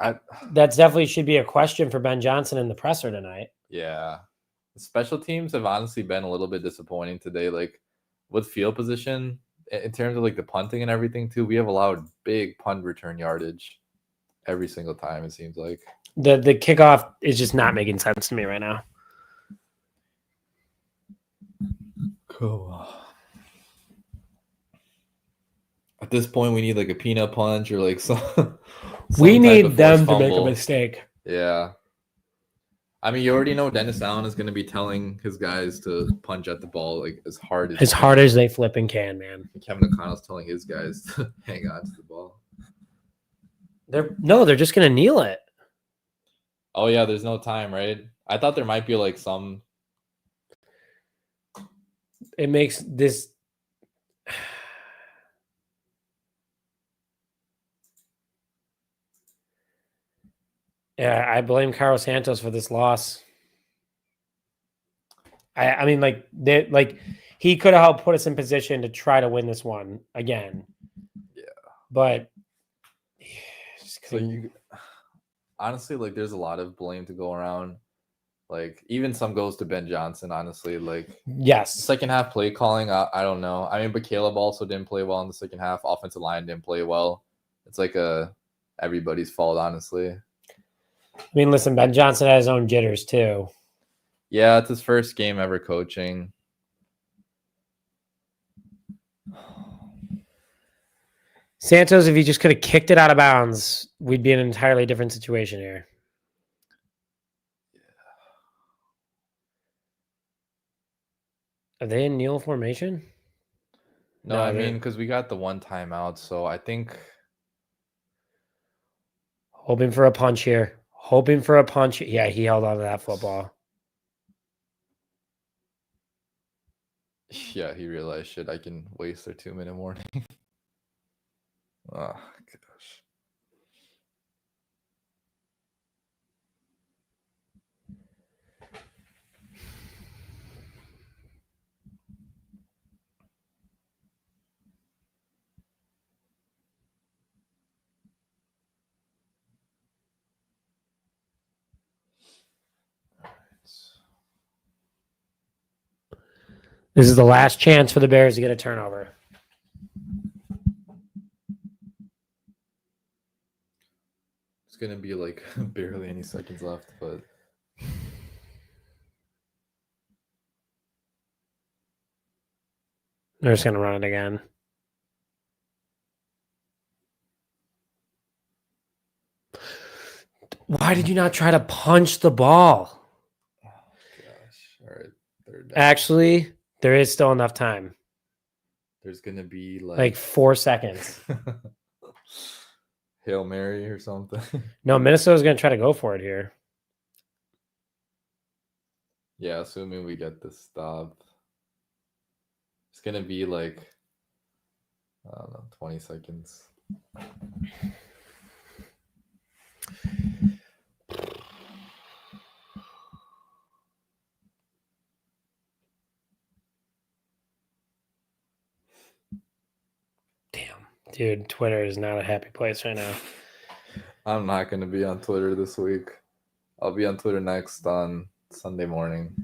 That definitely should be a question for Ben Johnson in the presser tonight. Yeah, the special teams have honestly been a little bit disappointing today. Like with field position, in terms of like the punting and everything too, we have allowed big punt return yardage every single time. It seems like The kickoff is just not making sense to me right now. Cool. At this point, we need like a peanut punch or like some We type need of them forced to make a fumble. mistake. Yeah. I mean, you already know Dennis Allen is going to be telling his guys to punch at the ball like as hard as they flipping can, man. Kevin O'Connell's telling his guys to hang on to the ball. They're just going to kneel it. Oh yeah, there's no time, right? I thought there might be like some. It makes this. Yeah, I blame Carlos Santos for this loss. I mean, he could have helped put us in position to try to win this one again. Yeah, but so honestly, like, there's a lot of blame to go around. Like, even some goes to Ben Johnson. Honestly, like, yes, second half play calling, I don't know. I mean, but Caleb also didn't play well in the second half. Offensive line didn't play well. It's like everybody's fault, honestly. I mean, listen, Ben Johnson had his own jitters too. Yeah, it's his first game ever coaching. Santos, if he just could have kicked it out of bounds, we'd be in an entirely different situation here. Are they in kneel formation? No, I mean, because we got the one timeout, so I think hoping for a punch here. Yeah, he held on to that football. Yeah, he realized, shit, I can waste their 2-minute warning. Oh, gosh. This is the last chance for the Bears to get a turnover. It's going to be like barely any seconds left, but they're just going to run it again. Why did you not try to punch the ball? Oh, gosh. All right. Actually, there is still enough time. There's going to be like 4 seconds. Hail Mary or something. No, Minnesota's going to try to go for it here. Yeah, assuming we get this stop. It's going to be like, I don't know, 20 seconds. Damn. Dude, Twitter is not a happy place right now. I'm not going to be on Twitter this week. I'll be on Twitter next on Sunday morning.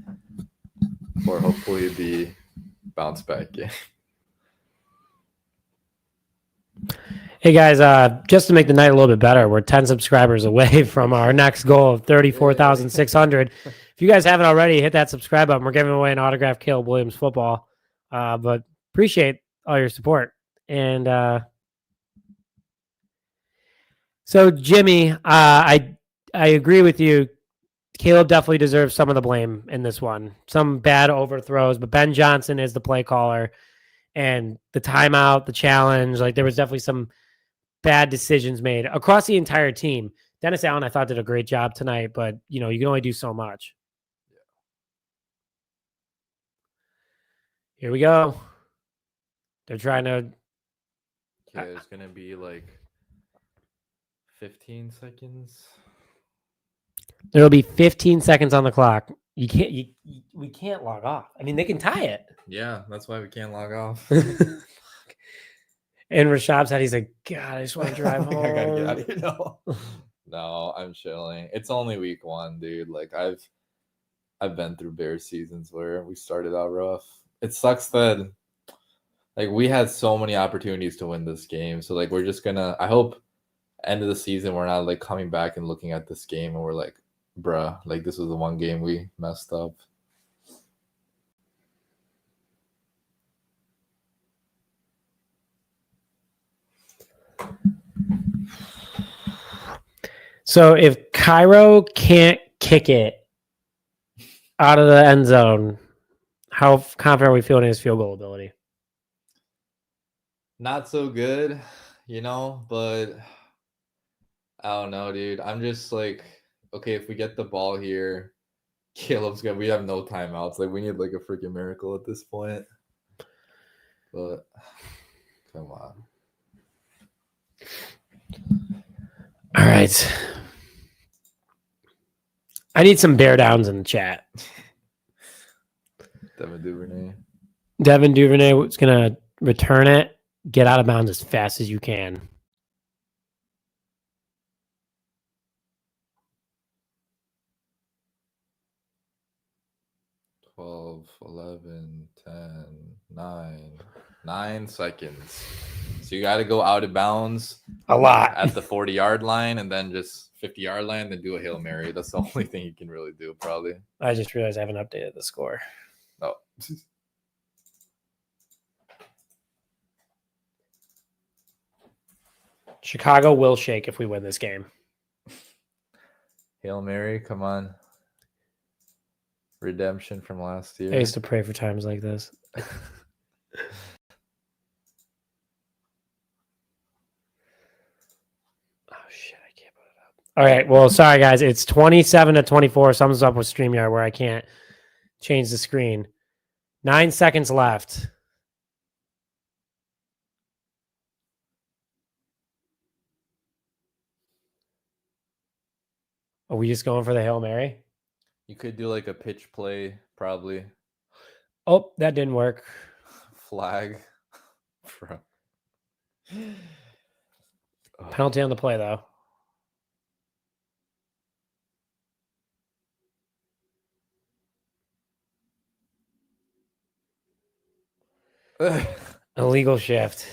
Or hopefully the bounce back game. Hey guys, just to make the night a little bit better, we're 10 subscribers away from our next goal of 34,600. If you guys haven't already, hit that subscribe button. We're giving away an autographed Caleb Williams football. But appreciate all your support. And so Jimmy, I agree with you. Caleb definitely deserves some of the blame in this one. Some bad overthrows, but Ben Johnson is the play caller. And the timeout, the challenge, like there was definitely some bad decisions made across the entire team. Dennis Allen, I thought, did a great job tonight, but you know, you can only do so much. Here we go. They're trying to. Okay, there's gonna be like 15 seconds. There'll be 15 seconds on the clock. We can't log off. I mean, they can tie it. Yeah, that's why we can't log off. In Rashab's head, he's like, God, I just want to drive home. I gotta get out of here. No, I'm chilling. It's only week 1, dude. Like I've been through Bears seasons where we started out rough. It sucks that like we had so many opportunities to win this game. So like we're just gonna I hope end of the season we're not like coming back and looking at this game and we're like, bruh, like this was the one game we messed up. So if Cairo can't kick it out of the end zone, how confident are we feeling in his field goal ability? Not so good, but I don't know, dude. I'm just like, okay, if we get the ball here, Caleb's good. We have no timeouts. Like we need like a freaking miracle at this point. But come on. All right. I need some bear downs in the chat. Devin Duvernay. Devin Duvernay is going to return it. Get out of bounds as fast as you can. Twelve, 11, 10, 9 seconds. So you got to go out of bounds a lot at the 40-yard line and then just 50-yard line, then do a Hail Mary. That's the only thing you can really do, probably. I just realized I haven't updated the score. Oh. Chicago will shake if we win this game. Hail Mary, come on. Redemption from last year. I used to pray for times like this. All right. Well, sorry, guys. It's 27-24. Something's up with StreamYard where I can't change the screen. 9 seconds left. Are we just going for the Hail Mary? You could do like a pitch play, probably. Oh, that didn't work. Flag. Penalty on the play, though. Illegal shift.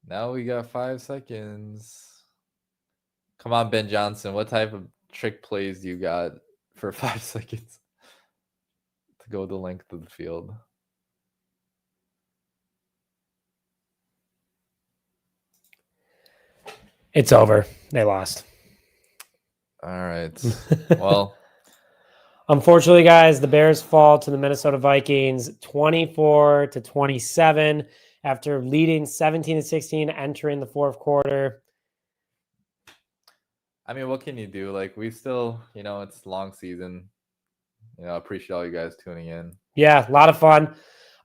Now we got 5 seconds. Come on, Ben Johnson. What type of trick plays do you got for 5 seconds to go the length of the field? It's over. They lost. All right. Well, unfortunately, guys, the Bears fall to the Minnesota Vikings 24-27 after leading 17-16 entering the fourth quarter. I mean, what can you do? Like, we still, it's long season. I appreciate all you guys tuning in. Yeah, a lot of fun.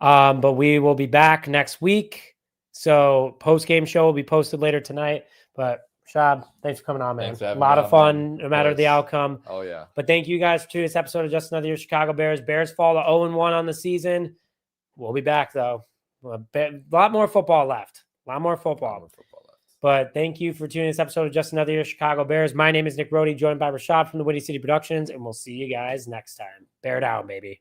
But we will be back next week. So post-game show will be posted later tonight. But Shab, thanks for coming on, man. A lot of fun, no matter the outcome. Oh, yeah. But thank you guys for tuning this episode of Just Another Year Chicago Bears. Bears fall to 0-1 on the season. We'll be back, though. A lot more football left. But thank you for tuning this episode of Just Another Year Chicago Bears. My name is Nick Roti, joined by Rashad from the Windy City Productions, and we'll see you guys next time. Bear down, baby.